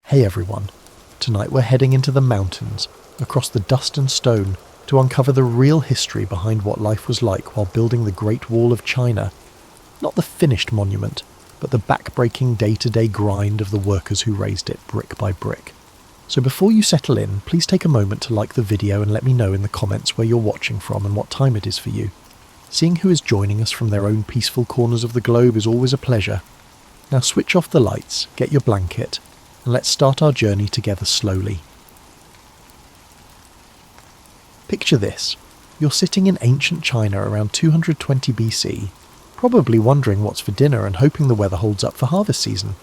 Hey everyone, tonight we're heading into the mountains, across the dust and stone, to uncover the real history behind what life was like while building the Great Wall of China. Not the finished monument, but the back-breaking day-to-day grind of the workers who raised it brick by brick. So before you settle in, please take a moment to like the video and let me know in the comments where you're watching from and what time it is for you. Seeing who is joining us from their own peaceful corners of the globe is always a pleasure. Now switch off the lights, get your blanket, and let's start our journey together slowly. Picture this. You're sitting in ancient China around 220 BC, probably wondering what's for dinner and hoping the weather holds up for harvest season.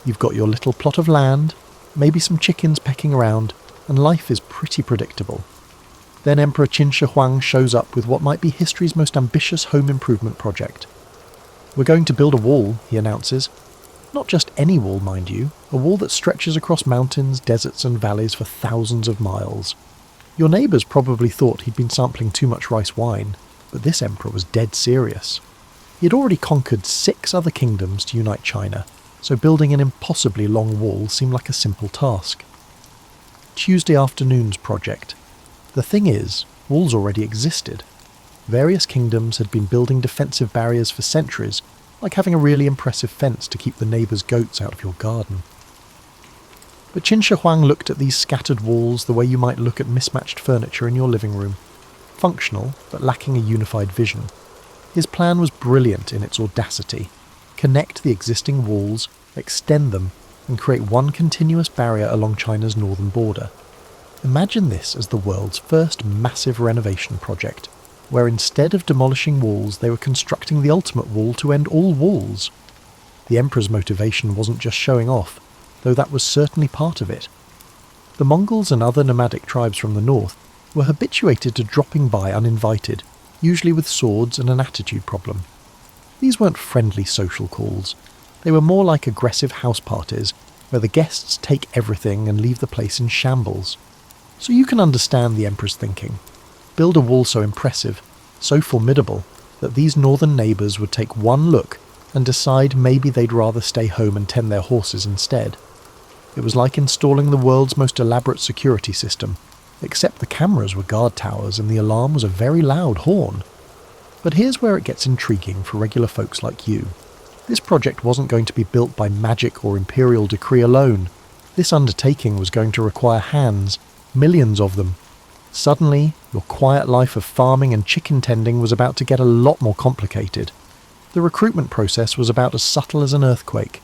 You've got your little plot of land, maybe some chickens pecking around, and life is pretty predictable. Then Emperor Qin Shi Huang shows up with what might be history's most ambitious home improvement project. "We're going to build a wall," he announces. Not just any wall, mind you, a wall that stretches across mountains, deserts and valleys for thousands of miles. Your neighbours probably thought he'd been sampling too much rice wine, but this emperor was dead serious. He had already conquered 6 other kingdoms to unite China, so building an impossibly long wall seemed like a simple task. Tuesday afternoon's project. The thing is, walls already existed. Various kingdoms had been building defensive barriers for centuries, like having a really impressive fence to keep the neighbours' goats out of your garden. But Qin Shi Huang looked at these scattered walls the way you might look at mismatched furniture in your living room. Functional, but lacking a unified vision. His plan was brilliant in its audacity. Connect the existing walls, extend them, and create one continuous barrier along China's northern border. Imagine this as the world's first massive renovation project, where instead of demolishing walls they were constructing the ultimate wall to end all walls. The emperor's motivation wasn't just showing off, though that was certainly part of it. The Mongols and other nomadic tribes from the north were habituated to dropping by uninvited, usually with swords and an attitude problem. These weren't friendly social calls. They were more like aggressive house parties, where the guests take everything and leave the place in shambles. So you can understand the emperor's thinking. Build a wall so impressive, so formidable, that these northern neighbours would take one look and decide maybe they'd rather stay home and tend their horses instead. It was like installing the world's most elaborate security system, except the cameras were guard towers and the alarm was a very loud horn. But here's where it gets intriguing for regular folks like you. This project wasn't going to be built by magic or imperial decree alone. This undertaking was going to require hands, millions of them. Suddenly, your quiet life of farming and chicken tending was about to get a lot more complicated. The recruitment process was about as subtle as an earthquake.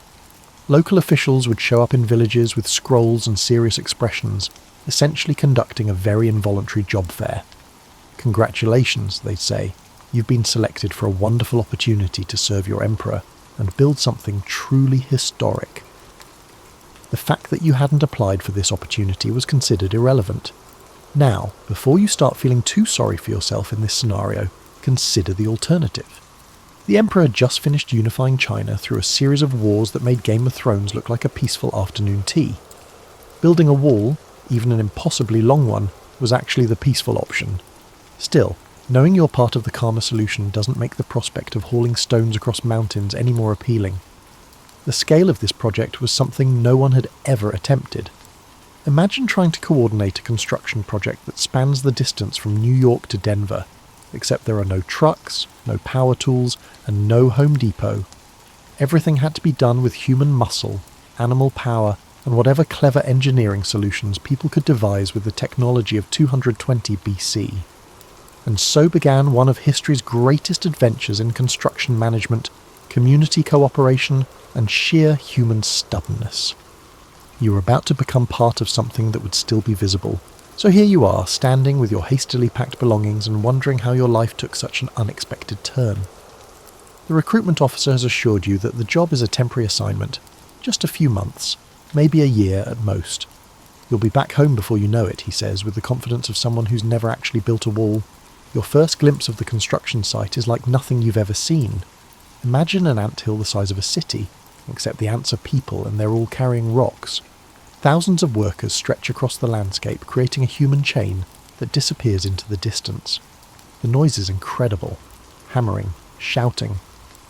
Local officials would show up in villages with scrolls and serious expressions, essentially conducting a very involuntary job fair. "Congratulations," they'd say. "You've been selected for a wonderful opportunity to serve your emperor and build something truly historic." The fact that you hadn't applied for this opportunity was considered irrelevant. Now, before you start feeling too sorry for yourself in this scenario, consider the alternative. The emperor had just finished unifying China through a series of wars that made Game of Thrones look like a peaceful afternoon tea. Building a wall, even an impossibly long one, was actually the peaceful option. Still, knowing you're part of the calmer solution doesn't make the prospect of hauling stones across mountains any more appealing. The scale of this project was something no one had ever attempted. Imagine trying to coordinate a construction project that spans the distance from New York to Denver, except there are no trucks, no power tools, and no Home Depot. Everything had to be done with human muscle, animal power, and whatever clever engineering solutions people could devise with the technology of 220 BC. And so began one of history's greatest adventures in construction management, community cooperation, and sheer human stubbornness. You were about to become part of something that would still be visible. So here you are, standing with your hastily packed belongings and wondering how your life took such an unexpected turn. The recruitment officer has assured you that the job is a temporary assignment, just a few months, maybe a year at most. You'll be back home before you know it, he says, with the confidence of someone who's never actually built a wall. Your first glimpse of the construction site is like nothing you've ever seen. Imagine an anthill the size of a city, except the ants are people and they're all carrying rocks. Thousands of workers stretch across the landscape, creating a human chain that disappears into the distance. The noise is incredible. Hammering, shouting,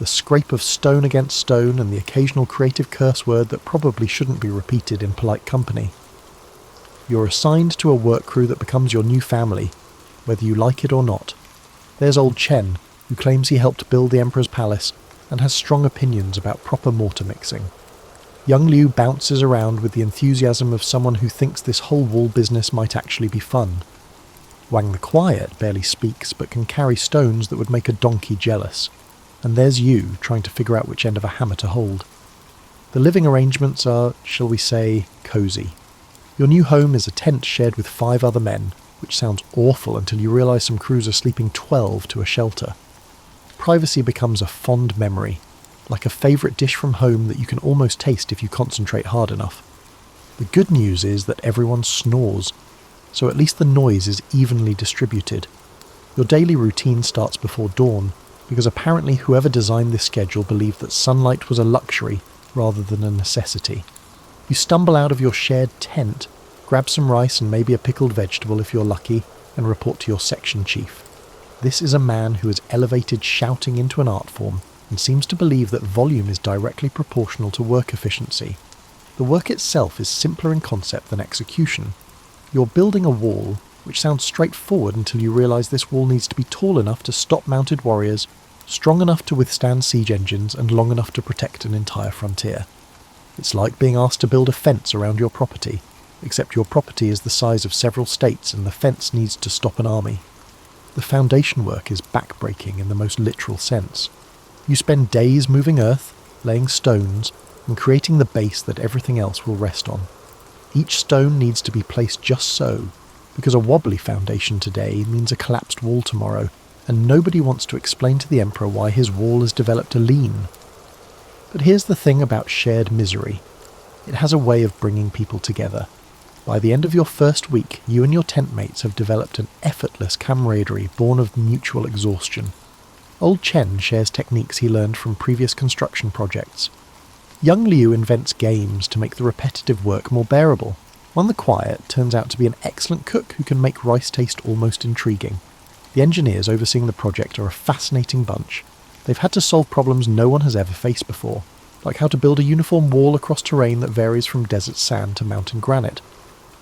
the scrape of stone against stone and the occasional creative curse word that probably shouldn't be repeated in polite company. You're assigned to a work crew that becomes your new family, whether you like it or not. There's old Chen, who claims he helped build the Emperor's palace and has strong opinions about proper mortar mixing. Young Liu bounces around with the enthusiasm of someone who thinks this whole wall business might actually be fun. Wang the Quiet barely speaks but can carry stones that would make a donkey jealous. And there's you, trying to figure out which end of a hammer to hold. The living arrangements are, shall we say, cosy. Your new home is a tent shared with 5 other men, which sounds awful until you realise some crews are sleeping 12 to a shelter. Privacy becomes a fond memory, like a favourite dish from home that you can almost taste if you concentrate hard enough. The good news is that everyone snores, so at least the noise is evenly distributed. Your daily routine starts before dawn, because apparently whoever designed this schedule believed that sunlight was a luxury rather than a necessity. You stumble out of your shared tent, grab some rice and maybe a pickled vegetable if you're lucky, and report to your section chief. This is a man who has elevated shouting into an art form and seems to believe that volume is directly proportional to work efficiency. The work itself is simpler in concept than execution. You're building a wall, which sounds straightforward until you realise this wall needs to be tall enough to stop mounted warriors, strong enough to withstand siege engines, and long enough to protect an entire frontier. It's like being asked to build a fence around your property, except your property is the size of several states and the fence needs to stop an army. The foundation work is backbreaking in the most literal sense. You spend days moving earth, laying stones, and creating the base that everything else will rest on. Each stone needs to be placed just so, because a wobbly foundation today means a collapsed wall tomorrow, and nobody wants to explain to the Emperor why his wall has developed a lean. But here's the thing about shared misery. It has a way of bringing people together. By the end of your first week, you and your tent mates have developed an effortless camaraderie born of mutual exhaustion. Old Chen shares techniques he learned from previous construction projects. Young Liu invents games to make the repetitive work more bearable. Wang the Quiet turns out to be an excellent cook who can make rice taste almost intriguing. The engineers overseeing the project are a fascinating bunch. They've had to solve problems no one has ever faced before, like how to build a uniform wall across terrain that varies from desert sand to mountain granite.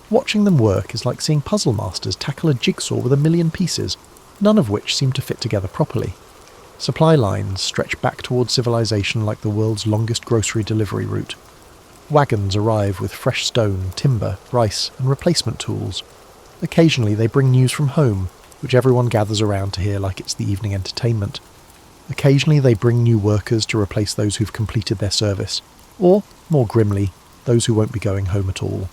Watching them work is like seeing puzzle masters tackle a jigsaw with 1,000,000 pieces, none of which seem to fit together properly. Supply lines stretch back towards civilization like the world's longest grocery delivery route. Wagons arrive with fresh stone, timber, rice, and replacement tools. Occasionally they bring news from home, which everyone gathers around to hear like it's the evening entertainment. Occasionally they bring new workers to replace those who've completed their service, or, more grimly, those who won't be going home at all.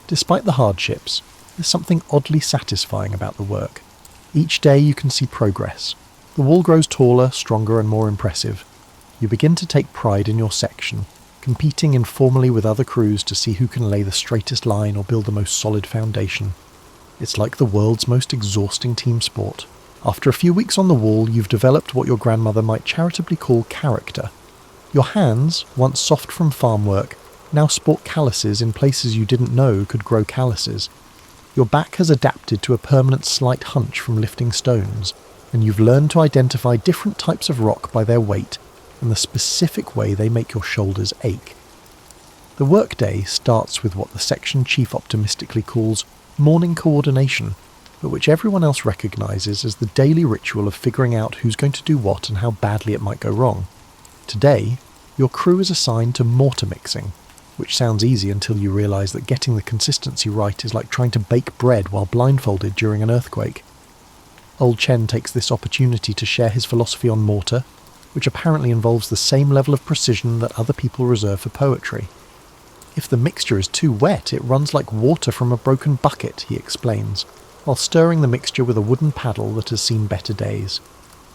Despite the hardships, there's something oddly satisfying about the work. Each day you can see progress. The wall grows taller, stronger, and more impressive. You begin to take pride in your section, competing informally with other crews to see who can lay the straightest line or build the most solid foundation. It's like the world's most exhausting team sport. After a few weeks on the wall, you've developed what your grandmother might charitably call character. Your hands, once soft from farm work, now sport calluses in places you didn't know could grow calluses. Your back has adapted to a permanent slight hunch from lifting stones, and you've learned to identify different types of rock by their weight and the specific way they make your shoulders ache. The workday starts with what the section chief optimistically calls morning coordination, but which everyone else recognises as the daily ritual of figuring out who's going to do what and how badly it might go wrong. Today, your crew is assigned to mortar mixing, which sounds easy until you realise that getting the consistency right is like trying to bake bread while blindfolded during an earthquake. Old Chen takes this opportunity to share his philosophy on mortar, which apparently involves the same level of precision that other people reserve for poetry. If the mixture is too wet, it runs like water from a broken bucket, he explains, while stirring the mixture with a wooden paddle that has seen better days.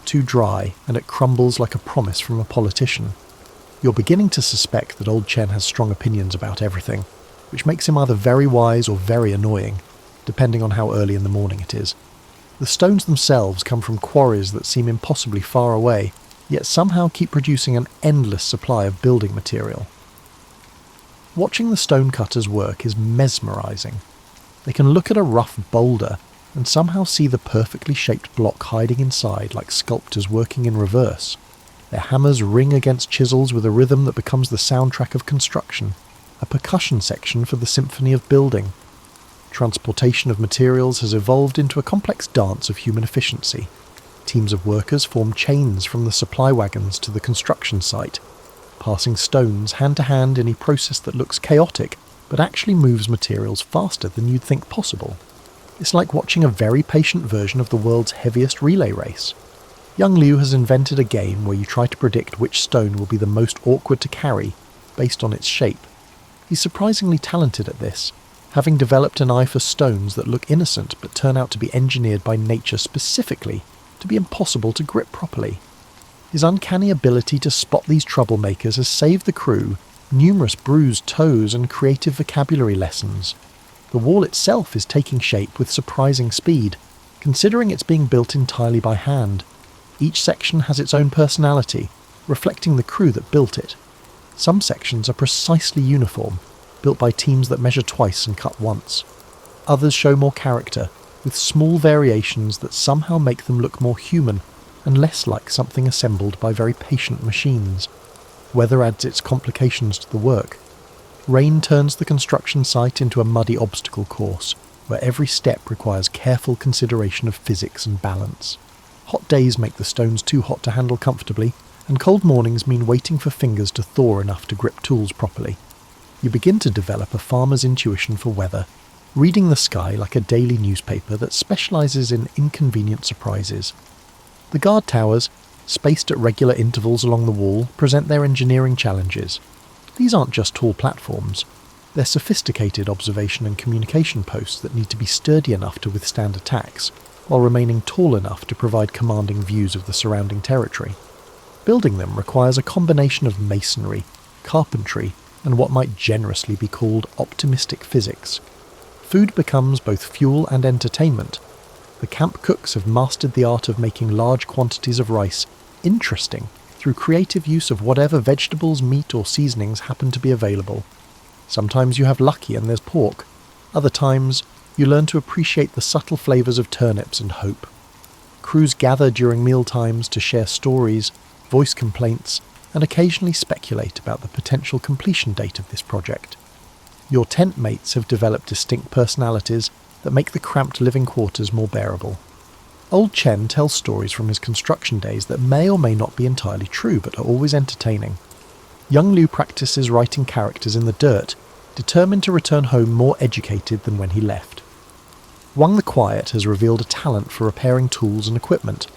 Too dry, and it crumbles like a promise from a politician. You're beginning to suspect that old Chen has strong opinions about everything, which makes him either very wise or very annoying, depending on how early in the morning it is. The stones themselves come from quarries that seem impossibly far away, yet somehow keep producing an endless supply of building material. Watching the stonecutters work is mesmerising. They can look at a rough boulder and somehow see the perfectly shaped block hiding inside like sculptors working in reverse. Their hammers ring against chisels with a rhythm that becomes the soundtrack of construction, a percussion section for the symphony of building. Transportation of materials has evolved into a complex dance of human efficiency. Teams of workers form chains from the supply wagons to the construction site, passing stones hand to hand in a process that looks chaotic but actually moves materials faster than you'd think possible. It's like watching a very patient version of the world's heaviest relay race. Young Liu has invented a game where you try to predict which stone will be the most awkward to carry based on its shape. He's surprisingly talented at this, having developed an eye for stones that look innocent but turn out to be engineered by nature specifically to be impossible to grip properly. His uncanny ability to spot these troublemakers has saved the crew numerous bruised toes and creative vocabulary lessons. The wall itself is taking shape with surprising speed, considering it's being built entirely by hand. Each section has its own personality, reflecting the crew that built it. Some sections are precisely uniform, built by teams that measure twice and cut once. Others show more character, with small variations that somehow make them look more human and less like something assembled by very patient machines. Weather adds its complications to the work. Rain turns the construction site into a muddy obstacle course, where every step requires careful consideration of physics and balance. Hot days make the stones too hot to handle comfortably, and cold mornings mean waiting for fingers to thaw enough to grip tools properly. You begin to develop a farmer's intuition for weather, reading the sky like a daily newspaper that specialises in inconvenient surprises. The guard towers, spaced at regular intervals along the wall, present their engineering challenges. These aren't just tall platforms, they're sophisticated observation and communication posts that need to be sturdy enough to withstand attacks, while remaining tall enough to provide commanding views of the surrounding territory. Building them requires a combination of masonry, carpentry, and what might generously be called optimistic physics. Food becomes both fuel and entertainment. The camp cooks have mastered the art of making large quantities of rice interesting through creative use of whatever vegetables, meat, or seasonings happen to be available. Sometimes you have lucky and there's pork. Other times, you learn to appreciate the subtle flavours of turnips and hope. Crews gather during mealtimes to share stories, voice complaints, and occasionally speculate about the potential completion date of this project. Your tent mates have developed distinct personalities that make the cramped living quarters more bearable. Old Chen tells stories from his construction days that may or may not be entirely true, but are always entertaining. Young Liu practices writing characters in the dirt, determined to return home more educated than when he left. Wang the Quiet has revealed a talent for repairing tools and equipment,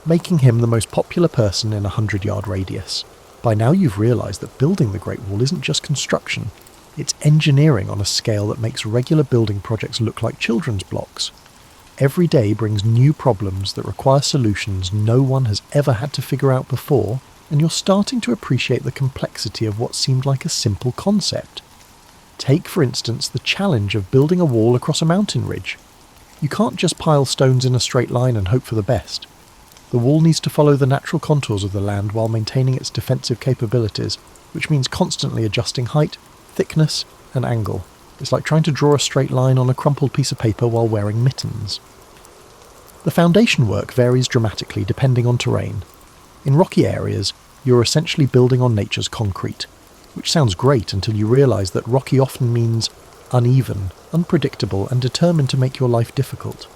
making him the most popular person in a 100-yard radius. By now you've realised that building the Great Wall isn't just construction, it's engineering on a scale that makes regular building projects look like children's blocks. Every day brings new problems that require solutions no one has ever had to figure out before, and you're starting to appreciate the complexity of what seemed like a simple concept. Take, for instance, the challenge of building a wall across a mountain ridge. You can't just pile stones in a straight line and hope for the best. The wall needs to follow the natural contours of the land while maintaining its defensive capabilities, which means constantly adjusting height, thickness, and angle. It's like trying to draw a straight line on a crumpled piece of paper while wearing mittens. The foundation work varies dramatically depending on terrain. In rocky areas, you're essentially building on nature's concrete, which sounds great until you realise that rocky often means uneven, unpredictable, and determined to make your life difficult.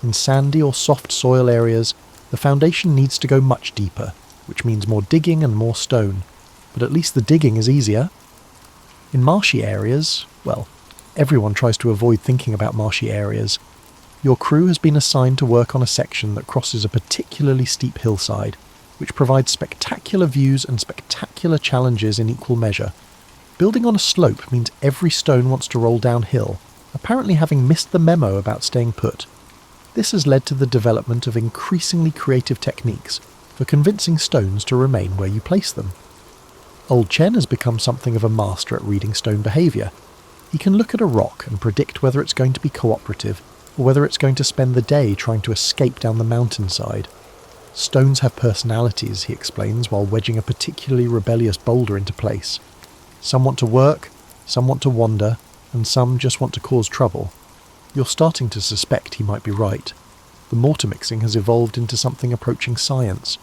In sandy or soft soil areas, the foundation needs to go much deeper, which means more digging and more stone, but at least the digging is easier. In marshy areas, well, everyone tries to avoid thinking about marshy areas. Your crew has been assigned to work on a section that crosses a particularly steep hillside, which provides spectacular views and spectacular challenges in equal measure. Building on a slope means every stone wants to roll downhill, apparently having missed the memo about staying put. This has led to the development of increasingly creative techniques for convincing stones to remain where you place them. Old Chen has become something of a master at reading stone behaviour. He can look at a rock and predict whether it's going to be cooperative, or whether it's going to spend the day trying to escape down the mountainside. Stones have personalities, he explains, while wedging a particularly rebellious boulder into place. Some want to work, some want to wander, and some just want to cause trouble. You're starting to suspect he might be right. The mortar mixing has evolved into something approaching science.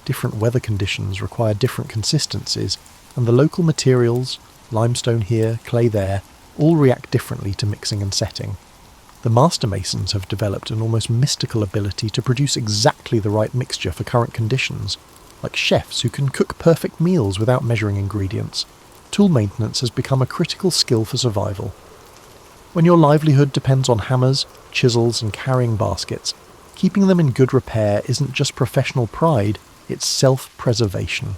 Different weather conditions require different consistencies, and the local materials, limestone here, clay there, all react differently to mixing and setting. The master masons have developed an almost mystical ability to produce exactly the right mixture for current conditions, like chefs who can cook perfect meals without measuring ingredients. Tool maintenance has become a critical skill for survival. When your livelihood depends on hammers, chisels, and carrying baskets, keeping them in good repair isn't just professional pride, it's self-preservation.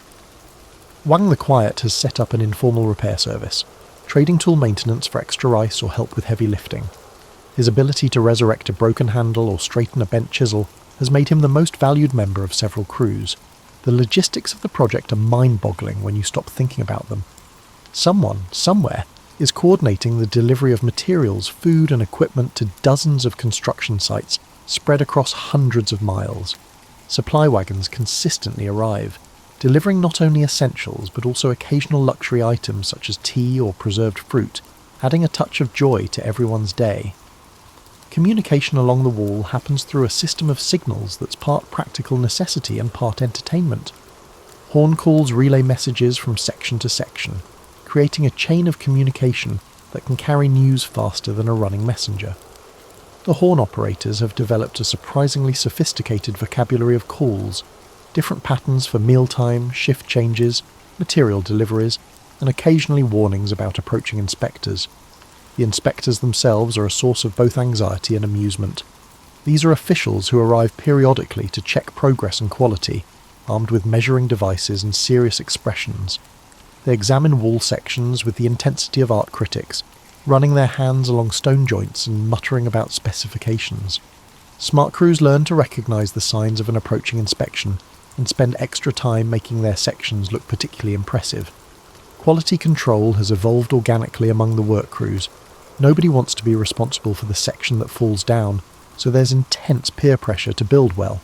Wang the Quiet has set up an informal repair service, trading tool maintenance for extra ice or help with heavy lifting. His ability to resurrect a broken handle or straighten a bent chisel has made him the most valued member of several crews. The logistics of the project are mind-boggling when you stop thinking about them. Someone, somewhere, is coordinating the delivery of materials, food and equipment to dozens of construction sites spread across hundreds of miles. Supply wagons consistently arrive, delivering not only essentials but also occasional luxury items such as tea or preserved fruit, adding a touch of joy to everyone's day. Communication along the wall happens through a system of signals that's part practical necessity and part entertainment. Horn calls relay messages from section to section, creating a chain of communication that can carry news faster than a running messenger. The horn operators have developed a surprisingly sophisticated vocabulary of calls, different patterns for mealtime, shift changes, material deliveries, and occasionally warnings about approaching inspectors. The inspectors themselves are a source of both anxiety and amusement. These are officials who arrive periodically to check progress and quality, armed with measuring devices and serious expressions. They examine wall sections with the intensity of art critics, running their hands along stone joints and muttering about specifications. Smart crews learn to recognise the signs of an approaching inspection and spend extra time making their sections look particularly impressive. Quality control has evolved organically among the work crews. Nobody wants to be responsible for the section that falls down, so there's intense peer pressure to build well.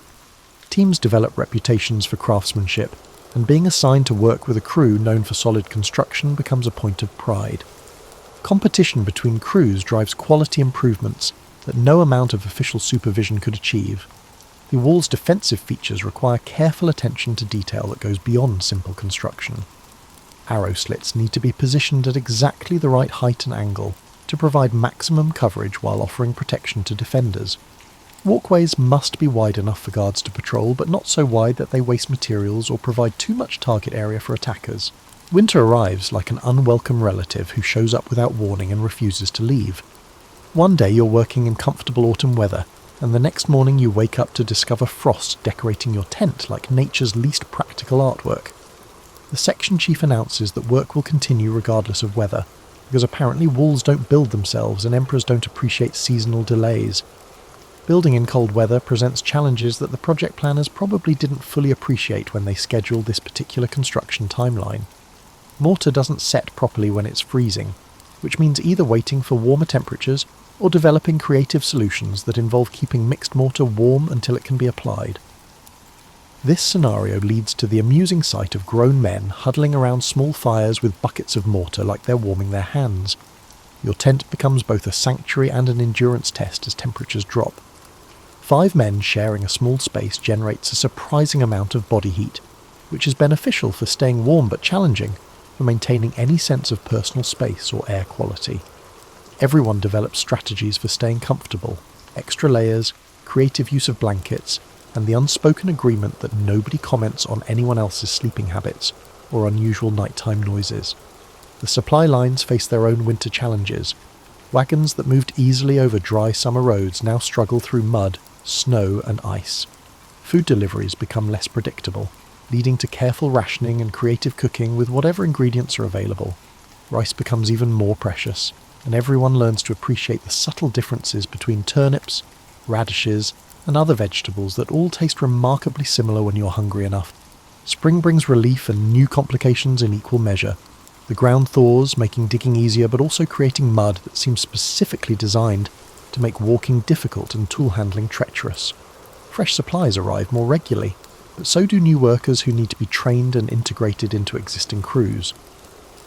Teams develop reputations for craftsmanship, and being assigned to work with a crew known for solid construction becomes a point of pride. Competition between crews drives quality improvements that no amount of official supervision could achieve. The wall's defensive features require careful attention to detail that goes beyond simple construction. Arrow slits need to be positioned at exactly the right height and angle to provide maximum coverage while offering protection to defenders. Walkways must be wide enough for guards to patrol, but not so wide that they waste materials or provide too much target area for attackers. Winter arrives like an unwelcome relative who shows up without warning and refuses to leave. One day you're working in comfortable autumn weather, and the next morning you wake up to discover frost decorating your tent like nature's least practical artwork. The section chief announces that work will continue regardless of weather, because apparently walls don't build themselves and emperors don't appreciate seasonal delays. Building in cold weather presents challenges that the project planners probably didn't fully appreciate when they scheduled this particular construction timeline. Mortar doesn't set properly when it's freezing, which means either waiting for warmer temperatures or developing creative solutions that involve keeping mixed mortar warm until it can be applied. This scenario leads to the amusing sight of grown men huddling around small fires with buckets of mortar like they're warming their hands. Your tent becomes both a sanctuary and an endurance test as temperatures drop. 5 men sharing a small space generates a surprising amount of body heat, which is beneficial for staying warm but challenging for maintaining any sense of personal space or air quality. Everyone develops strategies for staying comfortable, extra layers, creative use of blankets, and the unspoken agreement that nobody comments on anyone else's sleeping habits or unusual nighttime noises. The supply lines face their own winter challenges. Wagons that moved easily over dry summer roads now struggle through mud, snow and ice. Food deliveries become less predictable, leading to careful rationing and creative cooking with whatever ingredients are available. Rice becomes even more precious, and everyone learns to appreciate the subtle differences between turnips, radishes, and other vegetables that all taste remarkably similar when you're hungry enough. Spring brings relief and new complications in equal measure. The ground thaws, making digging easier but also creating mud that seems specifically designed to make walking difficult and tool handling treacherous. Fresh supplies arrive more regularly, but so do new workers who need to be trained and integrated into existing crews.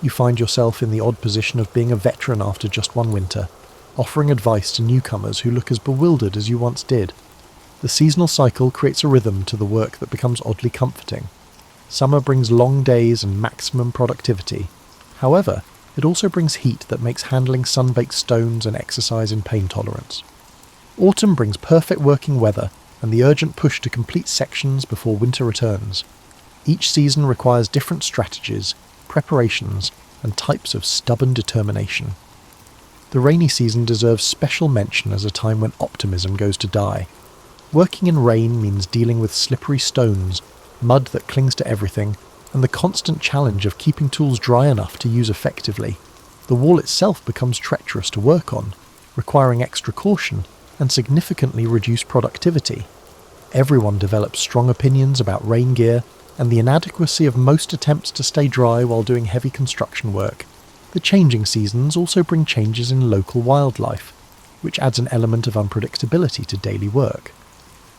You find yourself in the odd position of being a veteran after just one winter, offering advice to newcomers who look as bewildered as you once did. The seasonal cycle creates a rhythm to the work that becomes oddly comforting. Summer brings long days and maximum productivity. However, it also brings heat that makes handling sun-baked stones an exercise in pain tolerance. Autumn brings perfect working weather and the urgent push to complete sections before winter returns. Each season requires different strategies, preparations, and types of stubborn determination. The rainy season deserves special mention as a time when optimism goes to die. Working in rain means dealing with slippery stones, mud that clings to everything, and the constant challenge of keeping tools dry enough to use effectively. The wall itself becomes treacherous to work on, requiring extra caution and significantly reduced productivity. Everyone develops strong opinions about rain gear and the inadequacy of most attempts to stay dry while doing heavy construction work. The changing seasons also bring changes in local wildlife, which adds an element of unpredictability to daily work.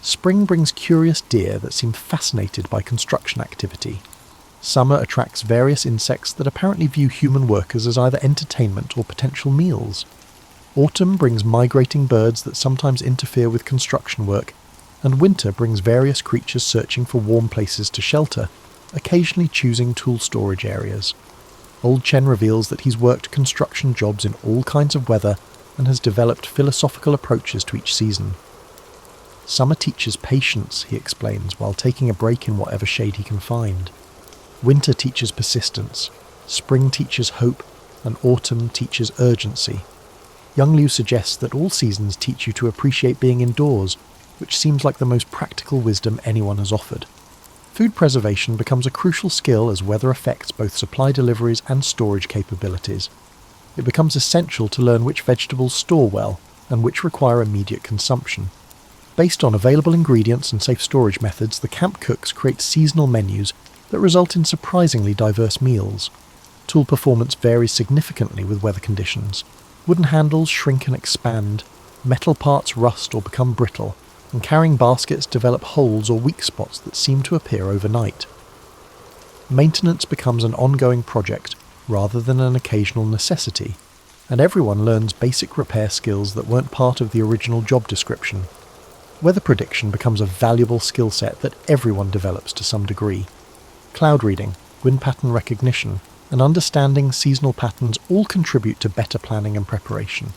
Spring brings curious deer that seem fascinated by construction activity. Summer attracts various insects that apparently view human workers as either entertainment or potential meals. Autumn brings migrating birds that sometimes interfere with construction work, and winter brings various creatures searching for warm places to shelter, occasionally choosing tool storage areas. Old Chen reveals that he's worked construction jobs in all kinds of weather and has developed philosophical approaches to each season. Summer teaches patience, he explains, while taking a break in whatever shade he can find. Winter teaches persistence, spring teaches hope, and autumn teaches urgency. Young Liu suggests that all seasons teach you to appreciate being indoors, which seems like the most practical wisdom anyone has offered. Food preservation becomes a crucial skill as weather affects both supply deliveries and storage capabilities. It becomes essential to learn which vegetables store well and which require immediate consumption. Based on available ingredients and safe storage methods, the camp cooks create seasonal menus that result in surprisingly diverse meals. Tool performance varies significantly with weather conditions. Wooden handles shrink and expand, metal parts rust or become brittle, and carrying baskets develop holes or weak spots that seem to appear overnight. Maintenance becomes an ongoing project rather than an occasional necessity, and everyone learns basic repair skills that weren't part of the original job description. Weather prediction becomes a valuable skill set that everyone develops to some degree. Cloud reading, wind pattern recognition, and understanding seasonal patterns all contribute to better planning and preparation.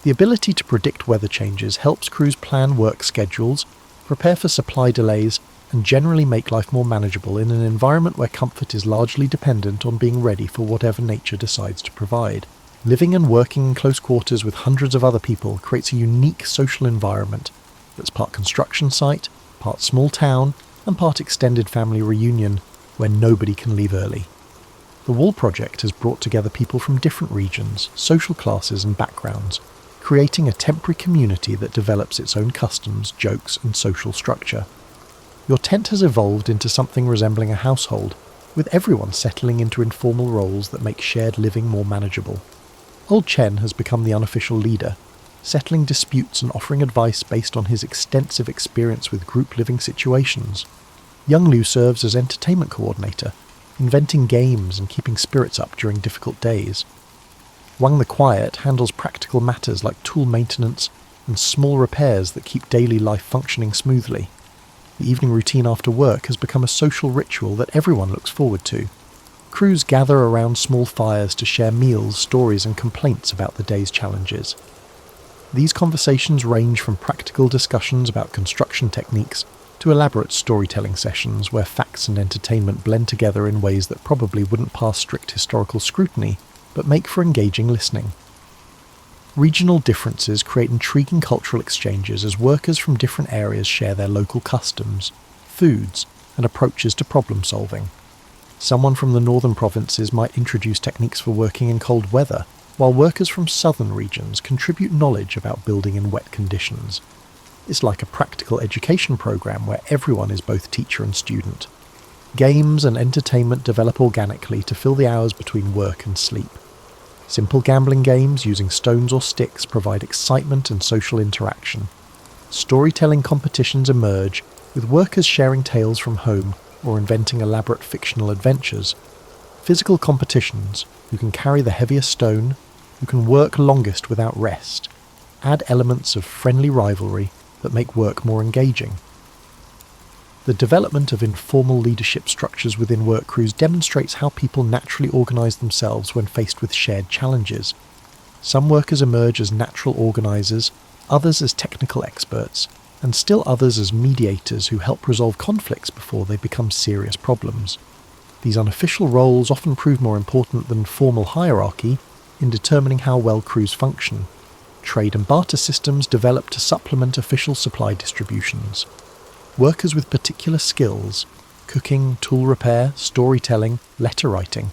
The ability to predict weather changes helps crews plan work schedules, prepare for supply delays, and generally make life more manageable in an environment where comfort is largely dependent on being ready for whatever nature decides to provide. Living and working in close quarters with hundreds of other people creates a unique social environment that's part construction site, part small town, and part extended family reunion where nobody can leave early. The Wall Project has brought together people from different regions, social classes and backgrounds, creating a temporary community that develops its own customs, jokes and social structure. Your tent has evolved into something resembling a household, with everyone settling into informal roles that make shared living more manageable. Old Chen has become the unofficial leader, settling disputes and offering advice based on his extensive experience with group living situations. Young Liu serves as entertainment coordinator, inventing games and keeping spirits up during difficult days. Wang the Quiet handles practical matters like tool maintenance and small repairs that keep daily life functioning smoothly. The evening routine after work has become a social ritual that everyone looks forward to. Crews gather around small fires to share meals, stories and complaints about the day's challenges. These conversations range from practical discussions about construction techniques to elaborate storytelling sessions where facts and entertainment blend together in ways that probably wouldn't pass strict historical scrutiny, but make for engaging listening. Regional differences create intriguing cultural exchanges as workers from different areas share their local customs, foods, and approaches to problem solving. Someone from the northern provinces might introduce techniques for working in cold weather, while workers from southern regions contribute knowledge about building in wet conditions. It's like a practical education program where everyone is both teacher and student. Games and entertainment develop organically to fill the hours between work and sleep. Simple gambling games using stones or sticks provide excitement and social interaction. Storytelling competitions emerge, with workers sharing tales from home or inventing elaborate fictional adventures. Physical competitions, who can carry the heaviest stone, who can work longest without rest, add elements of friendly rivalry that make work more engaging. The development of informal leadership structures within work crews demonstrates how people naturally organise themselves when faced with shared challenges. Some workers emerge as natural organisers, others as technical experts, and still others as mediators who help resolve conflicts before they become serious problems. These unofficial roles often prove more important than formal hierarchy in determining how well crews function. Trade and barter systems develop to supplement official supply distributions. Workers with particular skills, cooking, tool repair, storytelling, letter writing,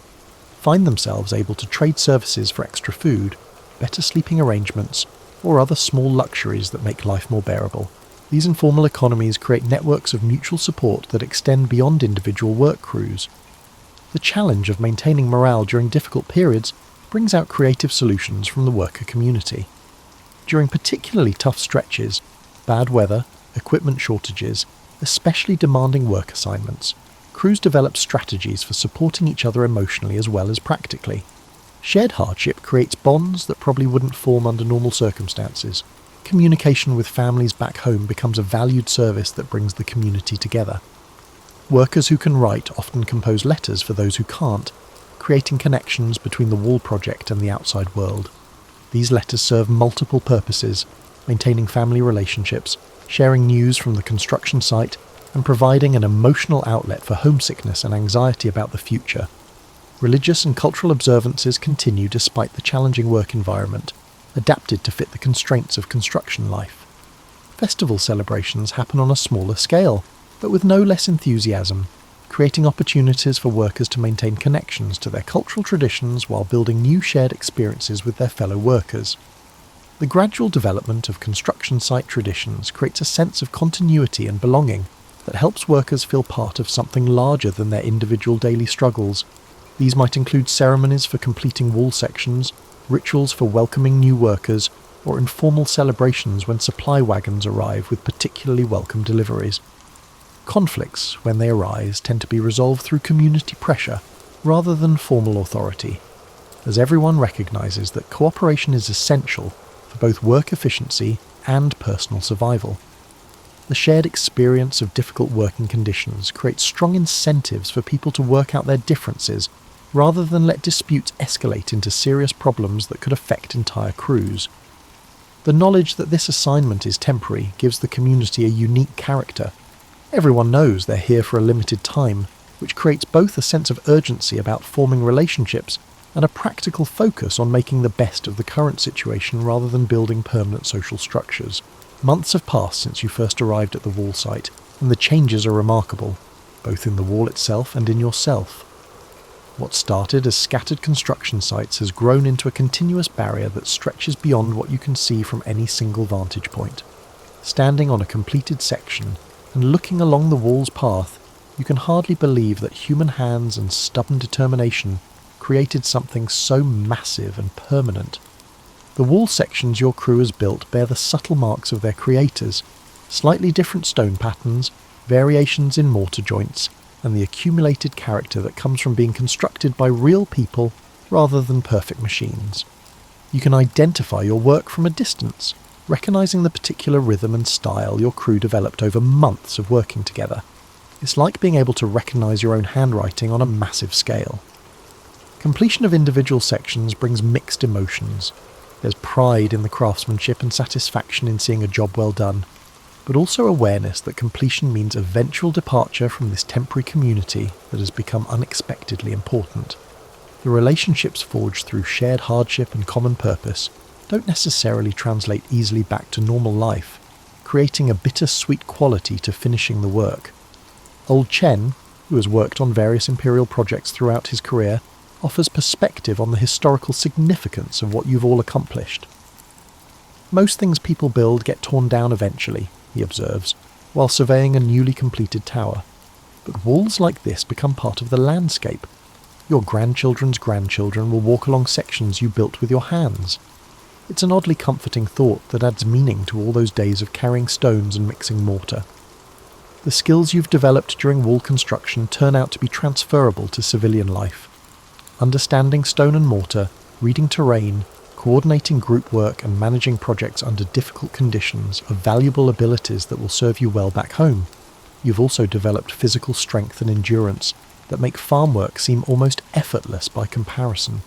find themselves able to trade services for extra food, better sleeping arrangements, or other small luxuries that make life more bearable. These informal economies create networks of mutual support that extend beyond individual work crews. The challenge of maintaining morale during difficult periods brings out creative solutions from the worker community. During particularly tough stretches, bad weather, equipment shortages, especially demanding work assignments, crews develop strategies for supporting each other emotionally as well as practically. Shared hardship creates bonds that probably wouldn't form under normal circumstances. Communication with families back home becomes a valued service that brings the community together. Workers who can write often compose letters for those who can't, creating connections between the wall project and the outside world. These letters serve multiple purposes, maintaining family relationships, sharing news from the construction site, and providing an emotional outlet for homesickness and anxiety about the future. Religious and cultural observances continue despite the challenging work environment, adapted to fit the constraints of construction life. Festival celebrations happen on a smaller scale, but with no less enthusiasm, creating opportunities for workers to maintain connections to their cultural traditions while building new shared experiences with their fellow workers. The gradual development of construction site traditions creates a sense of continuity and belonging that helps workers feel part of something larger than their individual daily struggles. These might include ceremonies for completing wall sections, rituals for welcoming new workers, or informal celebrations when supply wagons arrive with particularly welcome deliveries. Conflicts, when they arise, tend to be resolved through community pressure rather than formal authority, as everyone recognises that cooperation is essential for both work efficiency and personal survival. The shared experience of difficult working conditions creates strong incentives for people to work out their differences rather than let disputes escalate into serious problems that could affect entire crews. The knowledge that this assignment is temporary gives the community a unique character. Everyone knows they're here for a limited time, which creates both a sense of urgency about forming relationships and a practical focus on making the best of the current situation rather than building permanent social structures. Months have passed since you first arrived at the wall site, and the changes are remarkable, both in the wall itself and in yourself. What started as scattered construction sites has grown into a continuous barrier that stretches beyond what you can see from any single vantage point. Standing on a completed section and looking along the wall's path, you can hardly believe that human hands and stubborn determination created something so massive and permanent. The wall sections your crew has built bear the subtle marks of their creators, slightly different stone patterns, variations in mortar joints, and the accumulated character that comes from being constructed by real people rather than perfect machines. You can identify your work from a distance, recognising the particular rhythm and style your crew developed over months of working together. It's like being able to recognise your own handwriting on a massive scale. Completion of individual sections brings mixed emotions. There's pride in the craftsmanship and satisfaction in seeing a job well done, but also awareness that completion means eventual departure from this temporary community that has become unexpectedly important. The relationships forged through shared hardship and common purpose don't necessarily translate easily back to normal life, creating a bittersweet quality to finishing the work. Old Chen, who has worked on various imperial projects throughout his career, offers perspective on the historical significance of what you've all accomplished. Most things people build get torn down eventually, he observes, while surveying a newly completed tower. But walls like this become part of the landscape. Your grandchildren's grandchildren will walk along sections you built with your hands. It's an oddly comforting thought that adds meaning to all those days of carrying stones and mixing mortar. The skills you've developed during wall construction turn out to be transferable to civilian life. Understanding stone and mortar, reading terrain, coordinating group work and managing projects under difficult conditions are valuable abilities that will serve you well back home. You've also developed physical strength and endurance that make farm work seem almost effortless by comparison.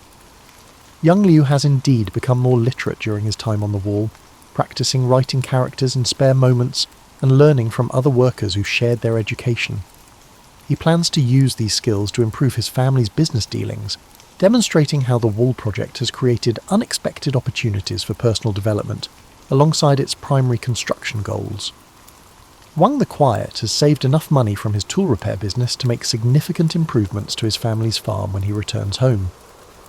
Young Liu has indeed become more literate during his time on the wall, practicing writing characters in spare moments and learning from other workers who shared their education. He plans to use these skills to improve his family's business dealings, demonstrating how the wall project has created unexpected opportunities for personal development alongside its primary construction goals. Wang the Quiet has saved enough money from his tool repair business to make significant improvements to his family's farm when he returns home.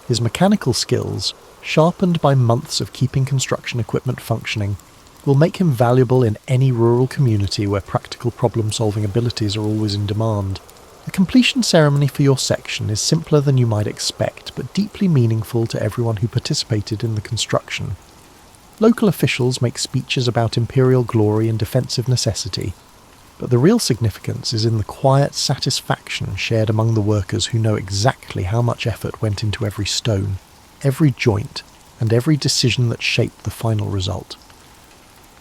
His mechanical skills, sharpened by months of keeping construction equipment functioning, will make him valuable in any rural community where practical problem-solving abilities are always in demand. The completion ceremony for your section is simpler than you might expect, but deeply meaningful to everyone who participated in the construction. Local officials make speeches about imperial glory and defensive necessity, but the real significance is in the quiet satisfaction shared among the workers who know exactly how much effort went into every stone, every joint, and every decision that shaped the final result.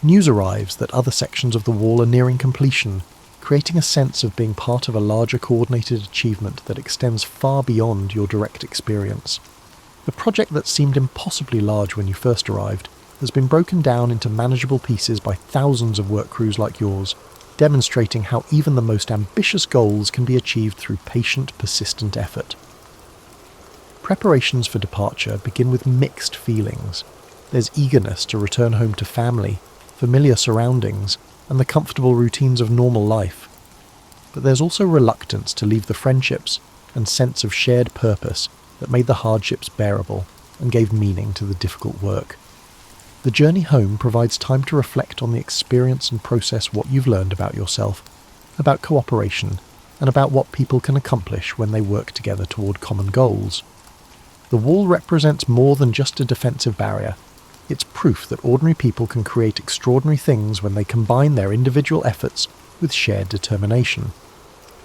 News arrives that other sections of the wall are nearing completion, creating a sense of being part of a larger coordinated achievement that extends far beyond your direct experience. The project that seemed impossibly large when you first arrived has been broken down into manageable pieces by thousands of work crews like yours, demonstrating how even the most ambitious goals can be achieved through patient, persistent effort. Preparations for departure begin with mixed feelings. There's eagerness to return home to family, familiar surroundings, and the comfortable routines of normal life. But there's also reluctance to leave the friendships and sense of shared purpose that made the hardships bearable and gave meaning to the difficult work. The journey home provides time to reflect on the experience and process what you've learned about yourself, about cooperation, and about what people can accomplish when they work together toward common goals. The wall represents more than just a defensive barrier. It's proof that ordinary people can create extraordinary things when they combine their individual efforts with shared determination.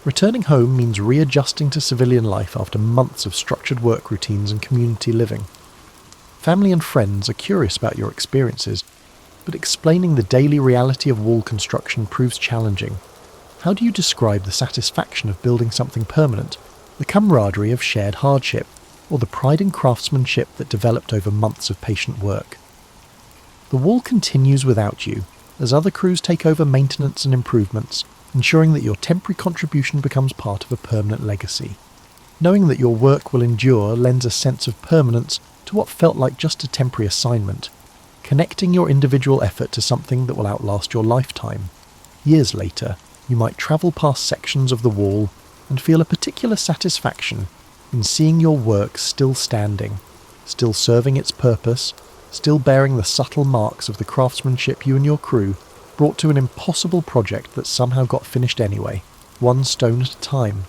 Returning home means readjusting to civilian life after months of structured work routines and community living. Family and friends are curious about your experiences, but explaining the daily reality of wall construction proves challenging. How do you describe the satisfaction of building something permanent, the camaraderie of shared hardship, or the pride in craftsmanship that developed over months of patient work? The wall continues without you, as other crews take over maintenance and improvements, ensuring that your temporary contribution becomes part of a permanent legacy. Knowing that your work will endure lends a sense of permanence to what felt like just a temporary assignment, connecting your individual effort to something that will outlast your lifetime. Years later, you might travel past sections of the wall and feel a particular satisfaction in seeing your work still standing, still serving its purpose, still bearing the subtle marks of the craftsmanship you and your crew brought to an impossible project that somehow got finished anyway, one stone at a time.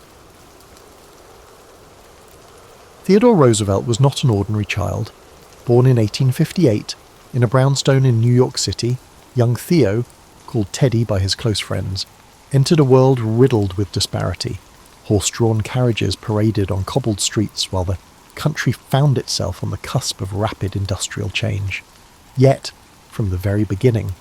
Theodore Roosevelt was not an ordinary child. Born in 1858, in a brownstone in New York City, young Theo, called Teddy by his close friends, entered a world riddled with disparity. Horse-drawn carriages paraded on cobbled streets while the country found itself on the cusp of rapid industrial change. Yet, from the very beginning,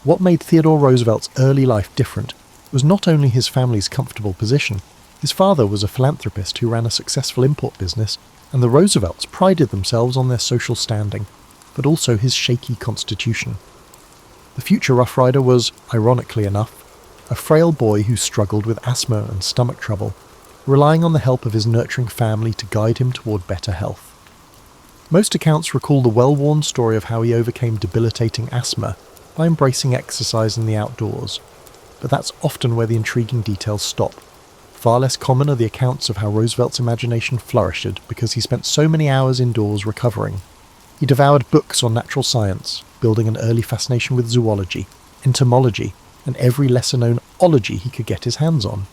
what made Theodore Roosevelt's early life different was not only his family's comfortable position. His father was a philanthropist who ran a successful import business, and the Roosevelts prided themselves on their social standing, but also his shaky constitution. The future Rough Rider was, ironically enough, a frail boy who struggled with asthma and stomach trouble, relying on the help of his nurturing family to guide him toward better health. Most accounts recall the well-worn story of how he overcame debilitating asthma by embracing exercise in the outdoors, but that's often where the intriguing details stop. Far less common are the accounts of how Roosevelt's imagination flourished because he spent so many hours indoors recovering. He devoured books on natural science, building an early fascination with zoology, entomology, and every lesser-known ology he could get his hands on.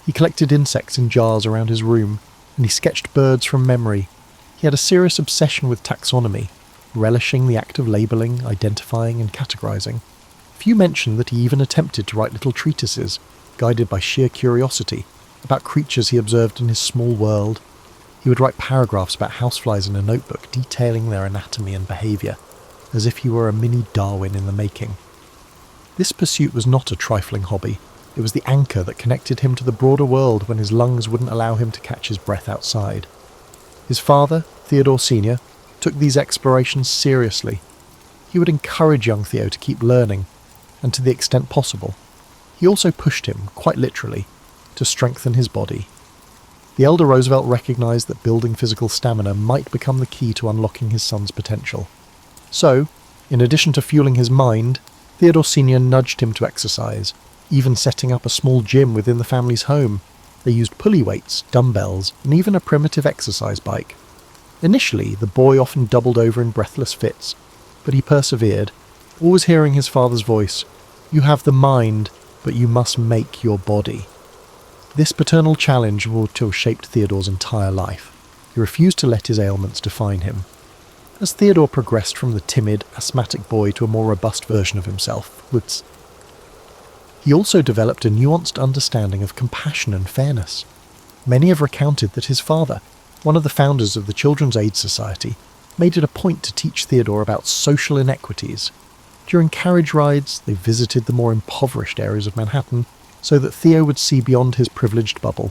He collected insects in jars around his room, and he sketched birds from memory. He had a serious obsession with taxonomy, relishing the act of labelling, identifying, and categorizing. Few mention that he even attempted to write little treatises, guided by sheer curiosity, about creatures he observed in his small world. He would write paragraphs about houseflies in a notebook detailing their anatomy and behaviour, as if he were a mini Darwin in the making. This pursuit was not a trifling hobby. It was the anchor that connected him to the broader world when his lungs wouldn't allow him to catch his breath outside. His father, Theodore Sr., took these explorations seriously. He would encourage young Theo to keep learning, and to the extent possible. He also pushed him, quite literally, to strengthen his body. The elder Roosevelt recognised that building physical stamina might become the key to unlocking his son's potential. So, in addition to fueling his mind, Theodore Sr. nudged him to exercise, even setting up a small gym within the family's home. They used pulley weights, dumbbells, and even a primitive exercise bike. Initially, the boy often doubled over in breathless fits, but he persevered, always hearing his father's voice, "You have the mind, but you must make your body." This paternal challenge would have shaped Theodore's entire life. He refused to let his ailments define him. As Theodore progressed from the timid, asthmatic boy to a more robust version of himself, he also developed a nuanced understanding of compassion and fairness. Many have recounted that his father, one of the founders of the Children's Aid Society, made it a point to teach Theodore about social inequities. During carriage rides, they visited the more impoverished areas of Manhattan, so that Theo would see beyond his privileged bubble.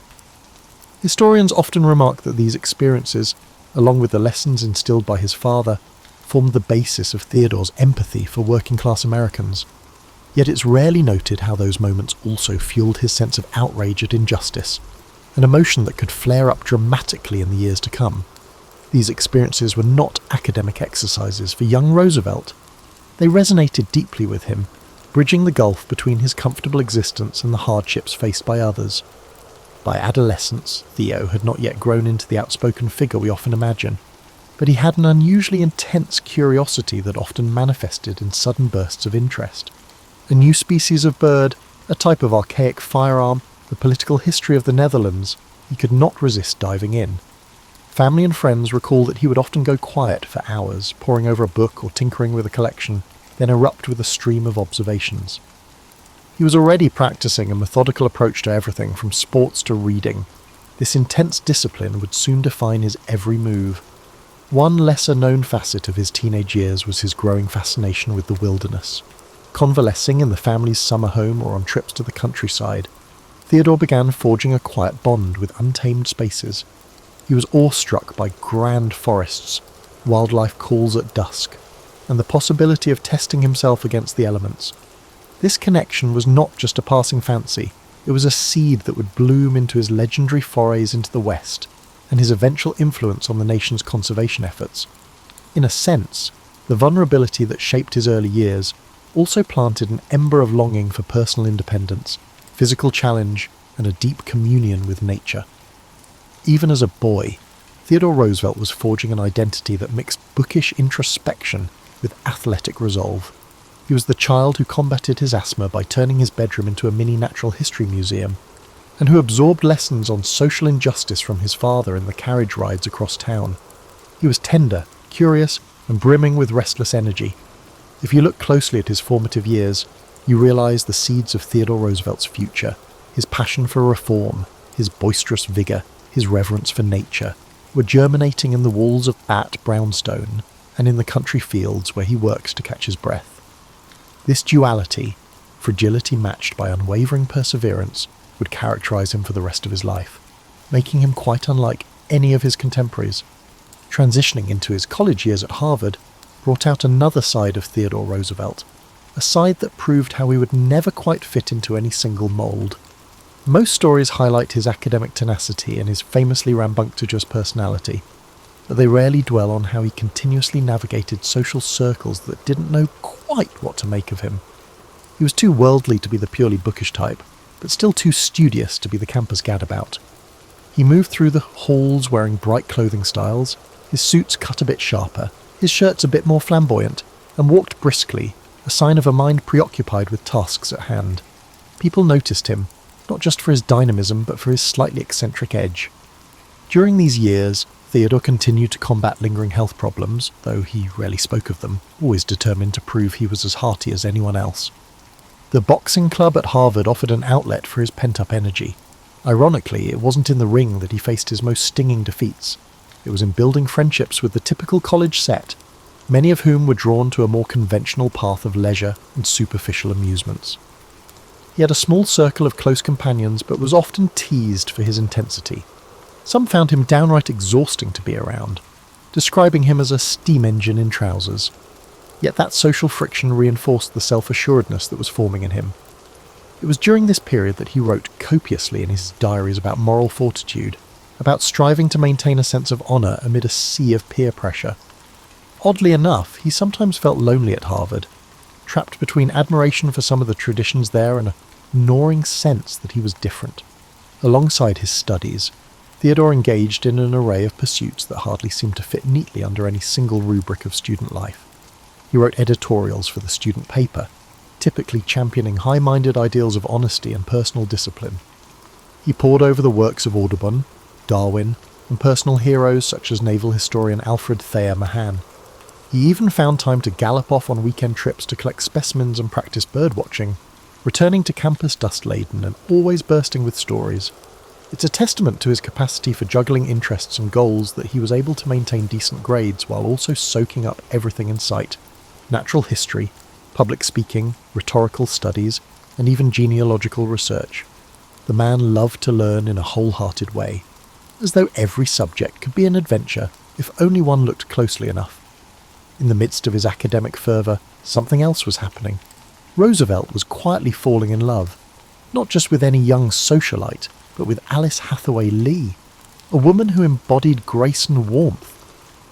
Historians often remark that these experiences, along with the lessons instilled by his father, formed the basis of Theodore's empathy for working-class Americans. Yet it's rarely noted how those moments also fueled his sense of outrage at injustice, an emotion that could flare up dramatically in the years to come. These experiences were not academic exercises for young Roosevelt. They resonated deeply with him, bridging the gulf between his comfortable existence and the hardships faced by others. By adolescence, Theo had not yet grown into the outspoken figure we often imagine, but he had an unusually intense curiosity that often manifested in sudden bursts of interest. A new species of bird, a type of archaic firearm, the political history of the Netherlands, he could not resist diving in. Family and friends recall that he would often go quiet for hours, poring over a book or tinkering with a collection, then erupt with a stream of observations. He was already practicing a methodical approach to everything from sports to reading. This intense discipline would soon define his every move. One lesser-known facet of his teenage years was his growing fascination with the wilderness. Convalescing in the family's summer home or on trips to the countryside, Theodore began forging a quiet bond with untamed spaces. He was awestruck by grand forests, wildlife calls at dusk, and the possibility of testing himself against the elements. This connection was not just a passing fancy, it was a seed that would bloom into his legendary forays into the West, and his eventual influence on the nation's conservation efforts. In a sense, the vulnerability that shaped his early years also planted an ember of longing for personal independence, physical challenge, and a deep communion with nature. Even as a boy, Theodore Roosevelt was forging an identity that mixed bookish introspection with athletic resolve. He was the child who combated his asthma by turning his bedroom into a mini natural history museum, and who absorbed lessons on social injustice from his father in the carriage rides across town. He was tender, curious, and brimming with restless energy. If you look closely at his formative years, you realise the seeds of Theodore Roosevelt's future, his passion for reform, his boisterous vigour, his reverence for nature, were germinating in the walls of At Brownstone and in the country fields where he worked to catch his breath. This duality, fragility matched by unwavering perseverance, would characterise him for the rest of his life, making him quite unlike any of his contemporaries. Transitioning into his college years at Harvard brought out another side of Theodore Roosevelt, a side that proved how he would never quite fit into any single mould. Most stories highlight his academic tenacity and his famously rambunctious personality, but they rarely dwell on how he continuously navigated social circles that didn't know quite what to make of him. He was too worldly to be the purely bookish type, but still too studious to be the campus gadabout. He moved through the halls wearing bright clothing styles, his suits cut a bit sharper, his shirts a bit more flamboyant, and walked briskly, a sign of a mind preoccupied with tasks at hand. People noticed him, not just for his dynamism but for his slightly eccentric edge. During these years, Theodore continued to combat lingering health problems, though he rarely spoke of them, always determined to prove he was as hearty as anyone else. The boxing club at Harvard offered an outlet for his pent-up energy. Ironically, it wasn't in the ring that he faced his most stinging defeats. It was in building friendships with the typical college set, many of whom were drawn to a more conventional path of leisure and superficial amusements. He had a small circle of close companions, but was often teased for his intensity. Some found him downright exhausting to be around, describing him as a steam engine in trousers. Yet that social friction reinforced the self-assuredness that was forming in him. It was during this period that he wrote copiously in his diaries about moral fortitude, about striving to maintain a sense of honour amid a sea of peer pressure. Oddly enough, he sometimes felt lonely at Harvard, trapped between admiration for some of the traditions there and a gnawing sense that he was different. Alongside his studies, Theodore engaged in an array of pursuits that hardly seemed to fit neatly under any single rubric of student life. He wrote editorials for the student paper, typically championing high-minded ideals of honesty and personal discipline. He pored over the works of Audubon, Darwin, and personal heroes such as naval historian Alfred Thayer Mahan. He even found time to gallop off on weekend trips to collect specimens and practice birdwatching, returning to campus dust-laden and always bursting with stories. It's a testament to his capacity for juggling interests and goals that he was able to maintain decent grades while also soaking up everything in sight: natural history, public speaking, rhetorical studies, and even genealogical research. The man loved to learn in a wholehearted way, as though every subject could be an adventure if only one looked closely enough. In the midst of his academic fervour, something else was happening. Roosevelt was quietly falling in love, not just with any young socialite, but with Alice Hathaway Lee, a woman who embodied grace and warmth.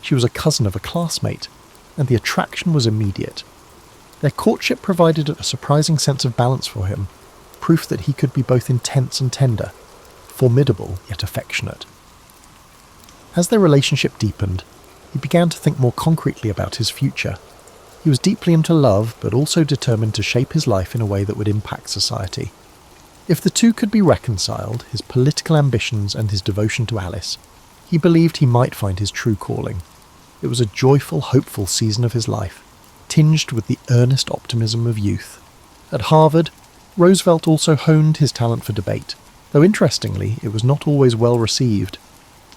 She was a cousin of a classmate, and the attraction was immediate. Their courtship provided a surprising sense of balance for him, proof that he could be both intense and tender, formidable yet affectionate. As their relationship deepened, he began to think more concretely about his future. He was deeply into love, but also determined to shape his life in a way that would impact society. If the two could be reconciled, his political ambitions and his devotion to Alice, he believed he might find his true calling. It was a joyful, hopeful season of his life, tinged with the earnest optimism of youth. At Harvard, Roosevelt also honed his talent for debate, though interestingly, it was not always well received.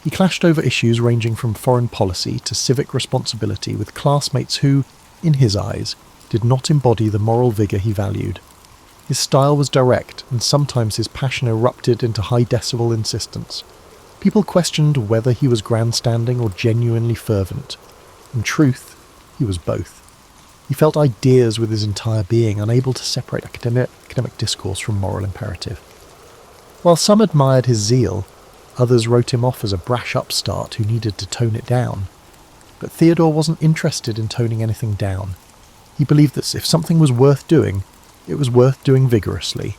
He clashed over issues ranging from foreign policy to civic responsibility with classmates who, in his eyes, did not embody the moral vigour he valued. His style was direct, and sometimes his passion erupted into high-decibel insistence. People questioned whether he was grandstanding or genuinely fervent. In truth, he was both. He felt ideas with his entire being, unable to separate academic discourse from moral imperative. While some admired his zeal, others wrote him off as a brash upstart who needed to tone it down. But Theodore wasn't interested in toning anything down. He believed that if something was worth doing, it was worth doing vigorously.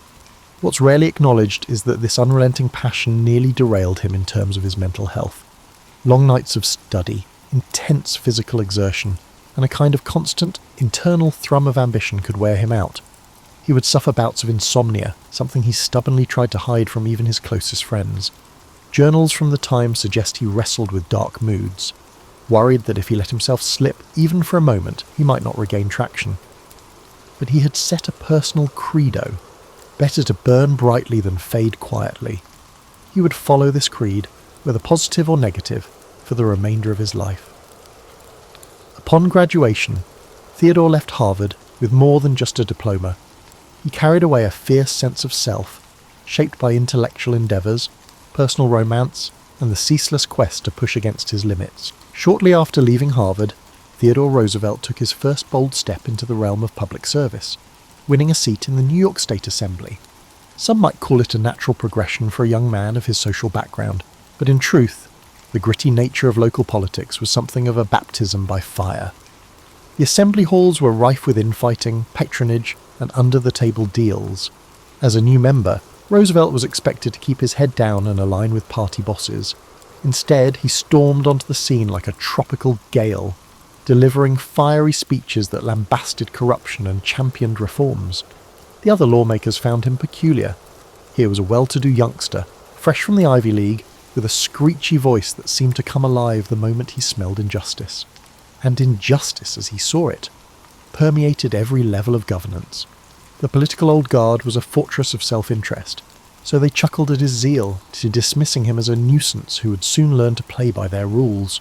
What's rarely acknowledged is that this unrelenting passion nearly derailed him in terms of his mental health. Long nights of study, intense physical exertion, and a kind of constant internal thrum of ambition could wear him out. He would suffer bouts of insomnia, something he stubbornly tried to hide from even his closest friends. Journals from the time suggest he wrestled with dark moods, worried that if he let himself slip even for a moment, he might not regain traction. But he had set a personal credo: better to burn brightly than fade quietly. He would follow this creed, whether positive or negative, for the remainder of his life. Upon graduation, Theodore left Harvard with more than just a diploma. He carried away a fierce sense of self, shaped by intellectual endeavours, personal romance, and the ceaseless quest to push against his limits. Shortly after leaving Harvard, Theodore Roosevelt took his first bold step into the realm of public service, winning a seat in the New York State Assembly. Some might call it a natural progression for a young man of his social background, but in truth, the gritty nature of local politics was something of a baptism by fire. The assembly halls were rife with infighting, patronage, and under-the-table deals. As a new member, Roosevelt was expected to keep his head down and align with party bosses. Instead, he stormed onto the scene like a tropical gale, delivering fiery speeches that lambasted corruption and championed reforms. The other lawmakers found him peculiar. Here was a well-to-do youngster, fresh from the Ivy League, with a screechy voice that seemed to come alive the moment he smelled injustice. And injustice, as he saw it, permeated every level of governance. The political old guard was a fortress of self-interest, so they chuckled at his zeal, dismissing him as a nuisance who would soon learn to play by their rules.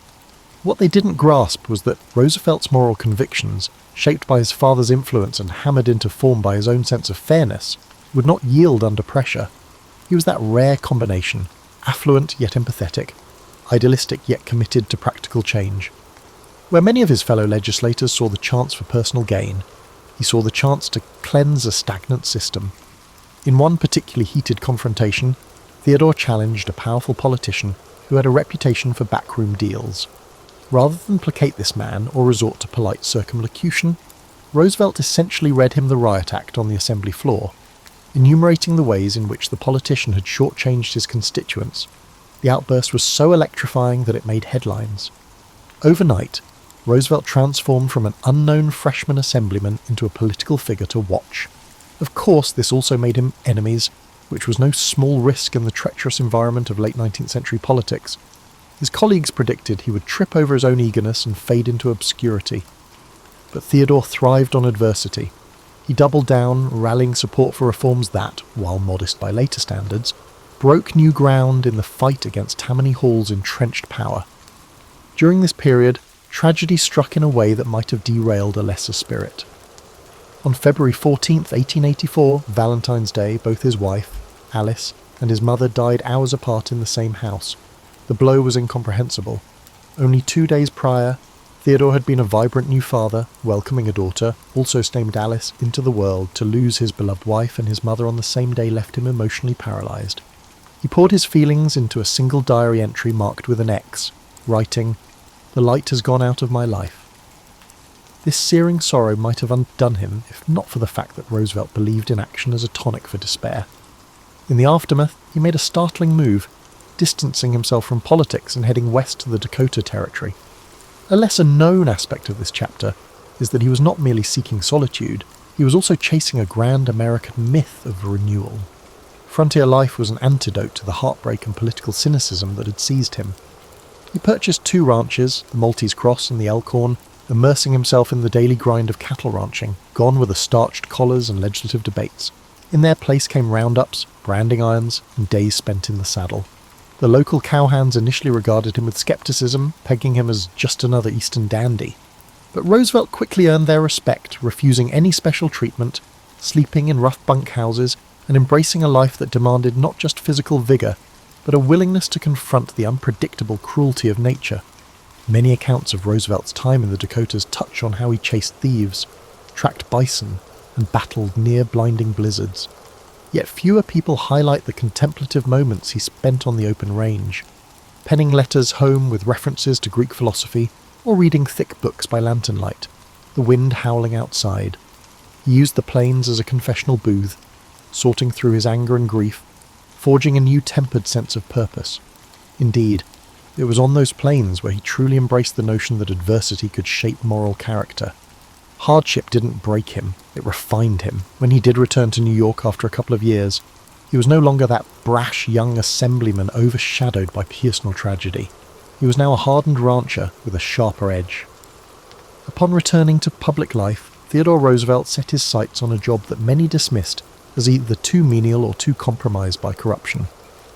What they didn't grasp was that Roosevelt's moral convictions, shaped by his father's influence and hammered into form by his own sense of fairness, would not yield under pressure. He was that rare combination, affluent yet empathetic, idealistic yet committed to practical change. Where many of his fellow legislators saw the chance for personal gain, he saw the chance to cleanse a stagnant system. In one particularly heated confrontation, Theodore challenged a powerful politician who had a reputation for backroom deals. Rather than placate this man or resort to polite circumlocution, Roosevelt essentially read him the riot act on the assembly floor, enumerating the ways in which the politician had shortchanged his constituents. The outburst was so electrifying that it made headlines. Overnight, Roosevelt transformed from an unknown freshman assemblyman into a political figure to watch. Of course, this also made him enemies, which was no small risk in the treacherous environment of late 19th century politics. His colleagues predicted he would trip over his own eagerness and fade into obscurity. But Theodore thrived on adversity. He doubled down, rallying support for reforms that, while modest by later standards, broke new ground in the fight against Tammany Hall's entrenched power. During this period, tragedy struck in a way that might have derailed a lesser spirit. On February 14, 1884, Valentine's Day, both his wife, Alice, and his mother died hours apart in the same house. The blow was incomprehensible. Only 2 days prior, Theodore had been a vibrant new father, welcoming a daughter, also named Alice, into the world. To lose his beloved wife and his mother on the same day left him emotionally paralysed. He poured his feelings into a single diary entry marked with an X, writing, "The light has gone out of my life." This searing sorrow might have undone him if not for the fact that Roosevelt believed in action as a tonic for despair. In the aftermath, he made a startling move, distancing himself from politics and heading west to the Dakota Territory. A lesser-known aspect of this chapter is that he was not merely seeking solitude, he was also chasing a grand American myth of renewal. Frontier life was an antidote to the heartbreak and political cynicism that had seized him. He purchased 2 ranches, the Maltese Cross and the Elkhorn, immersing himself in the daily grind of cattle ranching, gone were the starched collars and legislative debates. In their place came roundups, branding irons, and days spent in the saddle. The local cowhands initially regarded him with skepticism, pegging him as just another Eastern dandy. But Roosevelt quickly earned their respect, refusing any special treatment, sleeping in rough bunkhouses, and embracing a life that demanded not just physical vigour, but a willingness to confront the unpredictable cruelty of nature. Many accounts of Roosevelt's time in the Dakotas touch on how he chased thieves, tracked bison, and battled near-blinding blizzards. Yet fewer people highlight the contemplative moments he spent on the open range, penning letters home with references to Greek philosophy, or reading thick books by lantern light, the wind howling outside. He used the plains as a confessional booth, sorting through his anger and grief, forging a new tempered sense of purpose. Indeed, it was on those plains where he truly embraced the notion that adversity could shape moral character. Hardship didn't break him, it refined him. When he did return to New York after a couple of years, he was no longer that brash young assemblyman overshadowed by personal tragedy. He was now a hardened rancher with a sharper edge. Upon returning to public life, Theodore Roosevelt set his sights on a job that many dismissed as either too menial or too compromised by corruption.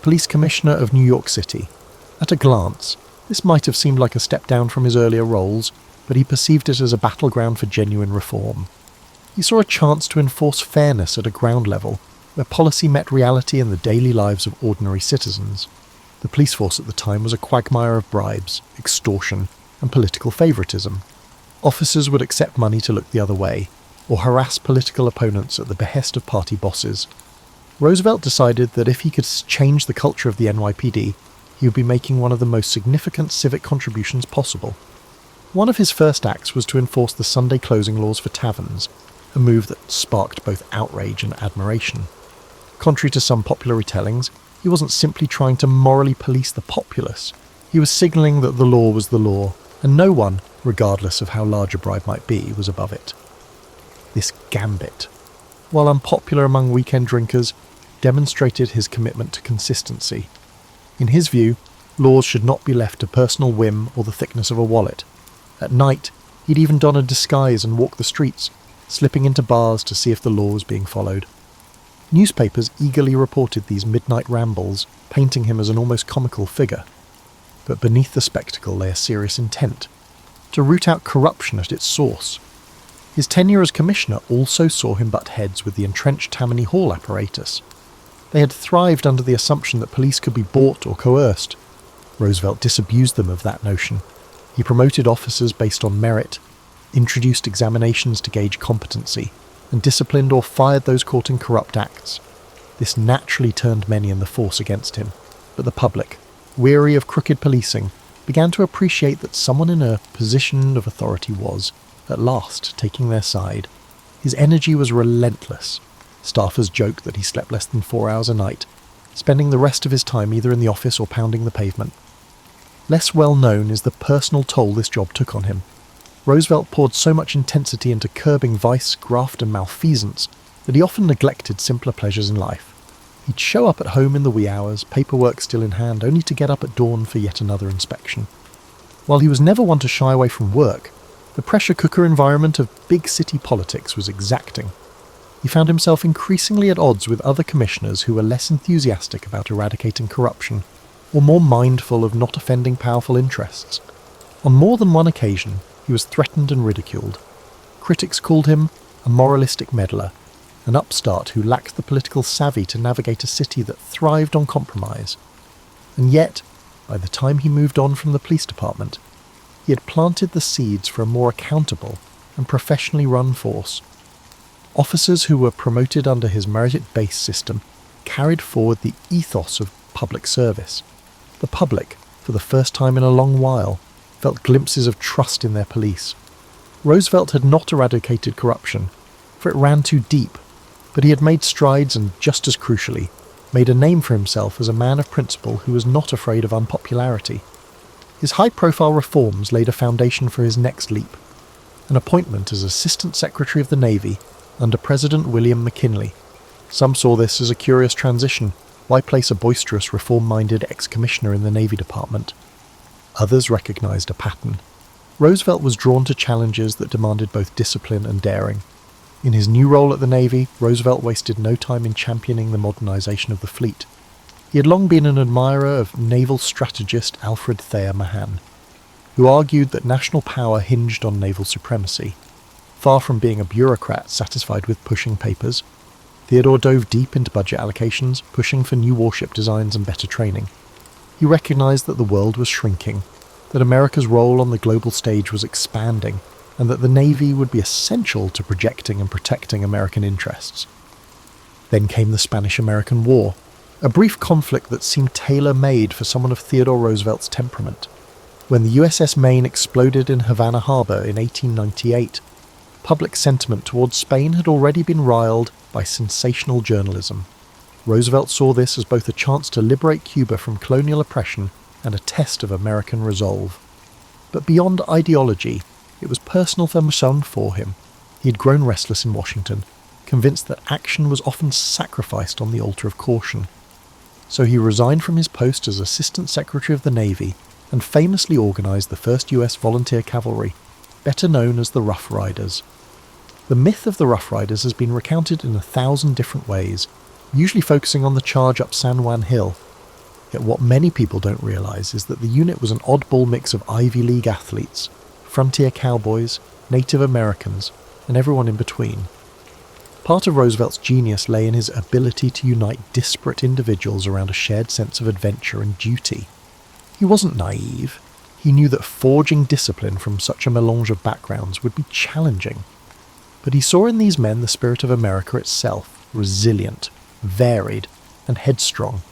Police Commissioner of New York City. At a glance, this might have seemed like a step down from his earlier roles, but he perceived it as a battleground for genuine reform. He saw a chance to enforce fairness at a ground level, where policy met reality in the daily lives of ordinary citizens. The police force at the time was a quagmire of bribes, extortion, and political favouritism. Officers would accept money to look the other way, or harass political opponents at the behest of party bosses. Roosevelt decided that if he could change the culture of the NYPD, he would be making one of the most significant civic contributions possible. One of his first acts was to enforce the Sunday closing laws for taverns, a move that sparked both outrage and admiration. Contrary to some popular retellings, he wasn't simply trying to morally police the populace. He was signalling that the law was the law, and no one, regardless of how large a bribe might be, was above it. This gambit, while unpopular among weekend drinkers, demonstrated his commitment to consistency. In his view, laws should not be left to personal whim or the thickness of a wallet. At night, he'd even don a disguise and walk the streets, slipping into bars to see if the law was being followed. Newspapers eagerly reported these midnight rambles, painting him as an almost comical figure. But beneath the spectacle lay a serious intent: to root out corruption at its source. His tenure as commissioner also saw him butt heads with the entrenched Tammany Hall apparatus. They had thrived under the assumption that police could be bought or coerced. Roosevelt disabused them of that notion. He promoted officers based on merit, introduced examinations to gauge competency, and disciplined or fired those caught in corrupt acts. This naturally turned many in the force against him, but the public, weary of crooked policing, began to appreciate that someone in a position of authority was, at last, taking their side. His energy was relentless. Staffers joked that he slept less than 4 hours a night, spending the rest of his time either in the office or pounding the pavement. Less well known is the personal toll this job took on him. Roosevelt poured so much intensity into curbing vice, graft and malfeasance that he often neglected simpler pleasures in life. He'd show up at home in the wee hours, paperwork still in hand, only to get up at dawn for yet another inspection. While he was never one to shy away from work, the pressure cooker environment of big city politics was exacting. He found himself increasingly at odds with other commissioners who were less enthusiastic about eradicating corruption, or more mindful of not offending powerful interests. On more than one occasion, he was threatened and ridiculed. Critics called him a moralistic meddler, an upstart who lacked the political savvy to navigate a city that thrived on compromise. And yet, by the time he moved on from the police department, he had planted the seeds for a more accountable and professionally run force. Officers who were promoted under his merit-based system carried forward the ethos of public service. The public, for the first time in a long while, felt glimpses of trust in their police. Roosevelt had not eradicated corruption, for it ran too deep, but he had made strides and, just as crucially, made a name for himself as a man of principle who was not afraid of unpopularity. His high-profile reforms laid a foundation for his next leap, an appointment as Assistant Secretary of the Navy under President William McKinley. Some saw this as a curious transition. Why place a boisterous, reform-minded ex-commissioner in the Navy Department? Others recognized a pattern. Roosevelt was drawn to challenges that demanded both discipline and daring. In his new role at the Navy, Roosevelt wasted no time in championing the modernization of the fleet. He had long been an admirer of naval strategist Alfred Thayer Mahan, who argued that national power hinged on naval supremacy. Far from being a bureaucrat satisfied with pushing papers, Theodore dove deep into budget allocations, pushing for new warship designs and better training. He recognized that the world was shrinking, that America's role on the global stage was expanding, and that the Navy would be essential to projecting and protecting American interests. Then came the Spanish-American War, a brief conflict that seemed tailor-made for someone of Theodore Roosevelt's temperament. When the USS Maine exploded in Havana Harbor in 1898, public sentiment towards Spain had already been riled by sensational journalism. Roosevelt saw this as both a chance to liberate Cuba from colonial oppression and a test of American resolve. But beyond ideology, it was personal for him. He had grown restless in Washington, convinced that action was often sacrificed on the altar of caution. So he resigned from his post as Assistant Secretary of the Navy and famously organized the 1st U.S. Volunteer Cavalry, better known as the Rough Riders. The myth of the Rough Riders has been recounted in 1,000 different ways, usually focusing on the charge up San Juan Hill. Yet what many people don't realize is that the unit was an oddball mix of Ivy League athletes, frontier cowboys, Native Americans, and everyone in between. Part of Roosevelt's genius lay in his ability to unite disparate individuals around a shared sense of adventure and duty. He wasn't naive. He knew that forging discipline from such a melange of backgrounds would be challenging. But he saw in these men the spirit of America itself, resilient, varied, and headstrong.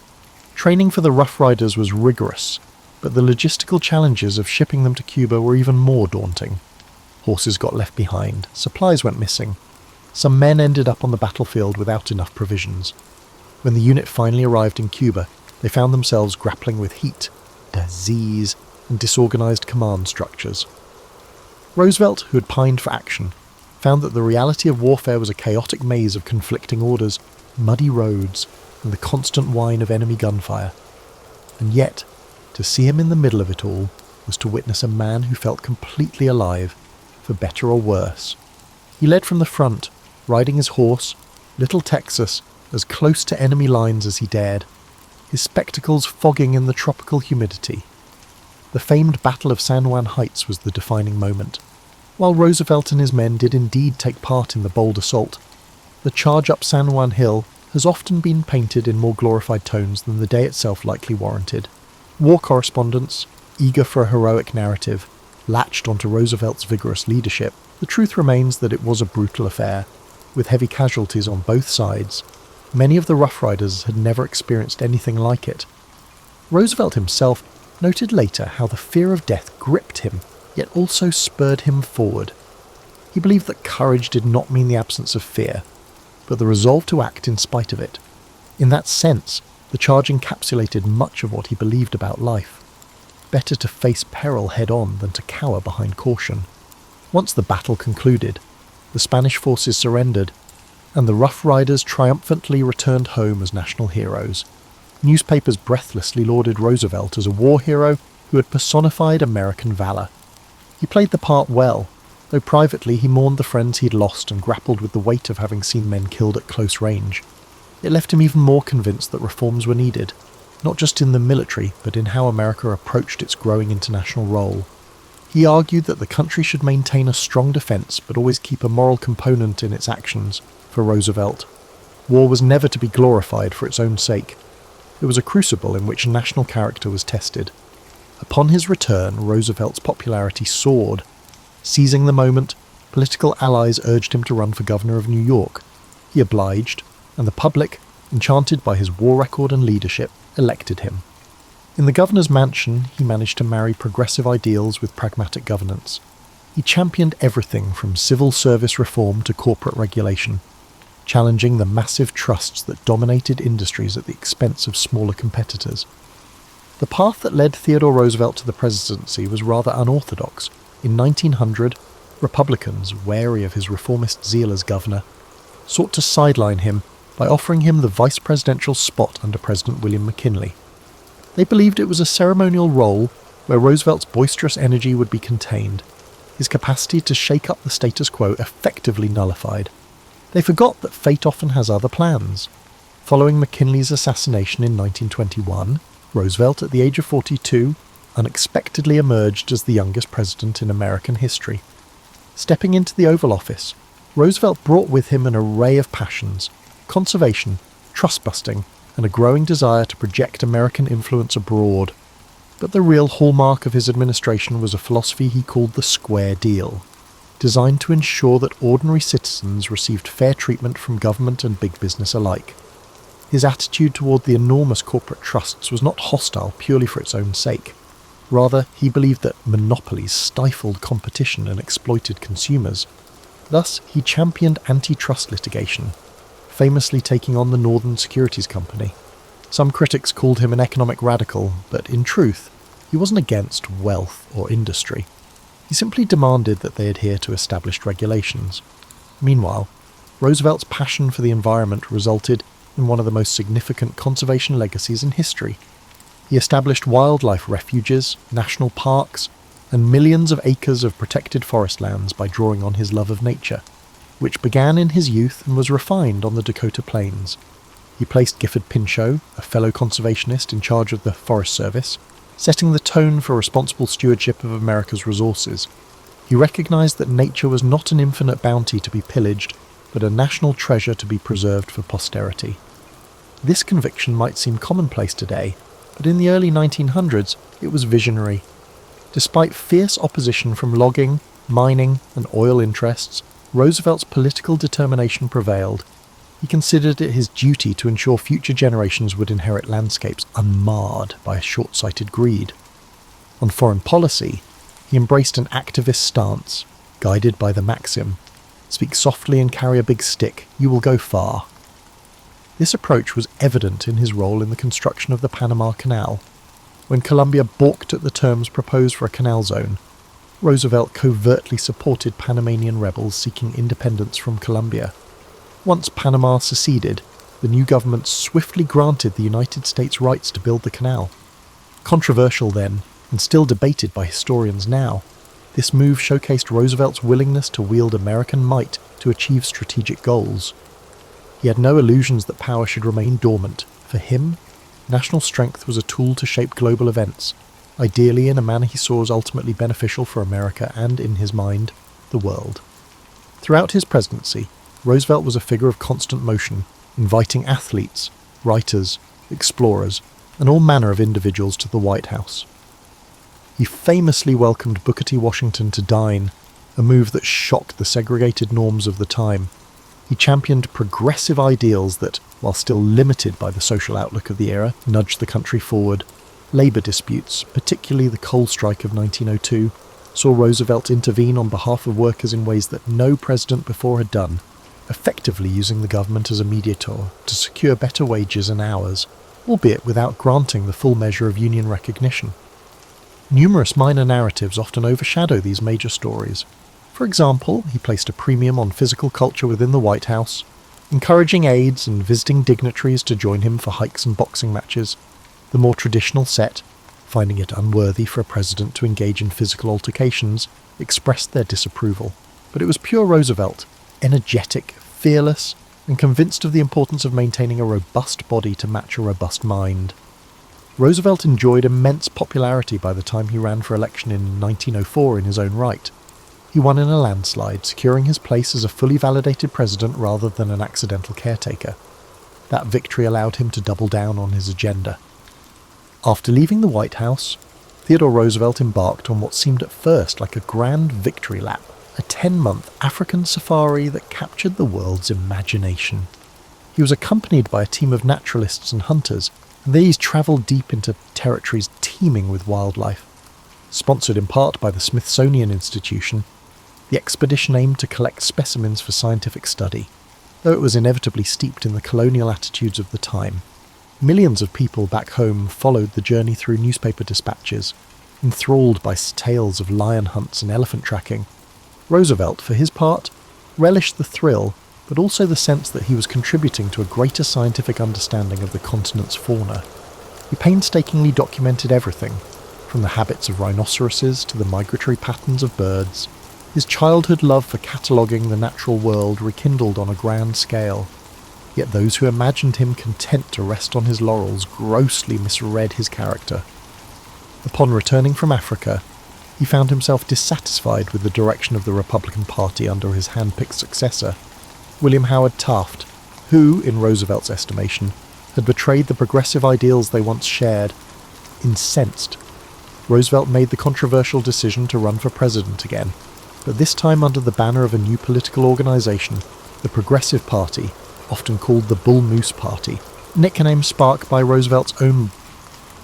Training for the Rough Riders was rigorous, but the logistical challenges of shipping them to Cuba were even more daunting. Horses got left behind, supplies went missing. Some men ended up on the battlefield without enough provisions. When the unit finally arrived in Cuba, they found themselves grappling with heat, disease, and disorganized command structures. Roosevelt, who had pined for action, found that the reality of warfare was a chaotic maze of conflicting orders, muddy roads, and the constant whine of enemy gunfire. And yet, to see him in the middle of it all was to witness a man who felt completely alive, for better or worse. He led from the front, riding his horse, Little Texas, as close to enemy lines as he dared, his spectacles fogging in the tropical humidity. The famed Battle of San Juan Heights was the defining moment. While Roosevelt and his men did indeed take part in the bold assault, the charge up San Juan Hill has often been painted in more glorified tones than the day itself likely warranted. War correspondents, eager for a heroic narrative, latched onto Roosevelt's vigorous leadership. The truth remains that it was a brutal affair, with heavy casualties on both sides. Many of the Rough Riders had never experienced anything like it. Roosevelt himself noted later how the fear of death gripped him, yet also spurred him forward. He believed that courage did not mean the absence of fear, but the resolve to act in spite of it. In that sense, the charge encapsulated much of what he believed about life. Better to face peril head-on than to cower behind caution. Once the battle concluded, the Spanish forces surrendered, and the Rough Riders triumphantly returned home as national heroes. Newspapers breathlessly lauded Roosevelt as a war hero who had personified American valour. He played the part well, though privately he mourned the friends he'd lost and grappled with the weight of having seen men killed at close range. It left him even more convinced that reforms were needed, not just in the military, but in how America approached its growing international role. He argued that the country should maintain a strong defence but always keep a moral component in its actions. For Roosevelt, war was never to be glorified for its own sake. It was a crucible in which national character was tested. Upon his return, Roosevelt's popularity soared. Seizing the moment, political allies urged him to run for governor of New York. He obliged, and the public, enchanted by his war record and leadership, elected him. In the governor's mansion, he managed to marry progressive ideals with pragmatic governance. He championed everything from civil service reform to corporate regulation, challenging the massive trusts that dominated industries at the expense of smaller competitors. The path that led Theodore Roosevelt to the presidency was rather unorthodox. In 1900, Republicans, wary of his reformist zeal as governor, sought to sideline him by offering him the vice presidential spot under President William McKinley. They believed it was a ceremonial role where Roosevelt's boisterous energy would be contained, his capacity to shake up the status quo effectively nullified. They forgot that fate often has other plans. Following McKinley's assassination in 1921, Roosevelt, at the age of 42, unexpectedly emerged as the youngest president in American history. Stepping into the Oval Office, Roosevelt brought with him an array of passions: conservation, trust-busting, and a growing desire to project American influence abroad. But the real hallmark of his administration was a philosophy he called the Square Deal, designed to ensure that ordinary citizens received fair treatment from government and big business alike. His attitude toward the enormous corporate trusts was not hostile purely for its own sake. Rather, he believed that monopolies stifled competition and exploited consumers. Thus, he championed antitrust litigation, famously taking on the Northern Securities Company. Some critics called him an economic radical, but in truth, he wasn't against wealth or industry. He simply demanded that they adhere to established regulations. Meanwhile, Roosevelt's passion for the environment resulted in one of the most significant conservation legacies in history. He established wildlife refuges, national parks, and millions of acres of protected forest lands by drawing on his love of nature, which began in his youth and was refined on the Dakota Plains. He placed Gifford Pinchot, a fellow conservationist, in charge of the Forest Service, setting the tone for responsible stewardship of America's resources. He recognized that nature was not an infinite bounty to be pillaged, but a national treasure to be preserved for posterity. This conviction might seem commonplace today, but in the early 1900s it was visionary. Despite fierce opposition from logging, mining, and oil interests, Roosevelt's political determination prevailed. He considered it his duty to ensure future generations would inherit landscapes unmarred by short-sighted greed. On foreign policy, he embraced an activist stance, guided by the maxim, "Speak softly and carry a big stick, you will go far." This approach was evident in his role in the construction of the Panama Canal. When Colombia balked at the terms proposed for a canal zone, Roosevelt covertly supported Panamanian rebels seeking independence from Colombia. Once Panama seceded, the new government swiftly granted the United States rights to build the canal. Controversial then, and still debated by historians now, this move showcased Roosevelt's willingness to wield American might to achieve strategic goals. He had no illusions that power should remain dormant. For him, national strength was a tool to shape global events, ideally in a manner he saw as ultimately beneficial for America and, in his mind, the world. Throughout his presidency, Roosevelt was a figure of constant motion, inviting athletes, writers, explorers, and all manner of individuals to the White House. He famously welcomed Booker T. Washington to dine, a move that shocked the segregated norms of the time. He championed progressive ideals that, while still limited by the social outlook of the era, nudged the country forward. Labour disputes, particularly the coal strike of 1902, saw Roosevelt intervene on behalf of workers in ways that no president before had done, effectively using the government as a mediator to secure better wages and hours, albeit without granting the full measure of union recognition. Numerous minor narratives often overshadow these major stories. For example, he placed a premium on physical culture within the White House, encouraging aides and visiting dignitaries to join him for hikes and boxing matches. The more traditional set, finding it unworthy for a president to engage in physical altercations, expressed their disapproval. But it was pure Roosevelt, energetic, fearless, and convinced of the importance of maintaining a robust body to match a robust mind. Roosevelt enjoyed immense popularity by the time he ran for election in 1904 in his own right. He won in a landslide, securing his place as a fully validated president rather than an accidental caretaker. That victory allowed him to double down on his agenda. After leaving the White House, Theodore Roosevelt embarked on what seemed at first like a grand victory lap, a 10-month African safari that captured the world's imagination. He was accompanied by a team of naturalists and hunters, and these travelled deep into territories teeming with wildlife. Sponsored in part by the Smithsonian Institution, the expedition aimed to collect specimens for scientific study, though it was inevitably steeped in the colonial attitudes of the time. Millions of people back home followed the journey through newspaper dispatches, enthralled by tales of lion hunts and elephant tracking. Roosevelt, for his part, relished the thrill, but also the sense that he was contributing to a greater scientific understanding of the continent's fauna. He painstakingly documented everything, from the habits of rhinoceroses to the migratory patterns of birds. His childhood love for cataloguing the natural world rekindled on a grand scale. Yet those who imagined him content to rest on his laurels grossly misread his character. Upon returning from Africa, he found himself dissatisfied with the direction of the Republican Party under his hand-picked successor, William Howard Taft, who, in Roosevelt's estimation, had betrayed the progressive ideals they once shared. Incensed, Roosevelt made the controversial decision to run for president again, but this time under the banner of a new political organisation, the Progressive Party, often called the Bull Moose Party, a nickname sparked by Roosevelt's own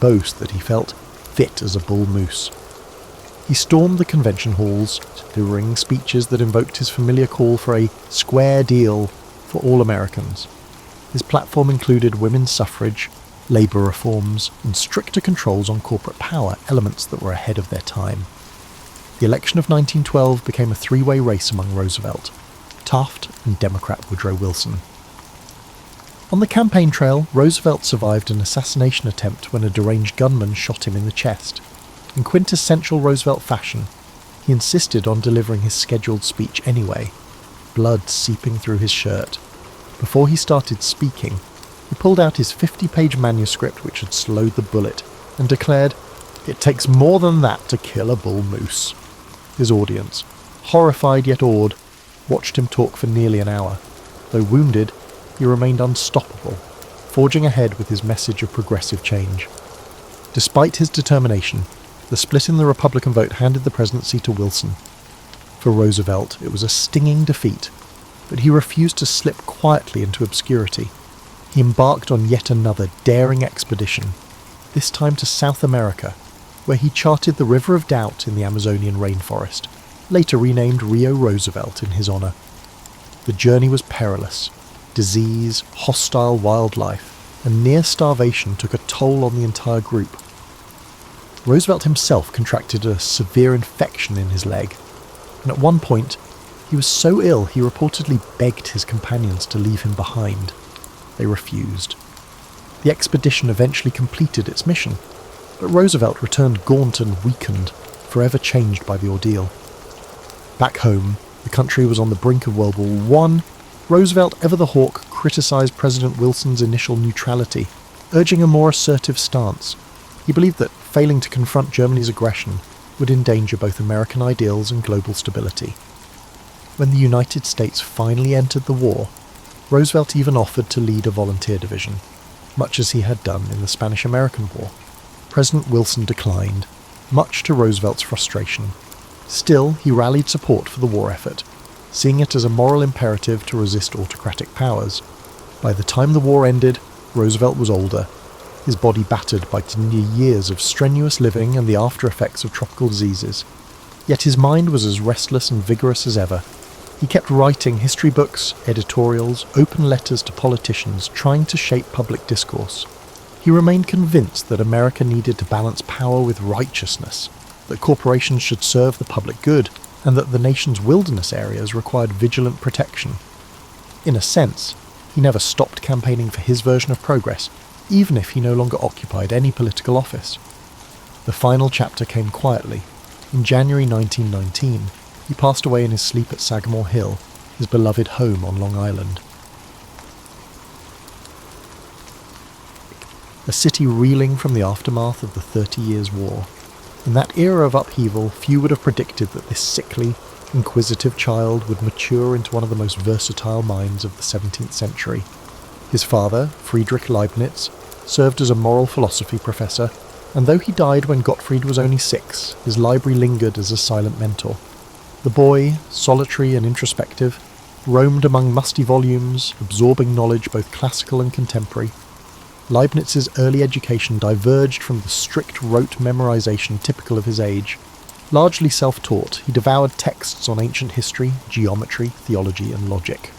boast that he felt fit as a bull moose. He stormed the convention halls, delivering speeches that invoked his familiar call for a square deal for all Americans. His platform included women's suffrage, labour reforms, and stricter controls on corporate power, elements that were ahead of their time. The election of 1912 became a three-way race among Roosevelt, Taft, and Democrat Woodrow Wilson. On the campaign trail, Roosevelt survived an assassination attempt when a deranged gunman shot him in the chest. In quintessential Roosevelt fashion, he insisted on delivering his scheduled speech anyway, blood seeping through his shirt. Before he started speaking, he pulled out his 50-page manuscript which had slowed the bullet, and declared, "It takes more than that to kill a bull moose." His audience, horrified yet awed, watched him talk for nearly an hour. Though wounded, he remained unstoppable, forging ahead with his message of progressive change. Despite his determination, the split in the Republican vote handed the presidency to Wilson. For Roosevelt, it was a stinging defeat, but he refused to slip quietly into obscurity. He embarked on yet another daring expedition, this time to South America, where he charted the River of Doubt in the Amazonian rainforest, later renamed Rio Roosevelt in his honour. The journey was perilous. Disease, hostile wildlife, and near starvation took a toll on the entire group. Roosevelt himself contracted a severe infection in his leg, and at one point he was so ill he reportedly begged his companions to leave him behind. They refused. The expedition eventually completed its mission, but Roosevelt returned gaunt and weakened, forever changed by the ordeal. Back home, the country was on the brink of World War I, Roosevelt, ever the hawk, criticised President Wilson's initial neutrality, urging a more assertive stance. He believed that failing to confront Germany's aggression would endanger both American ideals and global stability. When the United States finally entered the war, Roosevelt even offered to lead a volunteer division, much as he had done in the Spanish-American War. President Wilson declined, much to Roosevelt's frustration. Still, he rallied support for the war effort, seeing it as a moral imperative to resist autocratic powers. By the time the war ended, Roosevelt was older, his body battered by 10 years of strenuous living and the after-effects of tropical diseases. Yet his mind was as restless and vigorous as ever. He kept writing history books, editorials, open letters to politicians, trying to shape public discourse. He remained convinced that America needed to balance power with righteousness, that corporations should serve the public good, and that the nation's wilderness areas required vigilant protection. In a sense, he never stopped campaigning for his version of progress, even if he no longer occupied any political office. The final chapter came quietly. In January 1919, he passed away in his sleep at Sagamore Hill, his beloved home on Long Island. A city reeling from the aftermath of the 30 Years' War. In that era of upheaval, few would have predicted that this sickly, inquisitive child would mature into one of the most versatile minds of the 17th century. His father, Friedrich Leibniz, served as a moral philosophy professor, and though he died when Gottfried was only 6, his library lingered as a silent mentor. The boy, solitary and introspective, roamed among musty volumes, absorbing knowledge both classical and contemporary. Leibniz's early education diverged from the strict rote memorization typical of his age. Largely self-taught, he devoured texts on ancient history, geometry, theology, and logic.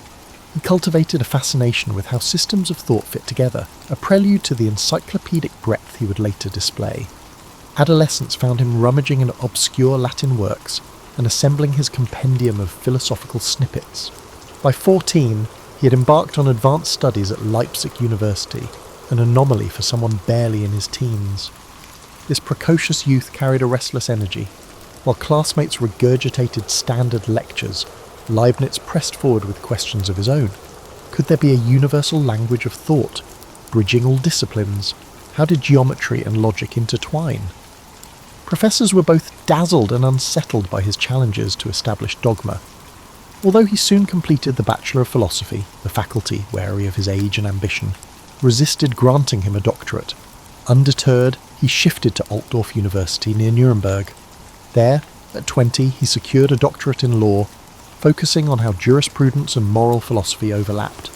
He cultivated a fascination with how systems of thought fit together, a prelude to the encyclopedic breadth he would later display. Adolescence found him rummaging in obscure Latin works and assembling his compendium of philosophical snippets. By 14, he had embarked on advanced studies at Leipzig University, an anomaly for someone barely in his teens. This precocious youth carried a restless energy. While classmates regurgitated standard lectures, Leibniz pressed forward with questions of his own. Could there be a universal language of thought, bridging all disciplines? How did geometry and logic intertwine? Professors were both dazzled and unsettled by his challenges to established dogma. Although he soon completed the Bachelor of Philosophy, the faculty, wary of his age and ambition, resisted granting him a doctorate. Undeterred, he shifted to Altdorf University near Nuremberg. There, at 20, he secured a doctorate in law, focusing on how jurisprudence and moral philosophy overlapped.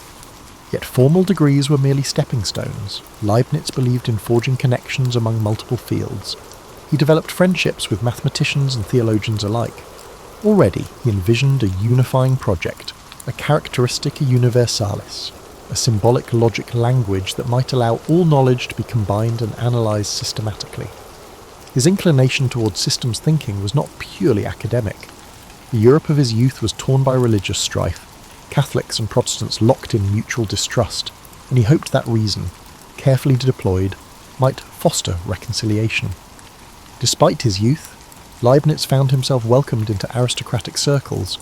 Yet formal degrees were merely stepping stones. Leibniz believed in forging connections among multiple fields. He developed friendships with mathematicians and theologians alike. Already, he envisioned a unifying project, a characteristica universalis, a symbolic logic language that might allow all knowledge to be combined and analysed systematically. His inclination towards systems thinking was not purely academic. The Europe of his youth was torn by religious strife, Catholics and Protestants locked in mutual distrust, and he hoped that reason, carefully deployed, might foster reconciliation. Despite his youth, Leibniz found himself welcomed into aristocratic circles.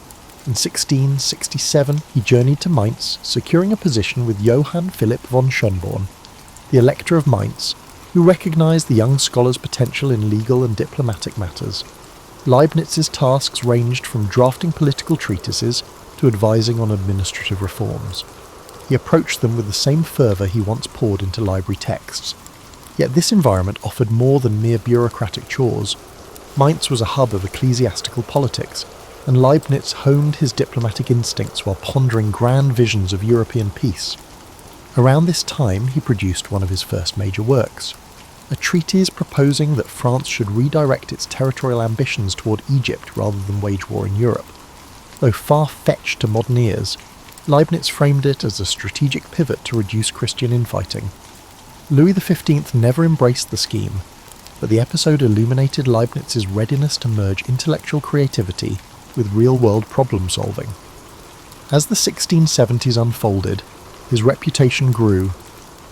In 1667, he journeyed to Mainz, securing a position with Johann Philipp von Schönborn, the Elector of Mainz, who recognised the young scholar's potential in legal and diplomatic matters. Leibniz's tasks ranged from drafting political treatises to advising on administrative reforms. He approached them with the same fervour he once poured into library texts. Yet this environment offered more than mere bureaucratic chores. Mainz was a hub of ecclesiastical politics, and Leibniz honed his diplomatic instincts while pondering grand visions of European peace. Around this time, he produced one of his first major works, a treatise proposing that France should redirect its territorial ambitions toward Egypt rather than wage war in Europe. Though far-fetched to modern ears, Leibniz framed it as a strategic pivot to reduce Christian infighting. Louis XV never embraced the scheme, but the episode illuminated Leibniz's readiness to merge intellectual creativity with real-world problem-solving. As the 1670s unfolded, his reputation grew.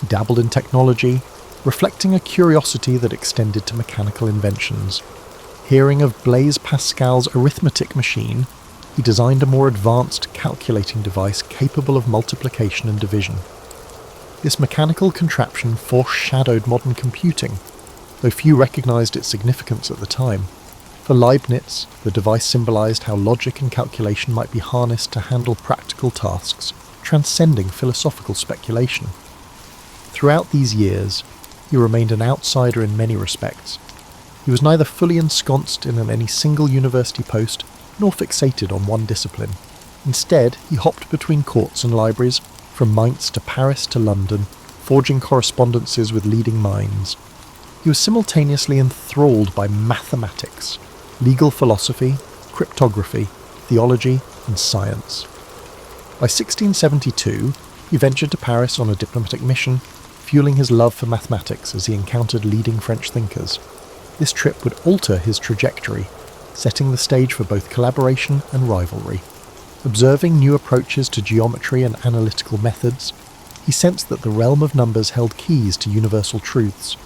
He dabbled in technology, reflecting a curiosity that extended to mechanical inventions. Hearing of Blaise Pascal's arithmetic machine, he designed a more advanced calculating device capable of multiplication and division. This mechanical contraption foreshadowed modern computing, though few recognized its significance at the time. For Leibniz, the device symbolized how logic and calculation might be harnessed to handle practical tasks, transcending philosophical speculation. Throughout these years, he remained an outsider in many respects. He was neither fully ensconced in any single university post, nor fixated on one discipline. Instead, he hopped between courts and libraries, from Mainz to Paris to London, forging correspondences with leading minds. He was simultaneously enthralled by mathematics, legal philosophy, cryptography, theology, and science. By 1672, he ventured to Paris on a diplomatic mission, fueling his love for mathematics as he encountered leading French thinkers. This trip would alter his trajectory, setting the stage for both collaboration and rivalry. Observing new approaches to geometry and analytical methods, he sensed that the realm of numbers held keys to universal truths.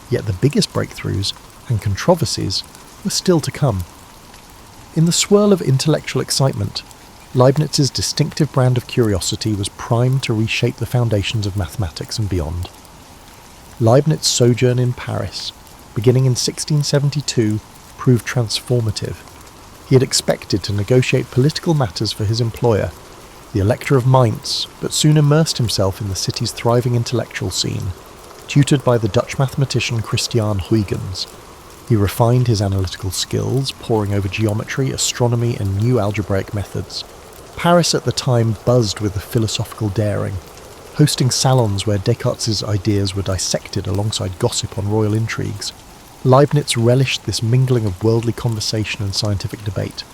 Yet the biggest breakthroughs and controversies were still to come. In the swirl of intellectual excitement, Leibniz's distinctive brand of curiosity was primed to reshape the foundations of mathematics and beyond. Leibniz's sojourn in Paris, beginning in 1672, proved transformative. He had expected to negotiate political matters for his employer, the Elector of Mainz, but soon immersed himself in the city's thriving intellectual scene, tutored by the Dutch mathematician Christiaan Huygens. He refined his analytical skills, poring over geometry, astronomy, and new algebraic methods. Paris at the time buzzed with the philosophical daring, hosting salons where Descartes' ideas were dissected alongside gossip on royal intrigues. Leibniz relished this mingling of worldly conversation and scientific debate.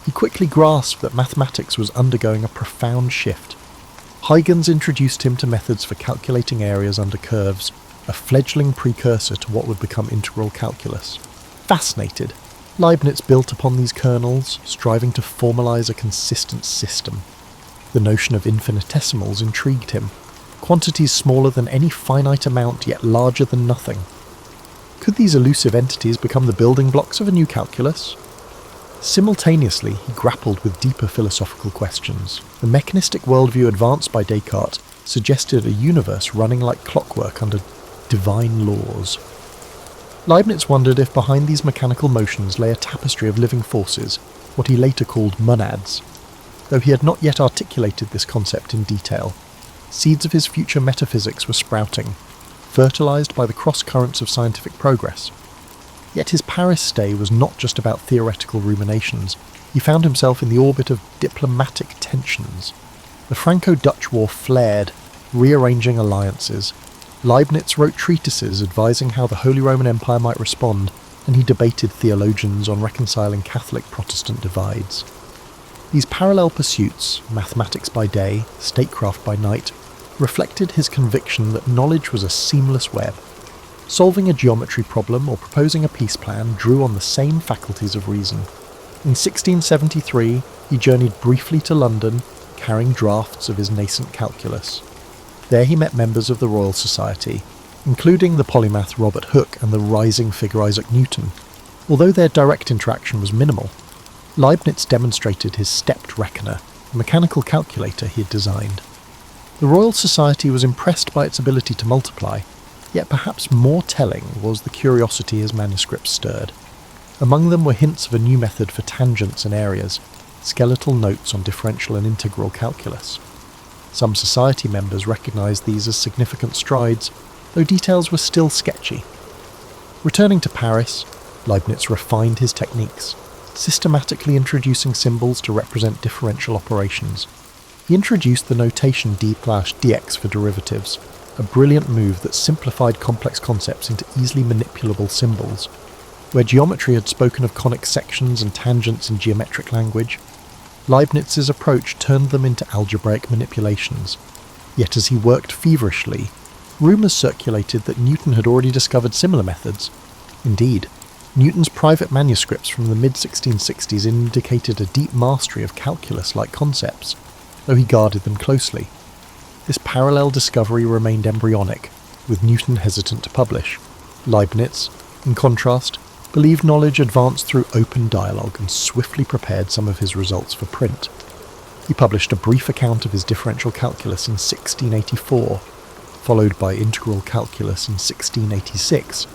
He quickly grasped that mathematics was undergoing a profound shift. Huygens introduced him to methods for calculating areas under curves, a fledgling precursor to what would become integral calculus. Fascinated, Leibniz built upon these kernels, striving to formalize a consistent system. The notion of infinitesimals intrigued him, quantities smaller than any finite amount yet larger than nothing. Could these elusive entities become the building blocks of a new calculus? Simultaneously, he grappled with deeper philosophical questions. The mechanistic worldview advanced by Descartes suggested a universe running like clockwork under divine laws. Leibniz wondered if behind these mechanical motions lay a tapestry of living forces, what he later called monads. Though he had not yet articulated this concept in detail, seeds of his future metaphysics were sprouting, fertilized by the cross-currents of scientific progress. Yet his Paris stay was not just about theoretical ruminations. He found himself in the orbit of diplomatic tensions. The Franco-Dutch War flared, rearranging alliances. Leibniz wrote treatises advising how the Holy Roman Empire might respond, and he debated theologians on reconciling Catholic-Protestant divides. These parallel pursuits, mathematics by day, statecraft by night, reflected his conviction that knowledge was a seamless web. Solving a geometry problem or proposing a peace plan drew on the same faculties of reason. In 1673, he journeyed briefly to London, carrying drafts of his nascent calculus. There he met members of the Royal Society, including the polymath Robert Hooke and the rising figure Isaac Newton. Although their direct interaction was minimal, Leibniz demonstrated his stepped reckoner, a mechanical calculator he had designed. The Royal Society was impressed by its ability to multiply, yet perhaps more telling was the curiosity his manuscripts stirred. Among them were hints of a new method for tangents and areas, skeletal notes on differential and integral calculus. Some society members recognized these as significant strides, though details were still sketchy. Returning to Paris, Leibniz refined his techniques, systematically introducing symbols to represent differential operations. He introduced the notation d/dx for derivatives, a brilliant move that simplified complex concepts into easily manipulable symbols. Where geometry had spoken of conic sections and tangents in geometric language, Leibniz's approach turned them into algebraic manipulations. Yet as he worked feverishly, rumours circulated that Newton had already discovered similar methods. Indeed, Newton's private manuscripts from the mid-1660s indicated a deep mastery of calculus-like concepts, though he guarded them closely. This parallel discovery remained embryonic, with Newton hesitant to publish. Leibniz, in contrast, believed knowledge advanced through open dialogue and swiftly prepared some of his results for print. He published a brief account of his differential calculus in 1684, followed by integral calculus in 1686,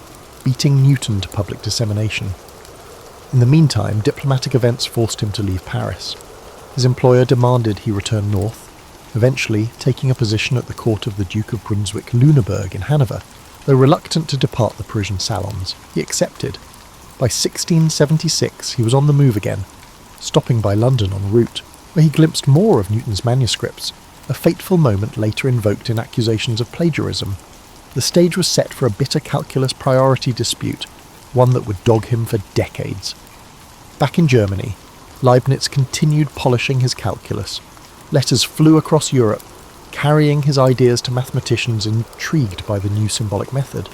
beating Newton to public dissemination. In the meantime, diplomatic events forced him to leave Paris. His employer demanded he return north, eventually taking a position at the court of the Duke of Brunswick-Lüneburg in Hanover. Though reluctant to depart the Parisian salons, he accepted. By 1676 he was on the move again, stopping by London en route, where he glimpsed more of Newton's manuscripts, a fateful moment later invoked in accusations of plagiarism. The stage was set for a bitter calculus priority dispute, one that would dog him for decades. Back in Germany, Leibniz continued polishing his calculus. Letters flew across Europe, carrying his ideas to mathematicians intrigued by the new symbolic method.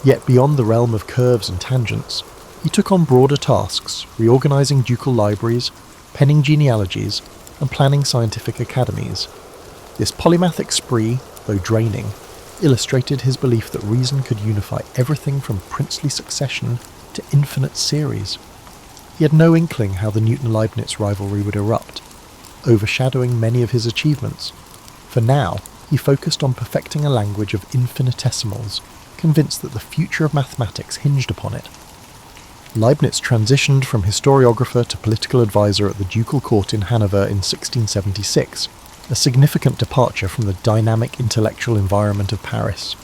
Yet beyond the realm of curves and tangents, he took on broader tasks, reorganizing ducal libraries, penning genealogies, and planning scientific academies. This polymathic spree, though draining, illustrated his belief that reason could unify everything from princely succession to infinite series. He had no inkling how the Newton-Leibniz rivalry would erupt, overshadowing many of his achievements. For now, he focused on perfecting a language of infinitesimals, convinced that the future of mathematics hinged upon it. Leibniz transitioned from historiographer to political advisor at the ducal court in Hanover in 1676, a significant departure from the dynamic intellectual environment of Paris.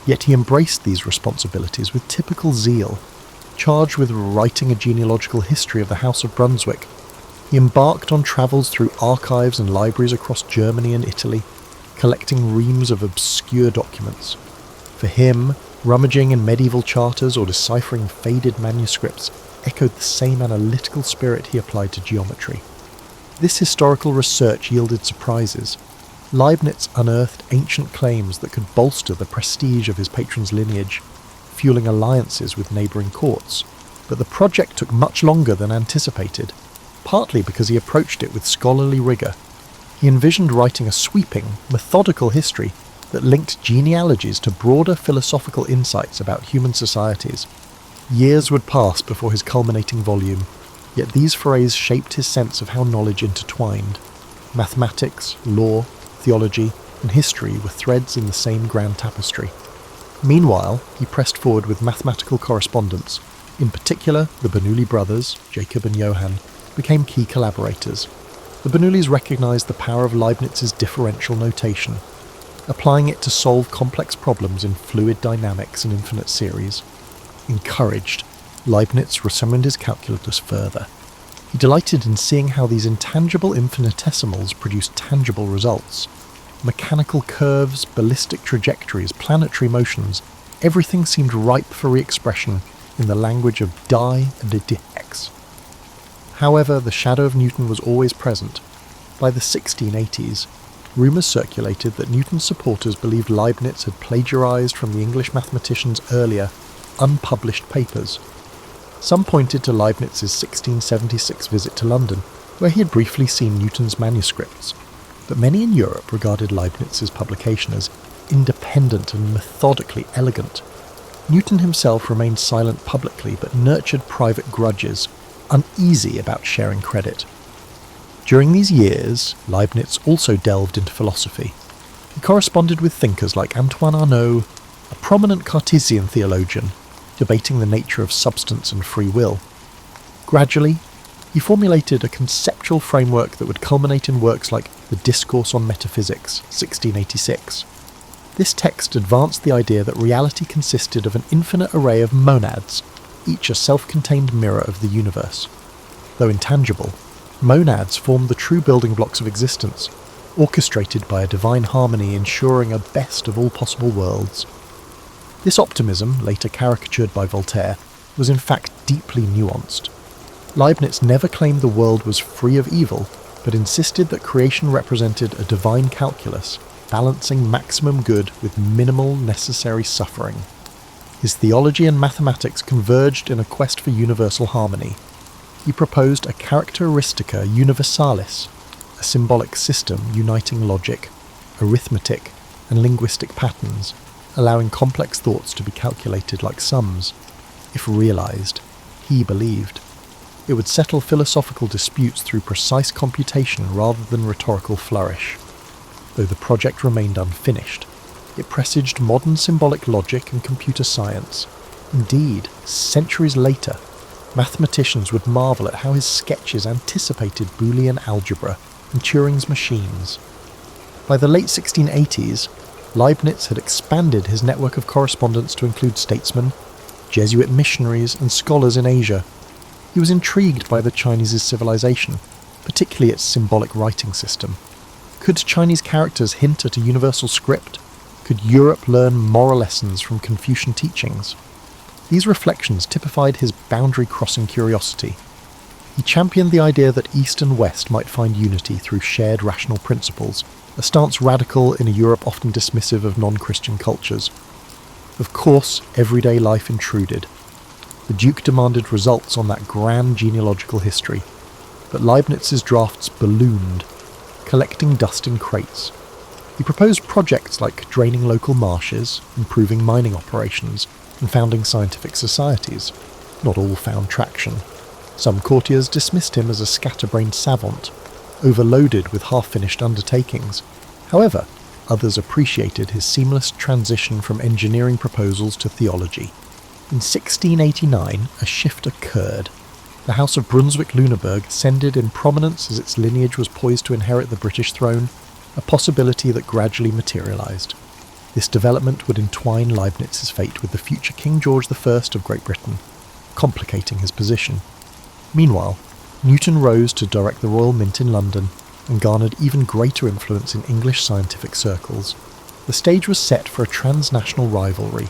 Yet he embraced these responsibilities with typical zeal. Charged with writing a genealogical history of the House of Brunswick, he embarked on travels through archives and libraries across Germany and Italy, collecting reams of obscure documents. For him, rummaging in medieval charters or deciphering faded manuscripts echoed the same analytical spirit he applied to geometry. This historical research yielded surprises. Leibniz unearthed ancient claims that could bolster the prestige of his patron's lineage, fueling alliances with neighbouring courts. But the project took much longer than anticipated, partly because he approached it with scholarly rigour. He envisioned writing a sweeping, methodical history that linked genealogies to broader philosophical insights about human societies. Years would pass before his culminating volume, yet these forays shaped his sense of how knowledge intertwined. Mathematics, law, theology, and history were threads in the same grand tapestry. Meanwhile, he pressed forward with mathematical correspondence. In particular, the Bernoulli brothers, Jacob and Johann, became key collaborators. The Bernoullis recognized the power of Leibniz's differential notation, applying it to solve complex problems in fluid dynamics and infinite series. Encouraged, Leibniz resumed his calculus further. He delighted in seeing how these intangible infinitesimals produced tangible results. Mechanical curves, ballistic trajectories, planetary motions, everything seemed ripe for re-expression in the language of die and dx. However, the shadow of Newton was always present. By the 1680s, rumours circulated that Newton's supporters believed Leibniz had plagiarised from the English mathematician's earlier, unpublished papers. Some pointed to Leibniz's 1676 visit to London, where he had briefly seen Newton's manuscripts, but many in Europe regarded Leibniz's publication as independent and methodically elegant. Newton himself remained silent publicly, but nurtured private grudges, uneasy about sharing credit. During these years, Leibniz also delved into philosophy. He corresponded with thinkers like Antoine Arnauld, a prominent Cartesian theologian, debating the nature of substance and free will. Gradually, he formulated a conceptual framework that would culminate in works like The Discourse on Metaphysics, 1686. This text advanced the idea that reality consisted of an infinite array of monads, each a self-contained mirror of the universe. Though intangible, monads formed the true building blocks of existence, orchestrated by a divine harmony ensuring a best of all possible worlds. This optimism, later caricatured by Voltaire, was in fact deeply nuanced. Leibniz never claimed the world was free of evil, but insisted that creation represented a divine calculus, balancing maximum good with minimal necessary suffering. His theology and mathematics converged in a quest for universal harmony. He proposed a characteristica universalis, a symbolic system uniting logic, arithmetic, and linguistic patterns, allowing complex thoughts to be calculated like sums. If realized, he believed. It would settle philosophical disputes through precise computation rather than rhetorical flourish. Though the project remained unfinished, it presaged modern symbolic logic and computer science. Indeed, centuries later, mathematicians would marvel at how his sketches anticipated Boolean algebra and Turing's machines. By the late 1680s, Leibniz had expanded his network of correspondence to include statesmen, Jesuit missionaries, and scholars in Asia. He was intrigued by the Chinese civilization, particularly its symbolic writing system. Could Chinese characters hint at a universal script? Could Europe learn moral lessons from Confucian teachings? These reflections typified his boundary-crossing curiosity. He championed the idea that East and West might find unity through shared rational principles, a stance radical in a Europe often dismissive of non-Christian cultures. Of course, everyday life intruded. The Duke demanded results on that grand genealogical history, but Leibniz's drafts ballooned, collecting dust in crates. He proposed projects like draining local marshes, improving mining operations, and founding scientific societies. Not all found traction. Some courtiers dismissed him as a scatterbrained savant, overloaded with half-finished undertakings. However, others appreciated his seamless transition from engineering proposals to theology. In 1689, a shift occurred. The House of Brunswick-Lüneburg ascended in prominence as its lineage was poised to inherit the British throne, a possibility that gradually materialised. This development would entwine Leibniz's fate with the future King George I of Great Britain, complicating his position. Meanwhile, Newton rose to direct the Royal Mint in London and garnered even greater influence in English scientific circles. The stage was set for a transnational rivalry,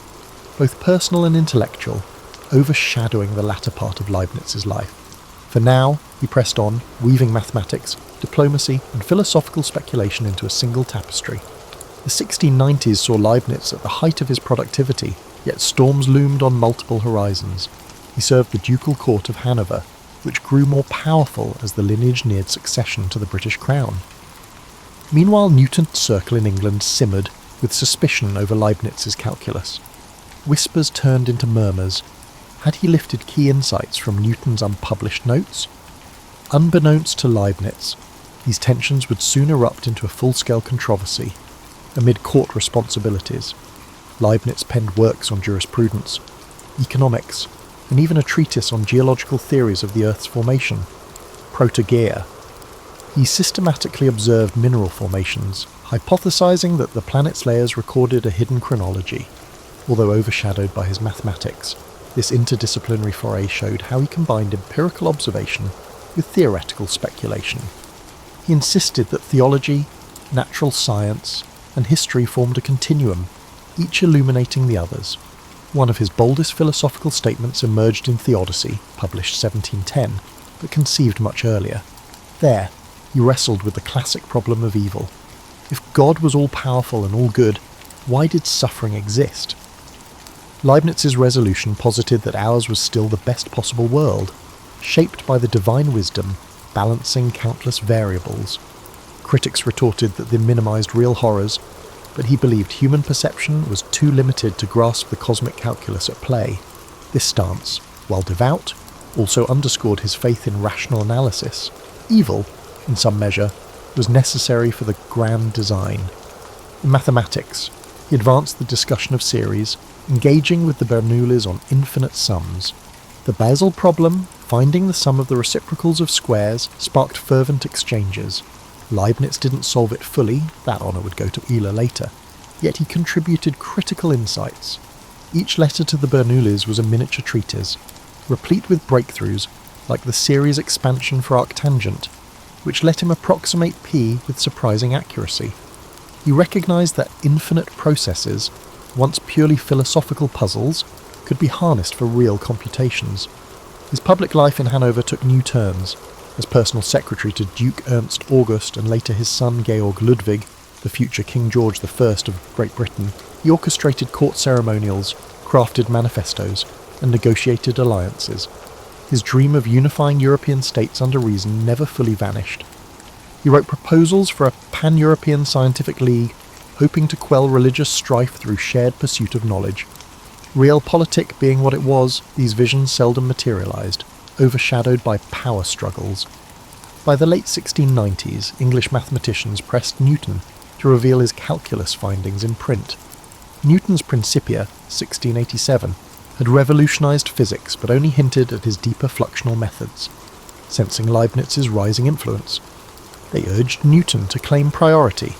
both personal and intellectual, overshadowing the latter part of Leibniz's life. For now, he pressed on, weaving mathematics, diplomacy, and philosophical speculation into a single tapestry. The 1690s saw Leibniz at the height of his productivity, yet storms loomed on multiple horizons. He served the ducal court of Hanover, which grew more powerful as the lineage neared succession to the British crown. Meanwhile, Newton's circle in England simmered with suspicion over Leibniz's calculus. Whispers turned into murmurs. Had he lifted key insights from Newton's unpublished notes? Unbeknownst to Leibniz, these tensions would soon erupt into a full-scale controversy. Amid court responsibilities, Leibniz penned works on jurisprudence, economics, and even a treatise on geological theories of the Earth's formation, Protogaea. He systematically observed mineral formations, hypothesizing that the planet's layers recorded a hidden chronology. Although overshadowed by his mathematics, this interdisciplinary foray showed how he combined empirical observation with theoretical speculation. He insisted that theology, natural science, and history formed a continuum, each illuminating the others. One of his boldest philosophical statements emerged in Theodicy, published 1710, but conceived much earlier. There, he wrestled with the classic problem of evil. If God was all-powerful and all-good, why did suffering exist? Leibniz's resolution posited that ours was still the best possible world, shaped by the divine wisdom, balancing countless variables. Critics retorted that they minimized real horrors, but he believed human perception was too limited to grasp the cosmic calculus at play. This stance, while devout, also underscored his faith in rational analysis. Evil, in some measure, was necessary for the grand design. In mathematics, he advanced the discussion of series, engaging with the Bernoullis on infinite sums. The Basel problem, finding the sum of the reciprocals of squares, sparked fervent exchanges. Leibniz didn't solve it fully, that honour would go to Euler later, yet he contributed critical insights. Each letter to the Bernoullis was a miniature treatise, replete with breakthroughs like the series expansion for arctangent, which let him approximate P with surprising accuracy. He recognised that infinite processes, once purely philosophical puzzles, could be harnessed for real computations. His public life in Hanover took new turns. As personal secretary to Duke Ernst August and later his son Georg Ludwig, the future King George I of Great Britain, he orchestrated court ceremonials, crafted manifestos, and negotiated alliances. His dream of unifying European states under reason never fully vanished. He wrote proposals for a pan-European scientific league, hoping to quell religious strife through shared pursuit of knowledge. Realpolitik being what it was, these visions seldom materialised, overshadowed by power struggles. By the late 1690s, English mathematicians pressed Newton to reveal his calculus findings in print. Newton's Principia, 1687, had revolutionised physics but only hinted at his deeper fluxional methods. Sensing Leibniz's rising influence, they urged Newton to claim priority.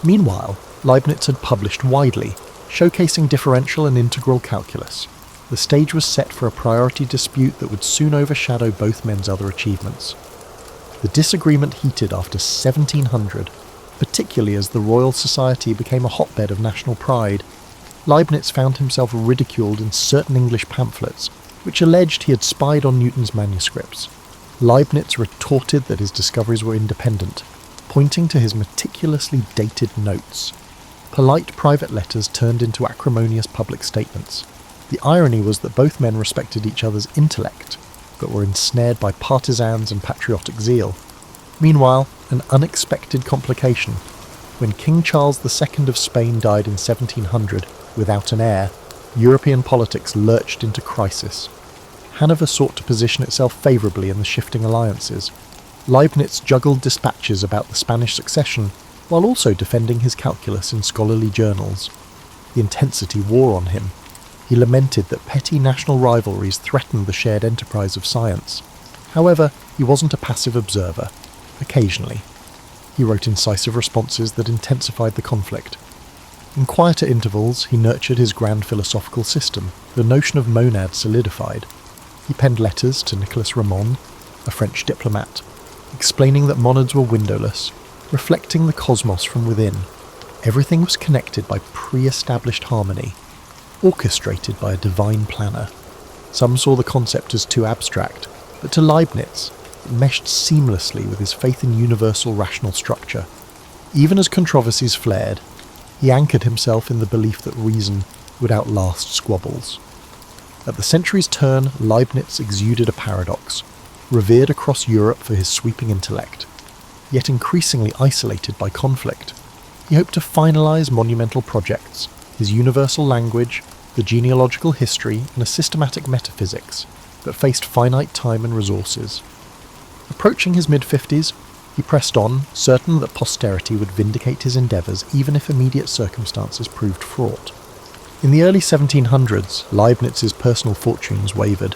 Meanwhile, Leibniz had published widely, showcasing differential and integral calculus. The stage was set for a priority dispute that would soon overshadow both men's other achievements. The disagreement heated after 1700, particularly as the Royal Society became a hotbed of national pride. Leibniz found himself ridiculed in certain English pamphlets, which alleged he had spied on Newton's manuscripts. Leibniz retorted that his discoveries were independent, pointing to his meticulously dated notes. Polite private letters turned into acrimonious public statements. The irony was that both men respected each other's intellect, but were ensnared by partisans and patriotic zeal. Meanwhile, an unexpected complication. When King Charles II of Spain died in 1700, without an heir, European politics lurched into crisis. Hanover sought to position itself favourably in the shifting alliances. Leibniz juggled dispatches about the Spanish succession, while also defending his calculus in scholarly journals. The intensity wore on him. He lamented that petty national rivalries threatened the shared enterprise of science. However, he wasn't a passive observer. Occasionally, he wrote incisive responses that intensified the conflict. In quieter intervals, he nurtured his grand philosophical system. The notion of monad solidified. He penned letters to Nicolas Ramon, a French diplomat, explaining that monads were windowless, reflecting the cosmos from within. Everything was connected by pre-established harmony, orchestrated by a divine planner. Some saw the concept as too abstract, but to Leibniz, it meshed seamlessly with his faith in universal rational structure. Even as controversies flared, he anchored himself in the belief that reason would outlast squabbles. At the century's turn, Leibniz exuded a paradox, revered across Europe for his sweeping intellect, yet increasingly isolated by conflict. He hoped to finalise monumental projects, his universal language, the genealogical history, and a systematic metaphysics, but faced finite time and resources. Approaching his mid-50s, he pressed on, certain that posterity would vindicate his endeavours even if immediate circumstances proved fraught. In the early 1700s, Leibniz's personal fortunes wavered.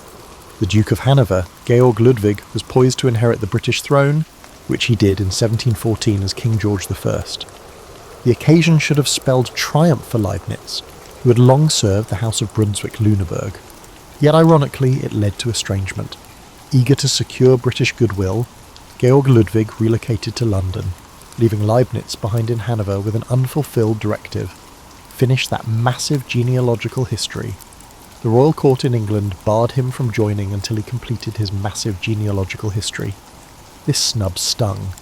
The Duke of Hanover, Georg Ludwig, was poised to inherit the British throne, which he did in 1714 as King George I. The occasion should have spelled triumph for Leibniz, who had long served the House of Brunswick-Lüneburg. Yet ironically, it led to estrangement. Eager to secure British goodwill, Georg Ludwig relocated to London, leaving Leibniz behind in Hanover with an unfulfilled directive: finish that massive genealogical history. The royal court in England barred him from joining until he completed his massive genealogical history. This snub stung.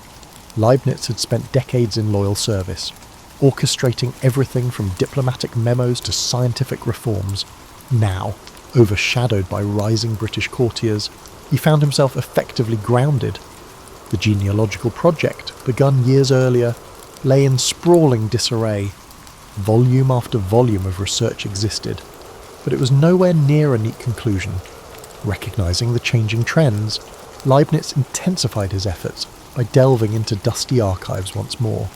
Leibniz had spent decades in loyal service, orchestrating everything from diplomatic memos to scientific reforms. Now, overshadowed by rising British courtiers, he found himself effectively grounded. The genealogical project, begun years earlier, lay in sprawling disarray. Volume after volume of research existed, but it was nowhere near a neat conclusion. Recognising the changing trends, Leibniz intensified his efforts by delving into dusty archives once more.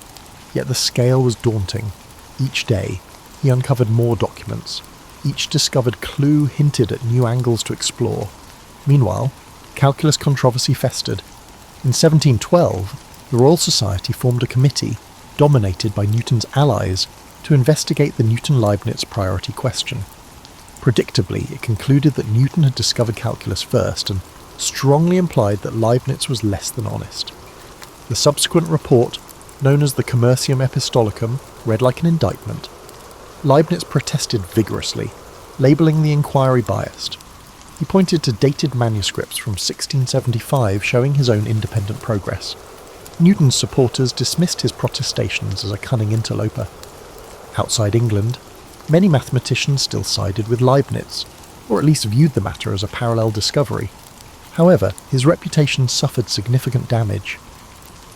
Yet the scale was daunting. Each day, he uncovered more documents. Each discovered clue hinted at new angles to explore. Meanwhile, calculus controversy festered. In 1712, the Royal Society formed a committee, dominated by Newton's allies, to investigate the Newton-Leibniz priority question. Predictably, it concluded that Newton had discovered calculus first and strongly implied that Leibniz was less than honest. The subsequent report, known as the Commercium Epistolicum, read like an indictment. Leibniz protested vigorously, labelling the inquiry biased. He pointed to dated manuscripts from 1675 showing his own independent progress. Newton's supporters dismissed his protestations as a cunning interloper. Outside England, many mathematicians still sided with Leibniz, or at least viewed the matter as a parallel discovery. However, his reputation suffered significant damage.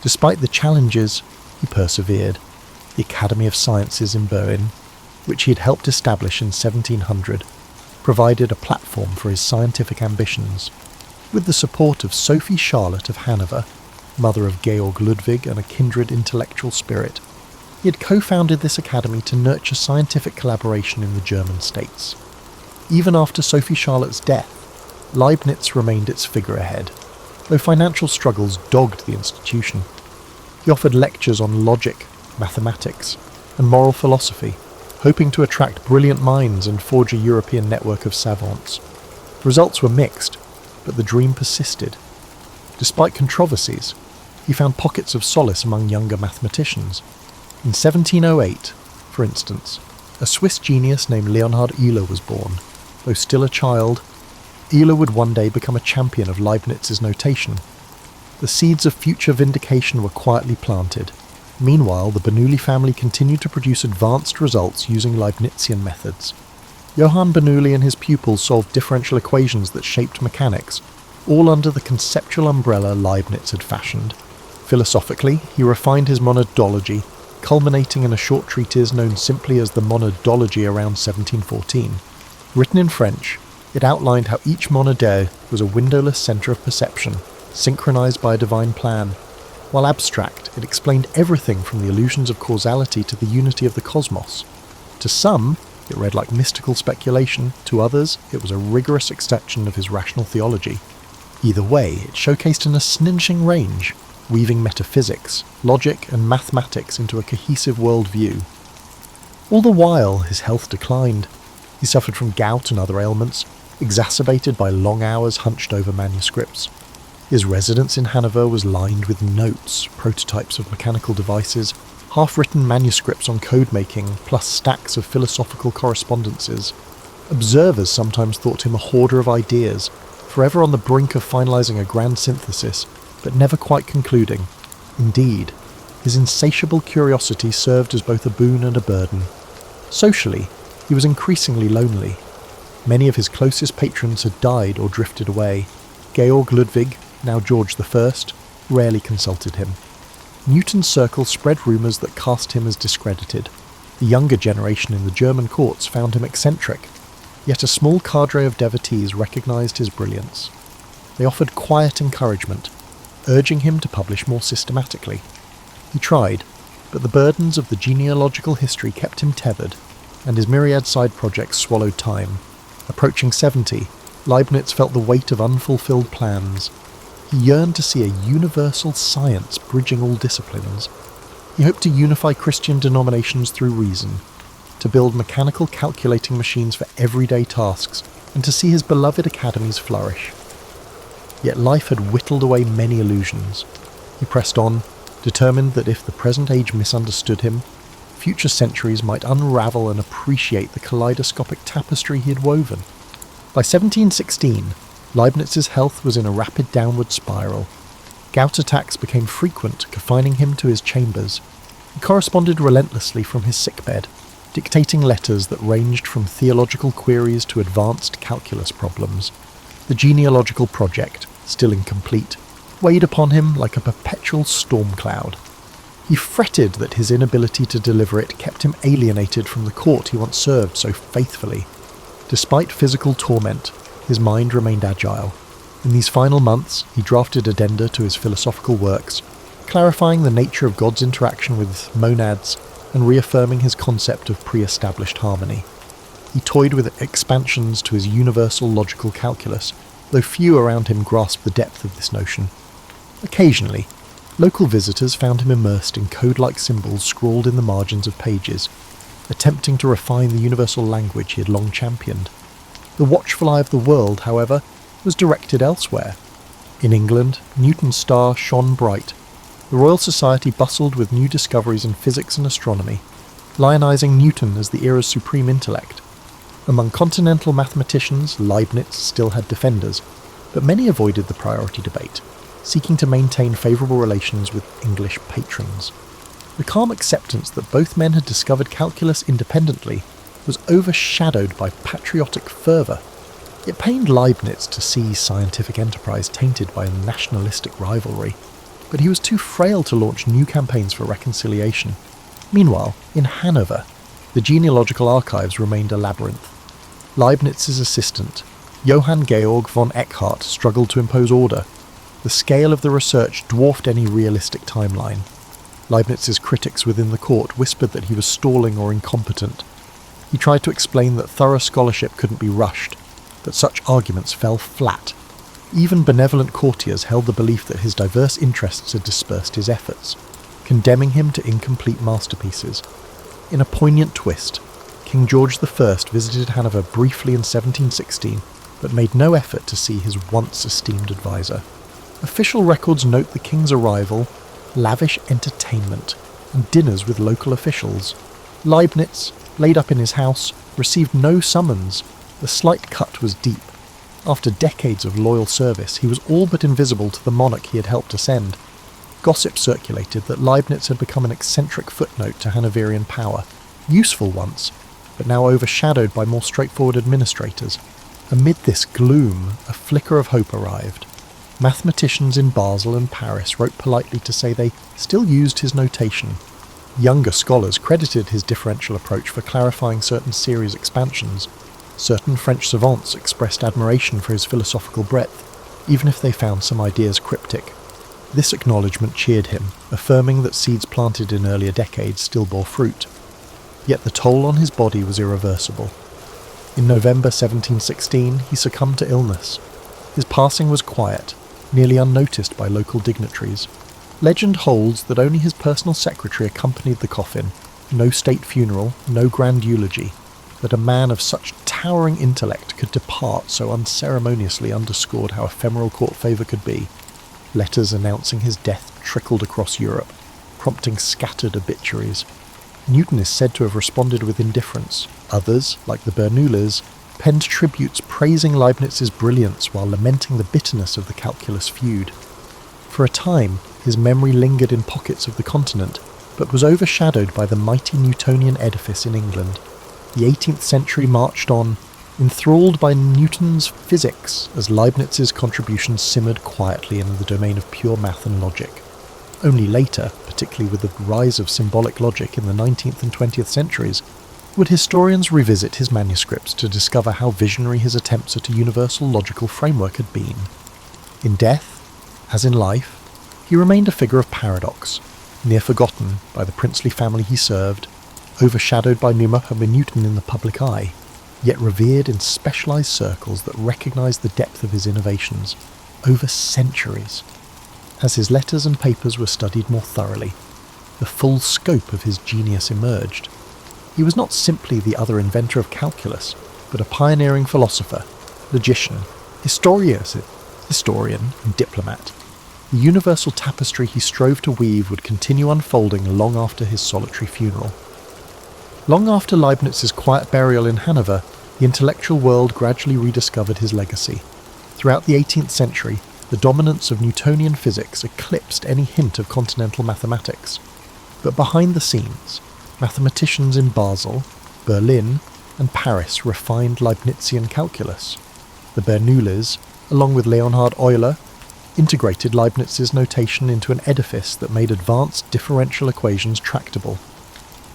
Despite the challenges, he persevered. The Academy of Sciences in Berlin, which he had helped establish in 1700, provided a platform for his scientific ambitions. With the support of Sophie Charlotte of Hanover, mother of Georg Ludwig and a kindred intellectual spirit, he had co-founded this academy to nurture scientific collaboration in the German states. Even after Sophie Charlotte's death, Leibniz remained its figurehead, though financial struggles dogged the institution. He offered lectures on logic, mathematics, and moral philosophy, hoping to attract brilliant minds and forge a European network of savants. Results were mixed, but the dream persisted. Despite controversies, he found pockets of solace among younger mathematicians. In 1708, for instance, a Swiss genius named Leonhard Euler was born. Though still a child, Euler would one day become a champion of Leibniz's notation. The seeds of future vindication were quietly planted. Meanwhile, the Bernoulli family continued to produce advanced results using Leibnizian methods. Johann Bernoulli and his pupils solved differential equations that shaped mechanics, all under the conceptual umbrella Leibniz had fashioned. Philosophically, he refined his monadology, culminating in a short treatise known simply as the Monadology around 1714. Written in French, it outlined how each monade was a windowless centre of perception, synchronized by a divine plan. While abstract, it explained everything from the illusions of causality to the unity of the cosmos. To some, it read like mystical speculation, to others, it was a rigorous extension of his rational theology. Either way, it showcased an astonishing range, weaving metaphysics, logic, and mathematics into a cohesive worldview. All the while, his health declined. He suffered from gout and other ailments, exacerbated by long hours hunched over manuscripts. His residence in Hanover was lined with notes, prototypes of mechanical devices, half-written manuscripts on code-making, plus stacks of philosophical correspondences. Observers sometimes thought him a hoarder of ideas, forever on the brink of finalizing a grand synthesis, but never quite concluding. Indeed, his insatiable curiosity served as both a boon and a burden. Socially, he was increasingly lonely. Many of his closest patrons had died or drifted away. Georg Ludwig, now George I, rarely consulted him. Newton's circle spread rumours that cast him as discredited. The younger generation in the German courts found him eccentric, yet a small cadre of devotees recognised his brilliance. They offered quiet encouragement, urging him to publish more systematically. He tried, but the burdens of the genealogical history kept him tethered, and his myriad side projects swallowed time. Approaching 70, Leibniz felt the weight of unfulfilled plans. He yearned to see a universal science bridging all disciplines. He hoped to unify Christian denominations through reason, to build mechanical calculating machines for everyday tasks, and to see his beloved academies flourish. Yet life had whittled away many illusions. He pressed on, determined that if the present age misunderstood him, future centuries might unravel and appreciate the kaleidoscopic tapestry he had woven. By 1716, Leibniz's health was in a rapid downward spiral. Gout attacks became frequent, confining him to his chambers. He corresponded relentlessly from his sickbed, dictating letters that ranged from theological queries to advanced calculus problems. The genealogical project, still incomplete, weighed upon him like a perpetual storm cloud. He fretted that his inability to deliver it kept him alienated from the court he once served so faithfully. Despite physical torment, his mind remained agile. In these final months, he drafted addenda to his philosophical works, clarifying the nature of God's interaction with monads and reaffirming his concept of pre-established harmony. He toyed with expansions to his universal logical calculus, though few around him grasped the depth of this notion. Occasionally, local visitors found him immersed in code-like symbols scrawled in the margins of pages, attempting to refine the universal language he had long championed. The watchful eye of the world, however, was directed elsewhere. In England, Newton's star shone bright. The Royal Society bustled with new discoveries in physics and astronomy, lionising Newton as the era's supreme intellect. Among continental mathematicians, Leibniz still had defenders, but many avoided the priority debate, seeking to maintain favourable relations with English patrons. The calm acceptance that both men had discovered calculus independently was overshadowed by patriotic fervour. It pained Leibniz to see scientific enterprise tainted by a nationalistic rivalry, but he was too frail to launch new campaigns for reconciliation. Meanwhile, in Hanover, the genealogical archives remained a labyrinth. Leibniz's assistant, Johann Georg von Eckhart, struggled to impose order. The scale of the research dwarfed any realistic timeline. Leibniz's critics within the court whispered that he was stalling or incompetent. He tried to explain that thorough scholarship couldn't be rushed, but such arguments fell flat. Even benevolent courtiers held the belief that his diverse interests had dispersed his efforts, condemning him to incomplete masterpieces. In a poignant twist, King George I visited Hanover briefly in 1716, but made no effort to see his once esteemed advisor. Official records note the king's arrival, lavish entertainment, and dinners with local officials. Leibniz, laid up in his house, received no summons. The slight cut was deep. After decades of loyal service, he was all but invisible to the monarch he had helped ascend. Gossip circulated that Leibniz had become an eccentric footnote to Hanoverian power, useful once, but now overshadowed by more straightforward administrators. Amid this gloom, a flicker of hope arrived. Mathematicians in Basel and Paris wrote politely to say they still used his notation. Younger scholars credited his differential approach for clarifying certain series expansions. Certain French savants expressed admiration for his philosophical breadth, even if they found some ideas cryptic. This acknowledgement cheered him, affirming that seeds planted in earlier decades still bore fruit. Yet the toll on his body was irreversible. In November 1716, he succumbed to illness. His passing was quiet, nearly unnoticed by local dignitaries. Legend holds that only his personal secretary accompanied the coffin. No state funeral, no grand eulogy. That a man of such towering intellect could depart so unceremoniously underscored how ephemeral court favour could be. Letters announcing his death trickled across Europe, prompting scattered obituaries. Newton is said to have responded with indifference. Others, like the Bernoullis, penned tributes praising Leibniz's brilliance while lamenting the bitterness of the calculus feud. For a time, his memory lingered in pockets of the continent, but was overshadowed by the mighty Newtonian edifice in England. The 18th century marched on, enthralled by Newton's physics, as Leibniz's contributions simmered quietly in the domain of pure math and logic. Only later, particularly with the rise of symbolic logic in the 19th and 20th centuries, would historians revisit his manuscripts to discover how visionary his attempts at a universal logical framework had been. In death, as in life, he remained a figure of paradox, near forgotten by the princely family he served, overshadowed by Mohammed Newton in the public eye, yet revered in specialised circles that recognised the depth of his innovations over centuries. As his letters and papers were studied more thoroughly, the full scope of his genius emerged. He was not simply the other inventor of calculus, but a pioneering philosopher, logician, historian and diplomat. The universal tapestry he strove to weave would continue unfolding long after his solitary funeral. Long after Leibniz's quiet burial in Hanover, the intellectual world gradually rediscovered his legacy. Throughout the 18th century, the dominance of Newtonian physics eclipsed any hint of continental mathematics. But behind the scenes, mathematicians in Basel, Berlin, and Paris refined Leibnizian calculus. The Bernoullis, along with Leonhard Euler, integrated Leibniz's notation into an edifice that made advanced differential equations tractable.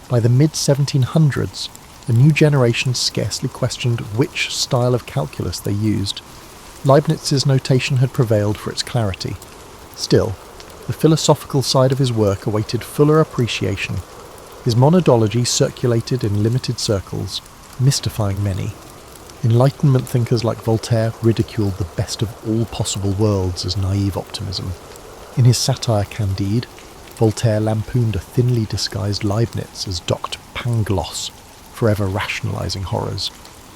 By the mid-1700s, the new generation scarcely questioned which style of calculus they used. Leibniz's notation had prevailed for its clarity. Still, the philosophical side of his work awaited fuller appreciation. His monadology circulated in limited circles, mystifying many. Enlightenment thinkers like Voltaire ridiculed the best of all possible worlds as naive optimism. In his satire Candide, Voltaire lampooned a thinly disguised Leibniz as Dr. Pangloss, forever rationalising horrors.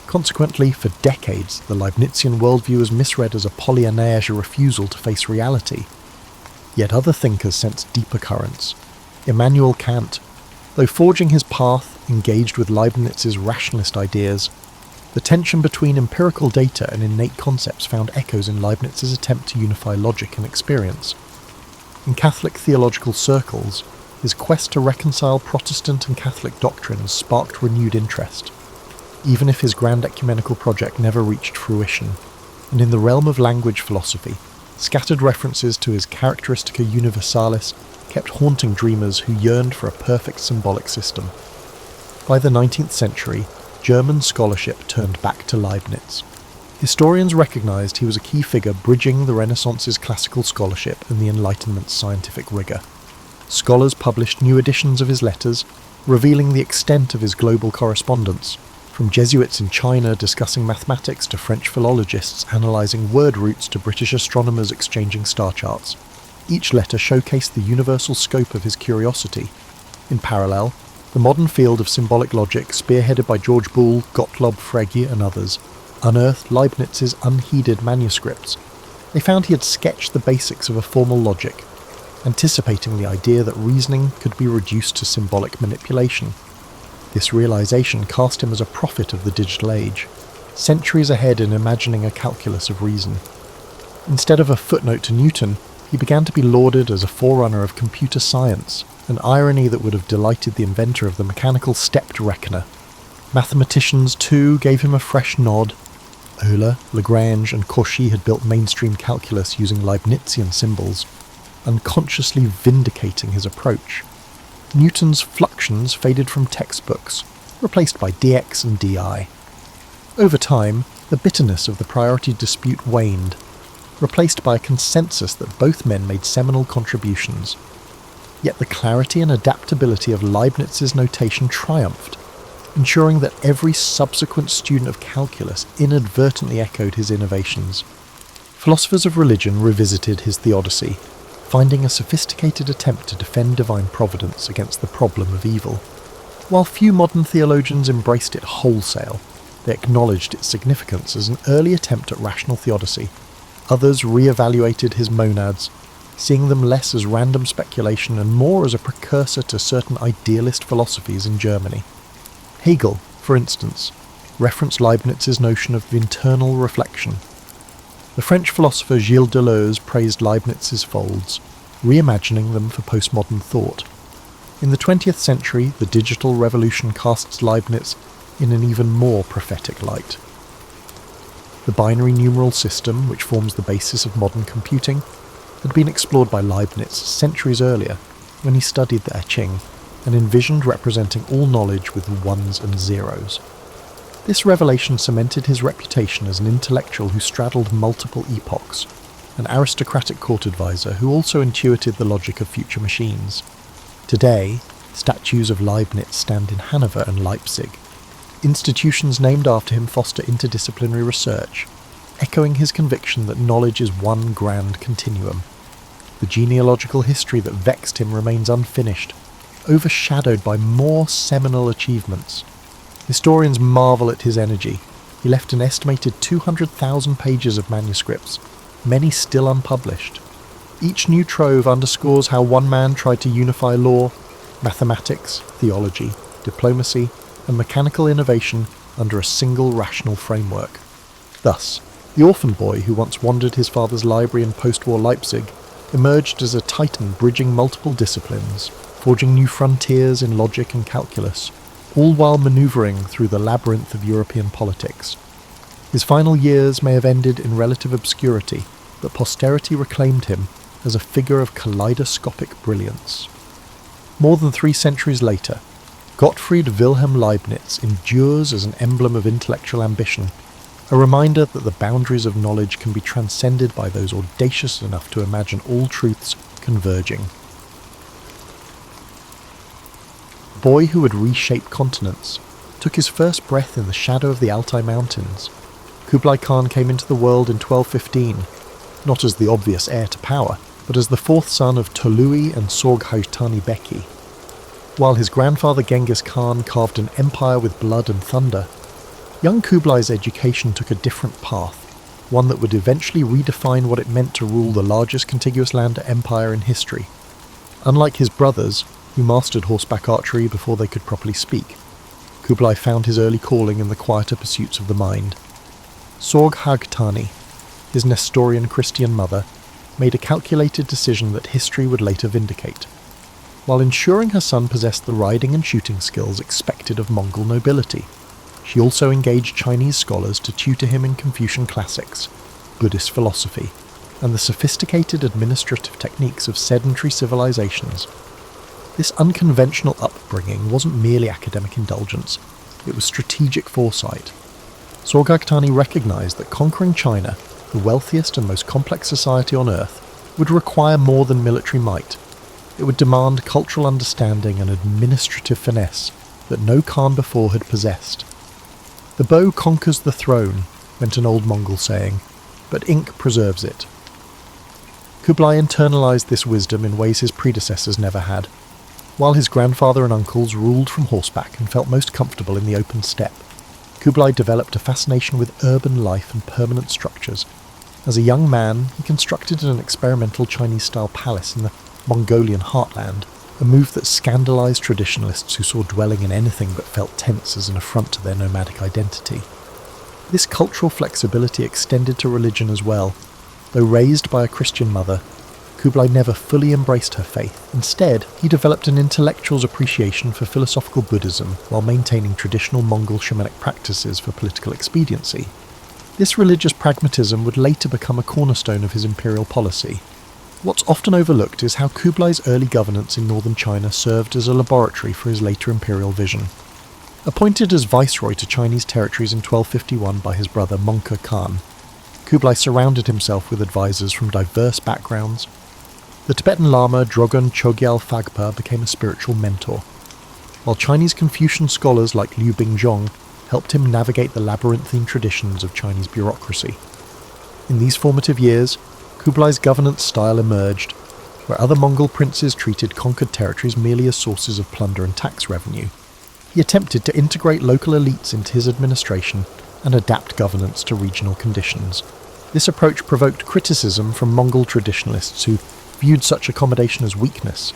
Consequently, for decades, the Leibnizian worldview was misread as a Pollyannaire refusal to face reality. Yet other thinkers sensed deeper currents. Immanuel Kant, though forging his path, engaged with Leibniz's rationalist ideas. The tension between empirical data and innate concepts found echoes in Leibniz's attempt to unify logic and experience. In Catholic theological circles, his quest to reconcile Protestant and Catholic doctrines sparked renewed interest, even if his grand ecumenical project never reached fruition. And in the realm of language philosophy, scattered references to his Characteristica Universalis kept haunting dreamers who yearned for a perfect symbolic system. By the 19th century, German scholarship turned back to Leibniz. Historians recognised he was a key figure bridging the Renaissance's classical scholarship and the Enlightenment's scientific rigour. Scholars published new editions of his letters, revealing the extent of his global correspondence, from Jesuits in China discussing mathematics to French philologists analysing word roots to British astronomers exchanging star charts. Each letter showcased the universal scope of his curiosity. In parallel, the modern field of symbolic logic, spearheaded by George Boole, Gottlob Frege and others, unearthed Leibniz's unheeded manuscripts. They found he had sketched the basics of a formal logic, anticipating the idea that reasoning could be reduced to symbolic manipulation. This realization cast him as a prophet of the digital age, centuries ahead in imagining a calculus of reason. Instead of a footnote to Newton, he began to be lauded as a forerunner of computer science, an irony that would have delighted the inventor of the mechanical stepped reckoner. Mathematicians, too, gave him a fresh nod. Euler, Lagrange and Cauchy had built mainstream calculus using Leibnizian symbols, unconsciously vindicating his approach. Newton's fluxions faded from textbooks, replaced by dx and di. Over time, the bitterness of the priority dispute waned, replaced by a consensus that both men made seminal contributions. Yet the clarity and adaptability of Leibniz's notation triumphed, ensuring that every subsequent student of calculus inadvertently echoed his innovations. Philosophers of religion revisited his theodicy, finding a sophisticated attempt to defend divine providence against the problem of evil. While few modern theologians embraced it wholesale, they acknowledged its significance as an early attempt at rational theodicy. Others re-evaluated his monads, seeing them less as random speculation and more as a precursor to certain idealist philosophies in Germany. Hegel, for instance, referenced Leibniz's notion of internal reflection. The French philosopher Gilles Deleuze praised Leibniz's folds, reimagining them for postmodern thought. In the 20th century, the digital revolution casts Leibniz in an even more prophetic light. The binary numeral system, which forms the basis of modern computing, had been explored by Leibniz centuries earlier when he studied the I Ching and envisioned representing all knowledge with ones and zeros. This revelation cemented his reputation as an intellectual who straddled multiple epochs, an aristocratic court advisor who also intuited the logic of future machines. Today, statues of Leibniz stand in Hanover and Leipzig. Institutions named after him foster interdisciplinary research, echoing his conviction that knowledge is one grand continuum. The genealogical history that vexed him remains unfinished, overshadowed by more seminal achievements. Historians marvel at his energy. He left an estimated 200,000 pages of manuscripts, many still unpublished. Each new trove underscores how one man tried to unify law, mathematics, theology, diplomacy, and mechanical innovation under a single rational framework. Thus, the orphan boy who once wandered his father's library in post-war Leipzig emerged as a titan bridging multiple disciplines, forging new frontiers in logic and calculus, all while manoeuvring through the labyrinth of European politics. His final years may have ended in relative obscurity, but posterity reclaimed him as a figure of kaleidoscopic brilliance. More than 3 centuries later, Gottfried Wilhelm Leibniz endures as an emblem of intellectual ambition, a reminder that the boundaries of knowledge can be transcended by those audacious enough to imagine all truths converging. The boy who would reshape continents took his first breath in the shadow of the Altai Mountains. Kublai Khan came into the world in 1215, not as the obvious heir to power, but as the 4th son of Tolui and Sorghaghtani Beki. While his grandfather Genghis Khan carved an empire with blood and thunder, young Kublai's education took a different path, one that would eventually redefine what it meant to rule the largest contiguous land empire in history. Unlike his brothers, who mastered horseback archery before they could properly speak, Kublai found his early calling in the quieter pursuits of the mind. Sorghaghtani, his Nestorian Christian mother, made a calculated decision that history would later vindicate. While ensuring her son possessed the riding and shooting skills expected of Mongol nobility, she also engaged Chinese scholars to tutor him in Confucian classics, Buddhist philosophy, and the sophisticated administrative techniques of sedentary civilizations. This unconventional upbringing wasn't merely academic indulgence, It was strategic foresight. Sorghaghtani recognized that conquering China, the wealthiest and most complex society on Earth, would require more than military might. It would demand cultural understanding and administrative finesse that no Khan before had possessed. "The bow conquers the throne," went an old Mongol saying, "but ink preserves it." Kublai internalized this wisdom in ways his predecessors never had. While his grandfather and uncles ruled from horseback and felt most comfortable in the open steppe, Kublai developed a fascination with urban life and permanent structures. As a young man, he constructed an experimental Chinese-style palace in the Mongolian heartland, a move that scandalized traditionalists who saw dwelling in anything but felt tense as an affront to their nomadic identity. This cultural flexibility extended to religion as well. Though raised by a Christian mother, Kublai never fully embraced her faith. Instead, he developed an intellectual's appreciation for philosophical Buddhism while maintaining traditional Mongol shamanic practices for political expediency. This religious pragmatism would later become a cornerstone of his imperial policy. What's often overlooked is how Kublai's early governance in northern China served as a laboratory for his later imperial vision. Appointed as viceroy to Chinese territories in 1251 by his brother Mongke Khan, Kublai surrounded himself with advisors from diverse backgrounds. The Tibetan Lama Drogon Chogyal Phagpa became a spiritual mentor, while Chinese Confucian scholars like Liu Bingzhong helped him navigate the labyrinthine traditions of Chinese bureaucracy. In these formative years, Kublai's governance style emerged, where other Mongol princes treated conquered territories merely as sources of plunder and tax revenue. He attempted to integrate local elites into his administration and adapt governance to regional conditions. This approach provoked criticism from Mongol traditionalists who viewed such accommodation as weakness,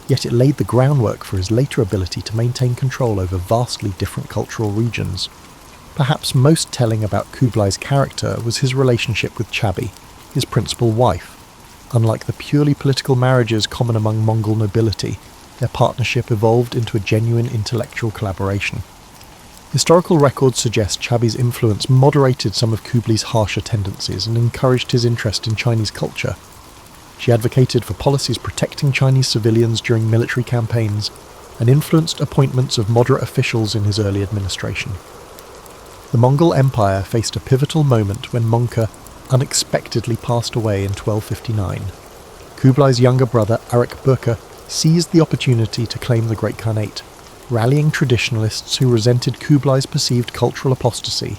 yet it laid the groundwork for his later ability to maintain control over vastly different cultural regions. Perhaps most telling about Kublai's character was his relationship with Chabi, his principal wife. Unlike the purely political marriages common among Mongol nobility, their partnership evolved into a genuine intellectual collaboration. Historical records suggest Chabi's influence moderated some of Kublai's harsher tendencies and encouraged his interest in Chinese culture. She advocated for policies protecting Chinese civilians during military campaigns and influenced appointments of moderate officials in his early administration. The Mongol Empire faced a pivotal moment when Mongke unexpectedly passed away in 1259. Kublai's younger brother Arik Böke seized the opportunity to claim the Great Khanate, rallying traditionalists who resented Kublai's perceived cultural apostasy.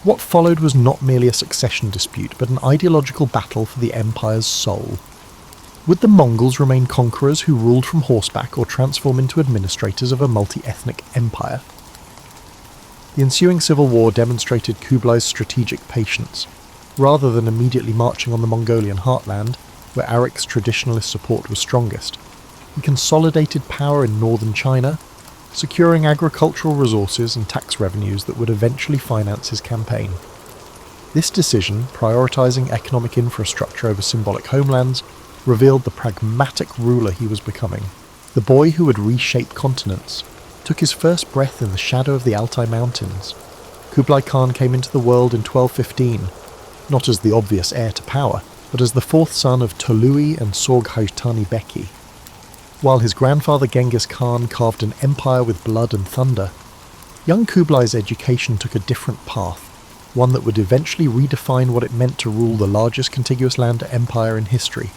What followed was not merely a succession dispute, but an ideological battle for the empire's soul. Would the Mongols remain conquerors who ruled from horseback or transform into administrators of a multi-ethnic empire? The ensuing civil war demonstrated Kublai's strategic patience. Rather than immediately marching on the Mongolian heartland, where Arik's traditionalist support was strongest, he consolidated power in northern China, securing agricultural resources and tax revenues that would eventually finance his campaign. This decision, prioritizing economic infrastructure over symbolic homelands, revealed the pragmatic ruler he was becoming. The boy who would reshape continents took his first breath in the shadow of the Altai Mountains. Kublai Khan came into the world in 1215, not as the obvious heir to power, but as the fourth son of Tolui and Sorghaghtani Beki. While his grandfather Genghis Khan carved an empire with blood and thunder, young Kublai's education took a different path, one that would eventually redefine what it meant to rule the largest contiguous land empire in history.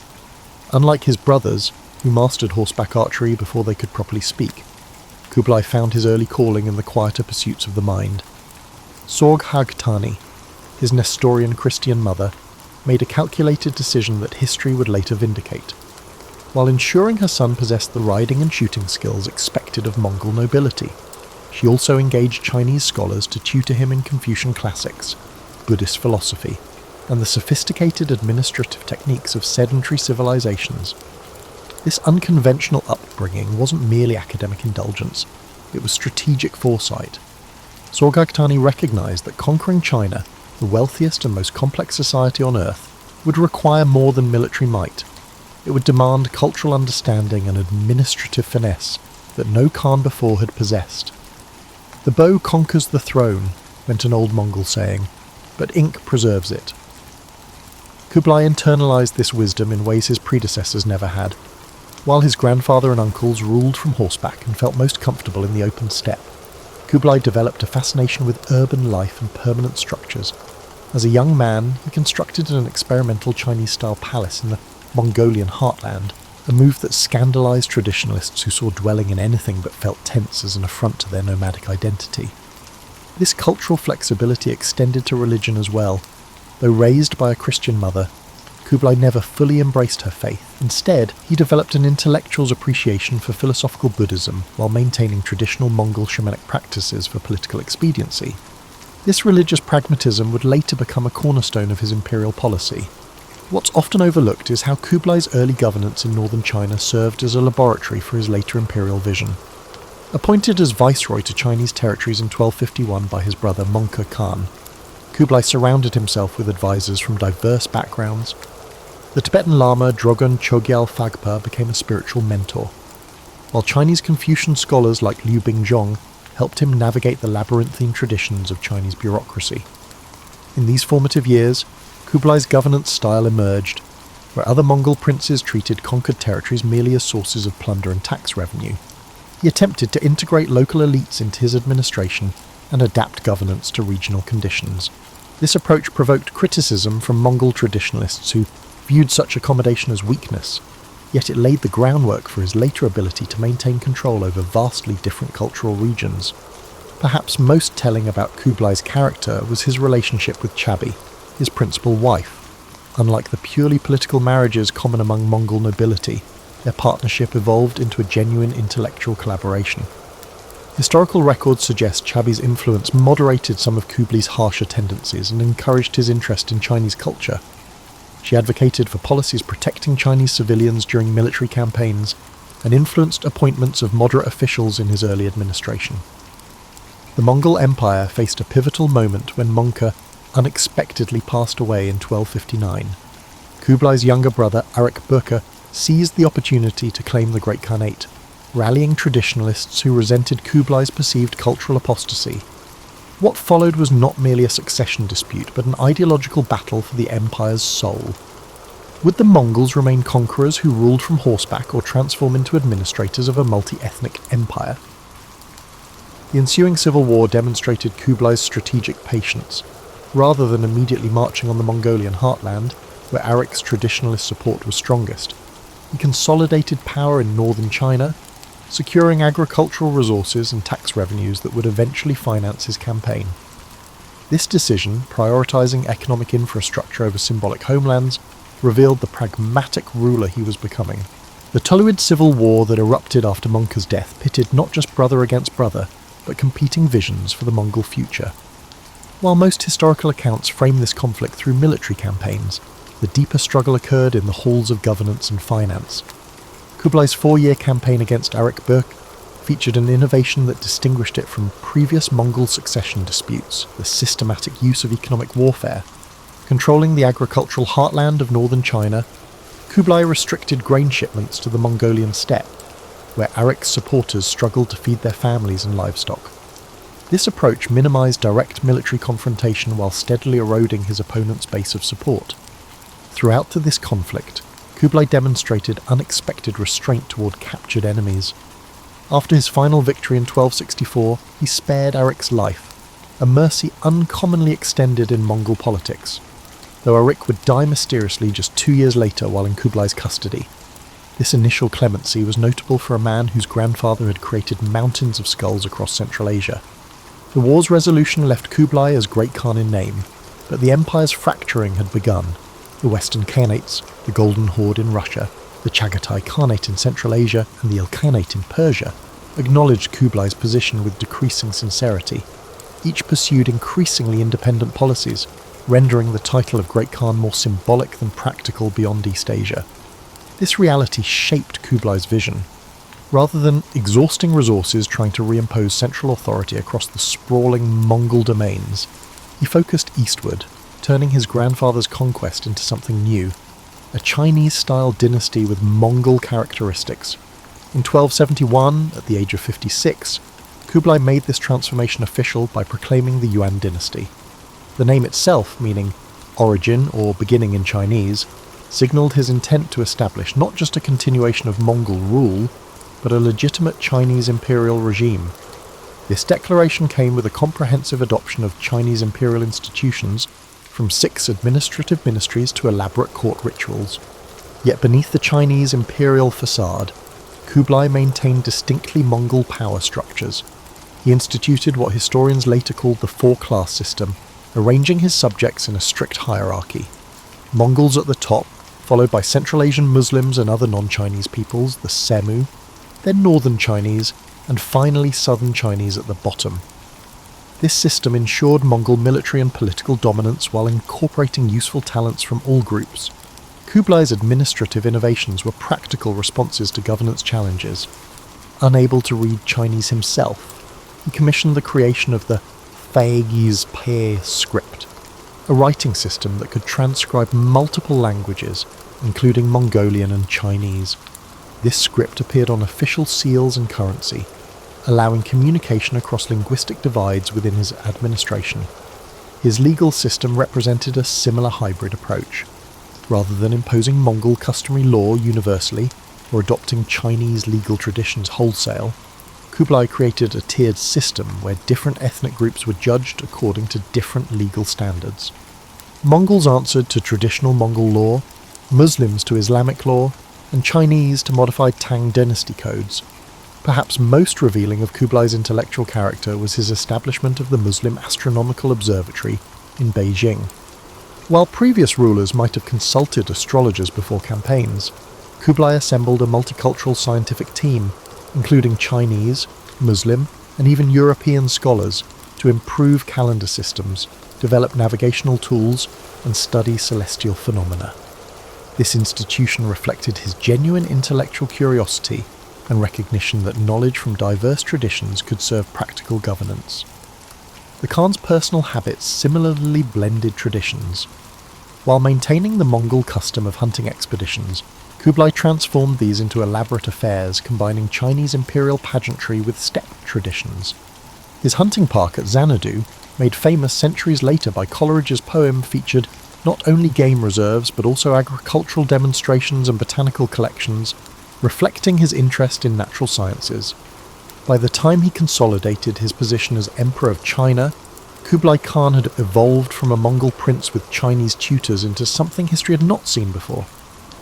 Unlike his brothers, who mastered horseback archery before they could properly speak, Kublai found his early calling in the quieter pursuits of the mind. Sorghaghtani, his Nestorian Christian mother, made a calculated decision that history would later vindicate. While ensuring her son possessed the riding and shooting skills expected of Mongol nobility, she also engaged Chinese scholars to tutor him in Confucian classics, Buddhist philosophy, and the sophisticated administrative techniques of sedentary civilizations. This unconventional upbringing wasn't merely academic indulgence, it was strategic foresight. Sorghaghtani recognized that conquering China, the wealthiest and most complex society on Earth, would require more than military might. It would demand cultural understanding and administrative finesse that no Khan before had possessed. "The bow conquers the throne," went an old Mongol saying, "but ink preserves it." Kublai internalized this wisdom in ways his predecessors never had. While his grandfather and uncles ruled from horseback and felt most comfortable in the open steppe, Kublai developed a fascination with urban life and permanent structures. As a young man, he constructed an experimental Chinese-style palace in the Mongolian heartland, a move that scandalized traditionalists who saw dwelling in anything but felt tense as an affront to their nomadic identity. This cultural flexibility extended to religion as well. Though raised by a Christian mother, Kublai never fully embraced her faith. Instead, he developed an intellectual's appreciation for philosophical Buddhism while maintaining traditional Mongol shamanic practices for political expediency. This religious pragmatism would later become a cornerstone of his imperial policy. What's often overlooked is how Kublai's early governance in northern China served as a laboratory for his later imperial vision. Appointed as viceroy to Chinese territories in 1251 by his brother Mongke Khan, Kublai surrounded himself with advisors from diverse backgrounds. The Tibetan Lama Drogon Chogyal Phagpa became a spiritual mentor, while Chinese Confucian scholars like Liu Bingzhong helped him navigate the labyrinthine traditions of Chinese bureaucracy. In these formative years, Kublai's governance style emerged, where other Mongol princes treated conquered territories merely as sources of plunder and tax revenue. He attempted to integrate local elites into his administration and adapt governance to regional conditions. This approach provoked criticism from Mongol traditionalists who viewed such accommodation as weakness, yet it laid the groundwork for his later ability to maintain control over vastly different cultural regions. Perhaps most telling about Kublai's character was his relationship with Chabi, his principal wife. Unlike the purely political marriages common among Mongol nobility, their partnership evolved into a genuine intellectual collaboration. Historical records suggest Chabi's influence moderated some of Kublai's harsher tendencies and encouraged his interest in Chinese culture. She advocated for policies protecting Chinese civilians during military campaigns and influenced appointments of moderate officials in his early administration. The Mongol Empire faced a pivotal moment when Mongke unexpectedly passed away in 1259. Kublai's younger brother, Arik Burke, seized the opportunity to claim the Great Khanate, rallying traditionalists who resented Kublai's perceived cultural apostasy. What followed was not merely a succession dispute, but an ideological battle for the empire's soul. Would the Mongols remain conquerors who ruled from horseback or transform into administrators of a multi-ethnic empire? The ensuing civil war demonstrated Kublai's strategic patience. Rather than immediately marching on the Mongolian heartland, where Arik's traditionalist support was strongest, he consolidated power in northern China, securing agricultural resources and tax revenues that would eventually finance his campaign. This decision, prioritizing economic infrastructure over symbolic homelands, revealed the pragmatic ruler he was becoming. The Tuluid civil war that erupted after Mongke's death pitted not just brother against brother, but competing visions for the Mongol future. While most historical accounts frame this conflict through military campaigns, the deeper struggle occurred in the halls of governance and finance. Kublai's 4-year campaign against Arik Burke featured an innovation that distinguished it from previous Mongol succession disputes: the systematic use of economic warfare. Controlling the agricultural heartland of northern China, Kublai restricted grain shipments to the Mongolian steppe, where Arik's supporters struggled to feed their families and livestock. This approach minimized direct military confrontation while steadily eroding his opponent's base of support. Throughout this conflict, Kublai demonstrated unexpected restraint toward captured enemies. After his final victory in 1264, he spared Arik's life, a mercy uncommonly extended in Mongol politics, though Arik would die mysteriously just 2 years later while in Kublai's custody. This initial clemency was notable for a man whose grandfather had created mountains of skulls across Central Asia. The war's resolution left Kublai as Great Khan in name, but the empire's fracturing had begun. The Western Khanates, the Golden Horde in Russia, the Chagatai Khanate in Central Asia, and the Ilkhanate in Persia, acknowledged Kublai's position with decreasing sincerity. Each pursued increasingly independent policies, rendering the title of Great Khan more symbolic than practical beyond East Asia. This reality shaped Kublai's vision. Rather than exhausting resources trying to reimpose central authority across the sprawling Mongol domains, he focused eastward, turning his grandfather's conquest into something new, a Chinese-style dynasty with Mongol characteristics. In 1271, at the age of 56, Kublai made this transformation official by proclaiming the Yuan dynasty. The name itself, meaning origin or beginning in Chinese, signalled his intent to establish not just a continuation of Mongol rule, but a legitimate Chinese imperial regime. This declaration came with a comprehensive adoption of Chinese imperial institutions, from 6 administrative ministries to elaborate court rituals. Yet beneath the Chinese imperial facade, Kublai maintained distinctly Mongol power structures. He instituted what historians later called the 4-class system, arranging his subjects in a strict hierarchy. Mongols at the top, followed by Central Asian Muslims and other non-Chinese peoples, the Semu, then Northern Chinese, and finally Southern Chinese at the bottom. This system ensured Mongol military and political dominance while incorporating useful talents from all groups. Kublai's administrative innovations were practical responses to governance challenges. Unable to read Chinese himself, he commissioned the creation of the Faegi's Pe script, a writing system that could transcribe multiple languages, including Mongolian and Chinese. This script appeared on official seals and currency, allowing communication across linguistic divides within his administration. His legal system represented a similar hybrid approach. Rather than imposing Mongol customary law universally or adopting Chinese legal traditions wholesale, Kublai created a tiered system where different ethnic groups were judged according to different legal standards. Mongols answered to traditional Mongol law, Muslims to Islamic law, and Chinese to modified Tang dynasty codes. Perhaps most revealing of Kublai's intellectual character was his establishment of the Muslim Astronomical Observatory in Beijing. While previous rulers might have consulted astrologers before campaigns, Kublai assembled a multicultural scientific team, including Chinese, Muslim, and even European scholars, to improve calendar systems, develop navigational tools, and study celestial phenomena. This institution reflected his genuine intellectual curiosity and recognition that knowledge from diverse traditions could serve practical governance. The Khan's personal habits similarly blended traditions. While maintaining the Mongol custom of hunting expeditions, Kublai transformed these into elaborate affairs combining Chinese imperial pageantry with steppe traditions. His hunting park at Xanadu, made famous centuries later by Coleridge's poem, featured not only game reserves but also agricultural demonstrations and botanical collections, reflecting his interest in natural sciences. By the time he consolidated his position as Emperor of China, Kublai Khan had evolved from a Mongol prince with Chinese tutors into something history had not seen before.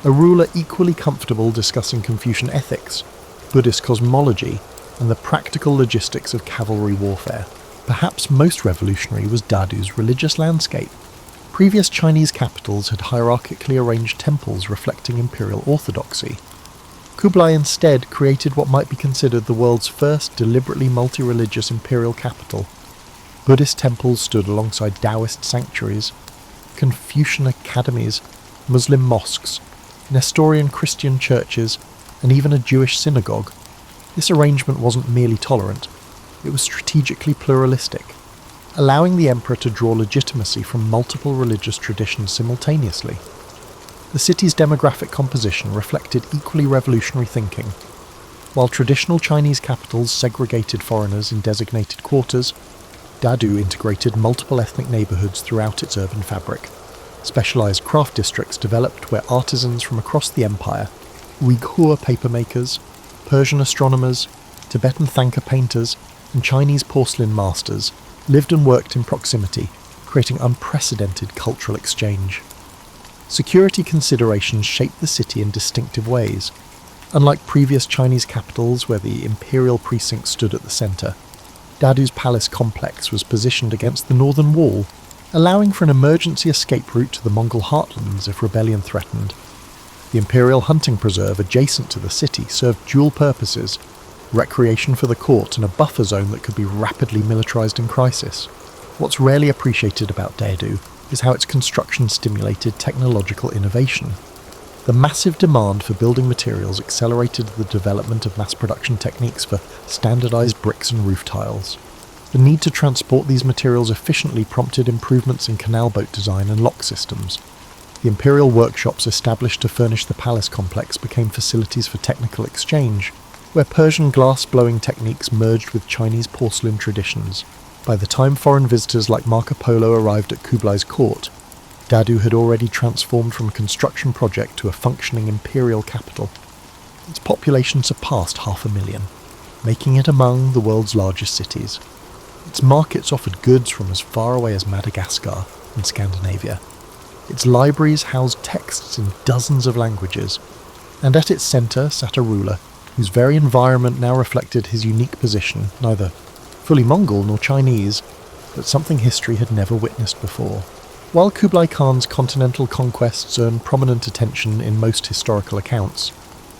A ruler equally comfortable discussing Confucian ethics, Buddhist cosmology, and the practical logistics of cavalry warfare. Perhaps most revolutionary was Dadu's religious landscape. Previous Chinese capitals had hierarchically arranged temples reflecting imperial orthodoxy. Kublai instead created what might be considered the world's first deliberately multi-religious imperial capital. Buddhist temples stood alongside Taoist sanctuaries, Confucian academies, Muslim mosques, Nestorian Christian churches, and even a Jewish synagogue. This arrangement wasn't merely tolerant, it was strategically pluralistic, allowing the emperor to draw legitimacy from multiple religious traditions simultaneously. The city's demographic composition reflected equally revolutionary thinking. While traditional Chinese capitals segregated foreigners in designated quarters, Dadu integrated multiple ethnic neighbourhoods throughout its urban fabric. Specialised craft districts developed where artisans from across the empire, Uyghur papermakers, Persian astronomers, Tibetan Thangka painters, and Chinese porcelain masters lived and worked in proximity, creating unprecedented cultural exchange. Security considerations shaped the city in distinctive ways. Unlike previous Chinese capitals where the imperial precinct stood at the centre, Dadu's palace complex was positioned against the northern wall, allowing for an emergency escape route to the Mongol heartlands if rebellion threatened. The imperial hunting preserve adjacent to the city served dual purposes: recreation for the court and a buffer zone that could be rapidly militarised in crisis. What's rarely appreciated about Dadu is how its construction stimulated technological innovation. The massive demand for building materials accelerated the development of mass production techniques for standardised bricks and roof tiles. The need to transport these materials efficiently prompted improvements in canal boat design and lock systems. The imperial workshops established to furnish the palace complex became facilities for technical exchange, where Persian glass-blowing techniques merged with Chinese porcelain traditions. By the time foreign visitors like Marco Polo arrived at Kublai's court, Dadu had already transformed from a construction project to a functioning imperial capital. Its population surpassed 500,000. making it among the world's largest cities. Its markets offered goods from as far away as Madagascar in Scandinavia. Its libraries housed texts in dozens of languages, and at its centre sat a ruler whose very environment now reflected his unique position, neither fully Mongol nor Chinese, but something history had never witnessed before. While Kublai Khan's continental conquests earn prominent attention in most historical accounts,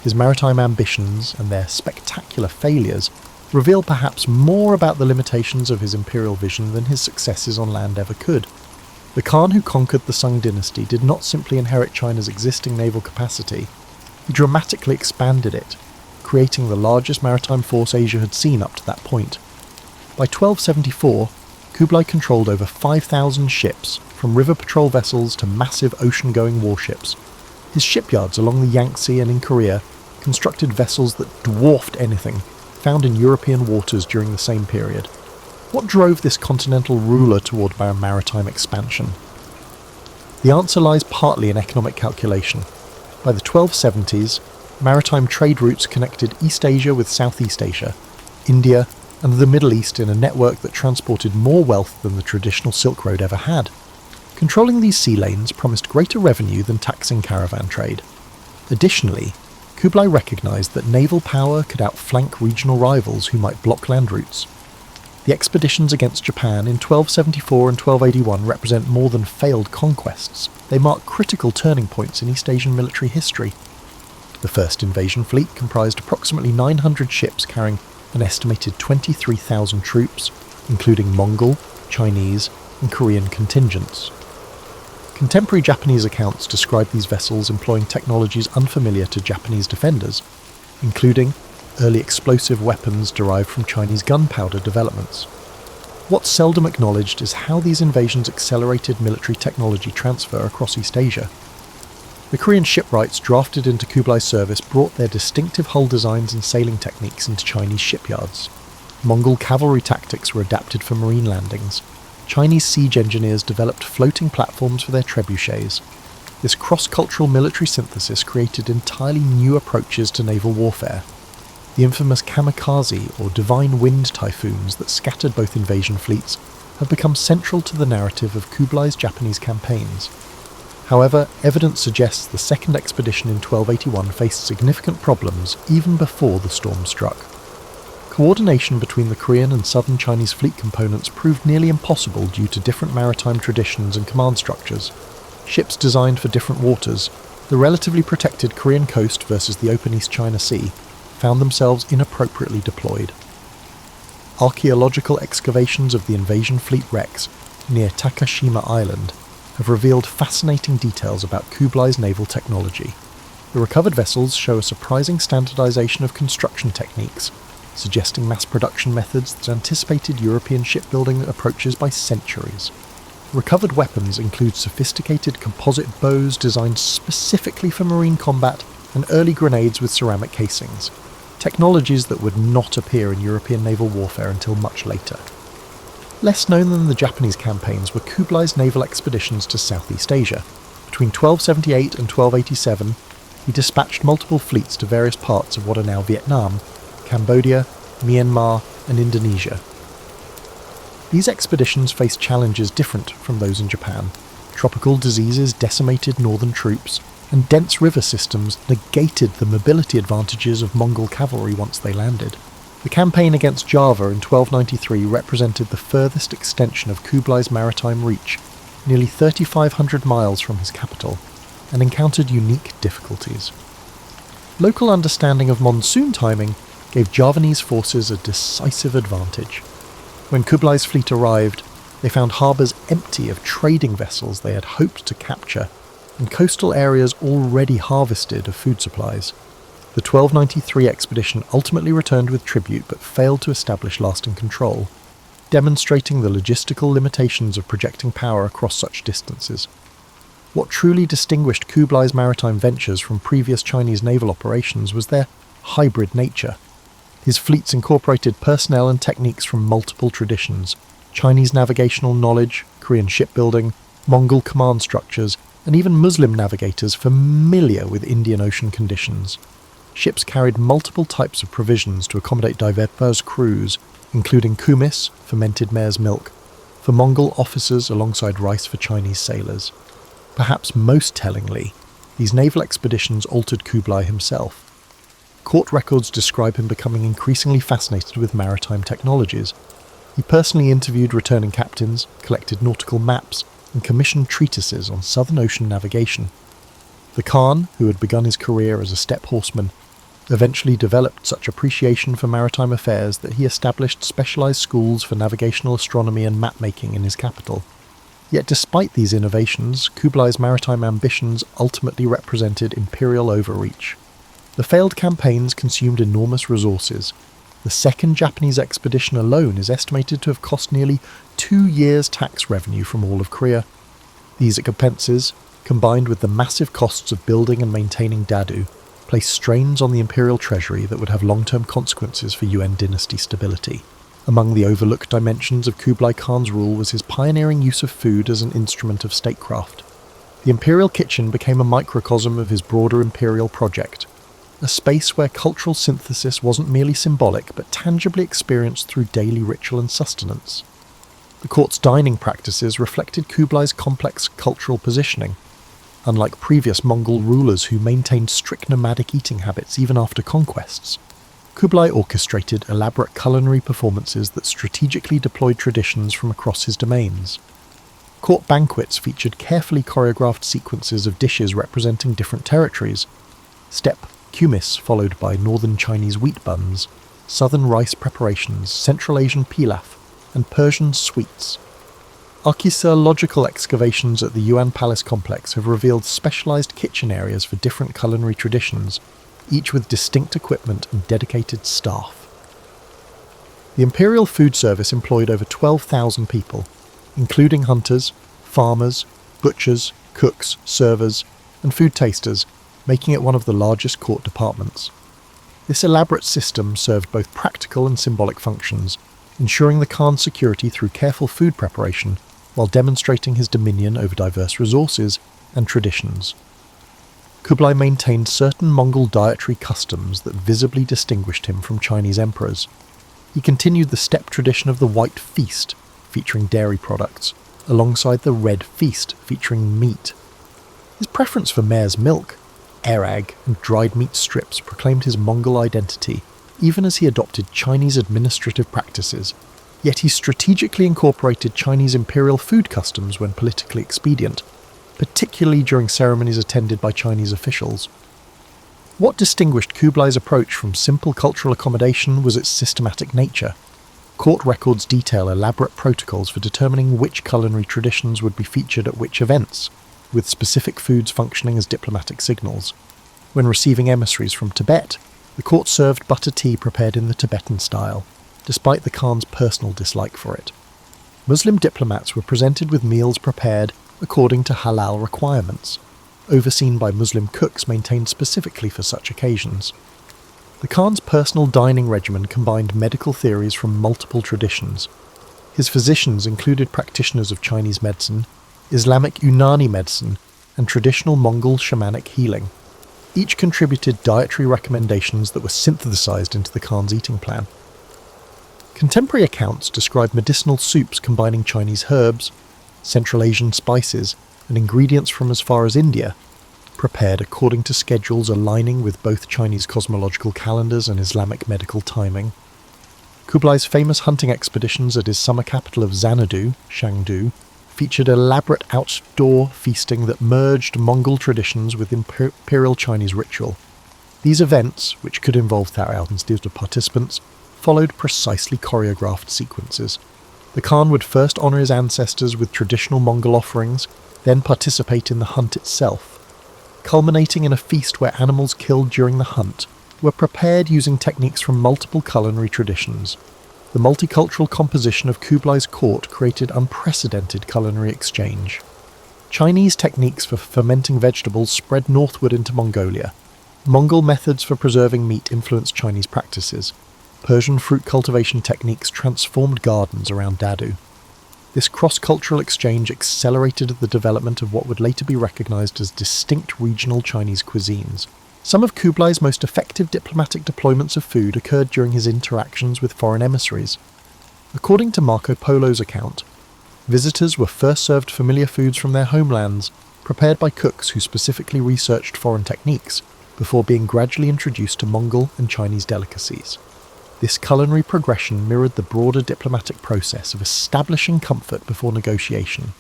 his maritime ambitions and their spectacular failures reveal perhaps more about the limitations of his imperial vision than his successes on land ever could. The Khan who conquered the Sung dynasty did not simply inherit China's existing naval capacity, he dramatically expanded it, creating the largest maritime force Asia had seen up to that point. By 1274, Kublai controlled over 5,000 ships, from river patrol vessels to massive ocean-going warships. His shipyards along the Yangtze and in Korea constructed vessels that dwarfed anything found in European waters during the same period. What drove this continental ruler toward maritime expansion? The answer lies partly in economic calculation. By the 1270s, maritime trade routes connected East Asia with Southeast Asia, India, and the Middle East in a network that transported more wealth than the traditional Silk Road ever had. Controlling these sea lanes promised greater revenue than taxing caravan trade. Additionally, Kublai recognised that naval power could outflank regional rivals who might block land routes. The expeditions against Japan in 1274 and 1281 represent more than failed conquests. They mark critical turning points in East Asian military history. The first invasion fleet comprised approximately 900 ships carrying an estimated 23,000 troops, including Mongol, Chinese, and Korean contingents. Contemporary Japanese accounts describe these vessels employing technologies unfamiliar to Japanese defenders, including early explosive weapons derived from Chinese gunpowder developments. What's seldom acknowledged is how these invasions accelerated military technology transfer across East Asia. The Korean shipwrights drafted into Kublai's service brought their distinctive hull designs and sailing techniques into Chinese shipyards. Mongol cavalry tactics were adapted for marine landings. Chinese siege engineers developed floating platforms for their trebuchets. This cross-cultural military synthesis created entirely new approaches to naval warfare. The infamous kamikaze or divine wind typhoons that scattered both invasion fleets have become central to the narrative of Kublai's Japanese campaigns. However, evidence suggests the second expedition in 1281 faced significant problems even before the storm struck. Coordination between the Korean and southern Chinese fleet components proved nearly impossible due to different maritime traditions and command structures. Ships designed for different waters, the relatively protected Korean coast versus the open East China Sea, found themselves inappropriately deployed. Archaeological excavations of the invasion fleet wrecks near Takashima Island have revealed fascinating details about Kublai's naval technology. The recovered vessels show a surprising standardization of construction techniques, suggesting mass production methods that anticipated European shipbuilding approaches by centuries. Recovered weapons include sophisticated composite bows designed specifically for marine combat and early grenades with ceramic casings, technologies that would not appear in European naval warfare until much later. Less known than the Japanese campaigns were Kublai's naval expeditions to Southeast Asia. Between 1278 and 1287, he dispatched multiple fleets to various parts of what are now Vietnam, Cambodia, Myanmar, and Indonesia. These expeditions faced challenges different from those in Japan. Tropical diseases decimated northern troops, and dense river systems negated the mobility advantages of Mongol cavalry once they landed. The campaign against Java in 1293 represented the furthest extension of Kublai's maritime reach, nearly 3,500 miles from his capital, and encountered unique difficulties. Local understanding of monsoon timing gave Javanese forces a decisive advantage. When Kublai's fleet arrived, they found harbours empty of trading vessels they had hoped to capture, and coastal areas already harvested of food supplies. The 1293 expedition ultimately returned with tribute but failed to establish lasting control, demonstrating the logistical limitations of projecting power across such distances. What truly distinguished Kublai's maritime ventures from previous Chinese naval operations was their hybrid nature. His fleets incorporated personnel and techniques from multiple traditions: Chinese navigational knowledge, Korean shipbuilding, Mongol command structures, and even Muslim navigators familiar with Indian Ocean conditions. ships carried multiple types of provisions to accommodate diverse crews, including kumis, fermented mare's milk, for Mongol officers alongside rice for Chinese sailors. Perhaps most tellingly, these naval expeditions altered Kublai himself. Court records describe him becoming increasingly fascinated with maritime technologies. He personally interviewed returning captains, collected nautical maps, and commissioned treatises on Southern Ocean navigation. The Khan, who had begun his career as a steppe horseman, eventually developed such appreciation for maritime affairs that he established specialized schools for navigational astronomy and map-making in his capital. Yet despite these innovations, Kublai's maritime ambitions ultimately represented imperial overreach. The failed campaigns consumed enormous resources. The second Japanese expedition alone is estimated to have cost nearly 2 years' tax revenue from all of Korea. These expenses, combined with the massive costs of building and maintaining Dadu, placed strains on the imperial treasury that would have long-term consequences for Yuan dynasty stability. Among the overlooked dimensions of Kublai Khan's rule was his pioneering use of food as an instrument of statecraft. The imperial kitchen became a microcosm of his broader imperial project, a space where cultural synthesis wasn't merely symbolic but tangibly experienced through daily ritual and sustenance. The court's dining practices reflected Kublai's complex cultural positioning. Unlike previous Mongol rulers who maintained strict nomadic eating habits even after conquests, Kublai orchestrated elaborate culinary performances that strategically deployed traditions from across his domains. Court banquets featured carefully choreographed sequences of dishes representing different territories: steppe kumis followed by northern Chinese wheat buns, southern rice preparations, Central Asian pilaf, and Persian sweets. Archaeological excavations at the Yuan Palace complex have revealed specialized kitchen areas for different culinary traditions, each with distinct equipment and dedicated staff. The Imperial Food Service employed over 12,000 people, including hunters, farmers, butchers, cooks, servers, and food tasters, making it one of the largest court departments. This elaborate system served both practical and symbolic functions, ensuring the Khan's security through careful food preparation, while demonstrating his dominion over diverse resources and traditions. Kublai maintained certain Mongol dietary customs that visibly distinguished him from Chinese emperors. He continued the steppe tradition of the White Feast, featuring dairy products, alongside the Red Feast, featuring meat. His preference for mare's milk, arag, and dried meat strips proclaimed his Mongol identity, even as he adopted Chinese administrative practices. Yet he strategically incorporated Chinese imperial food customs when politically expedient, particularly during ceremonies attended by Chinese officials. What distinguished Kublai's approach from simple cultural accommodation was its systematic nature. Court records detail elaborate protocols for determining which culinary traditions would be featured at which events, with specific foods functioning as diplomatic signals. When receiving emissaries from Tibet, the court served butter tea prepared in the Tibetan style, despite the Khan's personal dislike for it. Muslim diplomats were presented with meals prepared according to halal requirements, overseen by Muslim cooks maintained specifically for such occasions. The Khan's personal dining regimen combined medical theories from multiple traditions. His physicians included practitioners of Chinese medicine, Islamic Unani medicine, and traditional Mongol shamanic healing. Each contributed dietary recommendations that were synthesized into the Khan's eating plan. Contemporary accounts describe medicinal soups combining Chinese herbs, Central Asian spices, and ingredients from as far as India, prepared according to schedules aligning with both Chinese cosmological calendars and Islamic medical timing. Kublai's famous hunting expeditions at his summer capital of Xanadu, Shangdu, featured elaborate outdoor feasting that merged Mongol traditions with imperial Chinese ritual. These events, which could involve thousands of participants, followed precisely choreographed sequences. The Khan would first honour his ancestors with traditional Mongol offerings, then participate in the hunt itself, culminating in a feast where animals killed during the hunt were prepared using techniques from multiple culinary traditions. The multicultural composition of Kublai's court created unprecedented culinary exchange. Chinese techniques for fermenting vegetables spread northward into Mongolia. Mongol methods for preserving meat influenced Chinese practices. Persian fruit cultivation techniques transformed gardens around Dadu. This cross-cultural exchange accelerated the development of what would later be recognized as distinct regional Chinese cuisines. Some of Kublai's most effective diplomatic deployments of food occurred during his interactions with foreign emissaries. According to Marco Polo's account, visitors were first served familiar foods from their homelands, prepared by cooks who specifically researched foreign techniques, before being gradually introduced to Mongol and Chinese delicacies. This culinary progression mirrored the broader diplomatic process of establishing comfort before negotiation.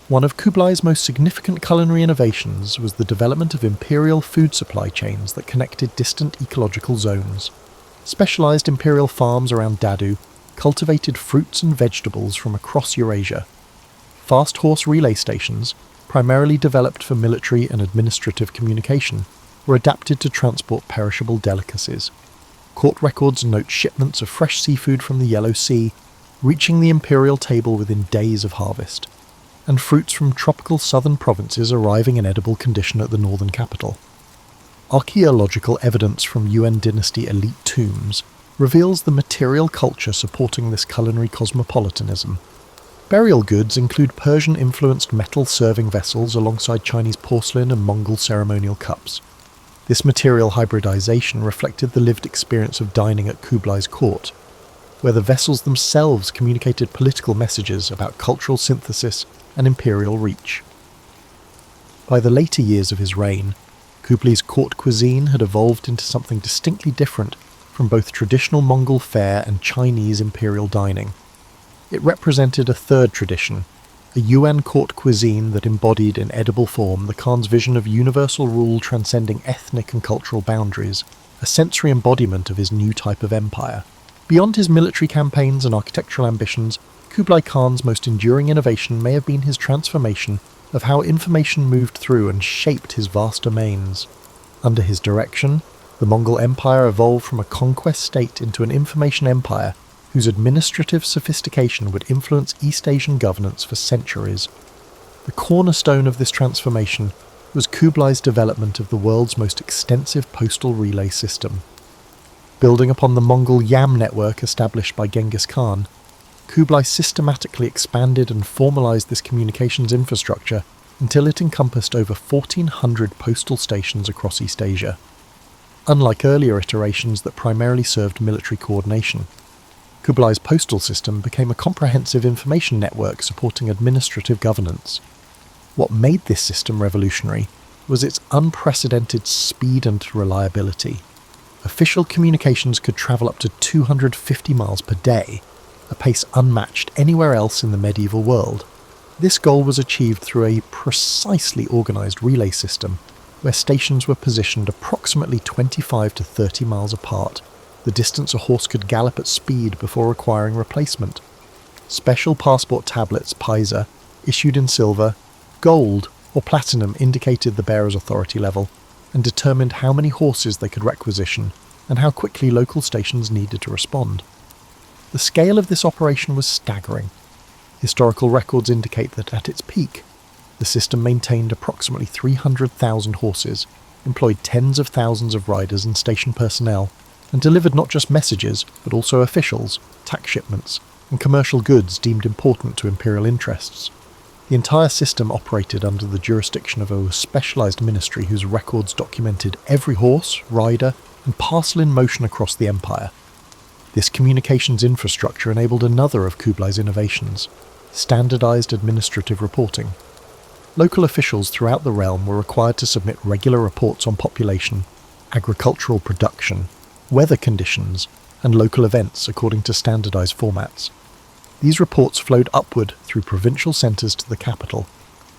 One of Kublai's most significant culinary innovations was the development of imperial food supply chains that connected distant ecological zones. Specialized imperial farms around Dadu cultivated fruits and vegetables from across Eurasia. Fast horse relay stations, primarily developed for military and administrative communication, were adapted to transport perishable delicacies. Court records note shipments of fresh seafood from the Yellow Sea, reaching the imperial table within days of harvest, and fruits from tropical southern provinces arriving in edible condition at the northern capital. Archaeological evidence from Yuan dynasty elite tombs reveals the material culture supporting this culinary cosmopolitanism. Burial goods include Persian-influenced metal serving vessels alongside Chinese porcelain and Mongol ceremonial cups. This material hybridization reflected the lived experience of dining at Kublai's court, where the vessels themselves communicated political messages about cultural synthesis and imperial reach. By the later years of his reign, Kublai's court cuisine had evolved into something distinctly different from both traditional Mongol fare and Chinese imperial dining. It represented a third tradition, a Yuan court cuisine that embodied in edible form the Khan's vision of universal rule transcending ethnic and cultural boundaries, a sensory embodiment of his new type of empire. Beyond his military campaigns and architectural ambitions, Kublai Khan's most enduring innovation may have been his transformation of how information moved through and shaped his vast domains. Under his direction, the Mongol Empire evolved from a conquest state into an information empire whose administrative sophistication would influence East Asian governance for centuries. The cornerstone of this transformation was Kublai's development of the world's most extensive postal relay system. Building upon the Mongol Yam network established by Genghis Khan, Kublai systematically expanded and formalized this communications infrastructure until it encompassed over 1,400 postal stations across East Asia. Unlike earlier iterations that primarily served military coordination, Kublai's postal system became a comprehensive information network supporting administrative governance. What made this system revolutionary was its unprecedented speed and reliability. Official communications could travel up to 250 miles per day, a pace unmatched anywhere else in the medieval world. This goal was achieved through a precisely organized relay system, where stations were positioned approximately 25 to 30 miles apart, the distance a horse could gallop at speed before requiring replacement. Special passport tablets, paisa, issued in silver, gold, or platinum indicated the bearer's authority level, and determined how many horses they could requisition and how quickly local stations needed to respond. The scale of this operation was staggering. Historical records indicate that at its peak, the system maintained approximately 300,000 horses, employed tens of thousands of riders and station personnel, and delivered not just messages, but also officials, tax shipments, and commercial goods deemed important to imperial interests. The entire system operated under the jurisdiction of a specialized ministry whose records documented every horse, rider, and parcel in motion across the empire. This communications infrastructure enabled another of Kublai's innovations, standardized administrative reporting. Local officials throughout the realm were required to submit regular reports on population, agricultural production, weather conditions, and local events according to standardized formats. These reports flowed upward through provincial centres to the capital,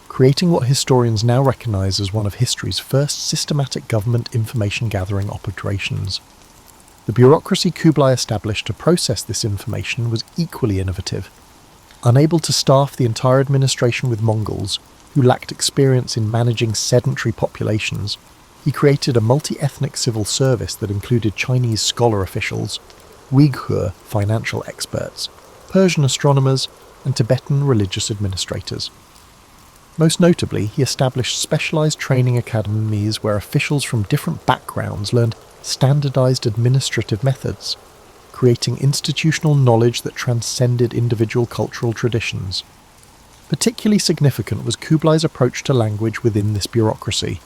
creating what historians now recognise as one of history's first systematic government information gathering operations. The bureaucracy Kublai established to process this information was equally innovative. Unable to staff the entire administration with Mongols, who lacked experience in managing sedentary populations, he created a multi-ethnic civil service that included Chinese scholar officials, Uyghur financial experts, Persian astronomers, and Tibetan religious administrators. Most notably, he established specialized training academies where officials from different backgrounds learned standardized administrative methods, creating institutional knowledge that transcended individual cultural traditions. Particularly significant was Kublai's approach to language within this bureaucracy.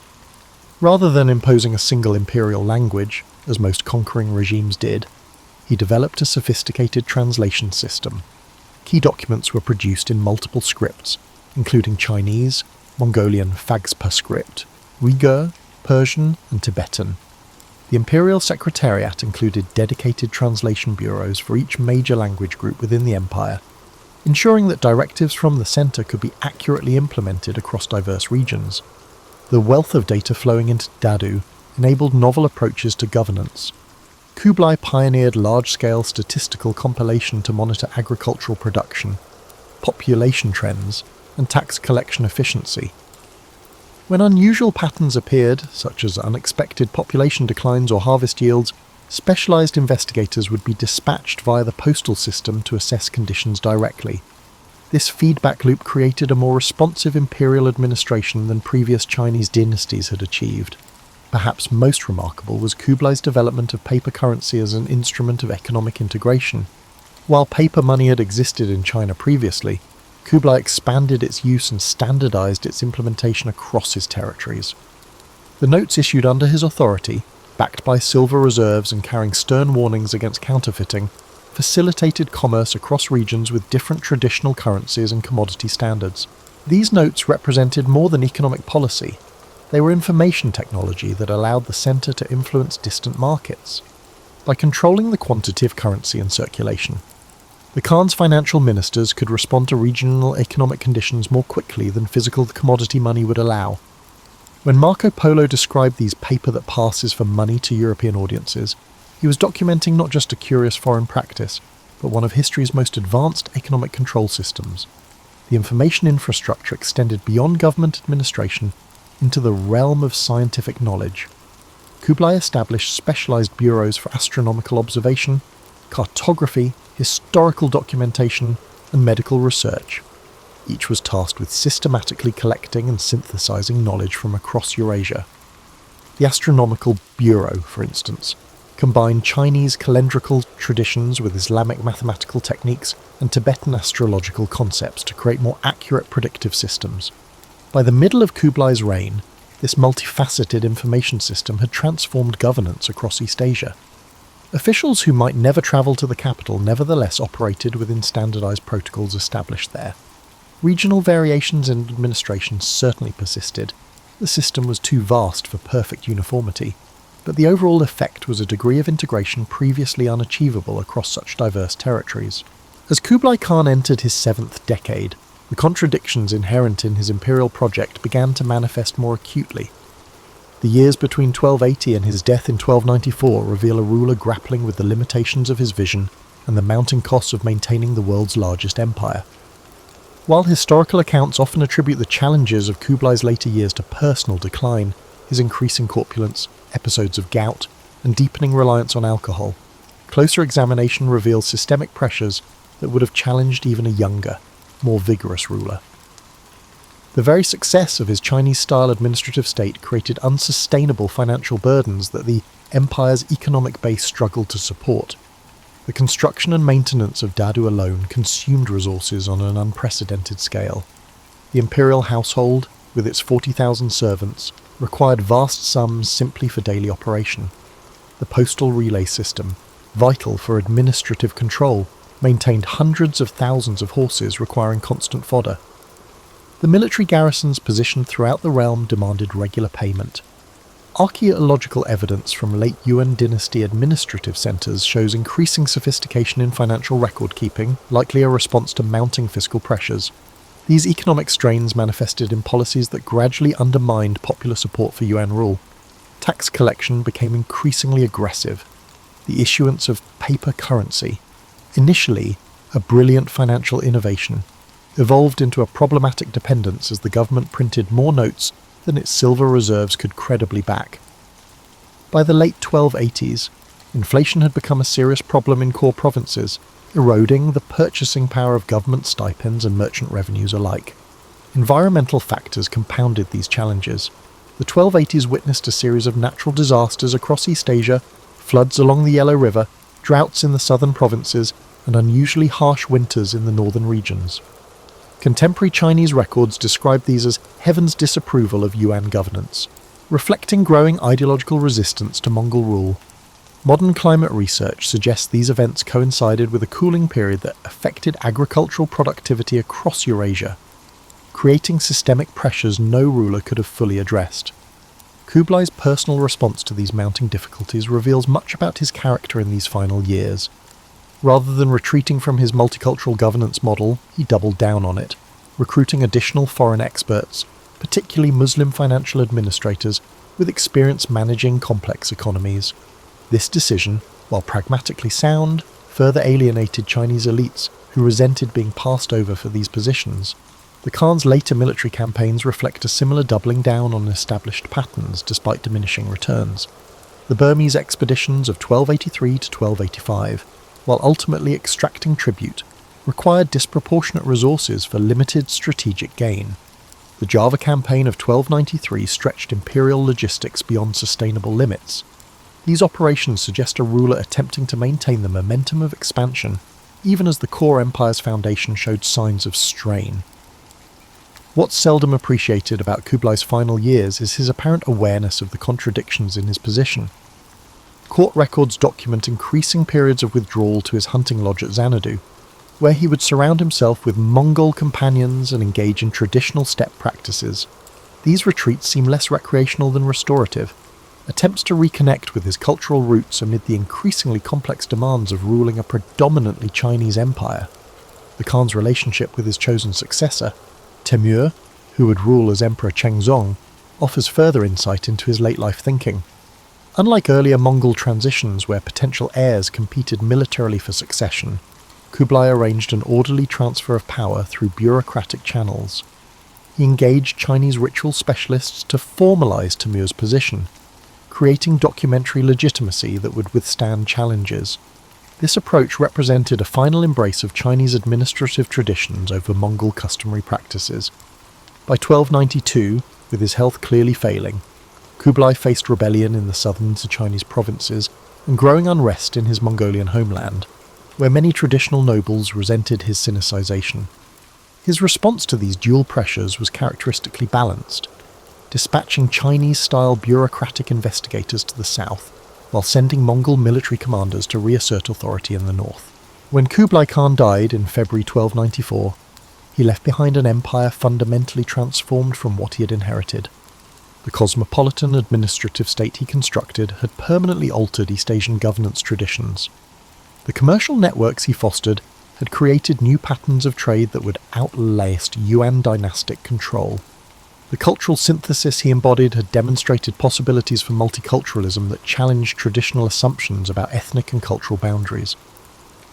Rather than imposing a single imperial language, as most conquering regimes did, he developed a sophisticated translation system. Key documents were produced in multiple scripts, including Chinese, Mongolian Fagspa script, Uyghur, Persian, and Tibetan. The Imperial Secretariat included dedicated translation bureaus for each major language group within the empire, ensuring that directives from the centre could be accurately implemented across diverse regions. The wealth of data flowing into Dadu enabled novel approaches to governance. Kublai pioneered large-scale statistical compilation to monitor agricultural production, population trends, and tax collection efficiency. When unusual patterns appeared, such as unexpected population declines or harvest yields, specialised investigators would be dispatched via the postal system to assess conditions directly. This feedback loop created a more responsive imperial administration than previous Chinese dynasties had achieved. Perhaps most remarkable was Kublai's development of paper currency as an instrument of economic integration. While paper money had existed in China previously, Kublai expanded its use and standardized its implementation across his territories. The notes issued under his authority, backed by silver reserves and carrying stern warnings against counterfeiting, facilitated commerce across regions with different traditional currencies and commodity standards. These notes represented more than economic policy. They were information technology that allowed the centre to influence distant markets. By controlling the quantity of currency in circulation, the Khan's financial ministers could respond to regional economic conditions more quickly than physical commodity money would allow. When Marco Polo described these paper that passes for money to European audiences, he was documenting not just a curious foreign practice, but one of history's most advanced economic control systems. The information infrastructure extended beyond government administration into the realm of scientific knowledge. Kublai established specialized bureaus for astronomical observation, cartography, historical documentation, and medical research. Each was tasked with systematically collecting and synthesizing knowledge from across Eurasia. The Astronomical Bureau, for instance, combined Chinese calendrical traditions with Islamic mathematical techniques and Tibetan astrological concepts to create more accurate predictive systems. By the middle of Kublai's reign, this multifaceted information system had transformed governance across East Asia. Officials who might never travel to the capital nevertheless operated within standardized protocols established there. Regional variations in administration certainly persisted. The system was too vast for perfect uniformity, but the overall effect was a degree of integration previously unachievable across such diverse territories. As Kublai Khan entered his 7th decade, the contradictions inherent in his imperial project began to manifest more acutely. The years between 1280 and his death in 1294 reveal a ruler grappling with the limitations of his vision and the mounting costs of maintaining the world's largest empire. While historical accounts often attribute the challenges of Kublai's later years to personal decline, his increasing corpulence, episodes of gout, and deepening reliance on alcohol, closer examination reveals systemic pressures that would have challenged even a younger, more vigorous ruler. The very success of his Chinese-style administrative state created unsustainable financial burdens that the empire's economic base struggled to support. The construction and maintenance of Dadu alone consumed resources on an unprecedented scale. The imperial household, with its 40,000 servants, required vast sums simply for daily operation. The postal relay system, vital for administrative control, maintained hundreds of thousands of horses requiring constant fodder. The military garrisons positioned throughout the realm demanded regular payment. Archaeological evidence from late Yuan dynasty administrative centres shows increasing sophistication in financial record-keeping, likely a response to mounting fiscal pressures. These economic strains manifested in policies that gradually undermined popular support for Yuan rule. Tax collection became increasingly aggressive. The issuance of paper currency, initially a brilliant financial innovation, evolved into a problematic dependence as the government printed more notes than its silver reserves could credibly back. By the late 1280s, inflation had become a serious problem in core provinces, eroding the purchasing power of government stipends and merchant revenues alike. Environmental factors compounded these challenges. The 1280s witnessed a series of natural disasters across East Asia, floods along the Yellow River, droughts in the southern provinces, and unusually harsh winters in the northern regions. Contemporary Chinese records describe these as heaven's disapproval of Yuan governance. Reflecting growing ideological resistance to Mongol rule, modern climate research suggests these events coincided with a cooling period that affected agricultural productivity across Eurasia, creating systemic pressures no ruler could have fully addressed. Kublai's personal response to these mounting difficulties reveals much about his character in these final years. Rather than retreating from his multicultural governance model, he doubled down on it, recruiting additional foreign experts, particularly Muslim financial administrators with experience managing complex economies. This decision, while pragmatically sound, further alienated Chinese elites who resented being passed over for these positions. The Khan's later military campaigns reflect a similar doubling down on established patterns despite diminishing returns. The Burmese expeditions of 1283 to 1285, while ultimately extracting tribute, required disproportionate resources for limited strategic gain. The Java campaign of 1293 stretched imperial logistics beyond sustainable limits. These operations suggest a ruler attempting to maintain the momentum of expansion, even as the core empire's foundation showed signs of strain. What's seldom appreciated about Kublai's final years is his apparent awareness of the contradictions in his position. Court records document increasing periods of withdrawal to his hunting lodge at Xanadu, where he would surround himself with Mongol companions and engage in traditional steppe practices. These retreats seem less recreational than restorative, attempts to reconnect with his cultural roots amid the increasingly complex demands of ruling a predominantly Chinese empire. The Khan's relationship with his chosen successor, Temür, who would rule as Emperor Chengzong, offers further insight into his late-life thinking. Unlike earlier Mongol transitions where potential heirs competed militarily for succession, Kublai arranged an orderly transfer of power through bureaucratic channels. He engaged Chinese ritual specialists to formalize Temür's position, creating documentary legitimacy that would withstand challenges. This approach represented a final embrace of Chinese administrative traditions over Mongol customary practices. By 1292, with his health clearly failing, Kublai faced rebellion in the southern Chinese provinces and growing unrest in his Mongolian homeland, where many traditional nobles resented his Sinicization. His response to these dual pressures was characteristically balanced, dispatching Chinese-style bureaucratic investigators to the south, while sending Mongol military commanders to reassert authority in the north. When Kublai Khan died in February 1294, he left behind an empire fundamentally transformed from what he had inherited. The cosmopolitan administrative state he constructed had permanently altered East Asian governance traditions. The commercial networks he fostered had created new patterns of trade that would outlast Yuan dynastic control. The cultural synthesis he embodied had demonstrated possibilities for multiculturalism that challenged traditional assumptions about ethnic and cultural boundaries.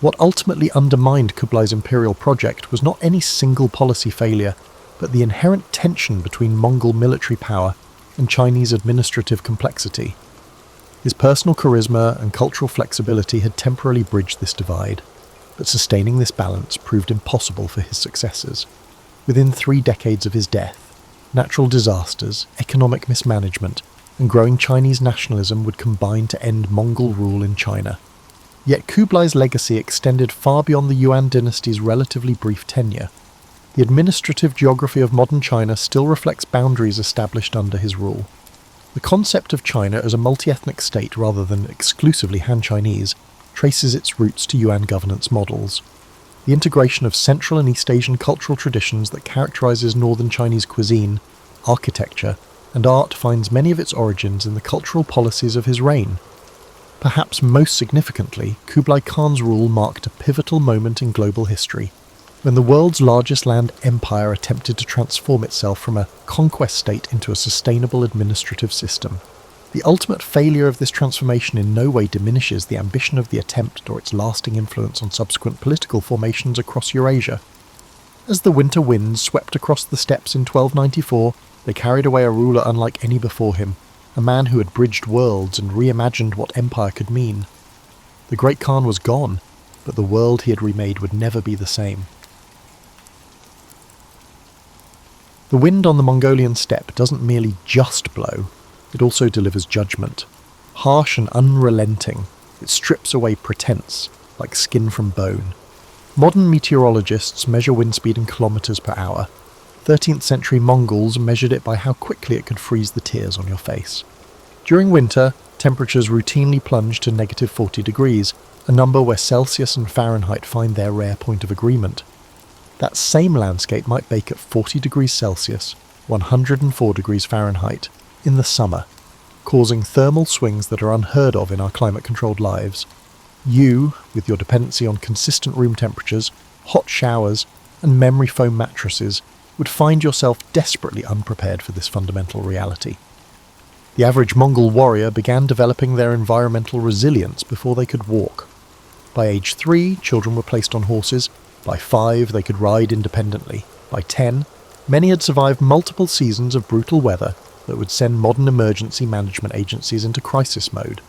What ultimately undermined Kublai's imperial project was not any single policy failure, but the inherent tension between Mongol military power and Chinese administrative complexity. His personal charisma and cultural flexibility had temporarily bridged this divide, but sustaining this balance proved impossible for his successors. Within 3 decades of his death, natural disasters, economic mismanagement, and growing Chinese nationalism would combine to end Mongol rule in China. Yet Kublai's legacy extended far beyond the Yuan dynasty's relatively brief tenure. The administrative geography of modern China still reflects boundaries established under his rule. The concept of China as a multi-ethnic state rather than exclusively Han Chinese traces its roots to Yuan governance models. The integration of Central and East Asian cultural traditions that characterizes northern Chinese cuisine, architecture, and art finds many of its origins in the cultural policies of his reign. Perhaps most significantly, Kublai Khan's rule marked a pivotal moment in global history, when the world's largest land empire attempted to transform itself from a conquest state into a sustainable administrative system. The ultimate failure of this transformation in no way diminishes the ambition of the attempt or its lasting influence on subsequent political formations across Eurasia. As the winter winds swept across the steppes in 1294, they carried away a ruler unlike any before him, a man who had bridged worlds and reimagined what empire could mean. The great Khan was gone, but the world he had remade would never be the same. The wind on the Mongolian steppe doesn't merely just blow, it also delivers judgment. Harsh and unrelenting, it strips away pretense, like skin from bone. Modern meteorologists measure wind speed in kilometers per hour. 13th century Mongols measured it by how quickly it could freeze the tears on your face. During winter, temperatures routinely plunged to negative 40 degrees, a number where Celsius and Fahrenheit find their rare point of agreement. That same landscape might bake at 40 degrees Celsius, 104 degrees Fahrenheit, in the summer, causing thermal swings that are unheard of in our climate-controlled lives. You, with your dependency on consistent room temperatures, hot showers, and memory foam mattresses, would find yourself desperately unprepared for this fundamental reality. The average Mongol warrior began developing their environmental resilience before they could walk. By age 3, children were placed on horses. By 5, they could ride independently. By 10, many had survived multiple seasons of brutal weather that would send modern emergency management agencies into crisis mode.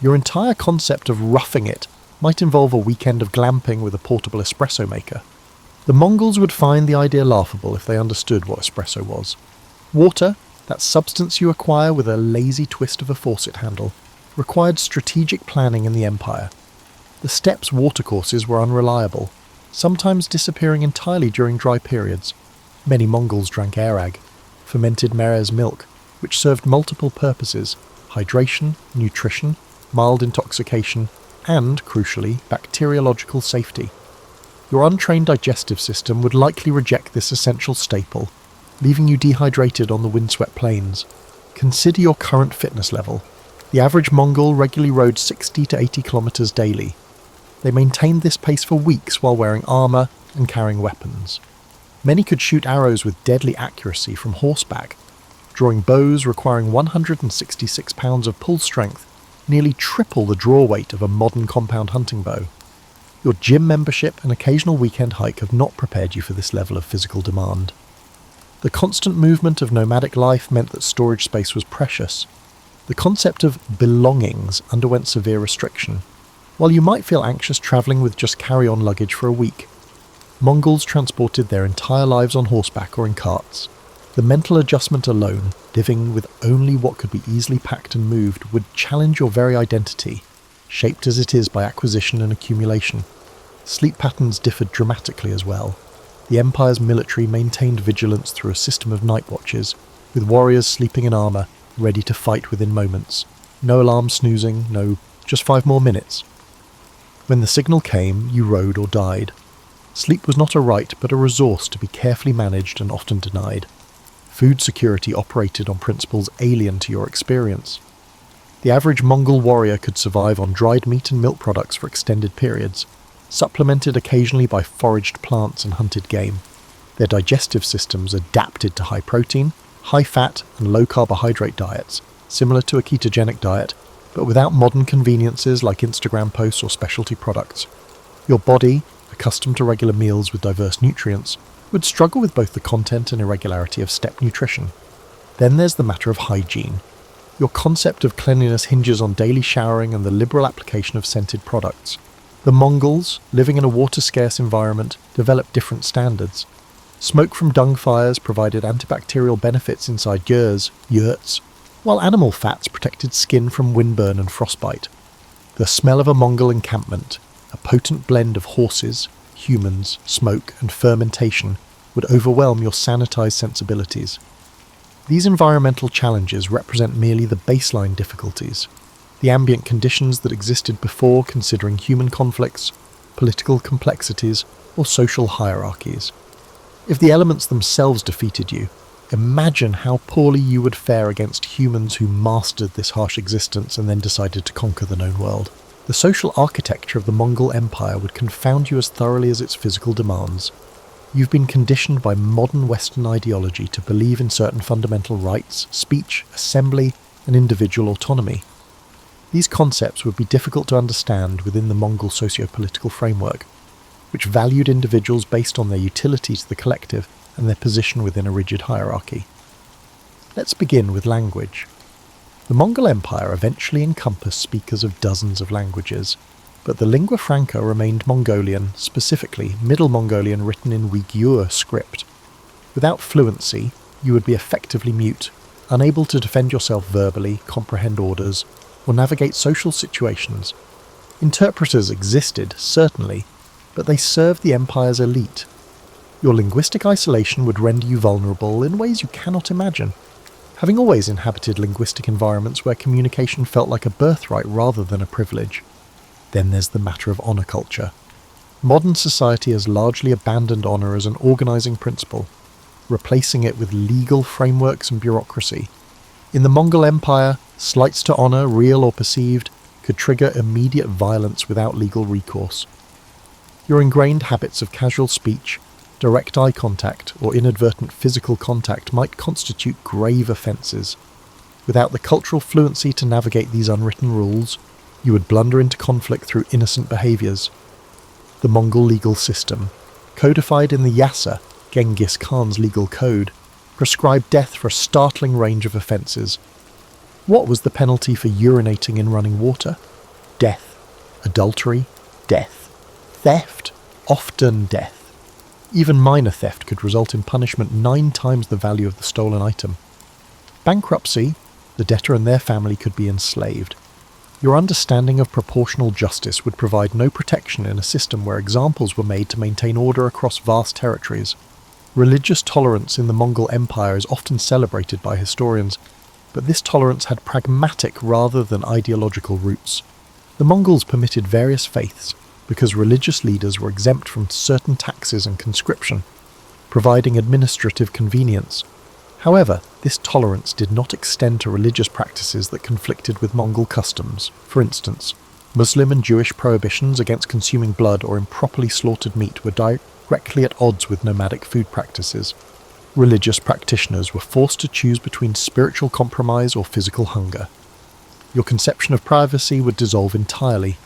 Your entire concept of roughing it might involve a weekend of glamping with a portable espresso maker. The Mongols would find the idea laughable if they understood what espresso was. Water, that substance you acquire with a lazy twist of a faucet handle, required strategic planning in the empire. The steppes' watercourses were unreliable, sometimes disappearing entirely during dry periods. Many Mongols drank arag, fermented mare's milk, which served multiple purposes: hydration, nutrition, mild intoxication, and, crucially, bacteriological safety. Your untrained digestive system would likely reject this essential staple, leaving you dehydrated on the windswept plains. Consider your current fitness level. The average Mongol regularly rode 60 to 80 kilometers daily. They maintained this pace for weeks while wearing armor and carrying weapons. Many could shoot arrows with deadly accuracy from horseback, drawing bows requiring 166 pounds of pull strength, nearly triple the draw weight of a modern compound hunting bow. Your gym membership and occasional weekend hike have not prepared you for this level of physical demand. The constant movement of nomadic life meant that storage space was precious. The concept of belongings underwent severe restriction. While you might feel anxious travelling with just carry-on luggage for a week, Mongols transported their entire lives on horseback or in carts. The mental adjustment alone, living with only what could be easily packed and moved, would challenge your very identity, shaped as it is by acquisition and accumulation. Sleep patterns differed dramatically as well. The Empire's military maintained vigilance through a system of night watches, with warriors sleeping in armour, ready to fight within moments. No alarm snoozing, no, just 5 more minutes. When the signal came, you rode or died. Sleep was not a right, but a resource to be carefully managed and often denied. Food security operated on principles alien to your experience. The average Mongol warrior could survive on dried meat and milk products for extended periods, supplemented occasionally by foraged plants and hunted game. Their digestive systems adapted to high protein, high fat and low carbohydrate diets, similar to a ketogenic diet, but without modern conveniences like Instagram posts or specialty products. Your body, accustomed to regular meals with diverse nutrients, would struggle with both the content and irregularity of steppe nutrition. Then there's the matter of hygiene. Your concept of cleanliness hinges on daily showering and the liberal application of scented products. The Mongols, living in a water-scarce environment, developed different standards. Smoke from dung fires provided antibacterial benefits inside yurts, while animal fats protected skin from windburn and frostbite. The smell of a Mongol encampment, a potent blend of horses, humans, smoke, and fermentation, would overwhelm your sanitized sensibilities. These environmental challenges represent merely the baseline difficulties, the ambient conditions that existed before considering human conflicts, political complexities, or social hierarchies. If the elements themselves defeated you, imagine how poorly you would fare against humans who mastered this harsh existence and then decided to conquer the known world. The social architecture of the Mongol Empire would confound you as thoroughly as its physical demands. You've been conditioned by modern Western ideology to believe in certain fundamental rights, speech, assembly, and individual autonomy. These concepts would be difficult to understand within the Mongol socio-political framework, which valued individuals based on their utility to the collective and their position within a rigid hierarchy. Let's begin with language. The Mongol Empire eventually encompassed speakers of dozens of languages, but the lingua franca remained Mongolian, specifically Middle Mongolian written in Uyghur script. Without fluency, you would be effectively mute, unable to defend yourself verbally, comprehend orders, or navigate social situations. Interpreters existed, certainly, but they served the empire's elite. Your linguistic isolation would render you vulnerable in ways you cannot imagine. Having always inhabited linguistic environments where communication felt like a birthright rather than a privilege. Then there's the matter of honour culture. Modern society has largely abandoned honour as an organising principle, replacing it with legal frameworks and bureaucracy. In the Mongol Empire, slights to honour, real or perceived, could trigger immediate violence without legal recourse. Your ingrained habits of casual speech, direct eye contact, or inadvertent physical contact might constitute grave offences. Without the cultural fluency to navigate these unwritten rules, you would blunder into conflict through innocent behaviours. The Mongol legal system, codified in the Yasa, Genghis Khan's legal code, prescribed death for a startling range of offences. What was the penalty for urinating in running water? Death. Adultery? Death. Theft? Often death. Even minor theft could result in punishment 9 times the value of the stolen item. Bankruptcy? The debtor and their family could be enslaved. Your understanding of proportional justice would provide no protection in a system where examples were made to maintain order across vast territories. Religious tolerance in the Mongol Empire is often celebrated by historians, but this tolerance had pragmatic rather than ideological roots. The Mongols permitted various faiths because religious leaders were exempt from certain taxes and conscription, providing administrative convenience. However, this tolerance did not extend to religious practices that conflicted with Mongol customs. For instance, Muslim and Jewish prohibitions against consuming blood or improperly slaughtered meat were directly at odds with nomadic food practices. Religious practitioners were forced to choose between spiritual compromise or physical hunger. Your conception of privacy would dissolve entirely.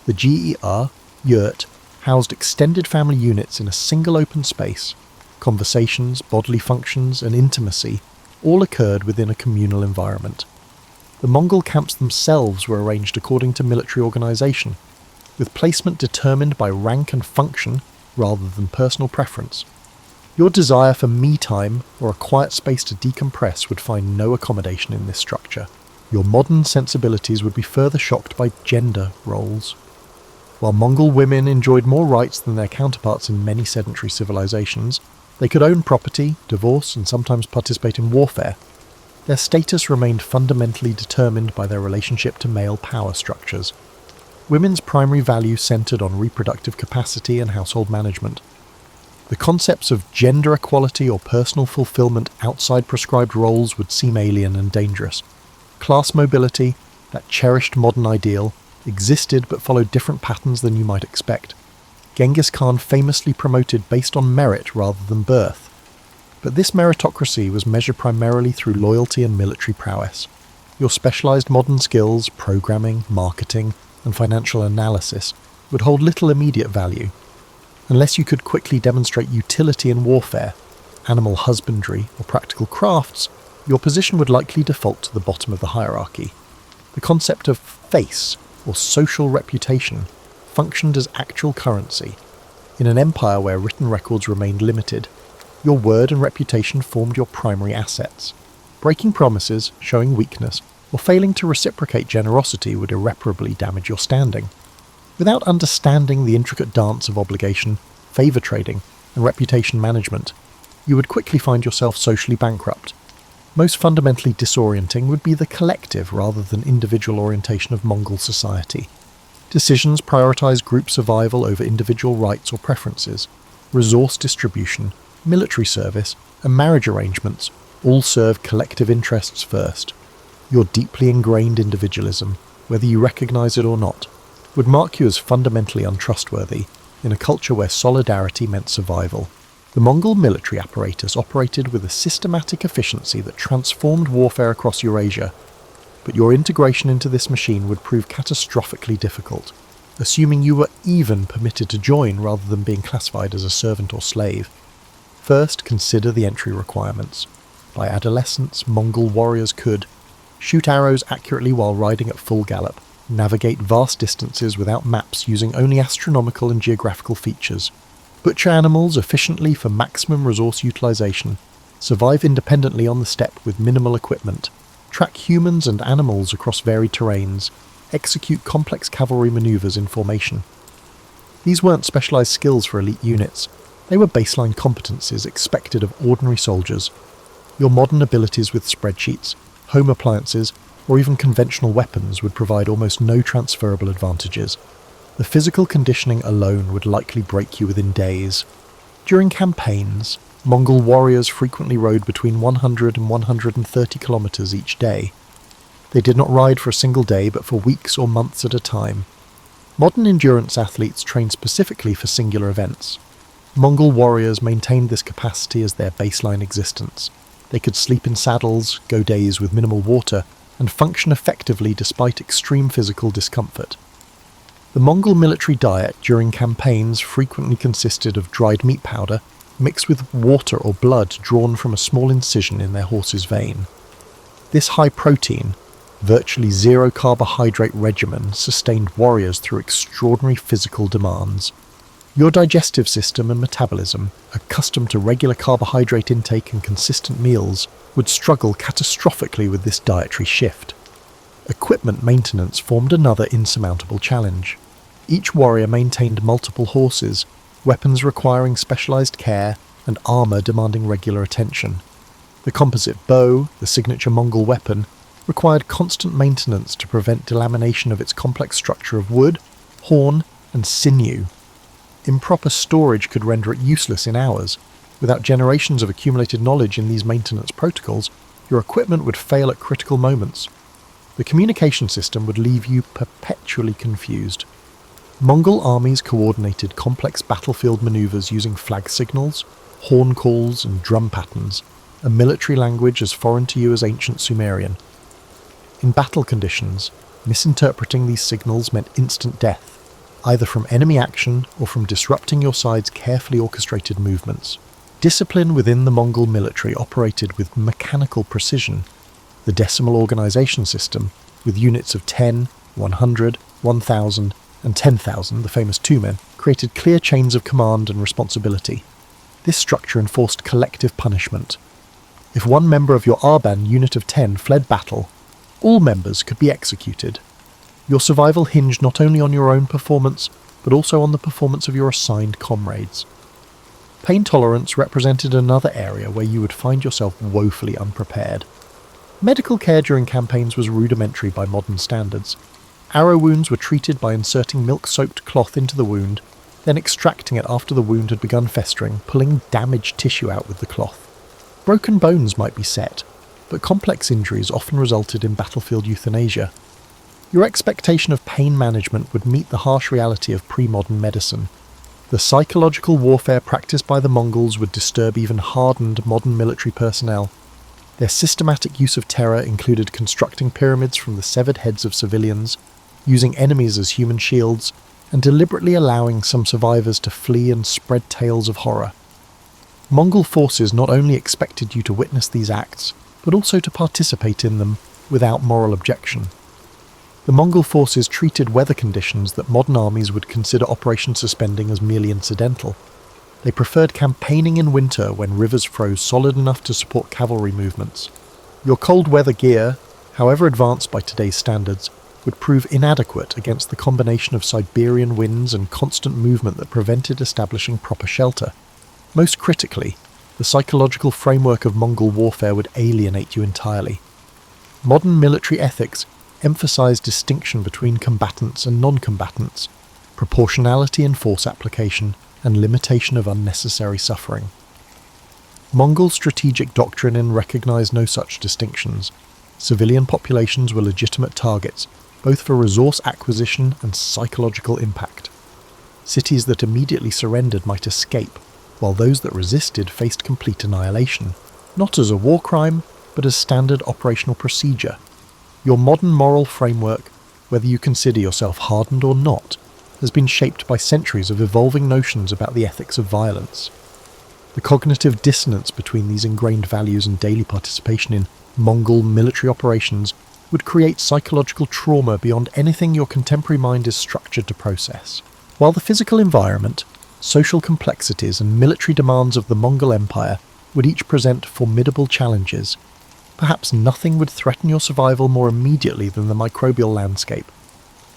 The GER, yurt, housed extended family units in a single open space. Conversations, bodily functions, and intimacy all occurred within a communal environment. The Mongol camps themselves were arranged according to military organisation, with placement determined by rank and function rather than personal preference. Your desire for me-time or a quiet space to decompress would find no accommodation in this structure. Your modern sensibilities would be further shocked by gender roles. While Mongol women enjoyed more rights than their counterparts in many sedentary civilizations, they could own property, divorce, and sometimes participate in warfare. Their status remained fundamentally determined by their relationship to male power structures. Women's primary value centered on reproductive capacity and household management. The concepts of gender equality or personal fulfillment outside prescribed roles would seem alien and dangerous. Class mobility, that cherished modern ideal, existed but followed different patterns than you might expect. Genghis Khan famously promoted based on merit rather than birth. But this meritocracy was measured primarily through loyalty and military prowess. Your specialized modern skills, programming, marketing, and financial analysis would hold little immediate value. Unless you could quickly demonstrate utility in warfare, animal husbandry, or practical crafts, your position would likely default to the bottom of the hierarchy. The concept of face, or social reputation, functioned as actual currency. In an empire where written records remained limited, your word and reputation formed your primary assets. Breaking promises, showing weakness, or failing to reciprocate generosity would irreparably damage your standing. Without understanding the intricate dance of obligation, favour trading, and reputation management, you would quickly find yourself socially bankrupt. Most fundamentally disorienting would be the collective rather than individual orientation of Mongol society. Decisions prioritize group survival over individual rights or preferences. Resource distribution, military service, and marriage arrangements all serve collective interests first. Your deeply ingrained individualism, whether you recognize it or not, would mark you as fundamentally untrustworthy in a culture where solidarity meant survival. The Mongol military apparatus operated with a systematic efficiency that transformed warfare across Eurasia, but your integration into this machine would prove catastrophically difficult, assuming you were even permitted to join rather than being classified as a servant or slave. First, consider the entry requirements. By adolescence, Mongol warriors could shoot arrows accurately while riding at full gallop, navigate vast distances without maps using only astronomical and geographical features, butcher animals efficiently for maximum resource utilization, survive independently on the steppe with minimal equipment, track humans and animals across varied terrains, execute complex cavalry maneuvers in formation. These weren't specialized skills for elite units. They were baseline competencies expected of ordinary soldiers. Your modern abilities with spreadsheets, home appliances, or even conventional weapons would provide almost no transferable advantages. The physical conditioning alone would likely break you within days. During campaigns, Mongol warriors frequently rode between 100 and 130 kilometers each day. They did not ride for a single day, but for weeks or months at a time. Modern endurance athletes train specifically for singular events. Mongol warriors maintained this capacity as their baseline existence. They could sleep in saddles, go days with minimal water, and function effectively despite extreme physical discomfort. The Mongol military diet during campaigns frequently consisted of dried meat powder mixed with water or blood drawn from a small incision in their horse's vein. This high-protein, virtually zero-carbohydrate regimen sustained warriors through extraordinary physical demands. Your digestive system and metabolism, accustomed to regular carbohydrate intake and consistent meals, would struggle catastrophically with this dietary shift. Equipment maintenance formed another insurmountable challenge. Each warrior maintained multiple horses, weapons requiring specialized care, and armor demanding regular attention. The composite bow, the signature Mongol weapon, required constant maintenance to prevent delamination of its complex structure of wood, horn, and sinew. Improper storage could render it useless in hours. Without generations of accumulated knowledge in these maintenance protocols, your equipment would fail at critical moments. The communication system would leave you perpetually confused. Mongol armies coordinated complex battlefield maneuvers using flag signals, horn calls, and drum patterns, a military language as foreign to you as ancient Sumerian. In battle conditions, misinterpreting these signals meant instant death, either from enemy action or from disrupting your side's carefully orchestrated movements. Discipline within the Mongol military operated with mechanical precision. The decimal organization system, with units of 10, 100, 1,000, and 10,000, the famous two men, created clear chains of command and responsibility. This structure enforced collective punishment. If one member of your Arban unit of 10 fled battle, all members could be executed. Your survival hinged not only on your own performance, but also on the performance of your assigned comrades. Pain tolerance represented another area where you would find yourself woefully unprepared. Medical care during campaigns was rudimentary by modern standards. Arrow wounds were treated by inserting milk-soaked cloth into the wound, then extracting it after the wound had begun festering, pulling damaged tissue out with the cloth. Broken bones might be set, but complex injuries often resulted in battlefield euthanasia. Your expectation of pain management would meet the harsh reality of pre-modern medicine. The psychological warfare practiced by the Mongols would disturb even hardened modern military personnel. Their systematic use of terror included constructing pyramids from the severed heads of civilians, using enemies as human shields, and deliberately allowing some survivors to flee and spread tales of horror. Mongol forces not only expected you to witness these acts, but also to participate in them without moral objection. The Mongol forces treated weather conditions that modern armies would consider operation suspending as merely incidental. They preferred campaigning in winter when rivers froze solid enough to support cavalry movements. Your cold weather gear, however advanced by today's standards, would prove inadequate against the combination of Siberian winds and constant movement that prevented establishing proper shelter. Most critically, the psychological framework of Mongol warfare would alienate you entirely. Modern military ethics emphasized distinction between combatants and non-combatants, proportionality in force application, and limitation of unnecessary suffering. Mongol strategic doctrine recognized no such distinctions. Civilian populations were legitimate targets, both for resource acquisition and psychological impact. Cities that immediately surrendered might escape, while those that resisted faced complete annihilation, not as a war crime, but as standard operational procedure. Your modern moral framework, whether you consider yourself hardened or not, has been shaped by centuries of evolving notions about the ethics of violence. The cognitive dissonance between these ingrained values and daily participation in Mongol military operations would create psychological trauma beyond anything your contemporary mind is structured to process. While the physical environment, social complexities and military demands of the Mongol Empire would each present formidable challenges, perhaps nothing would threaten your survival more immediately than the microbial landscape,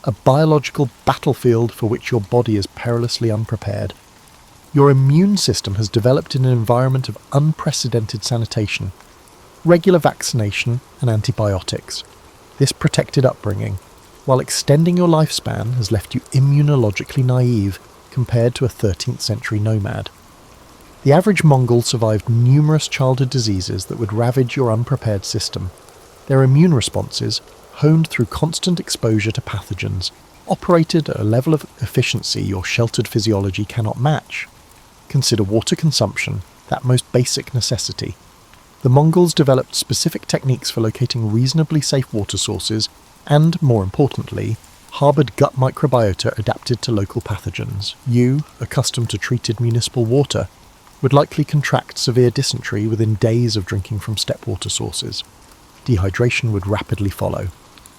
a biological battlefield for which your body is perilously unprepared. Your immune system has developed in an environment of unprecedented sanitation, regular vaccination and antibiotics. This protected upbringing, while extending your lifespan, has left you immunologically naive compared to a 13th century nomad. The average Mongol survived numerous childhood diseases that would ravage your unprepared system. Their immune responses, honed through constant exposure to pathogens, operated at a level of efficiency your sheltered physiology cannot match. Consider water consumption, that most basic necessity. The Mongols developed specific techniques for locating reasonably safe water sources and, more importantly, harboured gut microbiota adapted to local pathogens. You, accustomed to treated municipal water, would likely contract severe dysentery within days of drinking from steppe water sources. Dehydration would rapidly follow,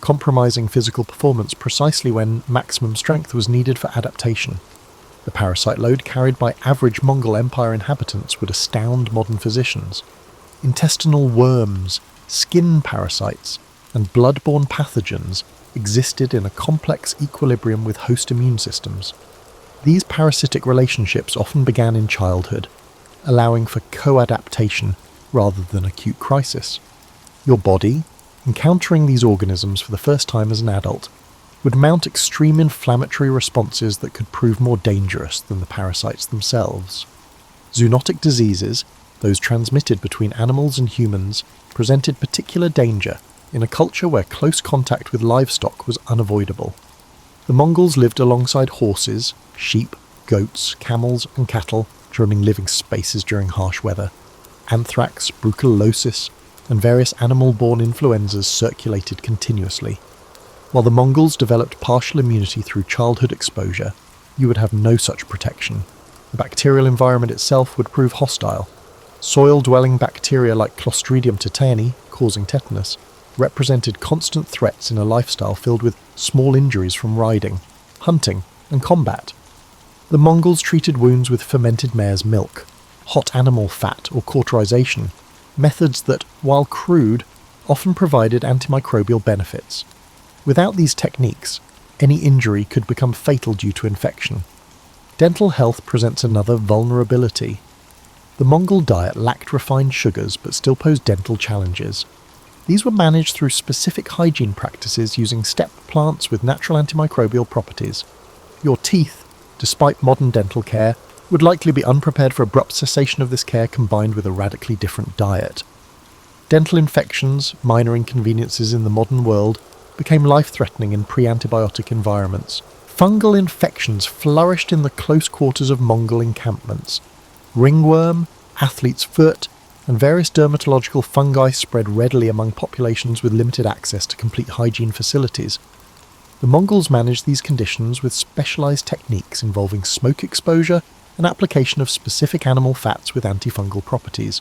compromising physical performance precisely when maximum strength was needed for adaptation. The parasite load carried by average Mongol Empire inhabitants would astound modern physicians. Intestinal worms, skin parasites, and blood-borne pathogens existed in a complex equilibrium with host immune systems. These parasitic relationships often began in childhood, allowing for co-adaptation rather than acute crisis. Your body, encountering these organisms for the first time as an adult, would mount extreme inflammatory responses that could prove more dangerous than the parasites themselves. Zoonotic diseases, those transmitted between animals and humans, presented particular danger in a culture where close contact with livestock was unavoidable. The Mongols lived alongside horses, sheep, goats, camels and cattle, roaming living spaces during harsh weather. Anthrax, brucellosis, and various animal-borne influenzas circulated continuously. While the Mongols developed partial immunity through childhood exposure, you would have no such protection. The bacterial environment itself would prove hostile. Soil-dwelling bacteria like Clostridium tetani, causing tetanus, represented constant threats in a lifestyle filled with small injuries from riding, hunting, and combat. The Mongols treated wounds with fermented mare's milk, hot animal fat or cauterization, methods that, while crude, often provided antimicrobial benefits. Without these techniques, any injury could become fatal due to infection. Dental health presents another vulnerability. The Mongol diet lacked refined sugars but still posed dental challenges. These were managed through specific hygiene practices using steppe plants with natural antimicrobial properties. Your teeth, despite modern dental care, would likely be unprepared for abrupt cessation of this care combined with a radically different diet. Dental infections, minor inconveniences in the modern world, became life-threatening in pre-antibiotic environments. Fungal infections flourished in the close quarters of Mongol encampments. Ringworm, athlete's foot, and various dermatological fungi spread readily among populations with limited access to complete hygiene facilities. The Mongols managed these conditions with specialized techniques involving smoke exposure and application of specific animal fats with antifungal properties.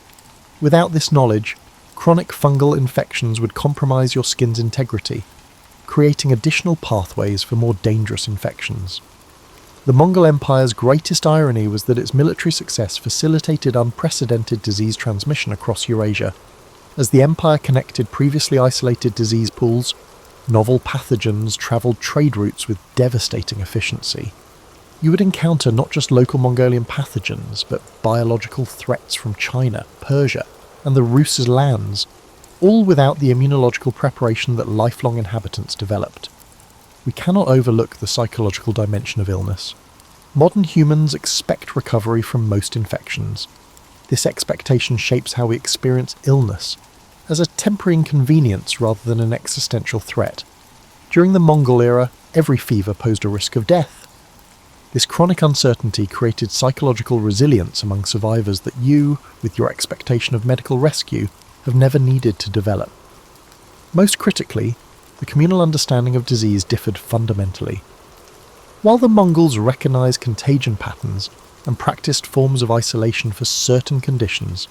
Without this knowledge, chronic fungal infections would compromise your skin's integrity, creating additional pathways for more dangerous infections. The Mongol Empire's greatest irony was that its military success facilitated unprecedented disease transmission across Eurasia. As the empire connected previously isolated disease pools, novel pathogens travelled trade routes with devastating efficiency. You would encounter not just local Mongolian pathogens, but biological threats from China, Persia, and the Rus' lands, all without the immunological preparation that lifelong inhabitants developed. We cannot overlook the psychological dimension of illness. Modern humans expect recovery from most infections. This expectation shapes how we experience illness, as a temporary inconvenience rather than an existential threat. During the Mongol era, every fever posed a risk of death. This chronic uncertainty created psychological resilience among survivors that you, with your expectation of medical rescue, have never needed to develop. Most critically, the communal understanding of disease differed fundamentally. While the Mongols recognized contagion patterns and practiced forms of isolation for certain conditions,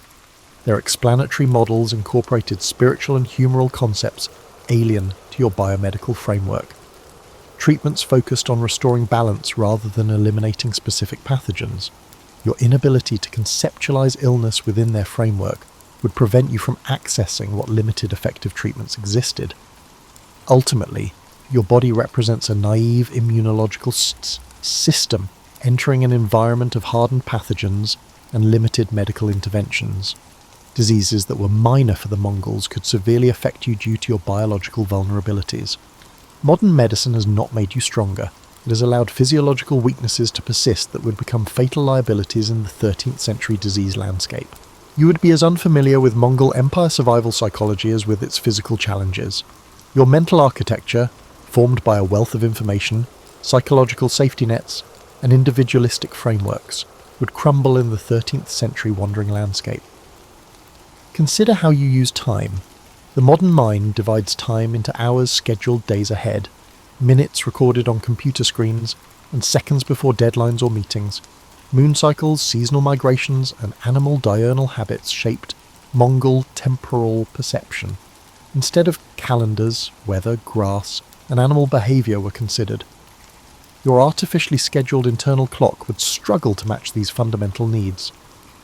their explanatory models incorporated spiritual and humoral concepts alien to your biomedical framework. Treatments focused on restoring balance rather than eliminating specific pathogens. Your inability to conceptualize illness within their framework would prevent you from accessing what limited effective treatments existed. Ultimately, your body represents a naive immunological system entering an environment of hardened pathogens and limited medical interventions. Diseases that were minor for the Mongols could severely affect you due to your biological vulnerabilities. Modern medicine has not made you stronger. It has allowed physiological weaknesses to persist that would become fatal liabilities in the 13th century disease landscape. You would be as unfamiliar with Mongol Empire survival psychology as with its physical challenges. Your mental architecture, formed by a wealth of information, psychological safety nets, and individualistic frameworks, would crumble in the 13th century wandering landscape. Consider how you use time. The modern mind divides time into hours scheduled days ahead, minutes recorded on computer screens, and seconds before deadlines or meetings. Moon cycles, seasonal migrations, and animal diurnal habits shaped Mongol temporal perception. Instead of calendars, weather, grass, and animal behaviour were considered. Your artificially scheduled internal clock would struggle to match these fundamental needs,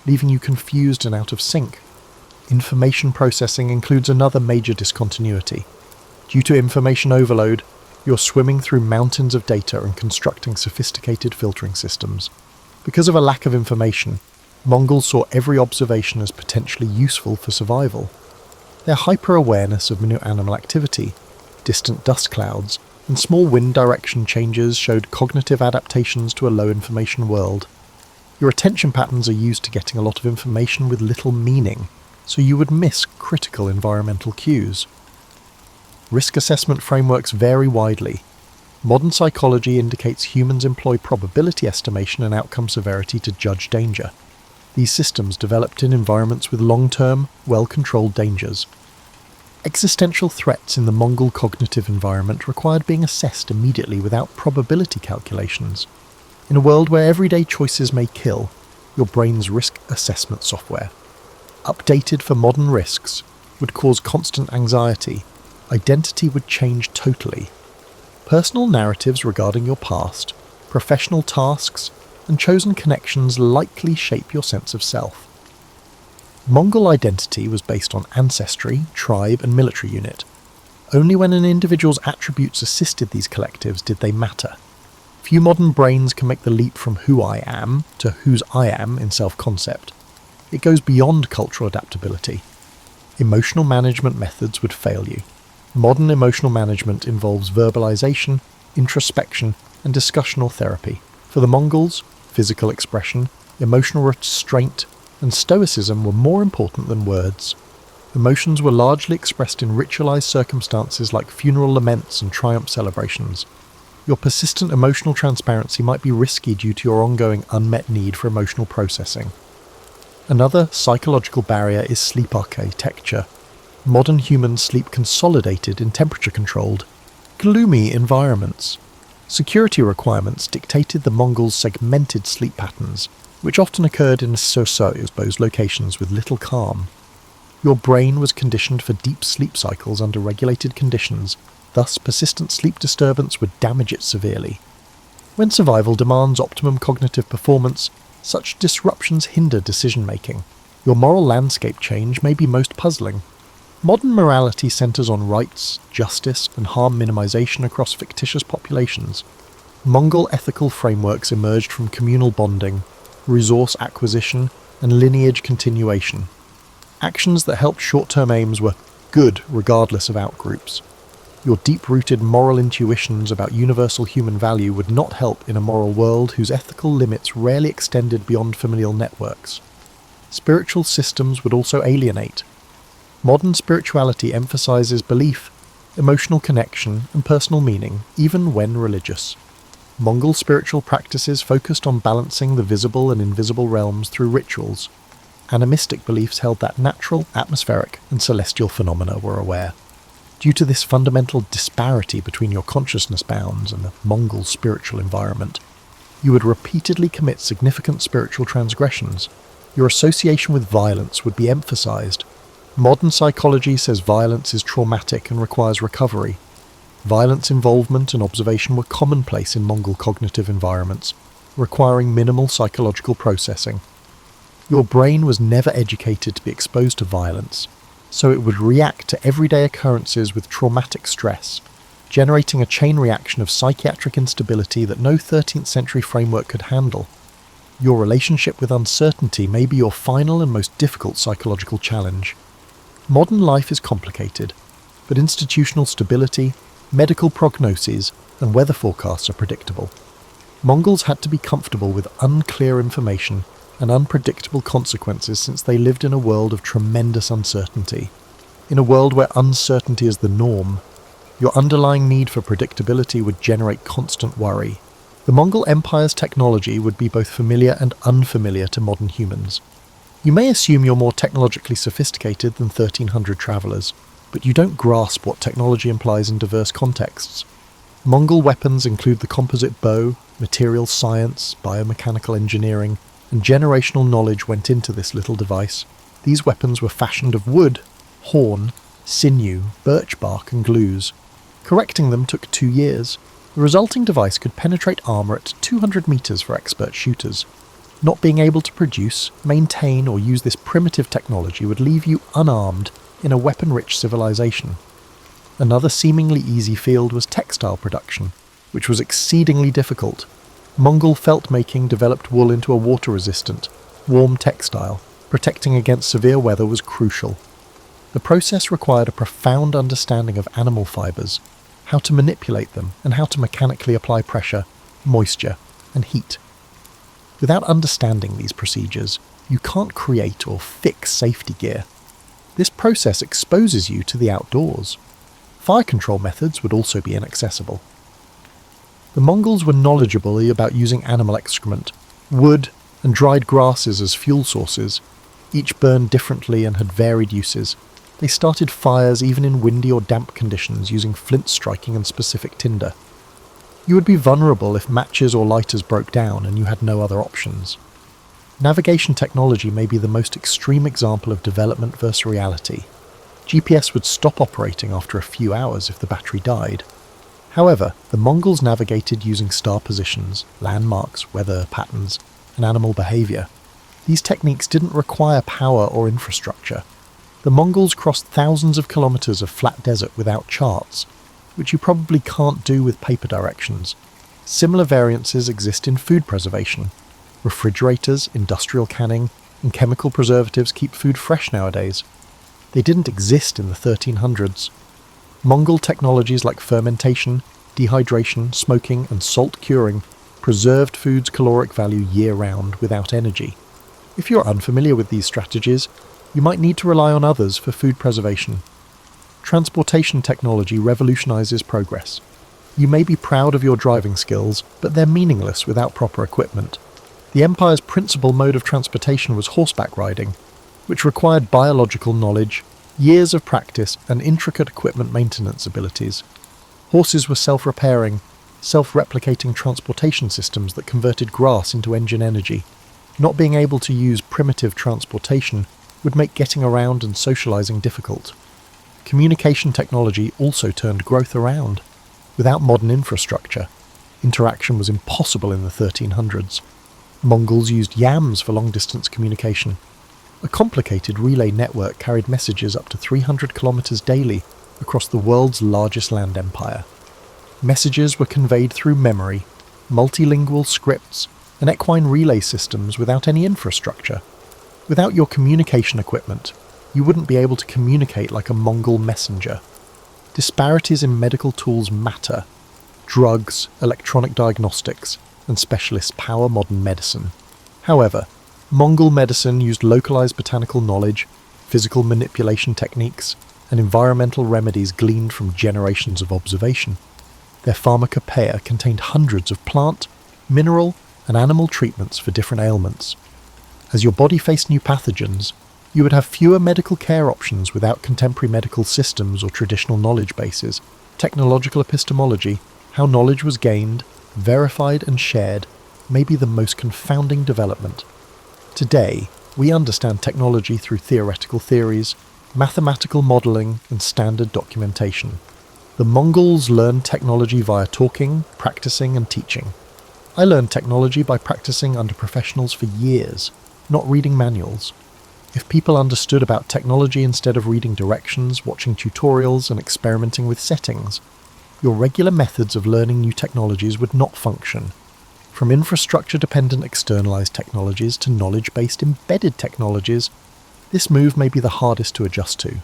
leaving you confused and out of sync. Information processing includes another major discontinuity. Due to information overload, you're swimming through mountains of data and constructing sophisticated filtering systems. Because of a lack of information, Mongols saw every observation as potentially useful for survival. Their hyper-awareness of minute animal activity, distant dust clouds, and small wind direction changes showed cognitive adaptations to a low-information world. Your attention patterns are used to getting a lot of information with little meaning, so you would miss critical environmental cues. Risk assessment frameworks vary widely. Modern psychology indicates humans employ probability estimation and outcome severity to judge danger. These systems developed in environments with long-term, well-controlled dangers. Existential threats in the Mongol cognitive environment required being assessed immediately without probability calculations. In a world where everyday choices may kill, your brain's risk assessment software, updated for modern risks, would cause constant anxiety. Identity would change totally. Personal narratives regarding your past, professional tasks, and chosen connections likely shape your sense of self. Mongol identity was based on ancestry, tribe, and military unit. Only when an individual's attributes assisted these collectives did they matter. Few modern brains can make the leap from who I am to whose I am in self-concept. It goes beyond cultural adaptability. Emotional management methods would fail you. Modern emotional management involves verbalization, introspection, and discussional therapy. For the Mongols, physical expression, emotional restraint, and stoicism were more important than words. Emotions were largely expressed in ritualized circumstances like funeral laments and triumph celebrations. Your persistent emotional transparency might be risky due to your ongoing unmet need for emotional processing. Another psychological barrier is sleep architecture. Modern humans sleep consolidated in temperature-controlled, gloomy environments. Security requirements dictated the Mongols' segmented sleep patterns, which often occurred in exposed locations with little calm. Your brain was conditioned for deep sleep cycles under regulated conditions, thus persistent sleep disturbance would damage it severely. When survival demands optimum cognitive performance, such disruptions hinder decision-making. Your moral landscape change may be most puzzling. Modern morality centers on rights, justice, and harm minimization across fictitious populations. Mongol ethical frameworks emerged from communal bonding, resource acquisition, and lineage continuation. Actions that helped short-term aims were good regardless of outgroups. Your deep-rooted moral intuitions about universal human value would not help in a moral world whose ethical limits rarely extended beyond familial networks. Spiritual systems would also alienate. Modern spirituality emphasizes belief, emotional connection, and personal meaning, even when religious. Mongol spiritual practices focused on balancing the visible and invisible realms through rituals. Animistic beliefs held that natural, atmospheric, and celestial phenomena were aware. Due to this fundamental disparity between your consciousness bounds and the Mongol spiritual environment, you would repeatedly commit significant spiritual transgressions. Your association with violence would be emphasized. Modern psychology says violence is traumatic and requires recovery. Violence involvement and observation were commonplace in Mongol cognitive environments, requiring minimal psychological processing. Your brain was never educated to be exposed to violence, so it would react to everyday occurrences with traumatic stress. generating a chain reaction of psychiatric instability that no 13th century framework could handle. Your relationship with uncertainty may be your final and most difficult psychological challenge. Modern life is complicated, but institutional stability, medical prognoses, and weather forecasts are predictable. Mongols had to be comfortable with unclear information and unpredictable consequences since they lived in a world of tremendous uncertainty. In a world where uncertainty is the norm, your underlying need for predictability would generate constant worry. The Mongol Empire's technology would be both familiar and unfamiliar to modern humans. You may assume you're more technologically sophisticated than 1300 travellers, but you don't grasp what technology implies in diverse contexts. Mongol weapons include the composite bow, materials science, biomechanical engineering, and generational knowledge went into this little device. These weapons were fashioned of wood, horn, sinew, birch bark, and glues. Correcting them took 2 years. The resulting device could penetrate armour at 200 metres for expert shooters. Not being able to produce, maintain, or use this primitive technology would leave you unarmed in a weapon-rich civilization. Another seemingly easy field was textile production, which was exceedingly difficult. Mongol felt making developed wool into a water-resistant, warm textile. Protecting against severe weather was crucial. The process required a profound understanding of animal fibres, how to manipulate them, and how to mechanically apply pressure, moisture, and heat. Without understanding these procedures, you can't create or fix safety gear. This process exposes you to the outdoors. Fire control methods would also be inaccessible. The Mongols were knowledgeable about using animal excrement, wood, and dried grasses as fuel sources. Each burned differently and had varied uses. They started fires even in windy or damp conditions using flint striking and specific tinder. You would be vulnerable if matches or lighters broke down and you had no other options. Navigation technology may be the most extreme example of development versus reality. GPS would stop operating after a few hours if the battery died. However, the Mongols navigated using star positions, landmarks, weather patterns, and animal behaviour. These techniques didn't require power or infrastructure. The Mongols crossed thousands of kilometres of flat desert without charts, which you probably can't do with paper directions. Similar variances exist in food preservation. Refrigerators, industrial canning, and chemical preservatives keep food fresh nowadays. They didn't exist in the 1300s. Mongol technologies like fermentation, dehydration, smoking, and salt curing preserved food's caloric value year-round without energy. If you're unfamiliar with these strategies, you might need to rely on others for food preservation. Transportation technology revolutionizes progress. You may be proud of your driving skills, but they're meaningless without proper equipment. The Empire's principal mode of transportation was horseback riding, which required biological knowledge, years of practice, and intricate equipment maintenance abilities. Horses were self-repairing, self-replicating transportation systems that converted grass into engine energy. Not being able to use primitive transportation would make getting around and socializing difficult. Communication technology also turned growth around. Without modern infrastructure, interaction was impossible in the 1300s. Mongols used yams for long-distance communication. A complicated relay network carried messages up to 300 kilometers daily across the world's largest land empire. Messages were conveyed through memory, multilingual scripts, and equine relay systems without any infrastructure. Without your communication equipment, you wouldn't be able to communicate like a Mongol messenger. Disparities in medical tools matter. Drugs, electronic diagnostics, and specialists power modern medicine. However, Mongol medicine used localized botanical knowledge, physical manipulation techniques, and environmental remedies gleaned from generations of observation. Their pharmacopoeia contained hundreds of plant, mineral, and animal treatments for different ailments. As your body faced new pathogens, you would have fewer medical care options without contemporary medical systems or traditional knowledge bases. Technological epistemology, how knowledge was gained, verified and shared, may be the most confounding development. Today, we understand technology through theoretical theories, mathematical modelling, and standard documentation. The Mongols learned technology via talking, practicing, and teaching. I learned technology by practicing under professionals for years, not reading manuals. If people understood about technology instead of reading directions, watching tutorials, and experimenting with settings, your regular methods of learning new technologies would not function. From infrastructure-dependent externalized technologies to knowledge-based embedded technologies, this move may be the hardest to adjust to.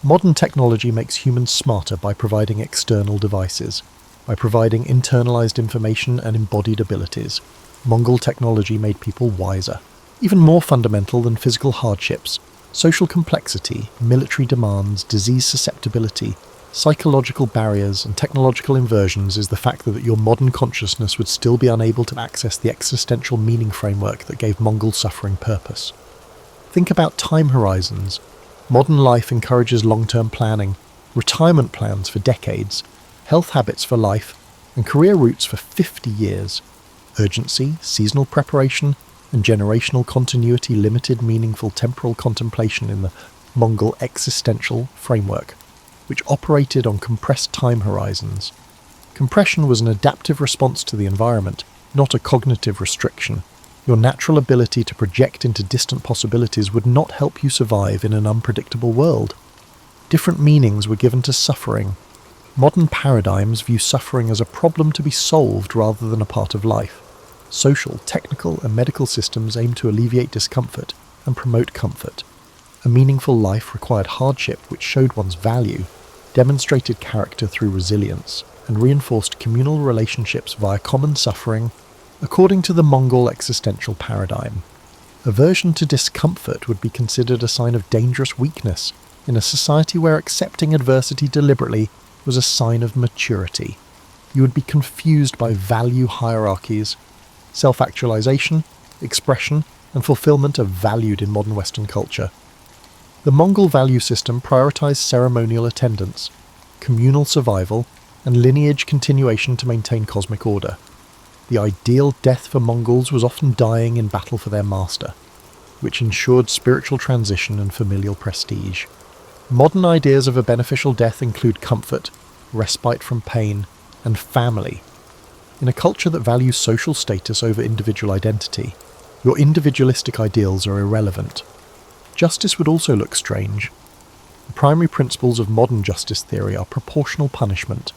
Modern technology makes humans smarter by providing external devices, by providing internalized information and embodied abilities. Mongol technology made people wiser. Even more fundamental than physical hardships, social complexity, military demands, disease susceptibility, psychological barriers and technological inversions is the fact that your modern consciousness would still be unable to access the existential meaning framework that gave Mongol suffering purpose. Think about time horizons. Modern life encourages long-term planning, retirement plans for decades, health habits for life, and career routes for 50 years. Urgency, seasonal preparation, and generational continuity limited meaningful temporal contemplation in the Mongol existential framework, which operated on compressed time horizons. Compression was an adaptive response to the environment, not a cognitive restriction. Your natural ability to project into distant possibilities would not help you survive in an unpredictable world. Different meanings were given to suffering. Modern paradigms view suffering as a problem to be solved rather than a part of life. Social, technical, and medical systems aim to alleviate discomfort and promote comfort. A meaningful life required hardship which showed one's value, demonstrated character through resilience, and reinforced communal relationships via common suffering, according to the Mongol existential paradigm. Aversion to discomfort would be considered a sign of dangerous weakness in a society where accepting adversity deliberately was a sign of maturity. You would be confused by value hierarchies. Self-actualization, expression, and fulfillment are valued in modern Western culture. The Mongol value system prioritized ceremonial attendance, communal survival, and lineage continuation to maintain cosmic order. The ideal death for Mongols was often dying in battle for their master, which ensured spiritual transition and familial prestige. Modern ideas of a beneficial death include comfort, respite from pain, and family. In a culture that values social status over individual identity, your individualistic ideals are irrelevant. Justice would also look strange. The primary principles of modern justice theory are proportional punishment,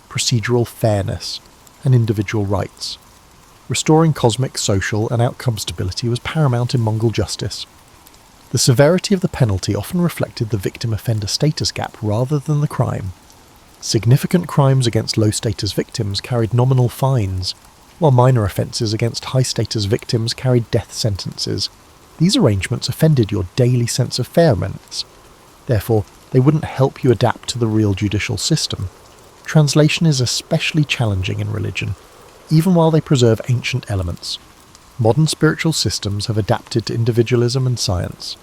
procedural fairness, and individual rights. Restoring cosmic, social, and outcome stability was paramount in Mongol justice. The severity of the penalty often reflected the victim-offender status gap rather than the crime. Significant crimes against low-status victims carried nominal fines, while minor offences against high-status victims carried death sentences. These arrangements offended your daily sense of fairness. Therefore, they wouldn't help you adapt to the real judicial system. Translation is especially challenging in religion, even while they preserve ancient elements. Modern spiritual systems have adapted to individualism and science.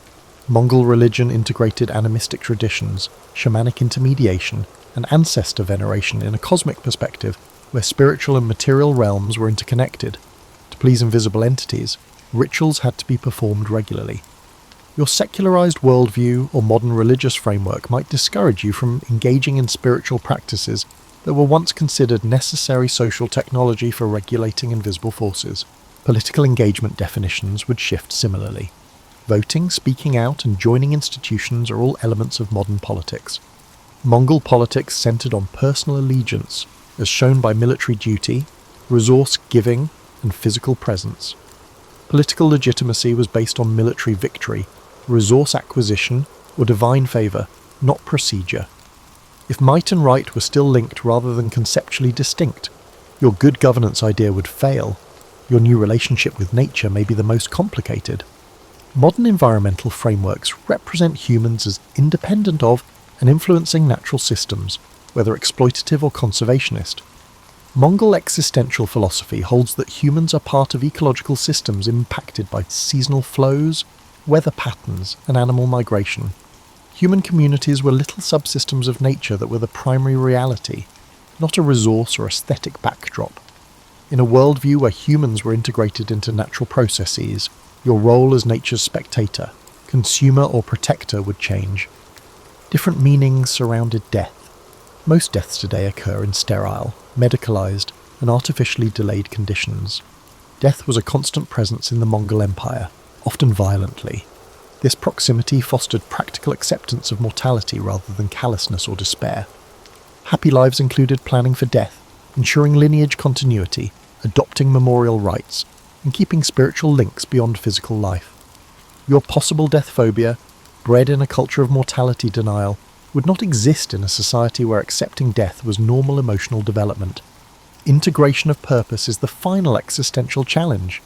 Mongol religion integrated animistic traditions, shamanic intermediation, and ancestor veneration in a cosmic perspective where spiritual and material realms were interconnected. To please invisible entities, rituals had to be performed regularly. Your secularized worldview or modern religious framework might discourage you from engaging in spiritual practices that were once considered necessary social technology for regulating invisible forces. Political engagement definitions would shift similarly. Voting, speaking out, and joining institutions are all elements of modern politics. Mongol politics centered on personal allegiance, as shown by military duty, resource giving, and physical presence. Political legitimacy was based on military victory, resource acquisition, or divine favour, not procedure. If might and right were still linked rather than conceptually distinct, your good governance idea would fail. Your new relationship with nature may be the most complicated. Modern environmental frameworks represent humans as independent of and influencing natural systems, whether exploitative or conservationist. Mongol existential philosophy holds that humans are part of ecological systems impacted by seasonal flows, weather patterns, and animal migration. Human communities were little subsystems of nature that were the primary reality, not a resource or aesthetic backdrop. In a worldview where humans were integrated into natural processes, your role as nature's spectator, consumer or protector would change. Different meanings surrounded death. Most deaths today occur in sterile, medicalized, and artificially delayed conditions. Death was a constant presence in the Mongol Empire, often violently. This proximity fostered practical acceptance of mortality rather than callousness or despair. Happy lives included planning for death, ensuring lineage continuity, adopting memorial rites, and keeping spiritual links beyond physical life. Your possible death phobia, bred in a culture of mortality denial, would not exist in a society where accepting death was normal emotional development. Integration of purpose is the final existential challenge.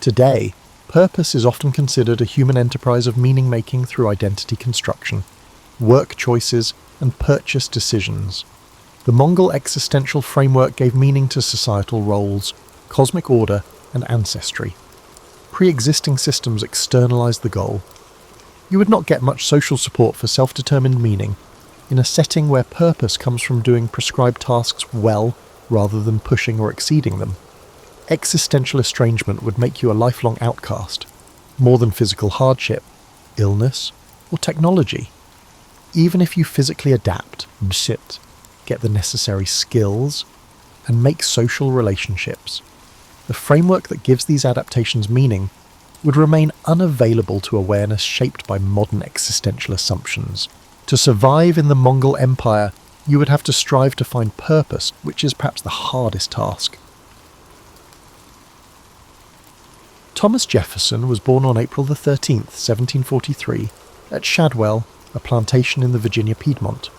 Today, purpose is often considered a human enterprise of meaning-making through identity construction, work choices, and purchase decisions. The Mongol existential framework gave meaning to societal roles, cosmic order, and ancestry. Pre-existing systems externalized the goal. You would not get much social support for self-determined meaning in a setting where purpose comes from doing prescribed tasks well rather than pushing or exceeding them. Existential estrangement would make you a lifelong outcast, more than physical hardship, illness, or technology. Even if you physically adapt, get the necessary skills, and make social relationships, the framework that gives these adaptations meaning would remain unavailable to awareness shaped by modern existential assumptions. To survive in the Mongol Empire, you would have to strive to find purpose, which is perhaps the hardest task. Thomas Jefferson was born on April 13th, 1743, at Shadwell, a plantation in the Virginia Piedmont.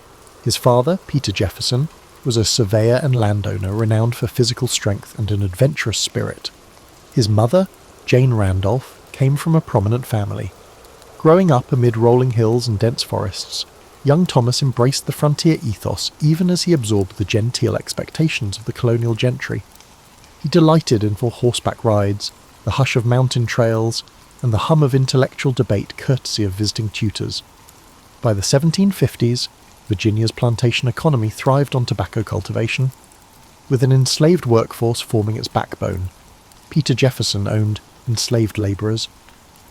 His father, Peter Jefferson, was a surveyor and landowner renowned for physical strength and an adventurous spirit. His mother, Jane Randolph, came from a prominent family. Growing up amid rolling hills and dense forests, young Thomas embraced the frontier ethos even as he absorbed the genteel expectations of the colonial gentry. He delighted in horseback rides, the hush of mountain trails, and the hum of intellectual debate courtesy of visiting tutors. By the 1750s, Virginia's plantation economy thrived on tobacco cultivation, with an enslaved workforce forming its backbone. Peter Jefferson owned enslaved labourers,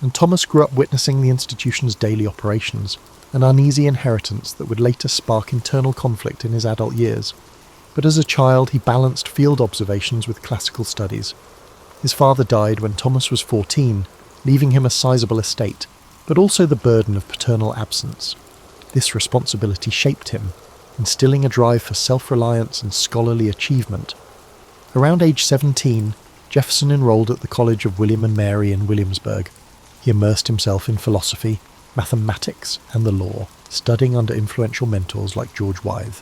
and Thomas grew up witnessing the institution's daily operations, an uneasy inheritance that would later spark internal conflict in his adult years. But as a child, he balanced field observations with classical studies. His father died when Thomas was 14, leaving him a sizable estate, but also the burden of paternal absence. This responsibility shaped him, instilling a drive for self-reliance and scholarly achievement. Around age 17, Jefferson enrolled at the College of William and Mary in Williamsburg. He immersed himself in philosophy, mathematics, and the law, studying under influential mentors like George Wythe.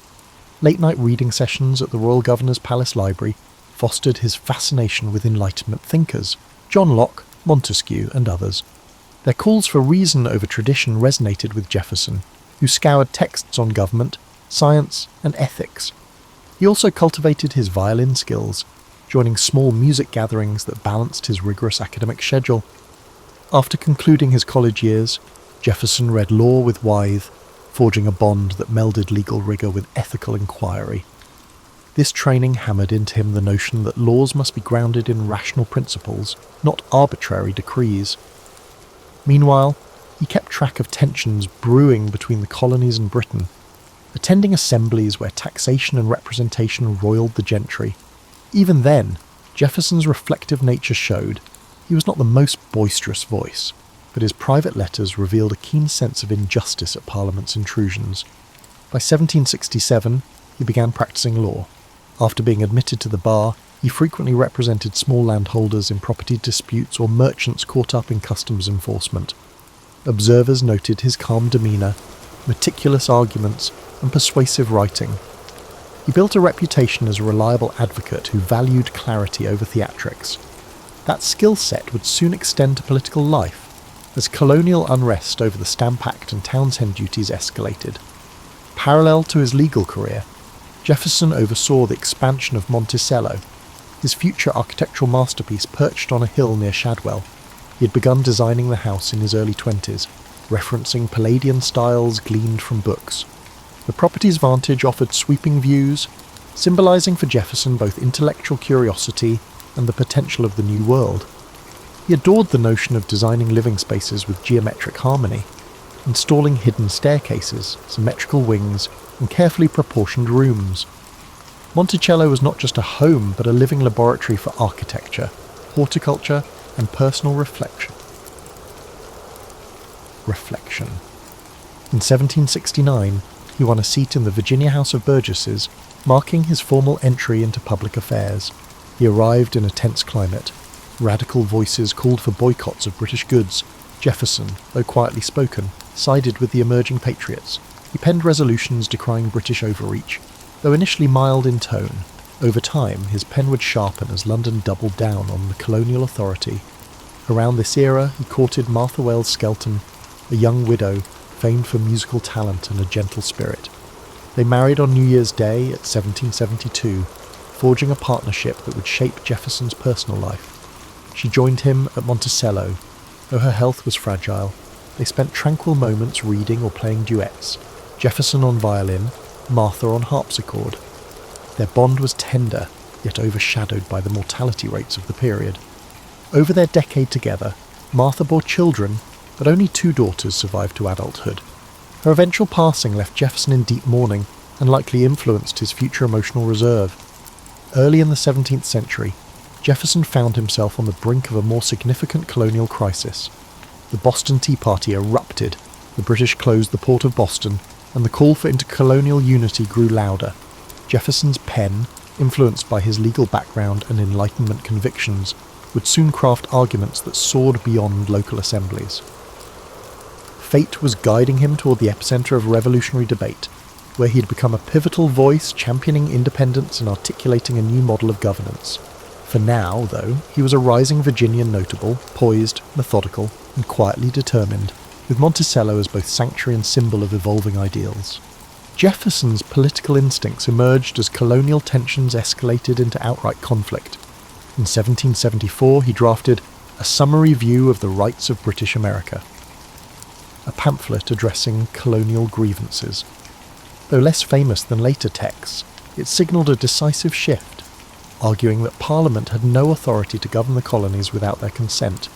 Late-night reading sessions at the Royal Governor's Palace Library fostered his fascination with Enlightenment thinkers, John Locke, Montesquieu, and others. Their calls for reason over tradition resonated with Jefferson, who scoured texts on government, science, and ethics. He also cultivated his violin skills, joining small music gatherings that balanced his rigorous academic schedule. After concluding his college years, Jefferson read law with Wythe, forging a bond that melded legal rigour with ethical inquiry. This training hammered into him the notion that laws must be grounded in rational principles, not arbitrary decrees. Meanwhile, he kept track of tensions brewing between the colonies and Britain, attending assemblies where taxation and representation roiled the gentry. Even then, Jefferson's reflective nature showed he was not the most boisterous voice, but his private letters revealed a keen sense of injustice at Parliament's intrusions. By 1767, he began practicing law. After being admitted to the bar, he frequently represented small landholders in property disputes or merchants caught up in customs enforcement. Observers noted his calm demeanour, meticulous arguments, and persuasive writing. He built a reputation as a reliable advocate who valued clarity over theatrics. That skill set would soon extend to political life, as colonial unrest over the Stamp Act and Townshend duties escalated. Parallel to his legal career, Jefferson oversaw the expansion of Monticello, his future architectural masterpiece perched on a hill near Shadwell. He had begun designing the house in his early 20s, referencing Palladian styles gleaned from books. The property's vantage offered sweeping views, symbolising for Jefferson both intellectual curiosity and the potential of the new world. He adored the notion of designing living spaces with geometric harmony, installing hidden staircases, symmetrical wings, and carefully proportioned rooms. Monticello was not just a home, but a living laboratory for architecture, horticulture, and personal reflection. In 1769, He won a seat in the Virginia House of Burgesses, marking his formal entry into public affairs. He arrived in a tense climate. Radical voices called for boycotts of British goods. Jefferson, though quietly spoken, sided with the emerging patriots. He penned resolutions decrying British overreach. Though initially mild in tone, over time his pen would sharpen as London doubled down on the colonial authority. Around this era he courted Martha Wells Skelton, a young widow famed for musical talent and a gentle spirit. They married on New Year's Day at 1772, forging a partnership that would shape Jefferson's personal life. She joined him at Monticello. Though her health was fragile, they spent tranquil moments reading or playing duets, Jefferson on violin, Martha on harpsichord. Their bond was tender, yet overshadowed by the mortality rates of the period. Over their decade together, Martha bore children, but only 2 daughters survived to adulthood. Her eventual passing left Jefferson in deep mourning and likely influenced his future emotional reserve. Early in the 17th century, Jefferson found himself on the brink of a more significant colonial crisis. The Boston Tea Party erupted, the British closed the port of Boston, and the call for intercolonial unity grew louder. Jefferson's pen, influenced by his legal background and Enlightenment convictions, would soon craft arguments that soared beyond local assemblies. Fate was guiding him toward the epicenter of revolutionary debate, where he had become a pivotal voice championing independence and articulating a new model of governance. For now, though, he was a rising Virginian notable, poised, methodical, and quietly determined, with Monticello as both sanctuary and symbol of evolving ideals. Jefferson's political instincts emerged as colonial tensions escalated into outright conflict. In 1774 he drafted A Summary View of the Rights of British America, a pamphlet addressing colonial grievances. Though less famous than later texts, it signalled a decisive shift, arguing that Parliament had no authority to govern the colonies without their consent.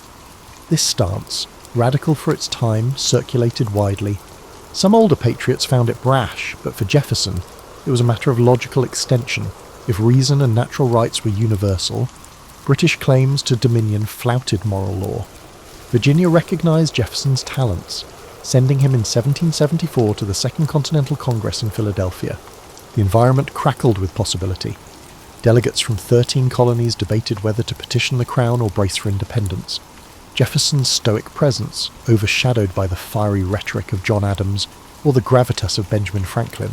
This stance, radical for its time, circulated widely. Some older patriots found it brash, but for Jefferson, it was a matter of logical extension. If reason and natural rights were universal, British claims to dominion flouted moral law. Virginia recognised Jefferson's talents, sending him in 1774 to the Second Continental Congress in Philadelphia. The environment crackled with possibility. Delegates from 13 colonies debated whether to petition the crown or brace for independence. Jefferson's stoic presence, overshadowed by the fiery rhetoric of John Adams or the gravitas of Benjamin Franklin,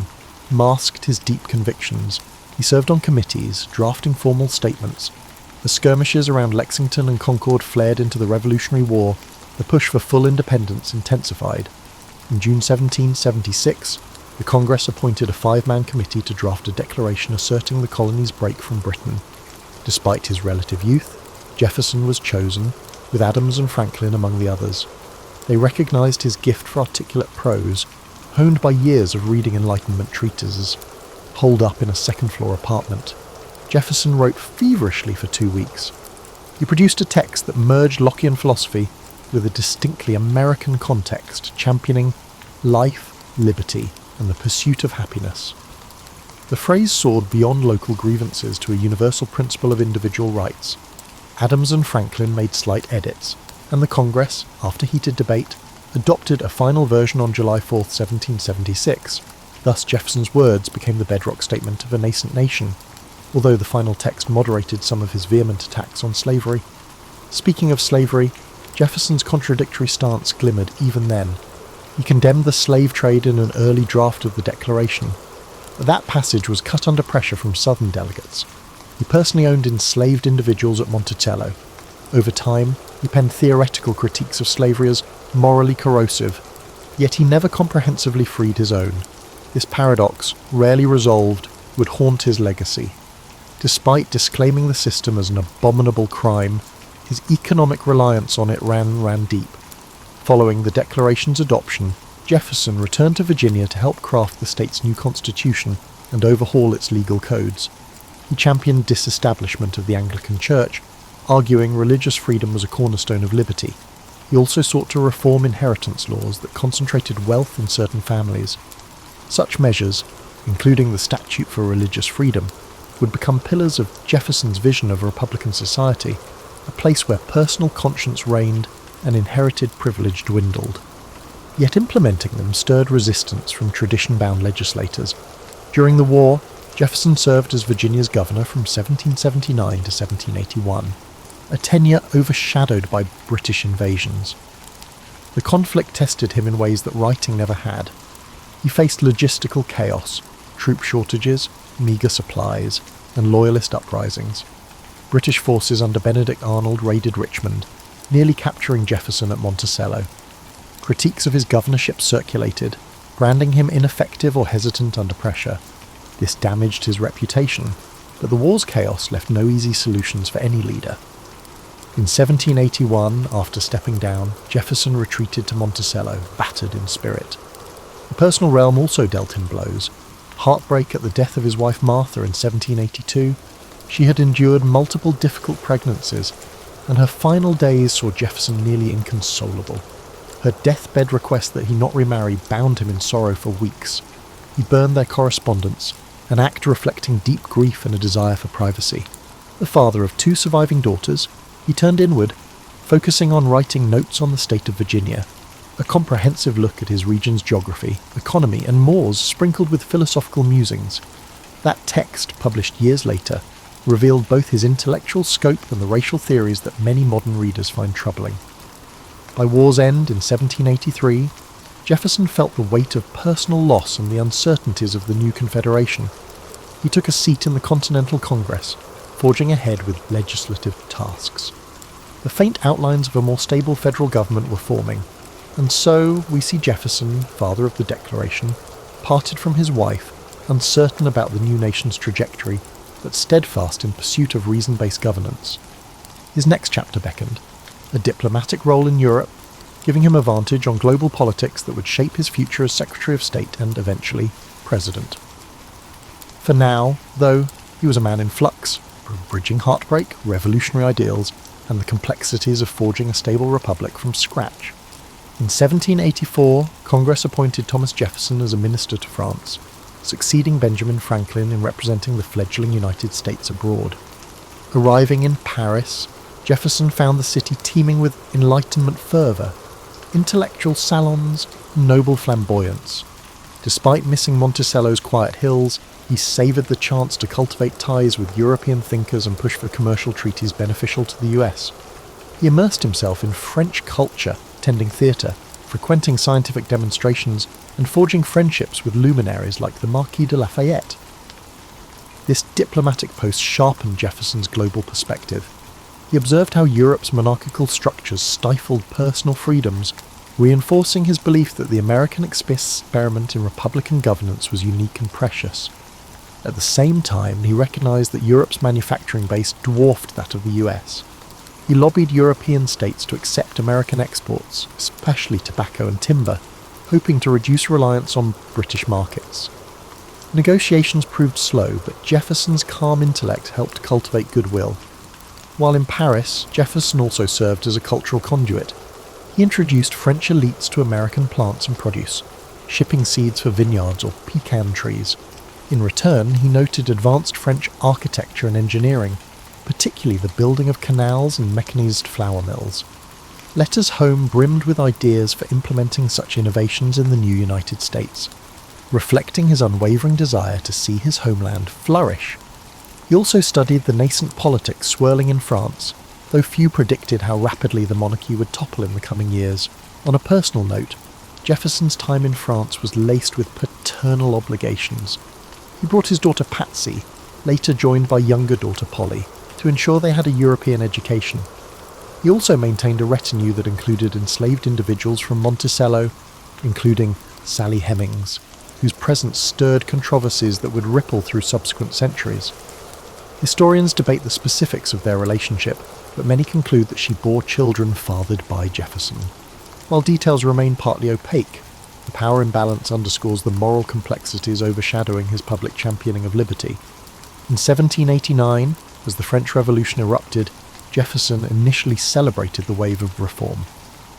masked his deep convictions. He served on committees, drafting formal statements. The skirmishes around Lexington and Concord flared into the Revolutionary War. The push for full independence intensified. In June 1776, the Congress appointed a 5-man committee to draft a declaration asserting the colony's break from Britain. Despite his relative youth, Jefferson was chosen, with Adams and Franklin among the others. They recognised his gift for articulate prose, honed by years of reading Enlightenment treatises. Holed up in a second-floor apartment, Jefferson wrote feverishly for 2 weeks. He produced a text that merged Lockean philosophy with a distinctly American context, championing life, liberty, and the pursuit of happiness. The phrase soared beyond local grievances to a universal principle of individual rights. Adams and Franklin made slight edits, and the Congress, after heated debate, adopted a final version on July 4, 1776. Thus Jefferson's words became the bedrock statement of a nascent nation, although the final text moderated some of his vehement attacks on slavery. Speaking of slavery, Jefferson's contradictory stance glimmered even then. He condemned the slave trade in an early draft of the Declaration, but that passage was cut under pressure from Southern delegates. He personally owned enslaved individuals at Monticello. Over time, he penned theoretical critiques of slavery as morally corrosive, yet he never comprehensively freed his own. This paradox, rarely resolved, would haunt his legacy. Despite disclaiming the system as an abominable crime, his economic reliance on it ran deep. Following the Declaration's adoption, Jefferson returned to Virginia to help craft the state's new constitution and overhaul its legal codes. He championed disestablishment of the Anglican Church, arguing religious freedom was a cornerstone of liberty. He also sought to reform inheritance laws that concentrated wealth in certain families. Such measures, including the Statute for Religious Freedom, would become pillars of Jefferson's vision of a Republican society, a place where personal conscience reigned and inherited privilege dwindled. yet implementing them stirred resistance from tradition-bound legislators. During the war, Jefferson served as Virginia's governor from 1779 to 1781, a tenure overshadowed by British invasions. The conflict tested him in ways that writing never had. He faced logistical chaos, troop shortages, meagre supplies, and loyalist uprisings. British forces under Benedict Arnold raided Richmond, nearly capturing Jefferson at Monticello. Critiques of his governorship circulated, branding him ineffective or hesitant under pressure. This damaged his reputation, but the war's chaos left no easy solutions for any leader. In 1781, after stepping down, Jefferson retreated to Monticello, battered in spirit. The personal realm also dealt him blows. Heartbreak at the death of his wife Martha in 1782, she had endured multiple difficult pregnancies, and her final days saw Jefferson nearly inconsolable. Her deathbed request that he not remarry bound him in sorrow for weeks. He burned their correspondence, an act reflecting deep grief and a desire for privacy. The father of 2 surviving daughters, he turned inward, focusing on writing notes on the state of Virginia, a comprehensive look at his region's geography, economy, and mores sprinkled with philosophical musings. That text, published years later, revealed both his intellectual scope and the racial theories that many modern readers find troubling. By war's end in 1783, Jefferson felt the weight of personal loss and the uncertainties of the new Confederation. He took a seat in the Continental Congress, forging ahead with legislative tasks. The faint outlines of a more stable federal government were forming, and so we see Jefferson, father of the Declaration, parted from his wife, uncertain about the new nation's trajectory, but steadfast in pursuit of reason-based governance. His next chapter beckoned, a diplomatic role in Europe, giving him a vantage on global politics that would shape his future as Secretary of State and, eventually, President. For now, though, he was a man in flux, bridging heartbreak, revolutionary ideals, and the complexities of forging a stable republic from scratch. In 1784, Congress appointed Thomas Jefferson as a minister to France, succeeding Benjamin Franklin in representing the fledgling United States abroad. Arriving in Paris, Jefferson found the city teeming with Enlightenment fervour, intellectual salons, and noble flamboyance. Despite missing Monticello's quiet hills, he savoured the chance to cultivate ties with European thinkers and push for commercial treaties beneficial to the US. He immersed himself in French culture, attending theatre, frequenting scientific demonstrations, and forging friendships with luminaries like the Marquis de Lafayette. This diplomatic post sharpened Jefferson's global perspective. He observed how Europe's monarchical structures stifled personal freedoms, reinforcing his belief that the American experiment in republican governance was unique and precious. At the same time, he recognised that Europe's manufacturing base dwarfed that of the US. He lobbied European states to accept American exports, especially tobacco and timber, hoping to reduce reliance on British markets. Negotiations proved slow, but Jefferson's calm intellect helped cultivate goodwill. While in Paris, Jefferson also served as a cultural conduit. He introduced French elites to American plants and produce, shipping seeds for vineyards or pecan trees. In return, he noted advanced French architecture and engineering, particularly the building of canals and mechanized flour mills. Letters home brimmed with ideas for implementing such innovations in the new United States, reflecting his unwavering desire to see his homeland flourish. He also studied the nascent politics swirling in France, though few predicted how rapidly the monarchy would topple in the coming years. On a personal note, Jefferson's time in France was laced with paternal obligations. He brought his daughter Patsy, later joined by younger daughter Polly, to ensure they had a European education. He also maintained a retinue that included enslaved individuals from Monticello, including Sally Hemings, whose presence stirred controversies that would ripple through subsequent centuries. Historians debate the specifics of their relationship, but many conclude that she bore children fathered by Jefferson. While details remain partly opaque, the power imbalance underscores the moral complexities overshadowing his public championing of liberty. In 1789, as the French Revolution erupted, Jefferson initially celebrated the wave of reform.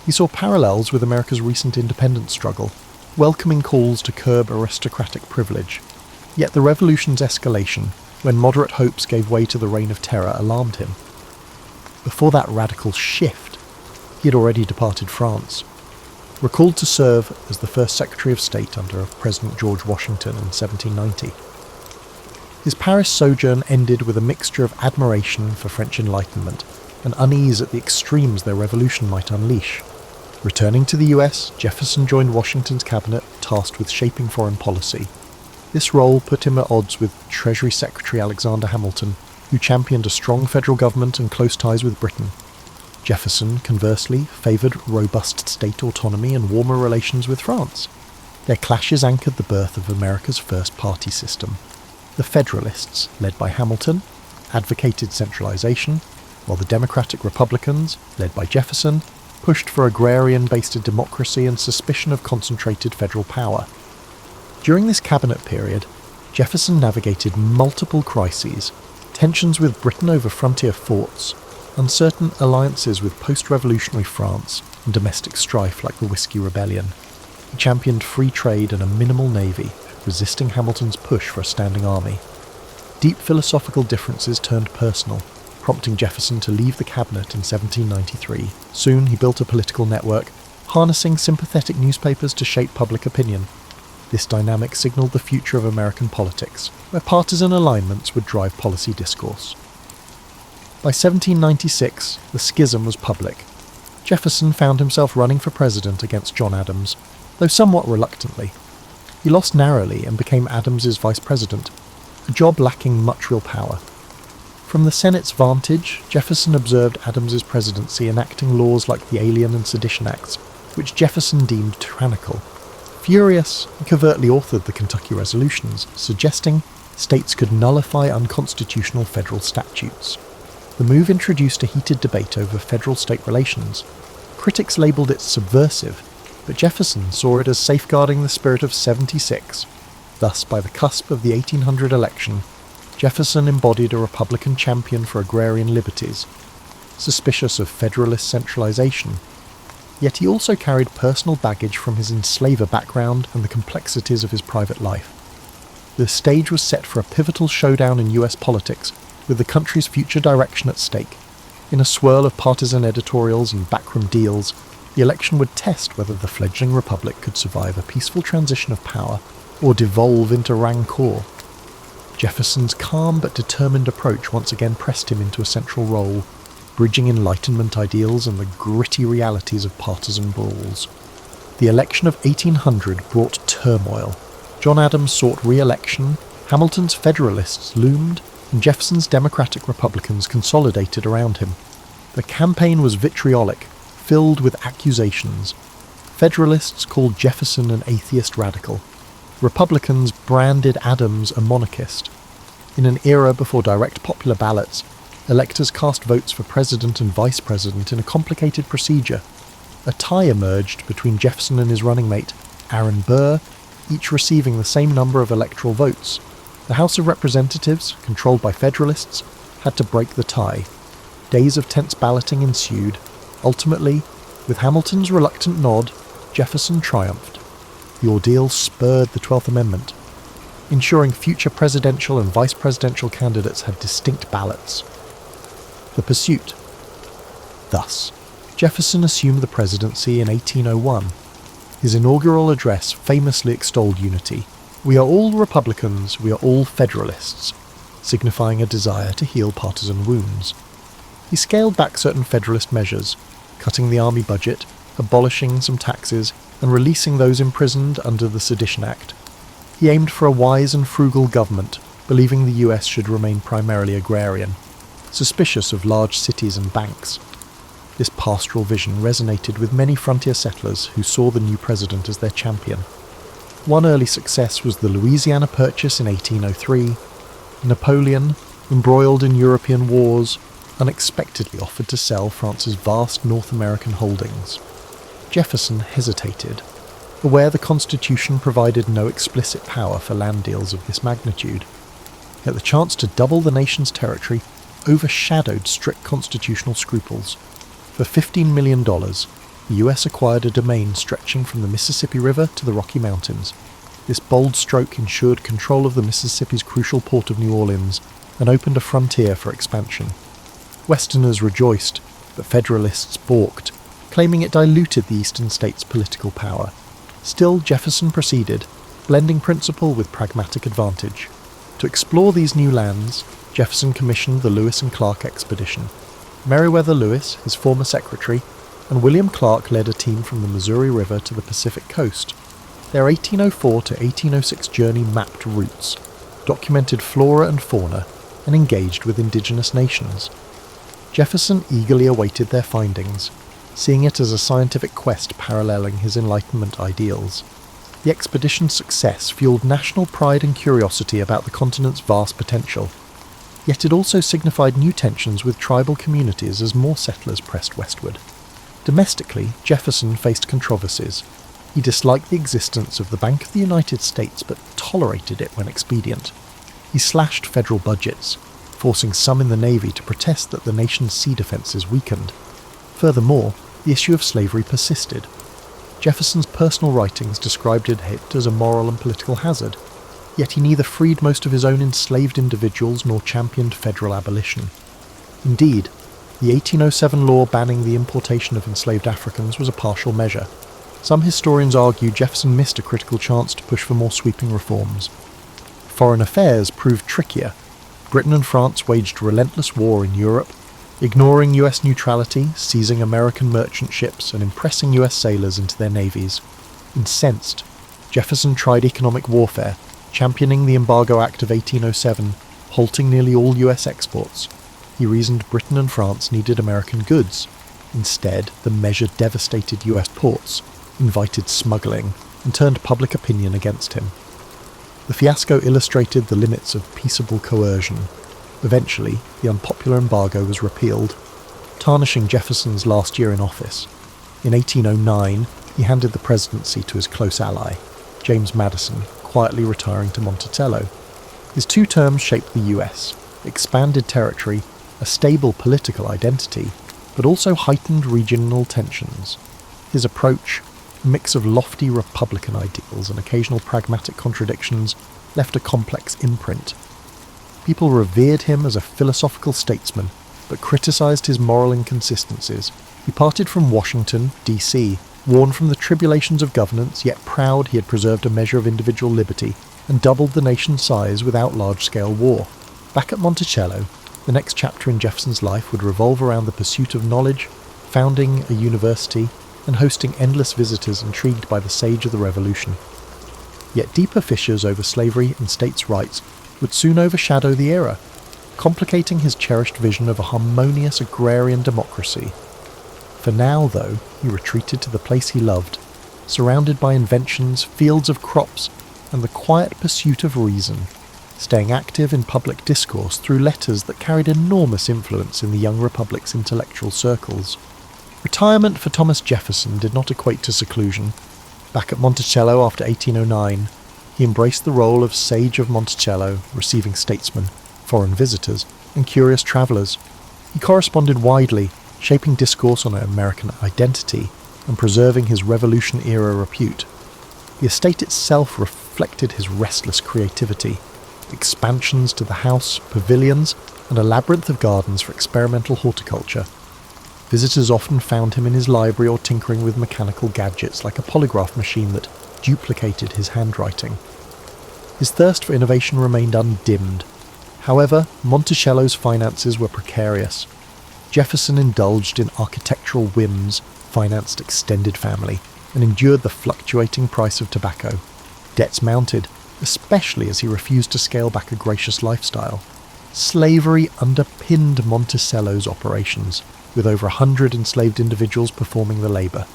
He saw parallels with America's recent independence struggle, welcoming calls to curb aristocratic privilege. Yet the revolution's escalation, when moderate hopes gave way to the reign of terror, alarmed him. Before that radical shift, he had already departed France. recalled to serve as the first Secretary of State under President George Washington in 1790. His Paris sojourn ended with a mixture of admiration for French Enlightenment and unease at the extremes their revolution might unleash. Returning to the US, Jefferson joined Washington's cabinet tasked with shaping foreign policy. This role put him at odds with Treasury Secretary Alexander Hamilton, who championed a strong federal government and close ties with Britain. Jefferson, conversely, favoured robust state autonomy and warmer relations with France. Their clashes anchored the birth of America's first party system. The Federalists, led by Hamilton, advocated centralisation, while the Democratic Republicans, led by Jefferson, pushed for agrarian-based democracy and suspicion of concentrated federal power. During this cabinet period, Jefferson navigated multiple crises, tensions with Britain over frontier forts, uncertain alliances with post-revolutionary France, and domestic strife like the Whiskey Rebellion. He championed free trade and a minimal navy, resisting Hamilton's push for a standing army. Deep philosophical differences turned personal, prompting Jefferson to leave the cabinet in 1793. Soon he built a political network, harnessing sympathetic newspapers to shape public opinion. This dynamic signalled the future of American politics, where partisan alignments would drive policy discourse. By 1796, the schism was public. Jefferson found himself running for president against John Adams, though somewhat reluctantly. He lost narrowly and became Adams's vice president, a job lacking much real power. From the Senate's vantage, Jefferson observed Adams's presidency enacting laws like the Alien and Sedition Acts, which Jefferson deemed tyrannical. Furious, he covertly authored the Kentucky Resolutions, suggesting states could nullify unconstitutional federal statutes. The move introduced a heated debate over federal-state relations. Critics labelled it subversive, but Jefferson saw it as safeguarding the spirit of '76. Thus, by the cusp of the 1800 election, Jefferson embodied a Republican champion for agrarian liberties, suspicious of Federalist centralization. Yet he also carried personal baggage from his enslaver background and the complexities of his private life. The stage was set for a pivotal showdown in US politics, with the country's future direction at stake. In a swirl of partisan editorials and backroom deals, the election would test whether the fledgling republic could survive a peaceful transition of power or devolve into rancor. Jefferson's calm but determined approach once again pressed him into a central role, bridging Enlightenment ideals and the gritty realities of partisan brawls. The election of 1800 brought turmoil. John Adams sought re-election, Hamilton's Federalists loomed, and Jefferson's Democratic Republicans consolidated around him. The campaign was vitriolic, filled with accusations. Federalists called Jefferson an atheist radical. Republicans branded Adams a monarchist. In an era before direct popular ballots, electors cast votes for president and vice president in a complicated procedure. A tie emerged between Jefferson and his running mate, Aaron Burr, each receiving the same number of electoral votes. The House of Representatives, controlled by Federalists, had to break the tie. Days of tense balloting ensued. Ultimately, with Hamilton's reluctant nod, Jefferson triumphed. The ordeal spurred the 12th Amendment, ensuring future presidential and vice presidential candidates had distinct ballots. The pursuit. Thus, Jefferson assumed the presidency in 1801. His inaugural address famously extolled unity. "We are all Republicans, we are all Federalists," signifying a desire to heal partisan wounds. He scaled back certain Federalist measures, cutting the army budget, abolishing some taxes, and releasing those imprisoned under the Sedition Act. He aimed for a wise and frugal government, believing the US should remain primarily agrarian, suspicious of large cities and banks. This pastoral vision resonated with many frontier settlers who saw the new president as their champion. One early success was the Louisiana Purchase in 1803. Napoleon, embroiled in European wars, unexpectedly offered to sell France's vast North American holdings. Jefferson hesitated, aware the Constitution provided no explicit power for land deals of this magnitude. Yet the chance to double the nation's territory overshadowed strict constitutional scruples. For $15 million, the US acquired a domain stretching from the Mississippi River to the Rocky Mountains. This bold stroke ensured control of the Mississippi's crucial port of New Orleans and opened a frontier for expansion. Westerners rejoiced, but Federalists balked, claiming it diluted the eastern states' political power. Still, Jefferson proceeded, blending principle with pragmatic advantage. To explore these new lands, Jefferson commissioned the Lewis and Clark expedition. Meriwether Lewis, his former secretary, and William Clark led a team from the Missouri River to the Pacific coast. Their 1804 to 1806 journey mapped routes, documented flora and fauna, and engaged with indigenous nations. Jefferson eagerly awaited their findings, seeing it as a scientific quest paralleling his Enlightenment ideals. The expedition's success fueled national pride and curiosity about the continent's vast potential, yet it also signified new tensions with tribal communities as more settlers pressed westward. Domestically, Jefferson faced controversies. He disliked the existence of the Bank of the United States but tolerated it when expedient. He slashed federal budgets, forcing some in the Navy to protest that the nation's sea defences weakened. Furthermore, the issue of slavery persisted. Jefferson's personal writings described it as a moral and political hazard, yet he neither freed most of his own enslaved individuals nor championed federal abolition. Indeed, the 1807 law banning the importation of enslaved Africans was a partial measure. Some historians argue Jefferson missed a critical chance to push for more sweeping reforms. Foreign affairs proved trickier. Britain and France waged relentless war in Europe, ignoring US neutrality, seizing American merchant ships, and impressing US sailors into their navies. Incensed, Jefferson tried economic warfare, championing the Embargo Act of 1807, halting nearly all US exports. He reasoned Britain and France needed American goods. Instead, the measure devastated US ports, invited smuggling, and turned public opinion against him. The fiasco illustrated the limits of peaceable coercion. Eventually, the unpopular embargo was repealed, tarnishing Jefferson's last year in office. In 1809, he handed the presidency to his close ally, James Madison, quietly retiring to Monticello. His 2 terms shaped the US, expanded territory, a stable political identity, but also heightened regional tensions. His approach, a mix of lofty Republican ideals and occasional pragmatic contradictions, left a complex imprint. People revered him as a philosophical statesman, but criticised his moral inconsistencies. He parted from Washington, D.C., worn from the tribulations of governance, yet proud he had preserved a measure of individual liberty, and doubled the nation's size without large-scale war. Back at Monticello, the next chapter in Jefferson's life would revolve around the pursuit of knowledge, founding a university, and hosting endless visitors intrigued by the sage of the Revolution. Yet deeper fissures over slavery and states' rights would soon overshadow the era, complicating his cherished vision of a harmonious agrarian democracy. For now, though, he retreated to the place he loved, surrounded by inventions, fields of crops, and the quiet pursuit of reason, staying active in public discourse through letters that carried enormous influence in the young republic's intellectual circles. Retirement for Thomas Jefferson did not equate to seclusion. Back at Monticello after 1809, he embraced the role of Sage of Monticello, receiving statesmen, foreign visitors, and curious travellers. He corresponded widely, shaping discourse on American identity and preserving his Revolution-era repute. The estate itself reflected his restless creativity, expansions to the house, pavilions, and a labyrinth of gardens for experimental horticulture. Visitors often found him in his library or tinkering with mechanical gadgets like a polygraph machine that duplicated his handwriting. His thirst for innovation remained undimmed. However, Monticello's finances were precarious. Jefferson indulged in architectural whims, financed extended family, and endured the fluctuating price of tobacco. Debts mounted, especially as he refused to scale back a gracious lifestyle. Slavery underpinned Monticello's operations, with over 100 enslaved individuals performing the labour.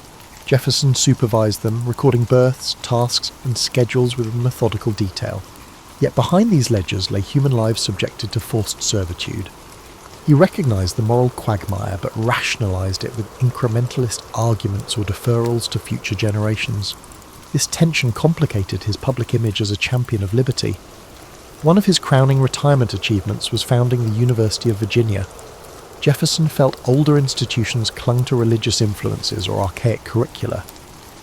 Jefferson supervised them, recording births, tasks, and schedules with methodical detail. Yet behind these ledgers lay human lives subjected to forced servitude. He recognised the moral quagmire, but rationalised it with incrementalist arguments or deferrals to future generations. This tension complicated his public image as a champion of liberty. One of his crowning retirement achievements was founding the University of Virginia. Jefferson felt older institutions clung to religious influences or archaic curricula.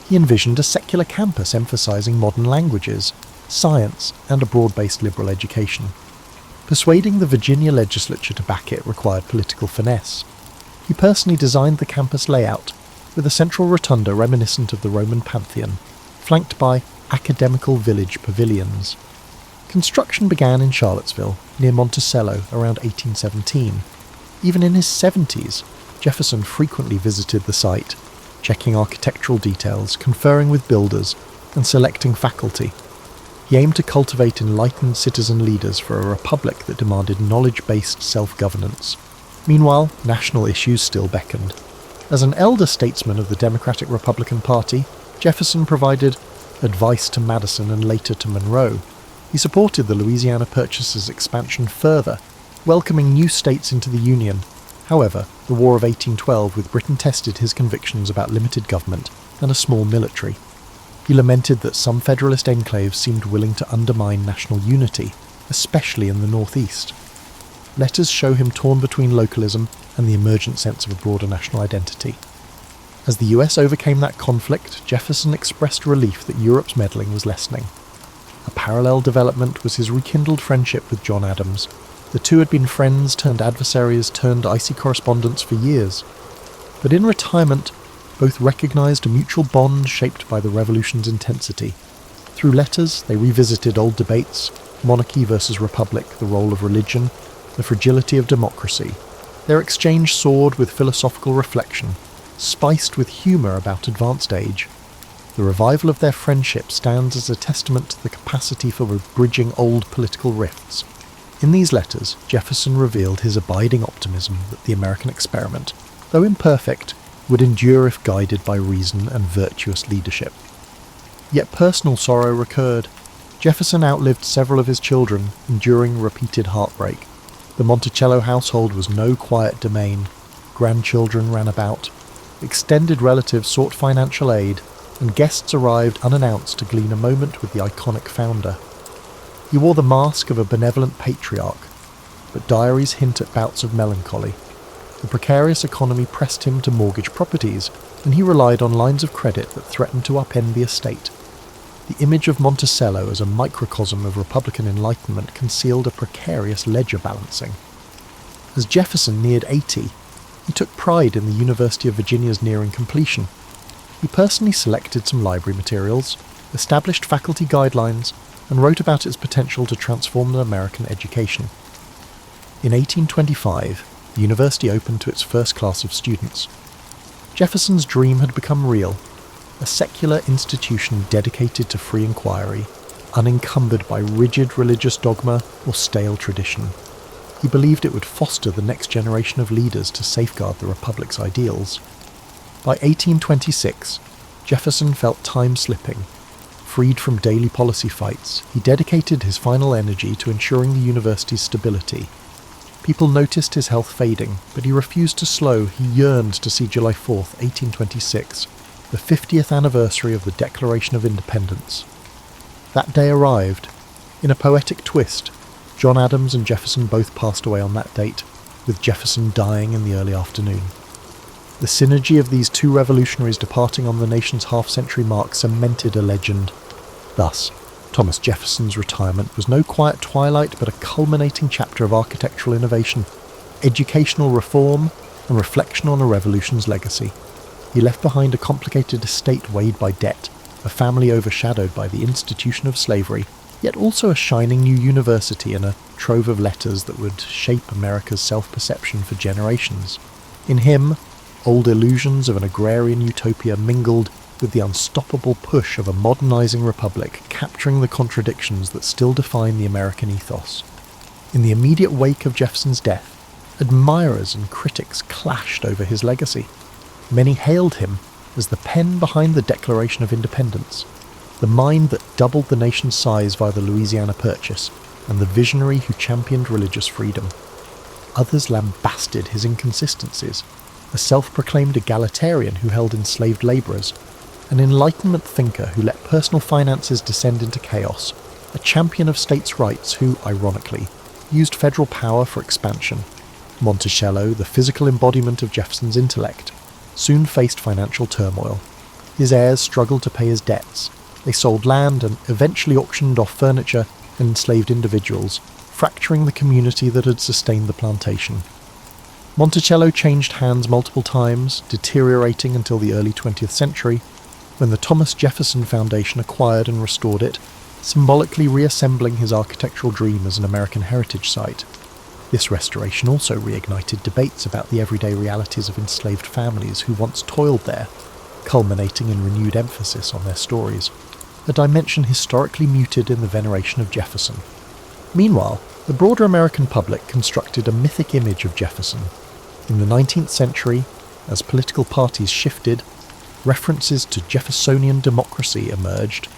He envisioned a secular campus emphasising modern languages, science, and a broad-based liberal education. Persuading the Virginia legislature to back it required political finesse. He personally designed the campus layout, with a central rotunda reminiscent of the Roman Pantheon, flanked by academical village pavilions. Construction began in Charlottesville, near Monticello, around 1817. Even in his 70s, Jefferson frequently visited the site, checking architectural details, conferring with builders, and selecting faculty. He aimed to cultivate enlightened citizen leaders for a republic that demanded knowledge-based self-governance. Meanwhile, national issues still beckoned. As an elder statesman of the Democratic-Republican Party, Jefferson provided advice to Madison and later to Monroe. He supported the Louisiana Purchase's expansion further, welcoming new states into the Union. However, the War of 1812 with Britain tested his convictions about limited government and a small military. He lamented that some Federalist enclaves seemed willing to undermine national unity, especially in the Northeast. Letters show him torn between localism and the emergent sense of a broader national identity. As the US overcame that conflict, Jefferson expressed relief that Europe's meddling was lessening. A parallel development was his rekindled friendship with John Adams. The two had been friends turned adversaries turned icy correspondents for years. But in retirement, both recognized a mutual bond shaped by the Revolution's intensity. Through letters, they revisited old debates, monarchy versus republic, the role of religion, the fragility of democracy. Their exchange soared with philosophical reflection, spiced with humour about advanced age. The revival of their friendship stands as a testament to the capacity for bridging old political rifts. In these letters, Jefferson revealed his abiding optimism that the American experiment, though imperfect, would endure if guided by reason and virtuous leadership. Yet personal sorrow recurred. Jefferson outlived several of his children, enduring repeated heartbreak. The Monticello household was no quiet domain. Grandchildren ran about. Extended relatives sought financial aid, and guests arrived unannounced to glean a moment with the iconic founder. He wore the mask of a benevolent patriarch, but diaries hint at bouts of melancholy. The precarious economy pressed him to mortgage properties, and he relied on lines of credit that threatened to upend the estate. The image of Monticello as a microcosm of Republican enlightenment concealed a precarious ledger balancing. As Jefferson neared 80, he took pride in the University of Virginia's nearing completion. He personally selected some library materials, established faculty guidelines, and wrote about its potential to transform the American education. In 1825, the university opened to its first class of students. Jefferson's dream had become real, a secular institution dedicated to free inquiry, unencumbered by rigid religious dogma or stale tradition. He believed it would foster the next generation of leaders to safeguard the Republic's ideals. By 1826, Jefferson felt time slipping. Freed from daily policy fights, he dedicated his final energy to ensuring the university's stability. People noticed his health fading, but he refused to slow. He yearned to see July 4th, 1826, the 50th anniversary of the Declaration of Independence. That day arrived. In a poetic twist, John Adams and Jefferson both passed away on that date, with Jefferson dying in the early afternoon. The synergy of these two revolutionaries departing on the nation's half-century mark cemented a legend. Thus, Thomas Jefferson's retirement was no quiet twilight but a culminating chapter of architectural innovation, educational reform, and reflection on a revolution's legacy. He left behind a complicated estate weighed by debt, a family overshadowed by the institution of slavery, yet also a shining new university and a trove of letters that would shape America's self-perception for generations. In him, old illusions of an agrarian utopia mingled with the unstoppable push of a modernizing republic, capturing the contradictions that still define the American ethos. In the immediate wake of Jefferson's death, admirers and critics clashed over his legacy. Many hailed him as the pen behind the Declaration of Independence, the mind that doubled the nation's size via the Louisiana Purchase, and the visionary who championed religious freedom. Others lambasted his inconsistencies, a self-proclaimed egalitarian who held enslaved labourers, an Enlightenment thinker who let personal finances descend into chaos, a champion of states' rights who, ironically, used federal power for expansion. Monticello, the physical embodiment of Jefferson's intellect, soon faced financial turmoil. His heirs struggled to pay his debts. They sold land and eventually auctioned off furniture and enslaved individuals, fracturing the community that had sustained the plantation. Monticello changed hands multiple times, deteriorating until the early 20th century, when the Thomas Jefferson Foundation acquired and restored it, symbolically reassembling his architectural dream as an American heritage site. This restoration also reignited debates about the everyday realities of enslaved families who once toiled there, culminating in renewed emphasis on their stories, a dimension historically muted in the veneration of Jefferson. Meanwhile, the broader American public constructed a mythic image of Jefferson. In the 19th century, as political parties shifted, references to Jeffersonian democracy emerged,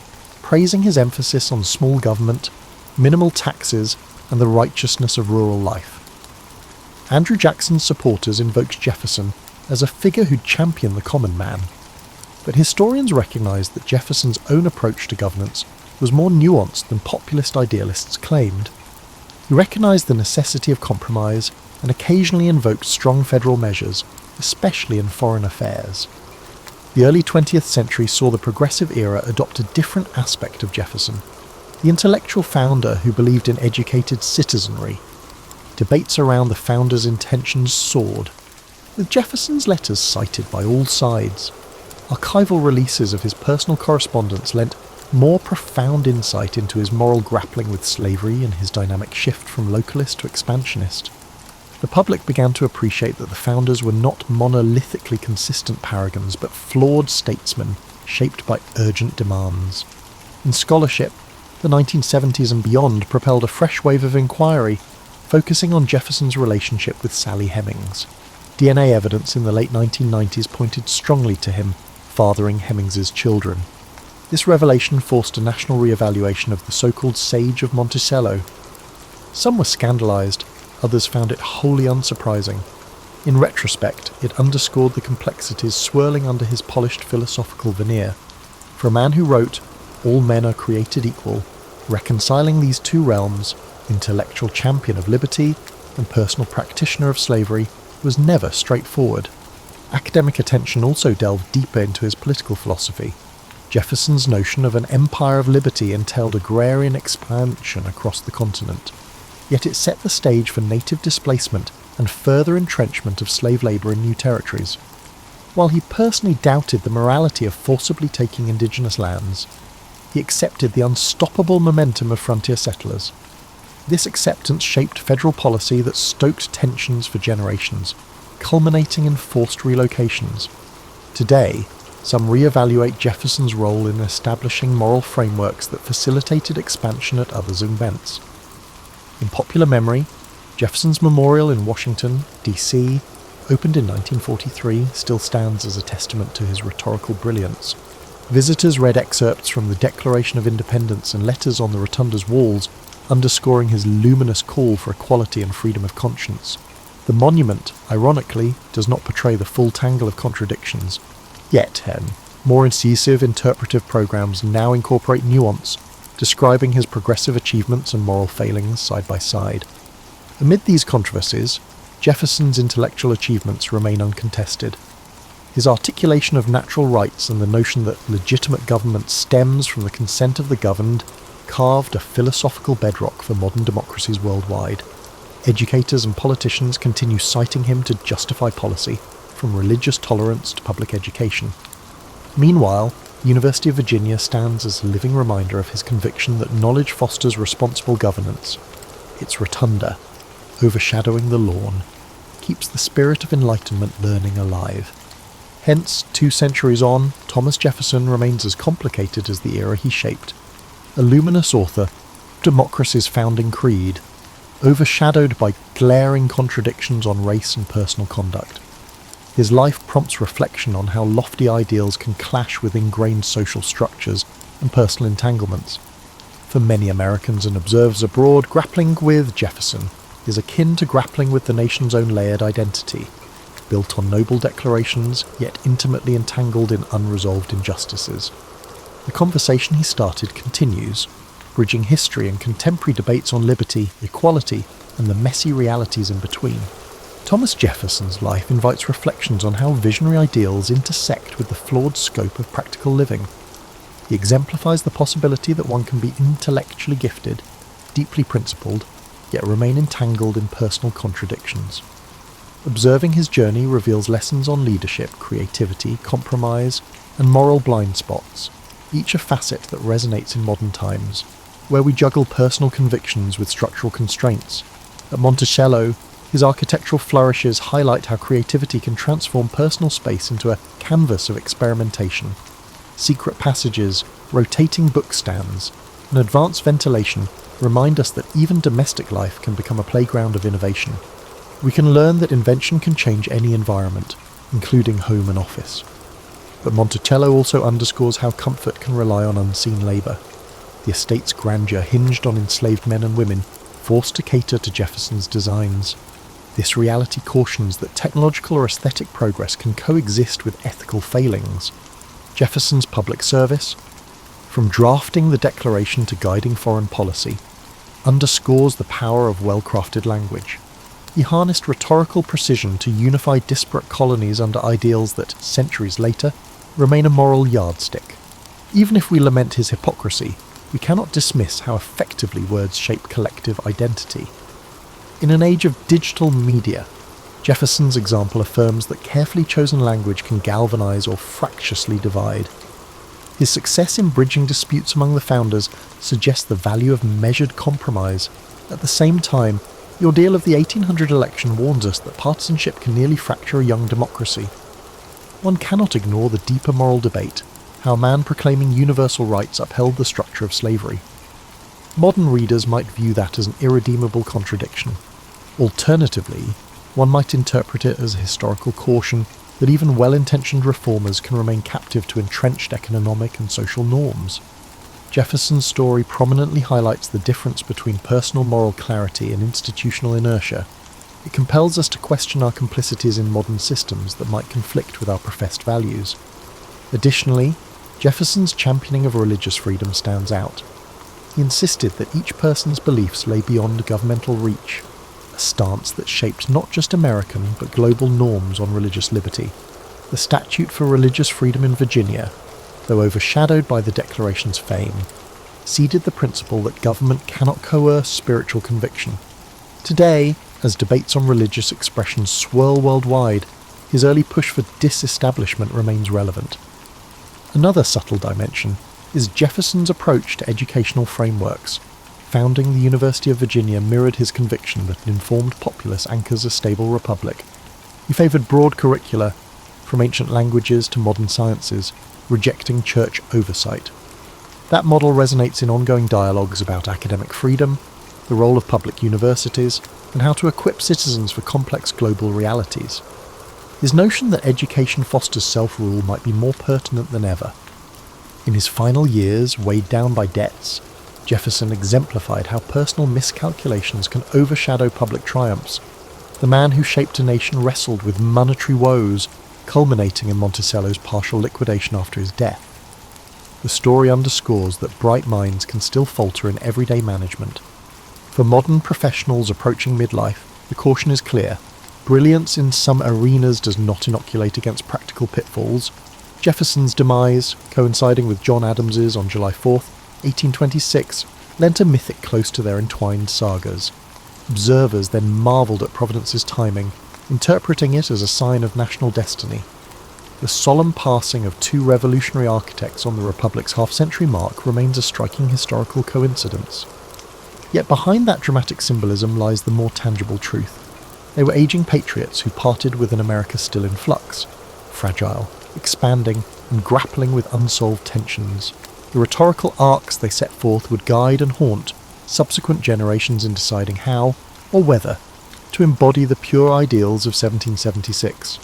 praising his emphasis on small government, minimal taxes, and the righteousness of rural life. Andrew Jackson's supporters invoked Jefferson as a figure who'd champion the common man. But historians recognized that Jefferson's own approach to governance was more nuanced than populist idealists claimed. He recognized the necessity of compromise and occasionally invoked strong federal measures, especially in foreign affairs. The early 20th century saw the progressive era adopt a different aspect of Jefferson, the intellectual founder who believed in educated citizenry. Debates around the founder's intentions soared, with Jefferson's letters cited by all sides. Archival releases of his personal correspondence lent more profound insight into his moral grappling with slavery and his dynamic shift from localist to expansionist. The public began to appreciate that the founders were not monolithically consistent paragons, but flawed statesmen shaped by urgent demands. In scholarship, the 1970s and beyond propelled a fresh wave of inquiry, focusing on Jefferson's relationship with Sally Hemings. DNA evidence in the late 1990s pointed strongly to him fathering Hemings's children. This revelation forced a national re-evaluation of the so-called Sage of Monticello. Some were scandalized, others found it wholly unsurprising. In retrospect, it underscored the complexities swirling under his polished philosophical veneer. For a man who wrote, "All men are created equal," reconciling these two realms, intellectual champion of liberty and personal practitioner of slavery, was never straightforward. Academic attention also delved deeper into his political philosophy. Jefferson's notion of an empire of liberty entailed agrarian expansion across the continent, yet it set the stage for native displacement and further entrenchment of slave labour in new territories. While he personally doubted the morality of forcibly taking indigenous lands, he accepted the unstoppable momentum of frontier settlers. This acceptance shaped federal policy that stoked tensions for generations, culminating in forced relocations. Today, some re-evaluate Jefferson's role in establishing moral frameworks that facilitated expansion at others' expense. In popular memory, Jefferson's Memorial in Washington, D.C., opened in 1943, still stands as a testament to his rhetorical brilliance. Visitors read excerpts from the Declaration of Independence and letters on the rotunda's walls, underscoring his luminous call for equality and freedom of conscience. The monument, ironically, does not portray the full tangle of contradictions. Yet, more incisive interpretive programs now incorporate nuance, describing his progressive achievements and moral failings side by side. Amid these controversies, Jefferson's intellectual achievements remain uncontested. His articulation of natural rights and the notion that legitimate government stems from the consent of the governed carved a philosophical bedrock for modern democracies worldwide. Educators and politicians continue citing him to justify policy, from religious tolerance to public education. Meanwhile, the University of Virginia stands as a living reminder of his conviction that knowledge fosters responsible governance. Its rotunda, overshadowing the lawn, keeps the spirit of Enlightenment learning alive. Hence, 2 centuries on, Thomas Jefferson remains as complicated as the era he shaped. A luminous author of democracy's founding creed, overshadowed by glaring contradictions on race and personal conduct. His life prompts reflection on how lofty ideals can clash with ingrained social structures and personal entanglements. For many Americans and observers abroad, grappling with Jefferson is akin to grappling with the nation's own layered identity, built on noble declarations, yet intimately entangled in unresolved injustices. The conversation he started continues, bridging history and contemporary debates on liberty, equality, and the messy realities in between. Thomas Jefferson's life invites reflections on how visionary ideals intersect with the flawed scope of practical living. He exemplifies the possibility that one can be intellectually gifted, deeply principled, yet remain entangled in personal contradictions. Observing his journey reveals lessons on leadership, creativity, compromise, and moral blind spots, each a facet that resonates in modern times, where we juggle personal convictions with structural constraints. At Monticello, his architectural flourishes highlight how creativity can transform personal space into a canvas of experimentation. Secret passages, rotating bookstands, and advanced ventilation remind us that even domestic life can become a playground of innovation. We can learn that invention can change any environment, including home and office. But Monticello also underscores how comfort can rely on unseen labour. The estate's grandeur hinged on enslaved men and women, forced to cater to Jefferson's designs. This reality cautions that technological or aesthetic progress can coexist with ethical failings. Jefferson's public service, from drafting the Declaration to guiding foreign policy, underscores the power of well-crafted language. He harnessed rhetorical precision to unify disparate colonies under ideals that, centuries later, remain a moral yardstick. Even if we lament his hypocrisy, we cannot dismiss how effectively words shape collective identity. In an age of digital media, Jefferson's example affirms that carefully chosen language can galvanize or fractiously divide. His success in bridging disputes among the founders suggests the value of measured compromise. At the same time, the ordeal of the 1800 election warns us that partisanship can nearly fracture a young democracy. One cannot ignore the deeper moral debate, how man proclaiming universal rights upheld the structure of slavery. Modern readers might view that as an irredeemable contradiction. Alternatively, one might interpret it as a historical caution that even well-intentioned reformers can remain captive to entrenched economic and social norms. Jefferson's story prominently highlights the difference between personal moral clarity and institutional inertia. It compels us to question our complicities in modern systems that might conflict with our professed values. Additionally, Jefferson's championing of religious freedom stands out. He insisted that each person's beliefs lay beyond governmental reach, a stance that shaped not just American but global norms on religious liberty. The Statute for Religious Freedom in Virginia, though overshadowed by the Declaration's fame, ceded the principle that government cannot coerce spiritual conviction. Today, as debates on religious expression swirl worldwide, his early push for disestablishment remains relevant. Another subtle dimension is Jefferson's approach to educational frameworks. Founding the University of Virginia mirrored his conviction that an informed populace anchors a stable republic. He favoured broad curricula, from ancient languages to modern sciences, rejecting church oversight. That model resonates in ongoing dialogues about academic freedom, the role of public universities, and how to equip citizens for complex global realities. His notion that education fosters self-rule might be more pertinent than ever. In his final years, weighed down by debts, Jefferson exemplified how personal miscalculations can overshadow public triumphs. The man who shaped a nation wrestled with monetary woes, culminating in Monticello's partial liquidation after his death. The story underscores that bright minds can still falter in everyday management. For modern professionals approaching midlife, the caution is clear. Brilliance in some arenas does not inoculate against practical pitfalls. Jefferson's demise, coinciding with John Adams's on July 4th, 1826, lent a mythic close to their entwined sagas. Observers then marvelled at Providence's timing, interpreting it as a sign of national destiny. The solemn passing of two revolutionary architects on the Republic's half-century mark remains a striking historical coincidence. Yet behind that dramatic symbolism lies the more tangible truth. They were aging patriots who parted with an America still in flux, fragile, expanding, and grappling with unsolved tensions. The rhetorical arcs they set forth would guide and haunt subsequent generations in deciding how, or whether, to embody the pure ideals of 1776.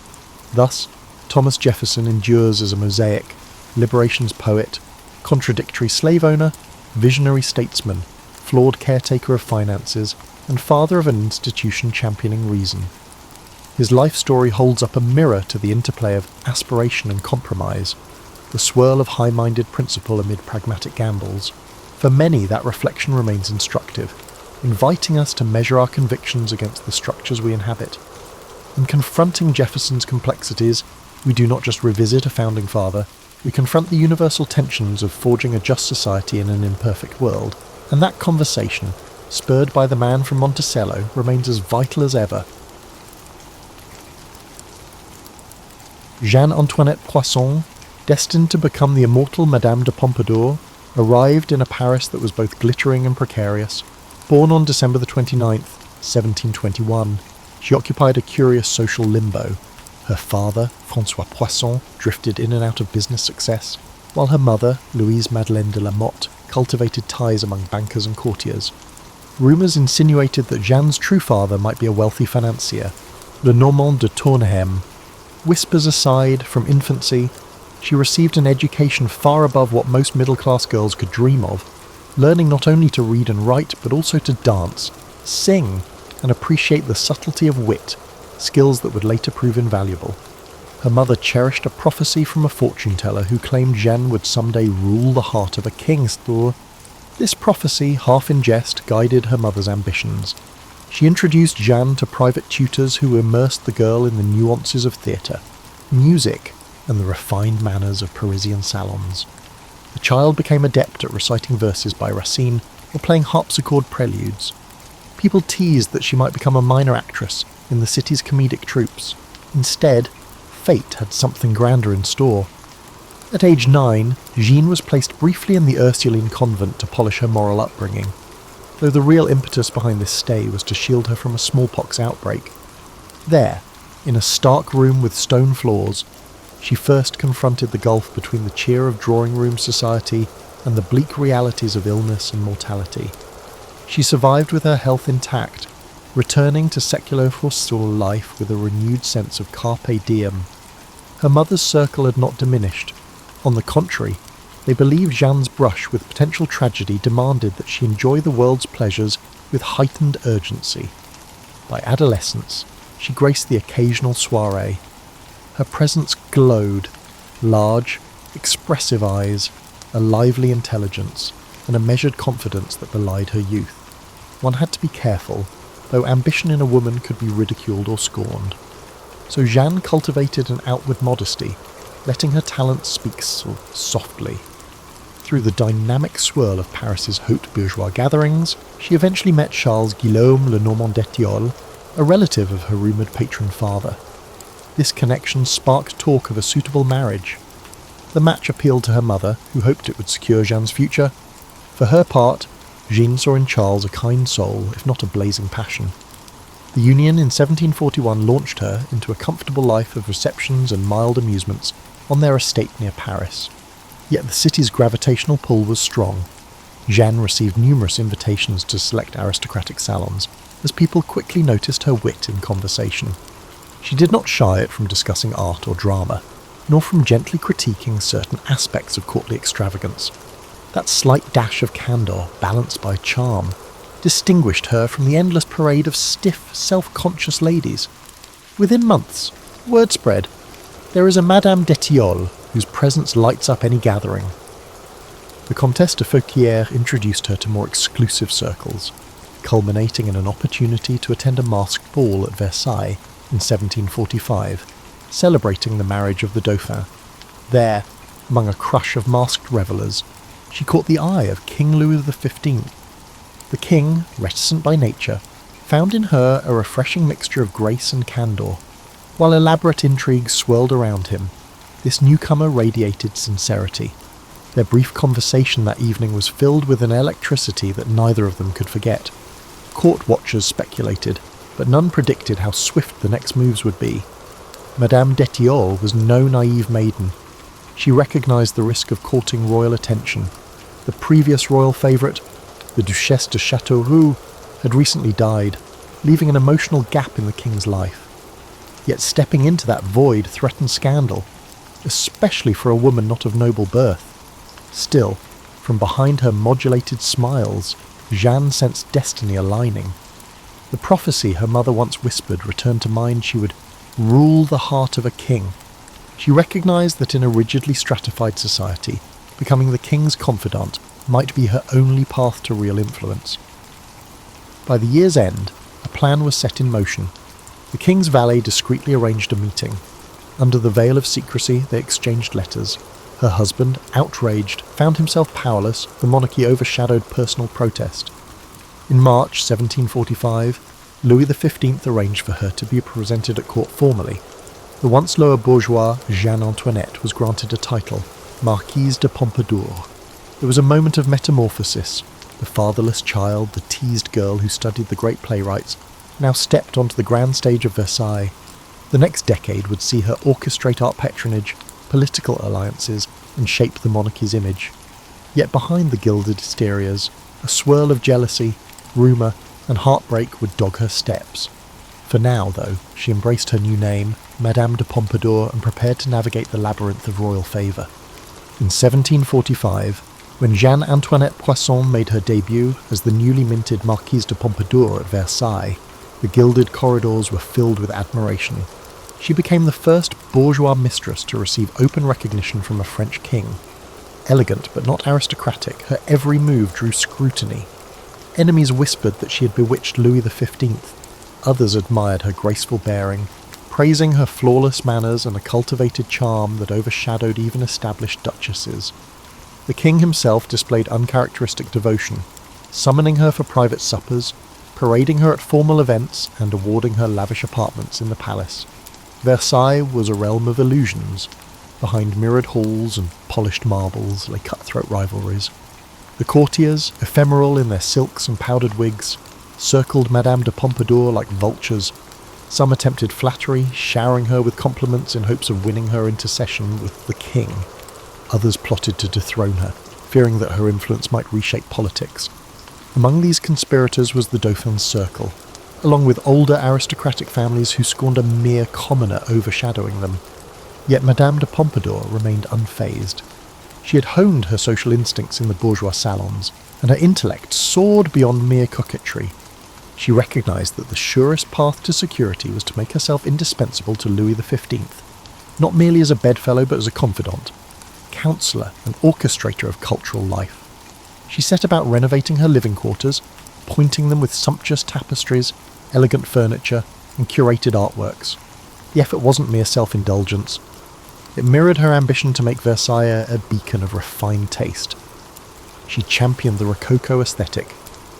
Thus, Thomas Jefferson endures as a mosaic, liberation's poet, contradictory slave owner, visionary statesman, flawed caretaker of finances, and father of an institution championing reason. His life story holds up a mirror to the interplay of aspiration and compromise, the swirl of high-minded principle amid pragmatic gambles. For many, that reflection remains instructive, inviting us to measure our convictions against the structures we inhabit. In confronting Jefferson's complexities, we do not just revisit a founding father, we confront the universal tensions of forging a just society in an imperfect world, and that conversation, spurred by the man from Monticello, remains as vital as ever. Jeanne Antoinette Poisson, destined to become the immortal Madame de Pompadour, arrived in a Paris that was both glittering and precarious. Born on December the 29th, 1721, she occupied a curious social limbo. Her father, François Poisson, drifted in and out of business success, while her mother, Louise Madeleine de la Motte, cultivated ties among bankers and courtiers. Rumours insinuated that Jeanne's true father might be a wealthy financier, le Normand de Tournehem. Whispers aside, from infancy, she received an education far above what most middle-class girls could dream of, learning not only to read and write, but also to dance, sing, and appreciate the subtlety of wit, skills that would later prove invaluable. Her mother cherished a prophecy from a fortune-teller who claimed Jeanne would someday rule the heart of a king. This prophecy, half in jest, guided her mother's ambitions. She introduced Jeanne to private tutors who immersed the girl in the nuances of theatre, music, and the refined manners of Parisian salons. The child became adept at reciting verses by Racine or playing harpsichord preludes. People teased that she might become a minor actress in the city's comedic troupes. Instead, fate had something grander in store. At age 9, Jeanne was placed briefly in the Ursuline convent to polish her moral upbringing, though the real impetus behind this stay was to shield her from a smallpox outbreak. There, in a stark room with stone floors, she first confronted the gulf between the cheer of drawing-room society and the bleak realities of illness and mortality. She survived with her health intact, returning to secular forestal life with a renewed sense of carpe diem. Her mother's circle had not diminished. On the contrary, they believed Jeanne's brush with potential tragedy demanded that she enjoy the world's pleasures with heightened urgency. By adolescence, she graced the occasional soiree. Her presence glowed, large, expressive eyes, a lively intelligence, and a measured confidence that belied her youth. One had to be careful, though ambition in a woman could be ridiculed or scorned. So Jeanne cultivated an outward modesty, letting her talents speak softly. Through the dynamic swirl of Paris's haute bourgeois gatherings, she eventually met Charles Guillaume Le Normand d'Étiole, a relative of her rumoured patron father. This connection sparked talk of a suitable marriage. The match appealed to her mother, who hoped it would secure Jeanne's future. For her part, Jeanne saw in Charles a kind soul, if not a blazing passion. The union in 1741 launched her into a comfortable life of receptions and mild amusements on their estate near Paris. Yet the city's gravitational pull was strong. Jeanne received numerous invitations to select aristocratic salons, as people quickly noticed her wit in conversation. She did not shy from discussing art or drama, nor from gently critiquing certain aspects of courtly extravagance. That slight dash of candour, balanced by charm, distinguished her from the endless parade of stiff, self-conscious ladies. Within months, word spread, there is a Madame d'Étiole whose presence lights up any gathering. The Comtesse de Feuquières introduced her to more exclusive circles, culminating in an opportunity to attend a masked ball at Versailles in 1745, celebrating the marriage of the Dauphin. There, among a crush of masked revellers, she caught the eye of King Louis XV. The king, reticent by nature, found in her a refreshing mixture of grace and candour. While elaborate intrigues swirled around him, this newcomer radiated sincerity. Their brief conversation that evening was filled with an electricity that neither of them could forget. Court watchers speculated, but none predicted how swift the next moves would be. Madame d'Étiole was no naive maiden. She recognised the risk of courting royal attention. The previous royal favourite, the Duchesse de Châteauroux, had recently died, leaving an emotional gap in the king's life. Yet stepping into that void threatened scandal, especially for a woman not of noble birth. Still, from behind her modulated smiles, Jeanne sensed destiny aligning. The prophecy her mother once whispered returned to mind. She would rule the heart of a king. She recognised that in a rigidly stratified society, becoming the king's confidant might be her only path to real influence. By the year's end, a plan was set in motion. The king's valet discreetly arranged a meeting. Under the veil of secrecy, they exchanged letters. Her husband, outraged, found himself powerless. The monarchy overshadowed personal protest. In March 1745, Louis XV arranged for her to be presented at court formally. The once lower bourgeois Jeanne Antoinette was granted a title, Marquise de Pompadour. There was a moment of metamorphosis. The fatherless child, the teased girl who studied the great playwrights, now stepped onto the grand stage of Versailles. The next decade would see her orchestrate art patronage, political alliances, and shape the monarchy's image. Yet behind the gilded exteriors, a swirl of jealousy, rumour, and heartbreak would dog her steps. For now, though, she embraced her new name, Madame de Pompadour, and prepared to navigate the labyrinth of royal favour. In 1745, when Jeanne Antoinette Poisson made her debut as the newly minted Marquise de Pompadour at Versailles, the gilded corridors were filled with admiration. She became the first bourgeois mistress to receive open recognition from a French king. Elegant but not aristocratic, her every move drew scrutiny. Enemies whispered that she had bewitched Louis XV. Others admired her graceful bearing, praising her flawless manners and a cultivated charm that overshadowed even established duchesses. The king himself displayed uncharacteristic devotion, summoning her for private suppers, parading her at formal events, and awarding her lavish apartments in the palace. Versailles was a realm of illusions. Behind mirrored halls and polished marbles lay cutthroat rivalries. The courtiers, ephemeral in their silks and powdered wigs, circled Madame de Pompadour like vultures. Some attempted flattery, showering her with compliments in hopes of winning her into session with the king. Others plotted to dethrone her, fearing that her influence might reshape politics. Among these conspirators was the Dauphin's circle, along with older aristocratic families who scorned a mere commoner overshadowing them. Yet Madame de Pompadour remained unfazed. She had honed her social instincts in the bourgeois salons, and her intellect soared beyond mere coquetry. She recognised that the surest path to security was to make herself indispensable to Louis XV, not merely as a bedfellow but as a confidant, counsellor and orchestrator of cultural life. She set about renovating her living quarters, appointing them with sumptuous tapestries, elegant furniture, and curated artworks. The effort wasn't mere self-indulgence. It mirrored her ambition to make Versailles a beacon of refined taste. She championed the Rococo aesthetic,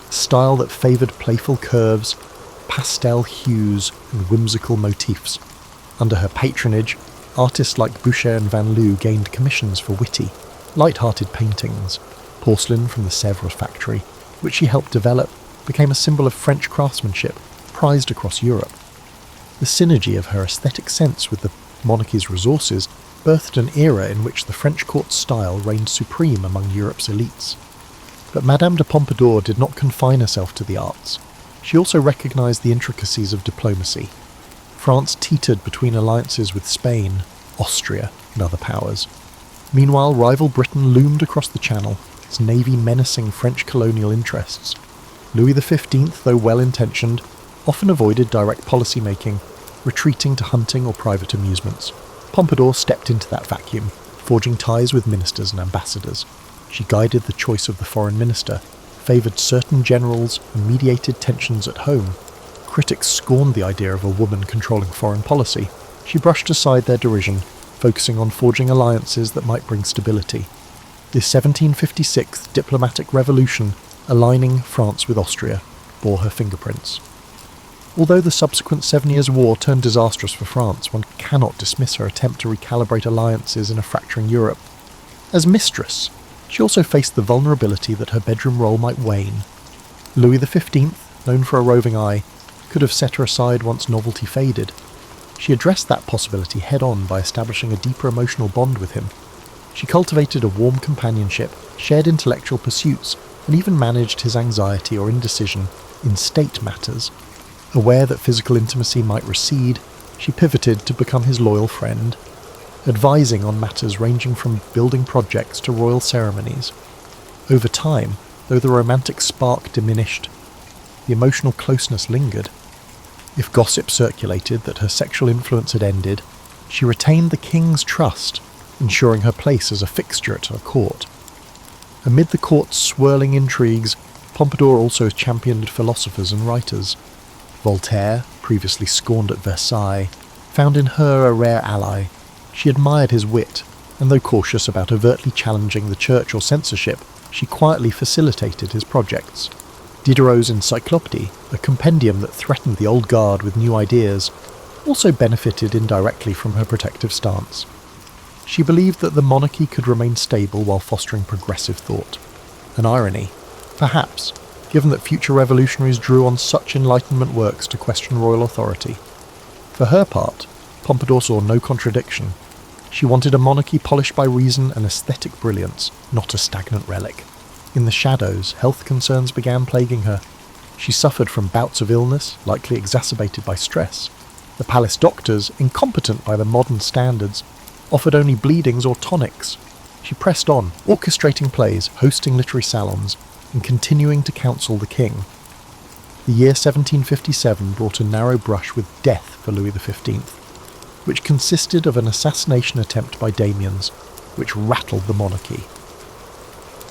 a style that favoured playful curves, pastel hues, and whimsical motifs. Under her patronage, artists like Boucher and Van Loo gained commissions for witty, light-hearted paintings. Porcelain from the Sèvres factory, which she helped develop, became a symbol of French craftsmanship, prized across Europe. The synergy of her aesthetic sense with the monarchy's resources birthed an era in which the French court style reigned supreme among Europe's elites. But Madame de Pompadour did not confine herself to the arts. She also recognised the intricacies of diplomacy. France teetered between alliances with Spain, Austria, and other powers. Meanwhile, rival Britain loomed across the Channel, its navy menacing French colonial interests. Louis XV, though well-intentioned, often avoided direct policy-making, retreating to hunting or private amusements. Pompadour stepped into that vacuum, forging ties with ministers and ambassadors. She guided the choice of the foreign minister, favoured certain generals, and mediated tensions at home. Critics scorned the idea of a woman controlling foreign policy. She brushed aside their derision, focusing on forging alliances that might bring stability. The 1756 diplomatic revolution, aligning France with Austria, bore her fingerprints. Although the subsequent 7 Years' War turned disastrous for France, one cannot dismiss her attempt to recalibrate alliances in a fracturing Europe. As mistress, she also faced the vulnerability that her bedroom role might wane. Louis XV, known for a roving eye, could have set her aside once novelty faded. She addressed that possibility head-on by establishing a deeper emotional bond with him. She cultivated a warm companionship, shared intellectual pursuits, and even managed his anxiety or indecision in state matters. Aware that physical intimacy might recede, she pivoted to become his loyal friend, advising on matters ranging from building projects to royal ceremonies. Over time, though the romantic spark diminished, the emotional closeness lingered. If gossip circulated that her sexual influence had ended, she retained the king's trust, ensuring her place as a fixture at her court. Amid the court's swirling intrigues, Pompadour also championed philosophers and writers. Voltaire, previously scorned at Versailles, found in her a rare ally. She admired his wit, and though cautious about overtly challenging the church or censorship, she quietly facilitated his projects. Diderot's Encyclopédie, a compendium that threatened the old guard with new ideas, also benefited indirectly from her protective stance. She believed that the monarchy could remain stable while fostering progressive thought. An irony, perhaps, given that future revolutionaries drew on such Enlightenment works to question royal authority. For her part, Pompadour saw no contradiction. She wanted a monarchy polished by reason and aesthetic brilliance, not a stagnant relic. In the shadows, health concerns began plaguing her. She suffered from bouts of illness, likely exacerbated by stress. The palace doctors, incompetent by the modern standards, offered only bleedings or tonics. She pressed on, orchestrating plays, hosting literary salons, and continuing to counsel the king. The year 1757 brought a narrow brush with death for Louis XV, which consisted of an assassination attempt by Damiens, which rattled the monarchy.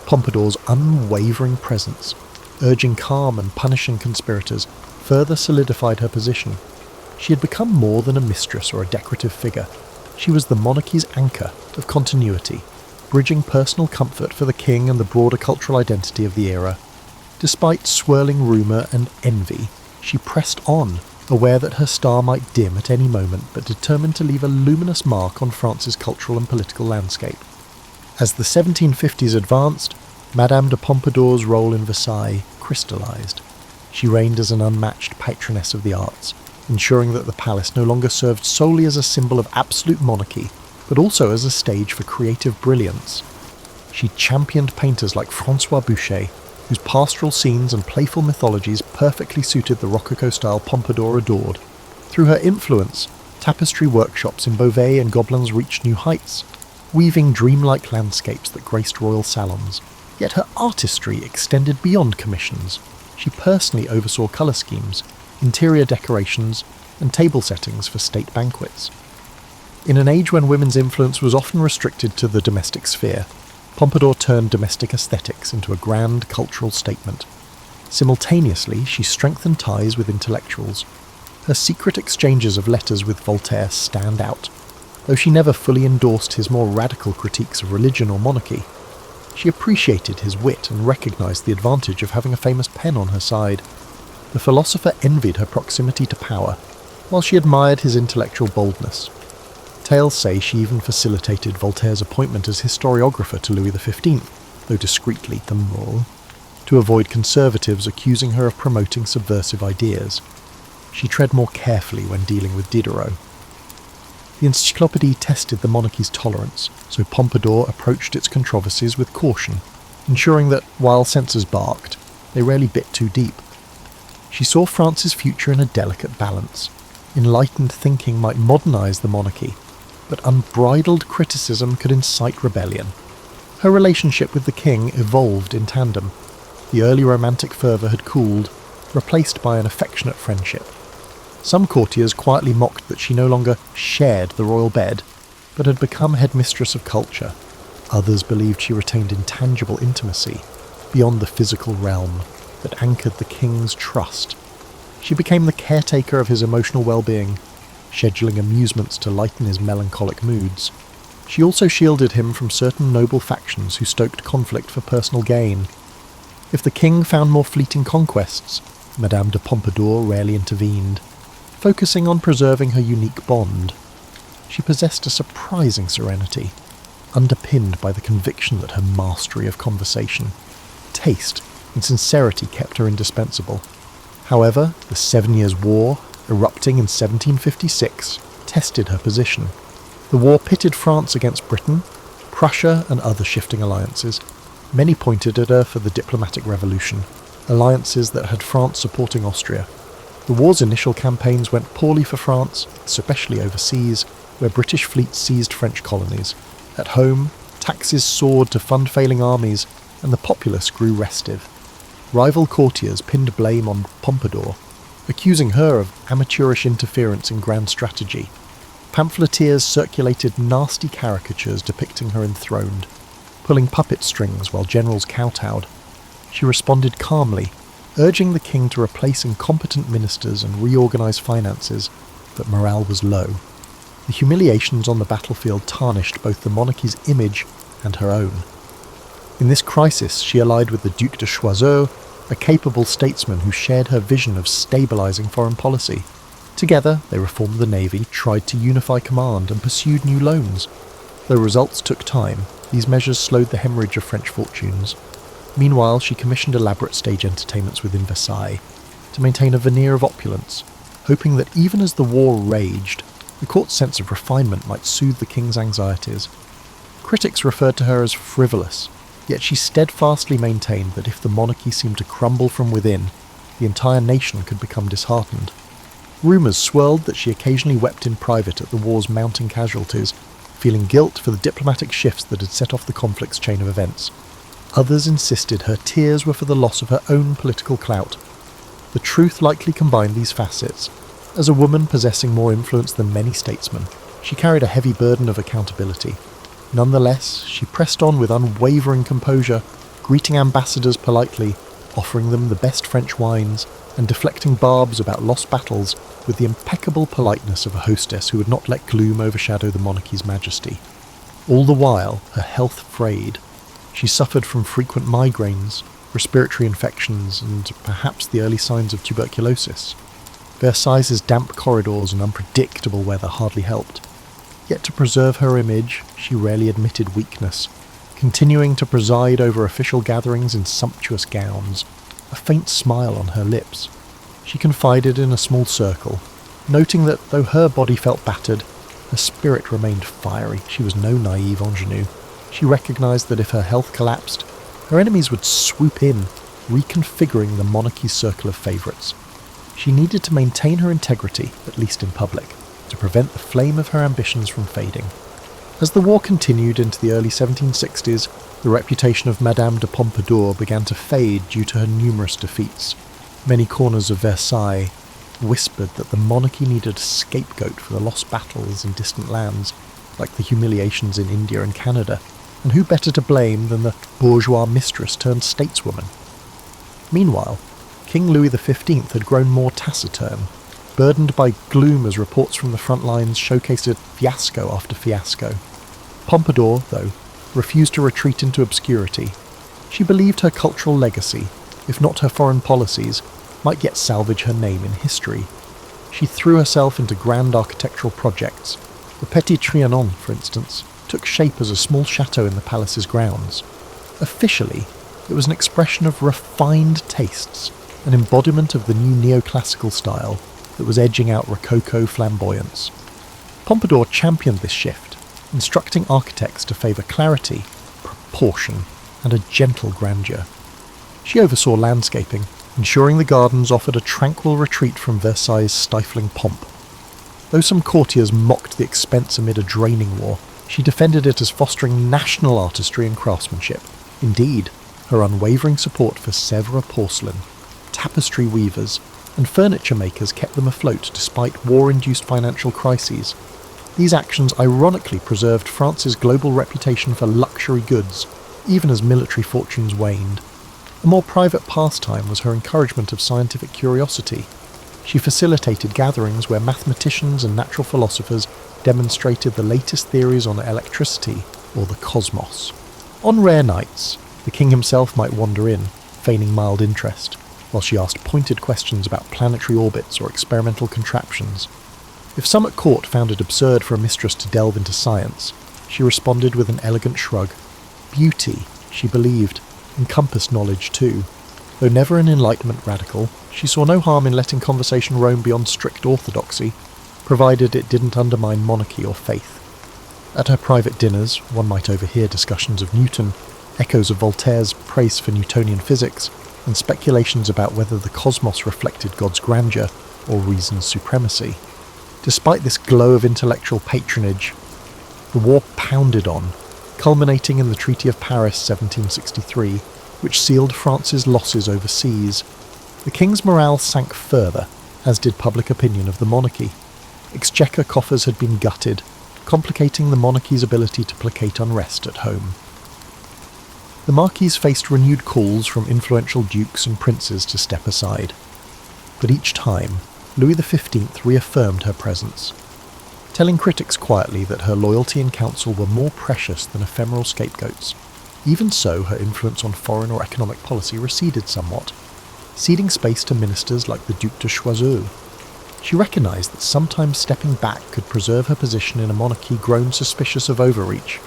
Pompadour's unwavering presence, urging calm and punishing conspirators, further solidified her position. She had become more than a mistress or a decorative figure. She was the monarchy's anchor of continuity, bridging personal comfort for the king and the broader cultural identity of the era. Despite swirling rumour and envy, she pressed on, aware that her star might dim at any moment, but determined to leave a luminous mark on France's cultural and political landscape. As the 1750s advanced, Madame de Pompadour's role in Versailles crystallised. She reigned as an unmatched patroness of the arts, ensuring that the palace no longer served solely as a symbol of absolute monarchy, but also as a stage for creative brilliance. She championed painters like François Boucher, whose pastoral scenes and playful mythologies perfectly suited the Rococo style Pompadour adored. Through her influence, tapestry workshops in Beauvais and Gobelins reached new heights, weaving dreamlike landscapes that graced royal salons. Yet her artistry extended beyond commissions. She personally oversaw colour schemes, interior decorations, and table settings for state banquets. In an age when women's influence was often restricted to the domestic sphere, Pompadour turned domestic aesthetics into a grand cultural statement. Simultaneously, she strengthened ties with intellectuals. Her secret exchanges of letters with Voltaire stand out, though she never fully endorsed his more radical critiques of religion or monarchy. She appreciated his wit and recognised the advantage of having a famous pen on her side. The philosopher envied her proximity to power, while she admired his intellectual boldness. Tales say she even facilitated Voltaire's appointment as historiographer to Louis XV, though discreetly to avoid conservatives accusing her of promoting subversive ideas. She tread more carefully when dealing with Diderot. The encyclopédie tested the monarchy's tolerance, so Pompadour approached its controversies with caution, ensuring that, while censors barked, they rarely bit too deep. She saw France's future in a delicate balance. Enlightened thinking might modernise the monarchy, but unbridled criticism could incite rebellion. Her relationship with the king evolved in tandem. The early romantic fervour had cooled, replaced by an affectionate friendship. Some courtiers quietly mocked that she no longer shared the royal bed, but had become headmistress of culture. Others believed she retained intangible intimacy, beyond the physical realm, that anchored the king's trust. She became the caretaker of his emotional well-being, scheduling amusements to lighten his melancholic moods. She also shielded him from certain noble factions who stoked conflict for personal gain. If the king found more fleeting conquests, Madame de Pompadour rarely intervened, focusing on preserving her unique bond. She possessed a surprising serenity, underpinned by the conviction that her mastery of conversation, taste, and sincerity kept her indispensable. However, the 7 Years' War, erupting in 1756, tested her position. The war pitted France against Britain, Prussia, and other shifting alliances. Many pointed at her for the diplomatic revolution, alliances that had France supporting Austria. The war's initial campaigns went poorly for France, especially overseas, where British fleets seized French colonies. At home, taxes soared to fund failing armies, and the populace grew restive. Rival courtiers pinned blame on Pompadour, accusing her of amateurish interference in grand strategy. Pamphleteers circulated nasty caricatures depicting her enthroned, pulling puppet strings while generals kowtowed. She responded calmly, urging the king to replace incompetent ministers and reorganize finances, but morale was low. The humiliations on the battlefield tarnished both the monarchy's image and her own. In this crisis, she allied with the Duc de Choiseul, a capable statesman who shared her vision of stabilizing foreign policy. Together, they reformed the navy, tried to unify command, and pursued new loans. Though results took time, these measures slowed the hemorrhage of French fortunes. Meanwhile, she commissioned elaborate stage entertainments within Versailles to maintain a veneer of opulence, hoping that even as the war raged, the court's sense of refinement might soothe the king's anxieties. Critics referred to her as frivolous, yet she steadfastly maintained that if the monarchy seemed to crumble from within, the entire nation could become disheartened. Rumours swirled that she occasionally wept in private at the war's mounting casualties, feeling guilt for the diplomatic shifts that had set off the conflict's chain of events. Others insisted her tears were for the loss of her own political clout. The truth likely combined these facets. As a woman possessing more influence than many statesmen, she carried a heavy burden of accountability. Nonetheless, she pressed on with unwavering composure, greeting ambassadors politely, offering them the best French wines, and deflecting barbs about lost battles with the impeccable politeness of a hostess who would not let gloom overshadow the monarchy's majesty. All the while, her health frayed. She suffered from frequent migraines, respiratory infections, and perhaps the early signs of tuberculosis. Versailles' damp corridors and unpredictable weather hardly helped. Yet to preserve her image, she rarely admitted weakness, continuing to preside over official gatherings in sumptuous gowns, a faint smile on her lips. She confided in a small circle, noting that though her body felt battered, her spirit remained fiery. She was no naive ingenue. She recognised that if her health collapsed, her enemies would swoop in, reconfiguring the monarchy's circle of favourites. She needed to maintain her integrity, at least in public, to prevent the flame of her ambitions from fading. As the war continued into the early 1760s, the reputation of Madame de Pompadour began to fade due to her numerous defeats. Many corners of Versailles whispered that the monarchy needed a scapegoat for the lost battles in distant lands, like the humiliations in India and Canada, and who better to blame than the bourgeois mistress turned stateswoman? Meanwhile, King Louis XV had grown more taciturn, burdened by gloom as reports from the front lines showcased fiasco after fiasco. Pompadour, though, refused to retreat into obscurity. She believed her cultural legacy, if not her foreign policies, might yet salvage her name in history. She threw herself into grand architectural projects. The Petit Trianon, for instance, took shape as a small chateau in the palace's grounds. Officially, it was an expression of refined tastes, an embodiment of the new neoclassical style that was edging out Rococo flamboyance. Pompadour championed this shift, instructing architects to favour clarity, proportion, and a gentle grandeur. She oversaw landscaping, ensuring the gardens offered a tranquil retreat from Versailles' stifling pomp. Though some courtiers mocked the expense amid a draining war, she defended it as fostering national artistry and craftsmanship. Indeed, her unwavering support for Sèvres porcelain, tapestry weavers, and furniture makers kept them afloat despite war-induced financial crises. These actions ironically preserved France's global reputation for luxury goods, even as military fortunes waned. A more private pastime was her encouragement of scientific curiosity. She facilitated gatherings where mathematicians and natural philosophers demonstrated the latest theories on electricity or the cosmos. On rare nights, the king himself might wander in, feigning mild interest, while she asked pointed questions about planetary orbits or experimental contraptions. If some at court found it absurd for a mistress to delve into science, she responded with an elegant shrug. Beauty, she believed, encompassed knowledge too. Though never an Enlightenment radical, she saw no harm in letting conversation roam beyond strict orthodoxy, provided it didn't undermine monarchy or faith. At her private dinners, one might overhear discussions of Newton, echoes of Voltaire's praise for Newtonian physics, and speculations about whether the cosmos reflected God's grandeur or reason's supremacy. Despite this glow of intellectual patronage, the war pounded on, culminating in the Treaty of Paris 1763, which sealed France's losses overseas. The king's morale sank further, as did public opinion of the monarchy. Exchequer coffers had been gutted, complicating the monarchy's ability to placate unrest at home. The marquise faced renewed calls from influential dukes and princes to step aside. But each time, Louis XV reaffirmed her presence, telling critics quietly that her loyalty and counsel were more precious than ephemeral scapegoats. Even so, her influence on foreign or economic policy receded somewhat, ceding space to ministers like the Duc de Choiseul. She recognised that sometimes stepping back could preserve her position in a monarchy grown suspicious of overreach.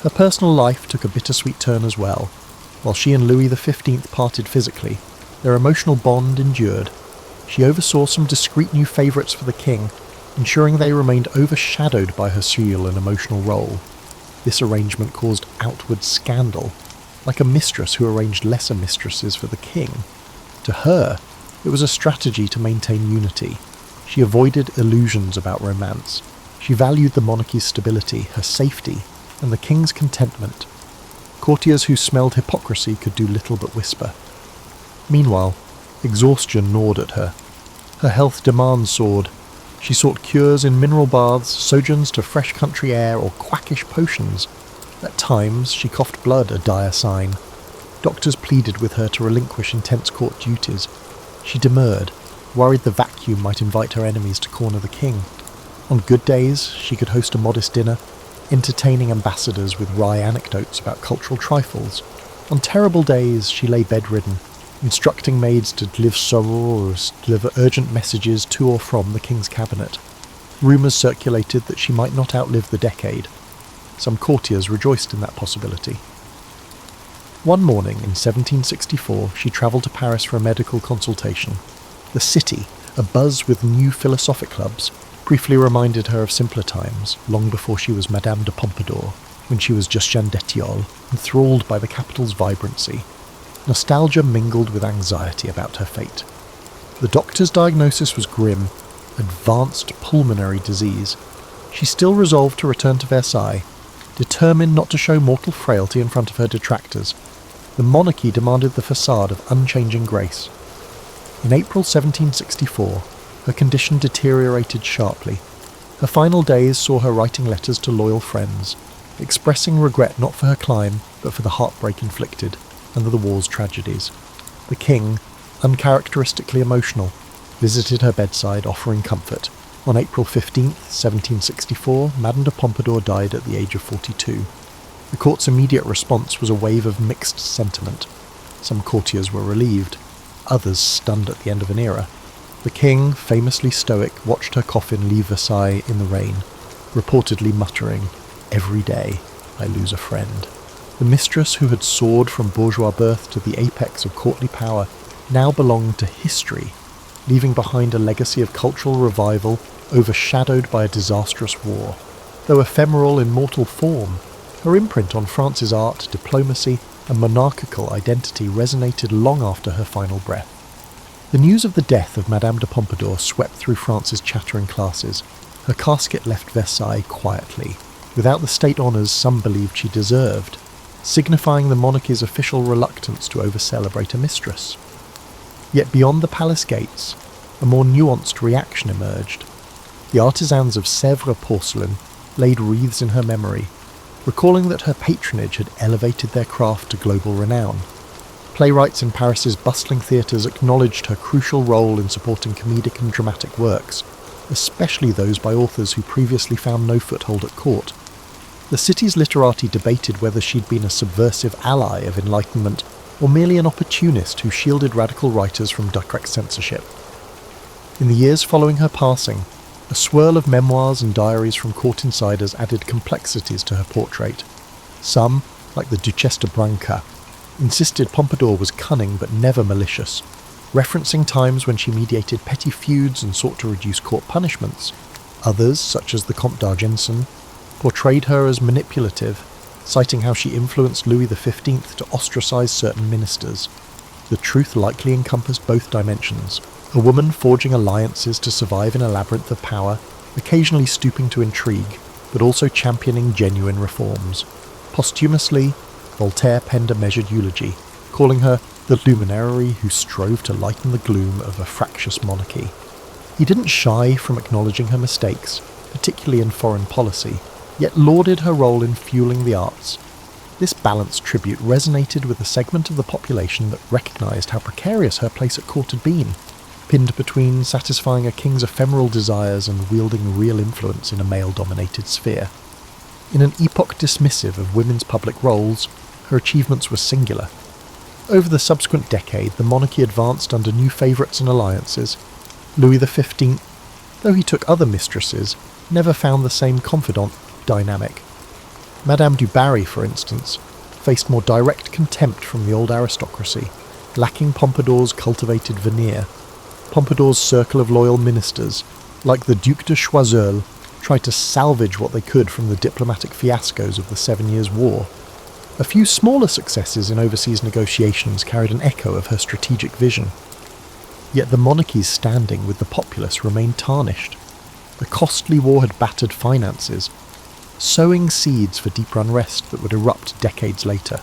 Her personal life took a bittersweet turn as well. While she and Louis XV parted physically, their emotional bond endured. She oversaw some discreet new favourites for the king, ensuring they remained overshadowed by her serial and emotional role. This arrangement caused outward scandal, like a mistress who arranged lesser mistresses for the king. To her, it was a strategy to maintain unity. She avoided illusions about romance. She valued the monarchy's stability, her safety, and the king's contentment. Courtiers who smelled hypocrisy could do little but whisper. Meanwhile, exhaustion gnawed at her. Her health demands soared. She sought cures in mineral baths, sojourns to fresh country air, or quackish potions. At times, she coughed blood, a dire sign. Doctors pleaded with her to relinquish intense court duties. She demurred, worried the vacuum might invite her enemies to corner the king. On good days, she could host a modest dinner, entertaining ambassadors with wry anecdotes about cultural trifles. On terrible days, she lay bedridden, instructing maids to deliver sorors, deliver urgent messages to or from the king's cabinet. Rumours circulated that she might not outlive the decade. Some courtiers rejoiced in that possibility. One morning in 1764, she travelled to Paris for a medical consultation. The city, abuzz with new philosophic clubs, briefly reminded her of simpler times, long before she was Madame de Pompadour, when she was just Jeanne d'Etiole, enthralled by the capital's vibrancy. Nostalgia mingled with anxiety about her fate. The doctor's diagnosis was grim: advanced pulmonary disease. She still resolved to return to Versailles, determined not to show mortal frailty in front of her detractors. The monarchy demanded the facade of unchanging grace. In April 1764, her condition deteriorated sharply. Her final days saw her writing letters to loyal friends, expressing regret not for her climb, but for the heartbreak inflicted under the war's tragedies. The king, uncharacteristically emotional, visited her bedside, offering comfort. On April 15, 1764, Madame de Pompadour died at the age of 42. The court's immediate response was a wave of mixed sentiment. Some courtiers were relieved, others stunned at the end of an era. The king, famously stoic, watched her coffin leave Versailles in the rain, reportedly muttering, "Every day I lose a friend." The mistress who had soared from bourgeois birth to the apex of courtly power now belonged to history, leaving behind a legacy of cultural revival overshadowed by a disastrous war. Though ephemeral in mortal form, her imprint on France's art, diplomacy, and monarchical identity resonated long after her final breath. The news of the death of Madame de Pompadour swept through France's chattering classes. Her casket left Versailles quietly, without the state honours some believed she deserved, signifying the monarchy's official reluctance to over-celebrate a mistress. Yet beyond the palace gates, a more nuanced reaction emerged. The artisans of Sèvres porcelain laid wreaths in her memory, recalling that her patronage had elevated their craft to global renown. Playwrights in Paris's bustling theatres acknowledged her crucial role in supporting comedic and dramatic works, especially those by authors who previously found no foothold at court. The city's literati debated whether she'd been a subversive ally of Enlightenment or merely an opportunist who shielded radical writers from direct censorship. In the years following her passing, a swirl of memoirs and diaries from court insiders added complexities to her portrait. Some, like the Duchesse de Branca, insisted Pompadour was cunning but never malicious, referencing times when she mediated petty feuds and sought to reduce court punishments. Others, such as the Comte d'Argenson, portrayed her as manipulative, citing how she influenced Louis XV to ostracize certain ministers. The truth likely encompassed both dimensions: a woman forging alliances to survive in a labyrinth of power, occasionally stooping to intrigue, but also championing genuine reforms. Posthumously, Voltaire penned a measured eulogy, calling her the luminary who strove to lighten the gloom of a fractious monarchy. He didn't shy from acknowledging her mistakes, particularly in foreign policy, yet lauded her role in fueling the arts. This balanced tribute resonated with a segment of the population that recognised how precarious her place at court had been, pinned between satisfying a king's ephemeral desires and wielding real influence in a male-dominated sphere. In an epoch dismissive of women's public roles, her achievements were singular. Over the subsequent decade, the monarchy advanced under new favourites and alliances. Louis XV, though he took other mistresses, never found the same confidant dynamic. Madame du Barry, for instance, faced more direct contempt from the old aristocracy, lacking Pompadour's cultivated veneer. Pompadour's circle of loyal ministers, like the Duc de Choiseul, tried to salvage what they could from the diplomatic fiascos of the 7 Years' War. A few smaller successes in overseas negotiations carried an echo of her strategic vision. Yet the monarchy's standing with the populace remained tarnished. The costly war had battered finances, sowing seeds for deeper unrest that would erupt decades later.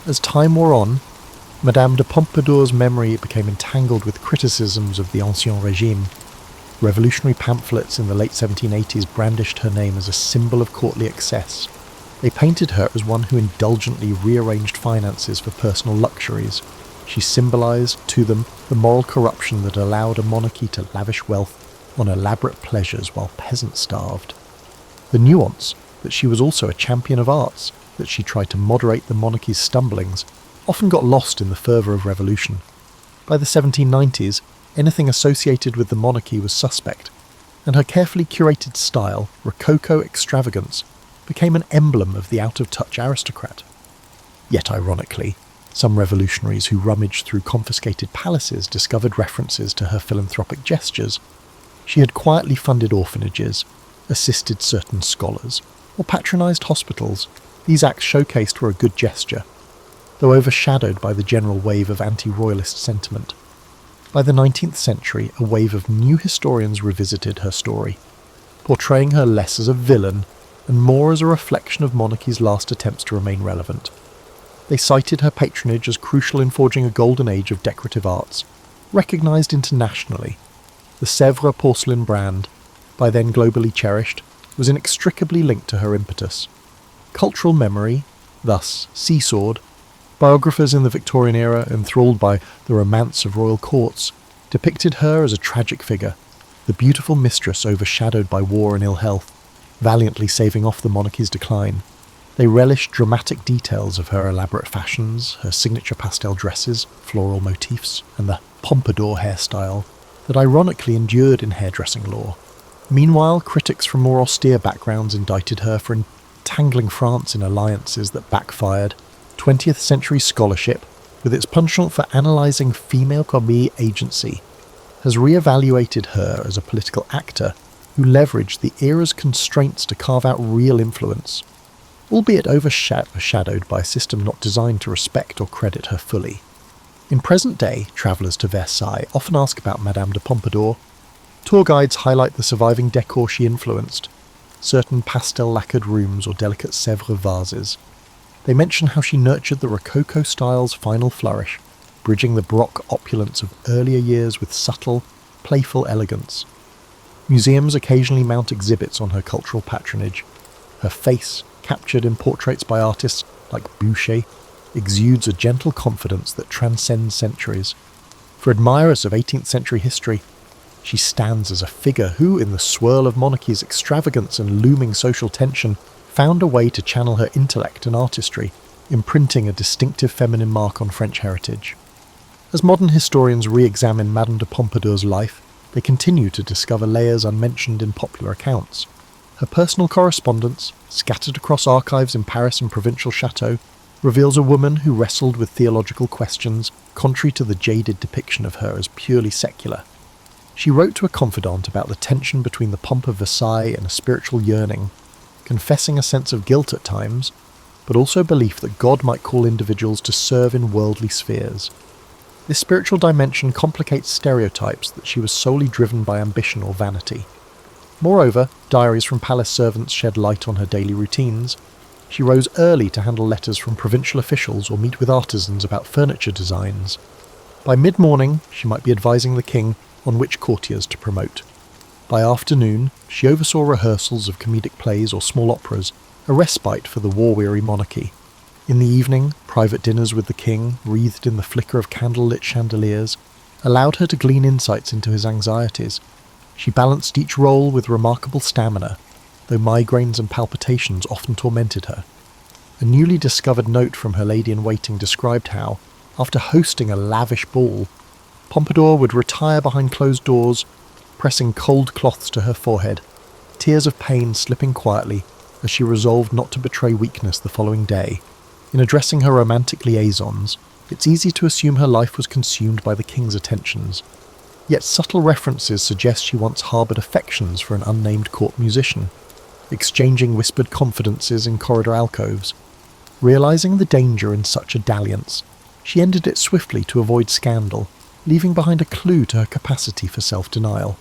As time wore on, Madame de Pompadour's memory became entangled with criticisms of the Ancien Régime. Revolutionary pamphlets in the late 1780s brandished her name as a symbol of courtly excess. They painted her as one who indulgently rearranged finances for personal luxuries. She symbolised to them the moral corruption that allowed a monarchy to lavish wealth on elaborate pleasures while peasants starved. The nuance that she was also a champion of arts, that she tried to moderate the monarchy's stumblings, often got lost in the fervour of revolution. By the 1790s, anything associated with the monarchy was suspect, and her carefully curated style, rococo extravagance, became an emblem of the out-of-touch aristocrat. Yet ironically, some revolutionaries who rummaged through confiscated palaces discovered references to her philanthropic gestures. She had quietly funded orphanages, assisted certain scholars, or patronised hospitals. These acts showcased were a good gesture, though overshadowed by the general wave of anti-royalist sentiment. By the 19th century, a wave of new historians revisited her story, portraying her less as a villain and more as a reflection of monarchy's last attempts to remain relevant. They cited her patronage as crucial in forging a golden age of decorative arts, recognised internationally. The Sèvres porcelain brand, by then globally cherished, was inextricably linked to her impetus. Cultural memory, thus seesawed, biographers in the Victorian era, enthralled by the romance of royal courts, depicted her as a tragic figure, the beautiful mistress overshadowed by war and ill health, valiantly saving off the monarchy's decline. They relished dramatic details of her elaborate fashions, her signature pastel dresses, floral motifs, and the Pompadour hairstyle that ironically endured in hairdressing lore. Meanwhile, critics from more austere backgrounds indicted her for entangling France in alliances that backfired. 20th century scholarship, with its penchant for analysing female commis agency, has re-evaluated her as a political actor who leveraged the era's constraints to carve out real influence, albeit overshadowed by a system not designed to respect or credit her fully. In present day, travellers to Versailles often ask about Madame de Pompadour. Tour guides highlight the surviving decor she influenced, certain pastel-lacquered rooms or delicate Sèvres vases. They mention how she nurtured the Rococo style's final flourish, bridging the Baroque opulence of earlier years with subtle, playful elegance. Museums occasionally mount exhibits on her cultural patronage. Her face, captured in portraits by artists like Boucher, exudes a gentle confidence that transcends centuries. For admirers of 18th century history, she stands as a figure who, in the swirl of monarchy's extravagance and looming social tension, found a way to channel her intellect and artistry, imprinting a distinctive feminine mark on French heritage. As modern historians re-examine Madame de Pompadour's life, they continue to discover layers unmentioned in popular accounts. Her personal correspondence, scattered across archives in Paris and provincial chateaux, reveals a woman who wrestled with theological questions, contrary to the jaded depiction of her as purely secular. She wrote to a confidant about the tension between the pomp of Versailles and a spiritual yearning, confessing a sense of guilt at times, but also belief that God might call individuals to serve in worldly spheres. This spiritual dimension complicates stereotypes that she was solely driven by ambition or vanity. Moreover, diaries from palace servants shed light on her daily routines. She rose early to handle letters from provincial officials or meet with artisans about furniture designs. By mid-morning, she might be advising the king on which courtiers to promote. By afternoon, she oversaw rehearsals of comedic plays or small operas, a respite for the war-weary monarchy. In the evening, private dinners with the king, wreathed in the flicker of candle-lit chandeliers, allowed her to glean insights into his anxieties. She balanced each role with remarkable stamina, though migraines and palpitations often tormented her. A newly discovered note from her lady-in-waiting described how, after hosting a lavish ball, Pompadour would retire behind closed doors, pressing cold cloths to her forehead, tears of pain slipping quietly as she resolved not to betray weakness the following day. In addressing her romantic liaisons, it's easy to assume her life was consumed by the king's attentions, yet subtle references suggest she once harboured affections for an unnamed court musician, exchanging whispered confidences in corridor alcoves. Realising the danger in such a dalliance, she ended it swiftly to avoid scandal, leaving behind a clue to her capacity for self-denial.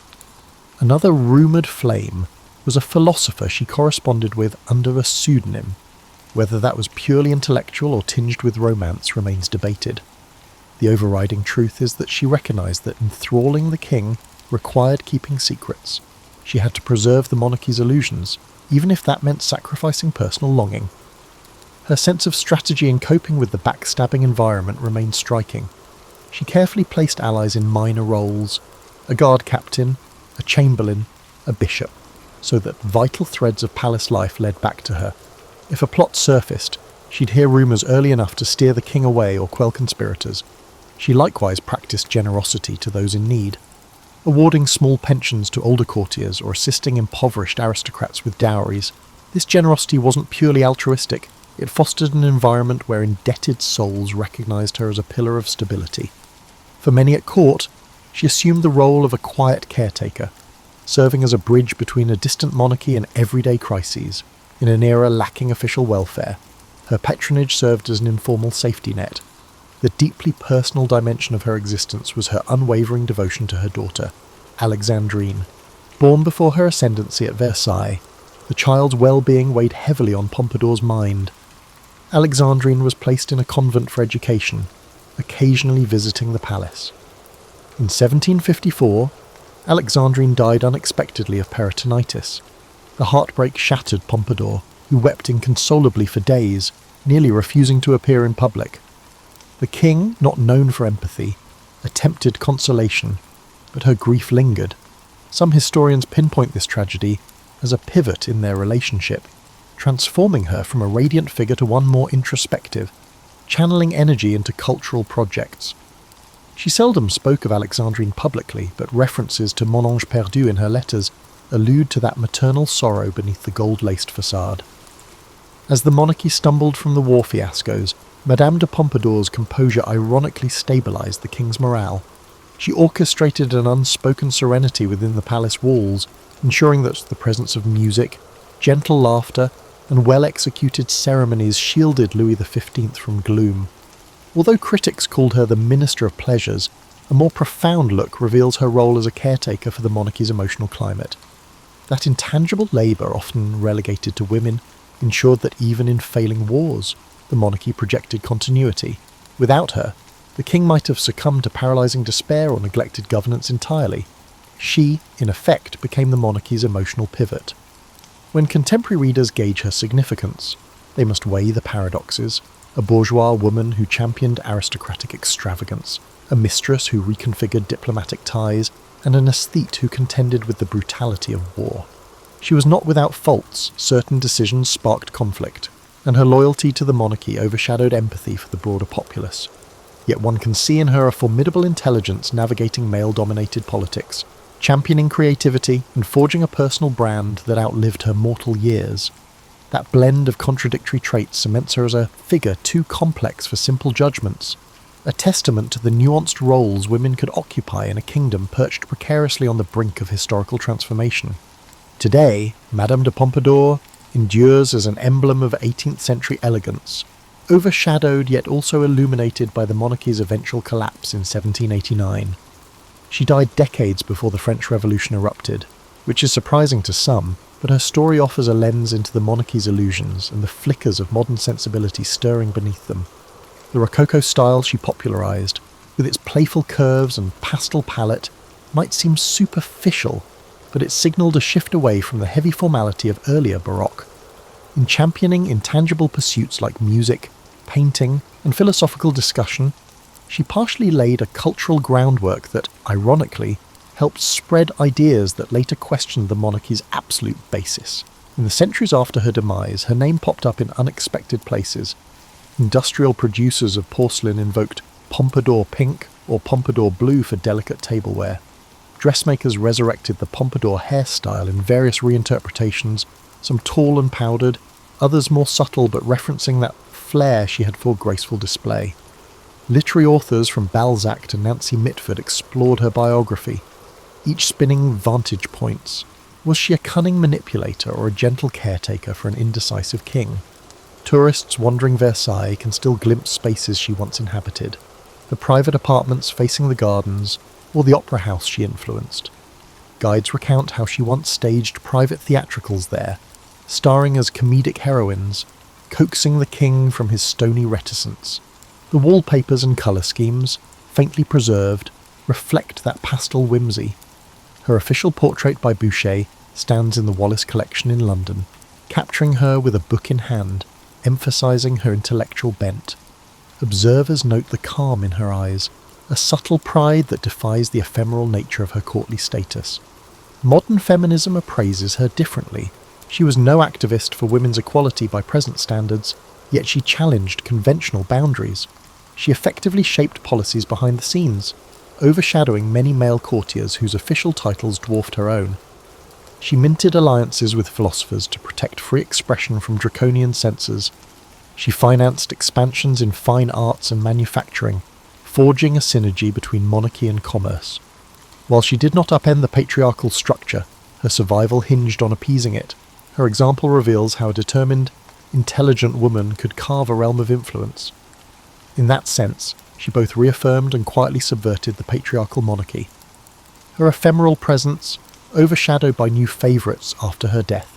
Another rumoured flame was a philosopher she corresponded with under a pseudonym. Whether that was purely intellectual or tinged with romance remains debated. The overriding truth is that she recognised that enthralling the king required keeping secrets. She had to preserve the monarchy's illusions, even if that meant sacrificing personal longing. Her sense of strategy in coping with the backstabbing environment remained striking. She carefully placed allies in minor roles, a guard captain, a chamberlain, a bishop, so that vital threads of palace life led back to her. If a plot surfaced, she'd hear rumours early enough to steer the king away or quell conspirators. She likewise practiced generosity to those in need, awarding small pensions to older courtiers or assisting impoverished aristocrats with dowries. This generosity wasn't purely altruistic. It fostered an environment where indebted souls recognised her as a pillar of stability. For many at court, she assumed the role of a quiet caretaker, serving as a bridge between a distant monarchy and everyday crises. In an era lacking official welfare, her patronage served as an informal safety net. The deeply personal dimension of her existence was her unwavering devotion to her daughter, Alexandrine. Born before her ascendancy at Versailles, the child's well-being weighed heavily on Pompadour's mind. Alexandrine was placed in a convent for education, occasionally visiting the palace. In 1754, Alexandrine died unexpectedly of peritonitis. The heartbreak shattered Pompadour, who wept inconsolably for days, nearly refusing to appear in public. The king, not known for empathy, attempted consolation, but her grief lingered. Some historians pinpoint this tragedy as a pivot in their relationship, transforming her from a radiant figure to one more introspective, channeling energy into cultural projects. She seldom spoke of Alexandrine publicly, but references to Mon Ange Perdu in her letters allude to that maternal sorrow beneath the gold-laced facade. As the monarchy stumbled from the war fiascos, Madame de Pompadour's composure ironically stabilised the king's morale. She orchestrated an unspoken serenity within the palace walls, ensuring that the presence of music, gentle laughter, and well-executed ceremonies shielded Louis XV from gloom. Although critics called her the Minister of Pleasures, a more profound look reveals her role as a caretaker for the monarchy's emotional climate. That intangible labour, often relegated to women, ensured that even in failing wars, the monarchy projected continuity. Without her, the king might have succumbed to paralysing despair or neglected governance entirely. She, in effect, became the monarchy's emotional pivot. When contemporary readers gauge her significance, they must weigh the paradoxes: a bourgeois woman who championed aristocratic extravagance, a mistress who reconfigured diplomatic ties, and an aesthete who contended with the brutality of war. She was not without faults. Certain decisions sparked conflict, and her loyalty to the monarchy overshadowed empathy for the broader populace. Yet one can see in her a formidable intelligence navigating male-dominated politics, championing creativity and forging a personal brand that outlived her mortal years. That blend of contradictory traits cements her as a figure too complex for simple judgments, a testament to the nuanced roles women could occupy in a kingdom perched precariously on the brink of historical transformation. Today, Madame de Pompadour endures as an emblem of 18th century elegance, overshadowed yet also illuminated by the monarchy's eventual collapse in 1789. She died decades before the French Revolution erupted, which is surprising to some, but her story offers a lens into the monarchy's illusions and the flickers of modern sensibility stirring beneath them. The Rococo style she popularised, with its playful curves and pastel palette, might seem superficial, but it signalled a shift away from the heavy formality of earlier Baroque. In championing intangible pursuits like music, painting, and philosophical discussion, she partially laid a cultural groundwork that, ironically, helped spread ideas that later questioned the monarchy's absolute basis. In the centuries after her demise, her name popped up in unexpected places. Industrial producers of porcelain invoked Pompadour pink or Pompadour blue for delicate tableware. Dressmakers resurrected the Pompadour hairstyle in various reinterpretations, some tall and powdered, others more subtle but referencing that flair she had for graceful display. Literary authors from Balzac to Nancy Mitford explored her biography, each spinning vantage points. Was she a cunning manipulator or a gentle caretaker for an indecisive king? Tourists wandering Versailles can still glimpse spaces she once inhabited, the private apartments facing the gardens, or the opera house she influenced. Guides recount how she once staged private theatricals there, starring as comedic heroines, coaxing the king from his stony reticence. The wallpapers and colour schemes, faintly preserved, reflect that pastel whimsy. Her official portrait by Boucher stands in the Wallace collection in London, capturing her with a book in hand, emphasising her intellectual bent. Observers note the calm in her eyes, a subtle pride that defies the ephemeral nature of her courtly status. Modern feminism appraises her differently. She was no activist for women's equality by present standards, yet she challenged conventional boundaries. She effectively shaped policies behind the scenes, overshadowing many male courtiers whose official titles dwarfed her own. She minted alliances with philosophers to protect free expression from draconian censors. She financed expansions in fine arts and manufacturing, forging a synergy between monarchy and commerce. While she did not upend the patriarchal structure, her survival hinged on appeasing it. Her example reveals how a determined, intelligent woman could carve a realm of influence. In that sense, she both reaffirmed and quietly subverted the patriarchal monarchy. Her ephemeral presence, overshadowed by new favourites after her death,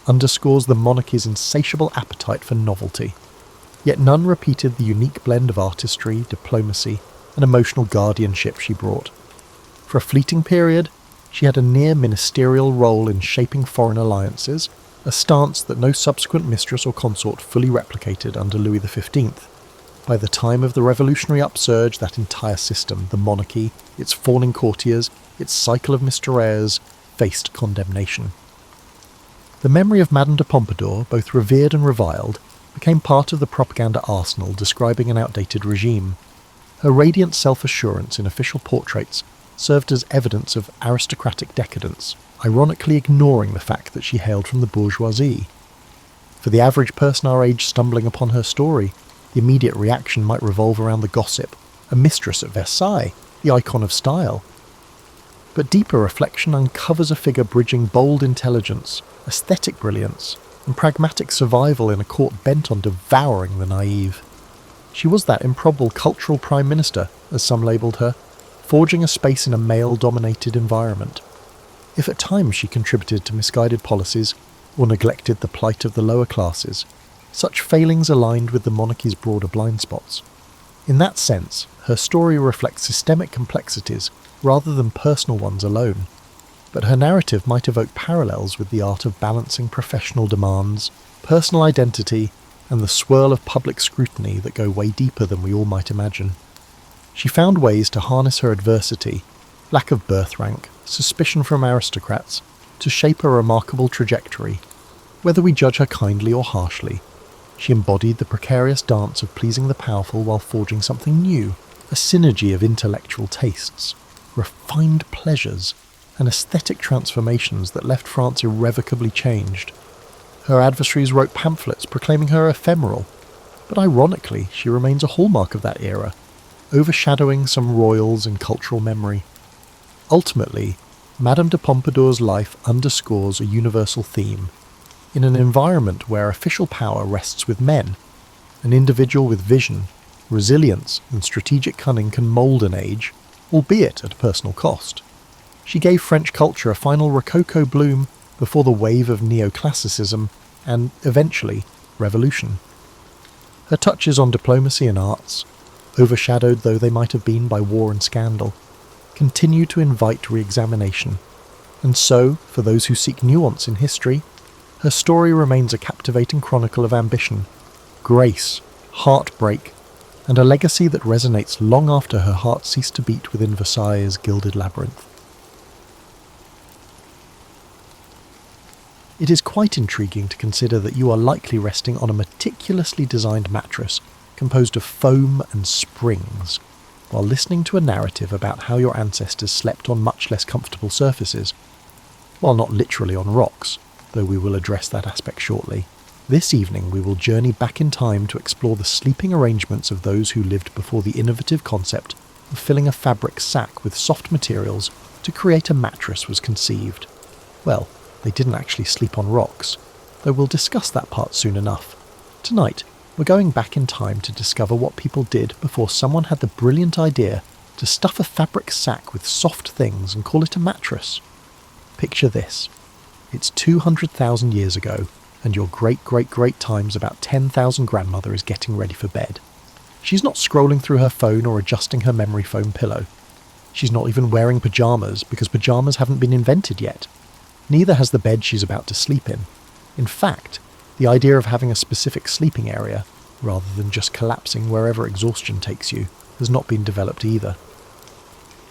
underscores the monarchy's insatiable appetite for novelty. Yet none repeated the unique blend of artistry, diplomacy, and emotional guardianship she brought. For a fleeting period, she had a near ministerial role in shaping foreign alliances, a stance that no subsequent mistress or consort fully replicated under Louis XV. By the time of the revolutionary upsurge, that entire system, the monarchy, its fawning courtiers, its cycle of misdemeanors, faced condemnation. The memory of Madame de Pompadour, both revered and reviled, became part of the propaganda arsenal describing an outdated regime. Her radiant self-assurance in official portraits served as evidence of aristocratic decadence, ironically ignoring the fact that she hailed from the bourgeoisie. For the average person our age stumbling upon her story, the immediate reaction might revolve around the gossip, a mistress at Versailles, the icon of style. But deeper reflection uncovers a figure bridging bold intelligence, aesthetic brilliance, and pragmatic survival in a court bent on devouring the naive. She was that improbable cultural prime minister, as some labelled her, forging a space in a male-dominated environment. If at times she contributed to misguided policies, or neglected the plight of the lower classes, such failings aligned with the monarchy's broader blind spots. In that sense, her story reflects systemic complexities rather than personal ones alone. But her narrative might evoke parallels with the art of balancing professional demands, personal identity, and the swirl of public scrutiny that go way deeper than we all might imagine. She found ways to harness her adversity, lack of birth rank, suspicion from aristocrats, to shape a remarkable trajectory. Whether we judge her kindly or harshly, she embodied the precarious dance of pleasing the powerful while forging something new, a synergy of intellectual tastes, refined pleasures, and aesthetic transformations that left France irrevocably changed. Her adversaries wrote pamphlets proclaiming her ephemeral, but ironically she remains a hallmark of that era, overshadowing some royals in cultural memory. Ultimately, Madame de Pompadour's life underscores a universal theme. In an environment where official power rests with men, an individual with vision, resilience, and strategic cunning can mould an age, albeit at a personal cost. She gave French culture a final Rococo bloom before the wave of neoclassicism and, eventually, revolution. Her touches on diplomacy and arts, overshadowed though they might have been by war and scandal, continue to invite re-examination. And so, for those who seek nuance in history, her story remains a captivating chronicle of ambition, grace, heartbreak, and a legacy that resonates long after her heart ceased to beat within Versailles' gilded labyrinth. It is quite intriguing to consider that you are likely resting on a meticulously designed mattress composed of foam and springs. while listening to a narrative about how your ancestors slept on much less comfortable surfaces. While not literally on rocks, though we will address that aspect shortly, this evening we will journey back in time to explore the sleeping arrangements of those who lived before the innovative concept of filling a fabric sack with soft materials to create a mattress was conceived. Well, they didn't actually sleep on rocks, though we'll discuss that part soon enough. Tonight, we're going back in time to discover what people did before someone had the brilliant idea to stuff a fabric sack with soft things and call it a mattress. Picture this. It's 200,000 years ago, and your great times about 10,000 grandmother is getting ready for bed. She's not scrolling through her phone or adjusting her memory foam pillow. She's not even wearing pyjamas because pyjamas haven't been invented yet. Neither has the bed she's about to sleep in. In fact, the idea of having a specific sleeping area, rather than just collapsing wherever exhaustion takes you, has not been developed either.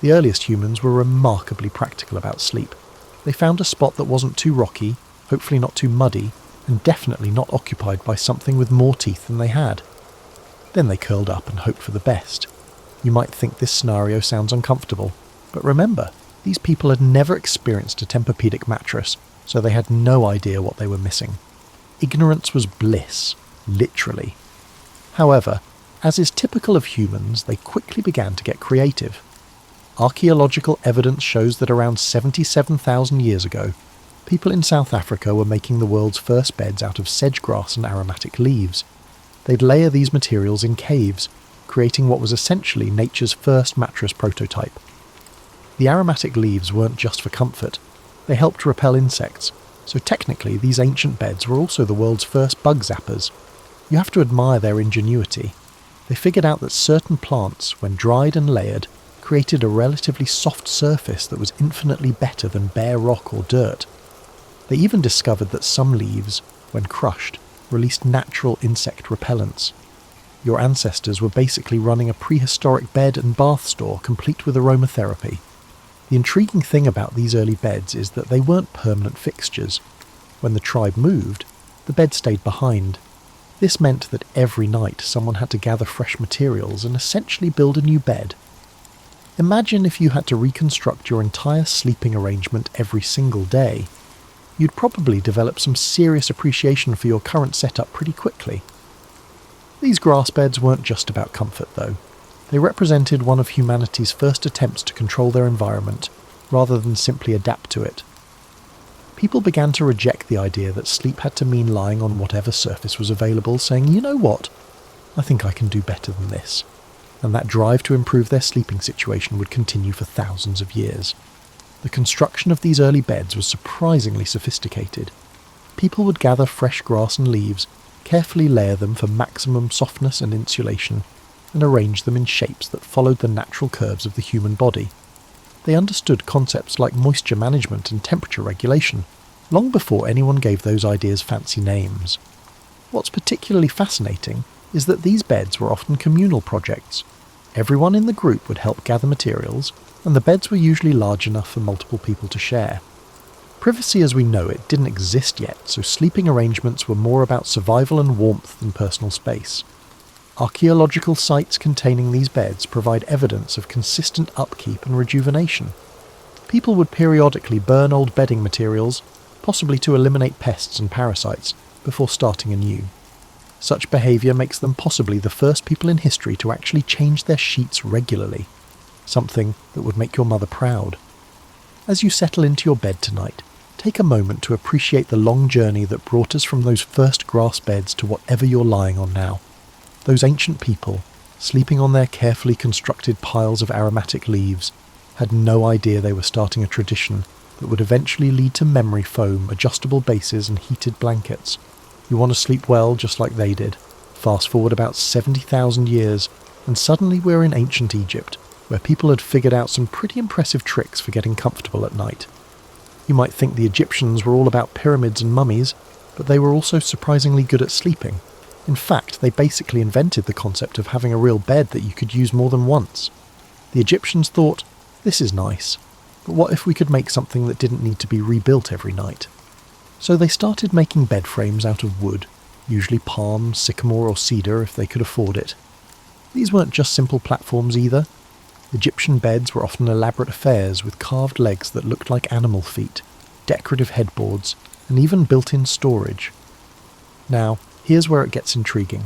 The earliest humans were remarkably practical about sleep. They found a spot that wasn't too rocky, hopefully not too muddy, and definitely not occupied by something with more teeth than they had. Then they curled up and hoped for the best. You might think this scenario sounds uncomfortable, but remember, these people had never experienced a Tempur-Pedic mattress, so they had no idea what they were missing. Ignorance was bliss, literally. However, as is typical of humans, they quickly began to get creative. Archaeological evidence shows that around 77,000 years ago, people in South Africa were making the world's first beds out of sedge grass and aromatic leaves. They'd layer these materials in caves, creating what was essentially nature's first mattress prototype. The aromatic leaves weren't just for comfort, they helped repel insects, so technically these ancient beds were also the world's first bug zappers. You have to admire their ingenuity. They figured out that certain plants, when dried and layered, created a relatively soft surface that was infinitely better than bare rock or dirt. They even discovered that some leaves, when crushed, released natural insect repellents. Your ancestors were basically running a prehistoric bed and bath store complete with aromatherapy. The intriguing thing about these early beds is that they weren't permanent fixtures. When the tribe moved, the bed stayed behind. This meant that every night someone had to gather fresh materials and essentially build a new bed. Imagine if you had to reconstruct your entire sleeping arrangement every single day. You'd probably develop some serious appreciation for your current setup pretty quickly. These grass beds weren't just about comfort, though. They represented one of humanity's first attempts to control their environment, rather than simply adapt to it. People began to reject the idea that sleep had to mean lying on whatever surface was available, saying, you know what, I think I can do better than this. And that drive to improve their sleeping situation would continue for thousands of years. The construction of these early beds was surprisingly sophisticated. People would gather fresh grass and leaves, carefully layer them for maximum softness and insulation, and arrange them in shapes that followed the natural curves of the human body. They understood concepts like moisture management and temperature regulation, long before anyone gave those ideas fancy names. What's particularly fascinating is that these beds were often communal projects. Everyone in the group would help gather materials, and the beds were usually large enough for multiple people to share. Privacy as we know it didn't exist yet, so sleeping arrangements were more about survival and warmth than personal space. Archaeological sites containing these beds provide evidence of consistent upkeep and rejuvenation. People would periodically burn old bedding materials, possibly to eliminate pests and parasites, before starting anew. Such behaviour makes them possibly the first people in history to actually change their sheets regularly, something that would make your mother proud. As you settle into your bed tonight, take a moment to appreciate the long journey that brought us from those first grass beds to whatever you're lying on now. Those ancient people, sleeping on their carefully constructed piles of aromatic leaves, had no idea they were starting a tradition that would eventually lead to memory foam, adjustable bases and heated blankets. You want to sleep well just like they did. Fast forward about 70,000 years, and suddenly we're in ancient Egypt, where people had figured out some pretty impressive tricks for getting comfortable at night. You might think the Egyptians were all about pyramids and mummies, but they were also surprisingly good at sleeping. In fact, they basically invented the concept of having a real bed that you could use more than once. The Egyptians thought, this is nice, but what if we could make something that didn't need to be rebuilt every night? So they started making bed frames out of wood, usually palm, sycamore or cedar if they could afford it. These weren't just simple platforms either. Egyptian beds were often elaborate affairs with carved legs that looked like animal feet, decorative headboards, and even built-in storage. Now, here's where it gets intriguing.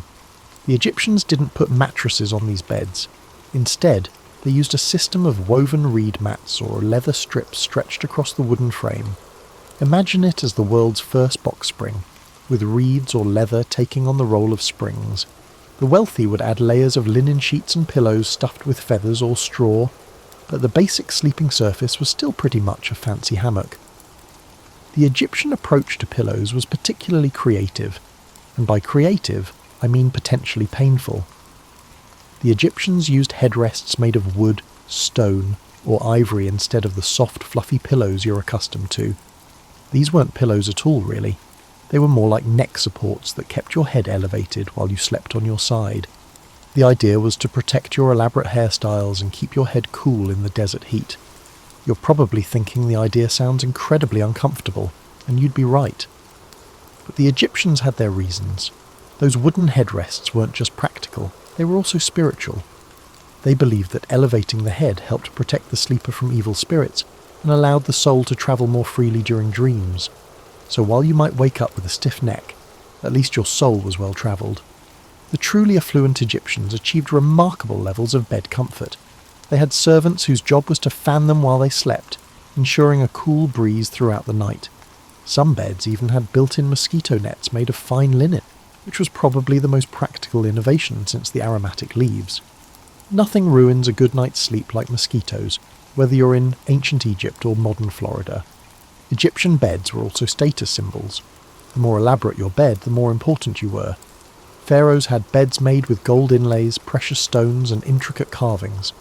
The Egyptians didn't put mattresses on these beds. Instead, they used a system of woven reed mats or leather strips stretched across the wooden frame. Imagine it as the world's first box spring, with reeds or leather taking on the role of springs. The wealthy would add layers of linen sheets and pillows stuffed with feathers or straw, but the basic sleeping surface was still pretty much a fancy hammock. The Egyptian approach to pillows was particularly creative, and by creative, I mean potentially painful. The Egyptians used headrests made of wood, stone, or ivory instead of the soft, fluffy pillows you're accustomed to. These weren't pillows at all, really. They were more like neck supports that kept your head elevated while you slept on your side. The idea was to protect your elaborate hairstyles and keep your head cool in the desert heat. You're probably thinking the idea sounds incredibly uncomfortable, and you'd be right. But the Egyptians had their reasons. Those wooden headrests weren't just practical, they were also spiritual. They believed that elevating the head helped protect the sleeper from evil spirits and allowed the soul to travel more freely during dreams. So while you might wake up with a stiff neck, at least your soul was well travelled. The truly affluent Egyptians achieved remarkable levels of bed comfort. They had servants whose job was to fan them while they slept, ensuring a cool breeze throughout the night. Some beds even had built-in mosquito nets made of fine linen, which was probably the most practical innovation since the aromatic leaves. Nothing ruins a good night's sleep like mosquitoes, whether you're in ancient Egypt or modern Florida. Egyptian beds were also status symbols. The more elaborate your bed, the more important you were. Pharaohs had beds made with gold inlays, precious stones, and intricate carvings.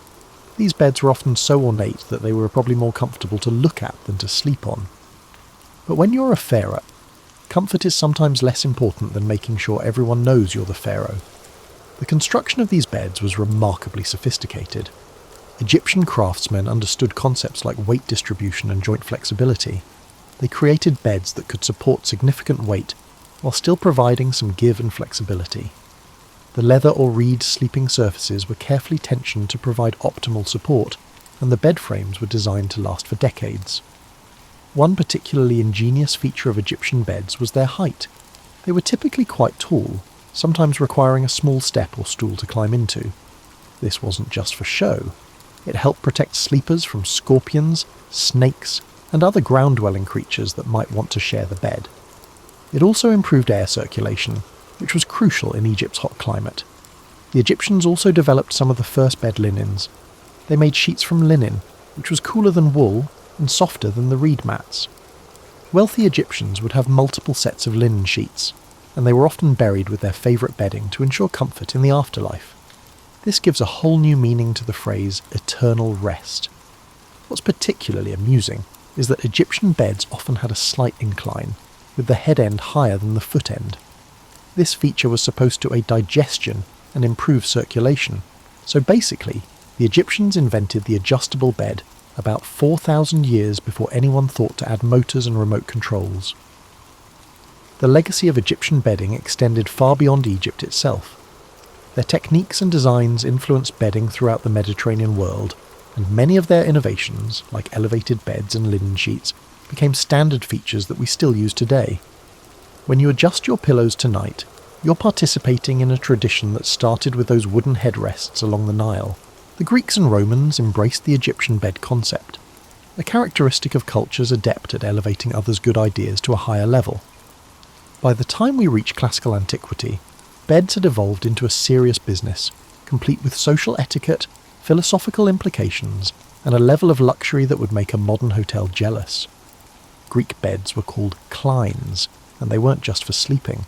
These beds were often so ornate that they were probably more comfortable to look at than to sleep on. But when you're a pharaoh, comfort is sometimes less important than making sure everyone knows you're the pharaoh. The construction of these beds was remarkably sophisticated. Egyptian craftsmen understood concepts like weight distribution and joint flexibility. They created beds that could support significant weight while still providing some give and flexibility. The leather or reed sleeping surfaces were carefully tensioned to provide optimal support, and the bed frames were designed to last for decades. One particularly ingenious feature of Egyptian beds was their height. They were typically quite tall, sometimes requiring a small step or stool to climb into. This wasn't just for show. It helped protect sleepers from scorpions, snakes, and other ground-dwelling creatures that might want to share the bed. It also improved air circulation, which was crucial in Egypt's hot climate. The Egyptians also developed some of the first bed linens. They made sheets from linen, which was cooler than wool and softer than the reed mats. Wealthy Egyptians would have multiple sets of linen sheets, and they were often buried with their favourite bedding to ensure comfort in the afterlife. This gives a whole new meaning to the phrase eternal rest. What's particularly amusing is that Egyptian beds often had a slight incline, with the head end higher than the foot end. This feature was supposed to aid digestion and improve circulation, so basically, the Egyptians invented the adjustable bed about 4,000 years before anyone thought to add motors and remote controls. The legacy of Egyptian bedding extended far beyond Egypt itself. Their techniques and designs influenced bedding throughout the Mediterranean world, and many of their innovations, like elevated beds and linen sheets, became standard features that we still use today. When you adjust your pillows tonight, you're participating in a tradition that started with those wooden headrests along the Nile. The Greeks and Romans embraced the Egyptian bed concept, a characteristic of cultures adept at elevating others' good ideas to a higher level. By the time we reach classical antiquity, beds had evolved into a serious business, complete with social etiquette, philosophical implications, and a level of luxury that would make a modern hotel jealous. Greek beds were called clines, and they weren't just for sleeping.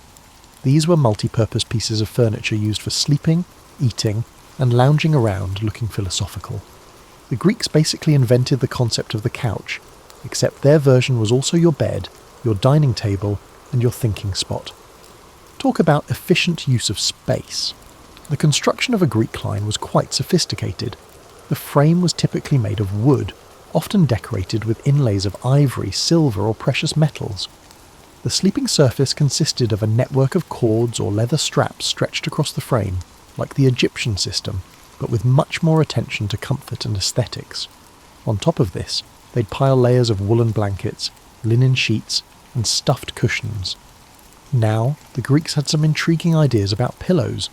These were multi-purpose pieces of furniture used for sleeping, eating, and lounging around looking philosophical. The Greeks basically invented the concept of the couch, except their version was also your bed, your dining table, and your thinking spot. Talk about efficient use of space. The construction of a Greek cline was quite sophisticated. The frame was typically made of wood, often decorated with inlays of ivory, silver, or precious metals. The sleeping surface consisted of a network of cords or leather straps stretched across the frame, like the Egyptian system. but with much more attention to comfort and aesthetics. On top of this, they'd pile layers of woolen blankets, linen sheets, and stuffed cushions. Now, the Greeks had some intriguing ideas about pillows.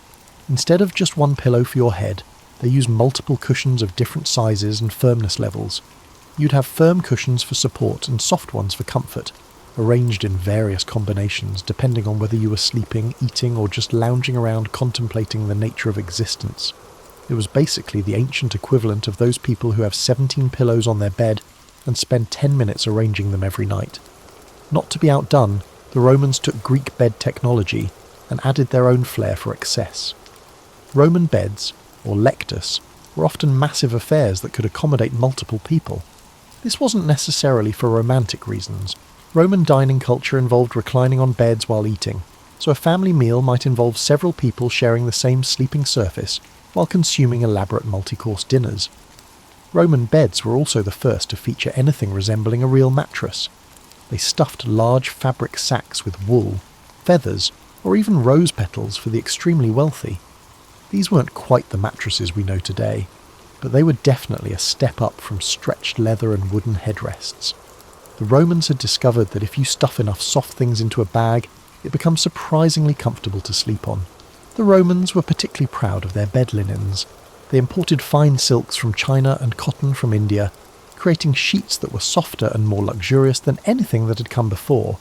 Instead of just one pillow for your head, they used multiple cushions of different sizes and firmness levels. You'd have firm cushions for support and soft ones for comfort, arranged in various combinations depending on whether you were sleeping, eating, or just lounging around contemplating the nature of existence. It was basically the ancient equivalent of those people who have 17 pillows on their bed and spend 10 minutes arranging them every night. Not to be outdone, the Romans took Greek bed technology and added their own flair for excess. Roman beds, or lectus, were often massive affairs that could accommodate multiple people. This wasn't necessarily for romantic reasons. Roman dining culture involved reclining on beds while eating, so a family meal might involve several people sharing the same sleeping surface while consuming elaborate multi-course dinners. Roman beds were also the first to feature anything resembling a real mattress. They stuffed large fabric sacks with wool, feathers, or even rose petals for the extremely wealthy. These weren't quite the mattresses we know today, but they were definitely a step up from stretched leather and wooden headrests. The Romans had discovered that if you stuff enough soft things into a bag, it becomes surprisingly comfortable to sleep on. The Romans were particularly proud of their bed linens. They imported fine silks from China and cotton from India, creating sheets that were softer and more luxurious than anything that had come before.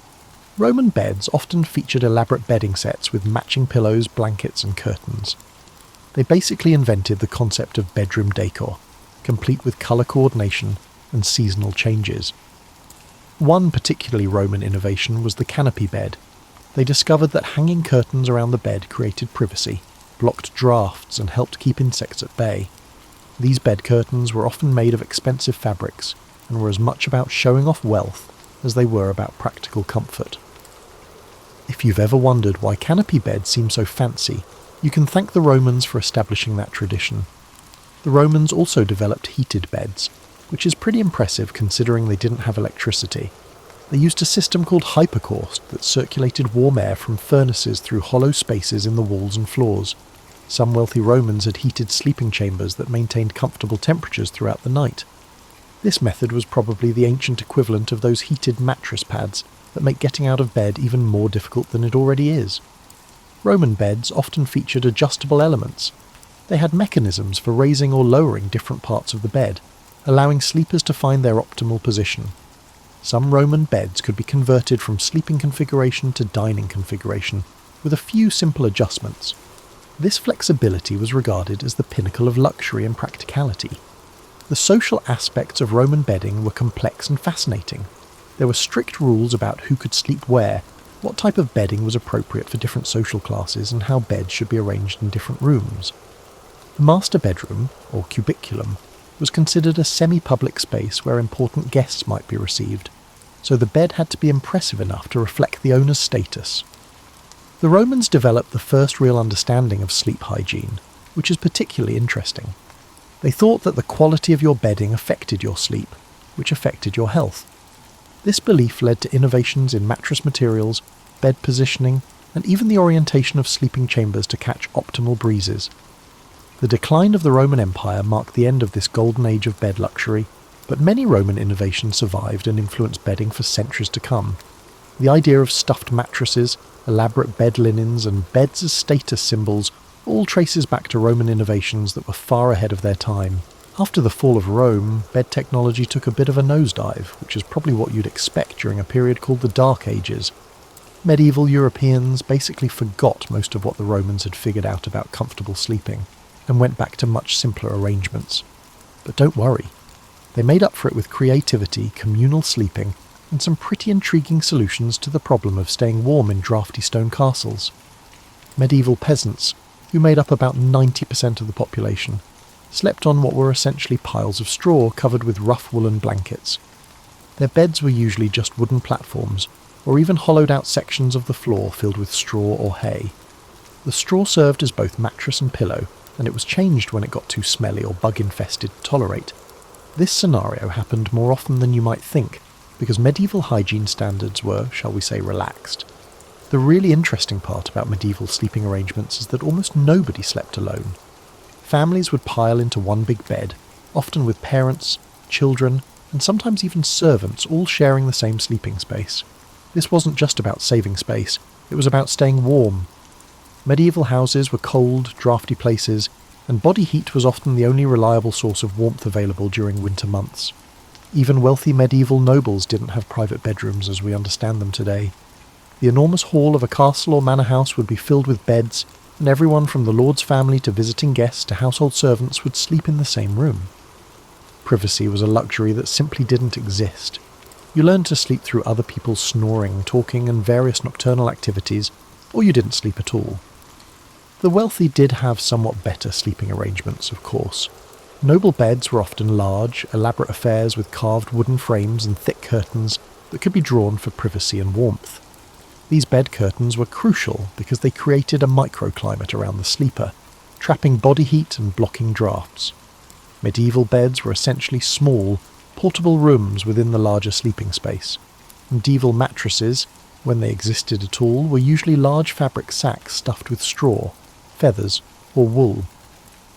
Roman beds often featured elaborate bedding sets with matching pillows, blankets, and curtains. They basically invented the concept of bedroom decor, complete with colour coordination and seasonal changes. One particularly Roman innovation was the canopy bed. They discovered that hanging curtains around the bed created privacy, blocked drafts, and helped keep insects at bay. These bed curtains were often made of expensive fabrics and were as much about showing off wealth as they were about practical comfort. If you've ever wondered why canopy beds seem so fancy, you can thank the Romans for establishing that tradition. The Romans also developed heated beds, which is pretty impressive considering they didn't have electricity. They used a system called hypercaust that circulated warm air from furnaces through hollow spaces in the walls and floors. Some wealthy Romans had heated sleeping chambers that maintained comfortable temperatures throughout the night. This method was probably the ancient equivalent of those heated mattress pads that make getting out of bed even more difficult than it already is. Roman beds often featured adjustable elements. They had mechanisms for raising or lowering different parts of the bed, allowing sleepers to find their optimal position. Some Roman beds could be converted from sleeping configuration to dining configuration, with a few simple adjustments. This flexibility was regarded as the pinnacle of luxury and practicality. The social aspects of Roman bedding were complex and fascinating. There were strict rules about who could sleep where, what type of bedding was appropriate for different social classes, and how beds should be arranged in different rooms. The master bedroom, or cubiculum, was considered a semi-public space where important guests might be received, so the bed had to be impressive enough to reflect the owner's status. The Romans developed the first real understanding of sleep hygiene, which is particularly interesting. They thought that the quality of your bedding affected your sleep, which affected your health. This belief led to innovations in mattress materials, bed positioning, and even the orientation of sleeping chambers to catch optimal breezes. The decline of the Roman Empire marked the end of this golden age of bed luxury, but many Roman innovations survived and influenced bedding for centuries to come. The idea of stuffed mattresses, elaborate bed linens, and beds as status symbols all traces back to Roman innovations that were far ahead of their time. After the fall of Rome, bed technology took a bit of a nosedive, which is probably what you'd expect during a period called the Dark Ages. Medieval Europeans basically forgot most of what the Romans had figured out about comfortable sleeping, and went back to much simpler arrangements. But don't worry. They made up for it with creativity, communal sleeping, and some pretty intriguing solutions to the problem of staying warm in drafty stone castles. Medieval peasants, who made up about 90% of the population, slept on what were essentially piles of straw covered with rough woolen blankets. Their beds were usually just wooden platforms, or even hollowed-out sections of the floor filled with straw or hay. The straw served as both mattress and pillow, and it was changed when it got too smelly or bug-infested to tolerate. This scenario happened more often than you might think, because medieval hygiene standards were, shall we say, relaxed. The really interesting part about medieval sleeping arrangements is that almost nobody slept alone. Families would pile into one big bed, often with parents, children, and sometimes even servants all sharing the same sleeping space. This wasn't just about saving space, it was about staying warm. Medieval houses were cold, drafty places, and body heat was often the only reliable source of warmth available during winter months. Even wealthy medieval nobles didn't have private bedrooms as we understand them today. The enormous hall of a castle or manor house would be filled with beds, and everyone from the lord's family to visiting guests to household servants would sleep in the same room. Privacy was a luxury that simply didn't exist. You learned to sleep through other people's snoring, talking, and various nocturnal activities, or you didn't sleep at all. The wealthy did have somewhat better sleeping arrangements, of course. Noble beds were often large, elaborate affairs with carved wooden frames and thick curtains that could be drawn for privacy and warmth. These bed curtains were crucial because they created a microclimate around the sleeper, trapping body heat and blocking drafts. Medieval beds were essentially small, portable rooms within the larger sleeping space. Medieval mattresses, when they existed at all, were usually large fabric sacks stuffed with straw, feathers, or wool.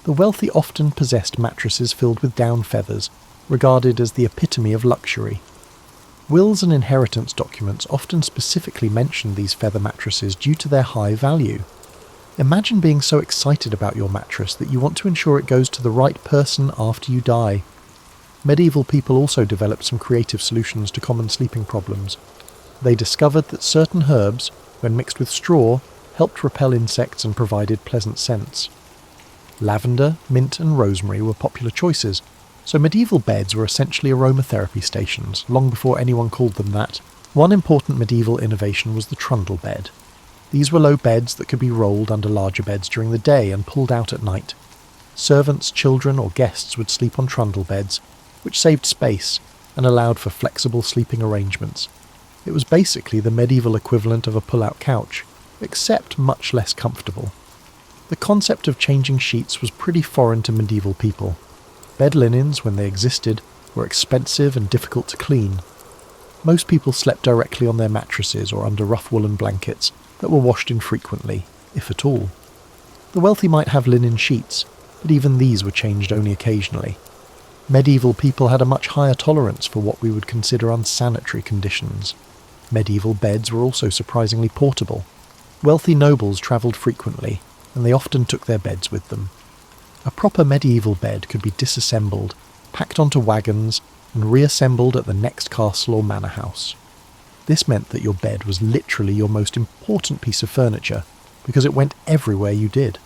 The wealthy often possessed mattresses filled with down feathers, regarded as the epitome of luxury. Wills and inheritance documents often specifically mentioned these feather mattresses due to their high value. Imagine being so excited about your mattress that you want to ensure it goes to the right person after you die. Medieval people also developed some creative solutions to common sleeping problems. They discovered that certain herbs, when mixed with straw, helped repel insects and provided pleasant scents. Lavender, mint and rosemary were popular choices, so medieval beds were essentially aromatherapy stations, long before anyone called them that. One important medieval innovation was the trundle bed. These were low beds that could be rolled under larger beds during the day and pulled out at night. Servants, children or guests would sleep on trundle beds, which saved space and allowed for flexible sleeping arrangements. It was basically the medieval equivalent of a pull-out couch, except much less comfortable. The concept of changing sheets was pretty foreign to medieval people. Bed linens, when they existed, were expensive and difficult to clean. Most people slept directly on their mattresses or under rough woolen blankets that were washed infrequently, if at all. The wealthy might have linen sheets, but even these were changed only occasionally. Medieval people had a much higher tolerance for what we would consider unsanitary conditions. Medieval beds were also surprisingly portable. Wealthy nobles travelled frequently, and they often took their beds with them. A proper medieval bed could be disassembled, packed onto wagons, and reassembled at the next castle or manor house. This meant that your bed was literally your most important piece of furniture, because it went everywhere you did.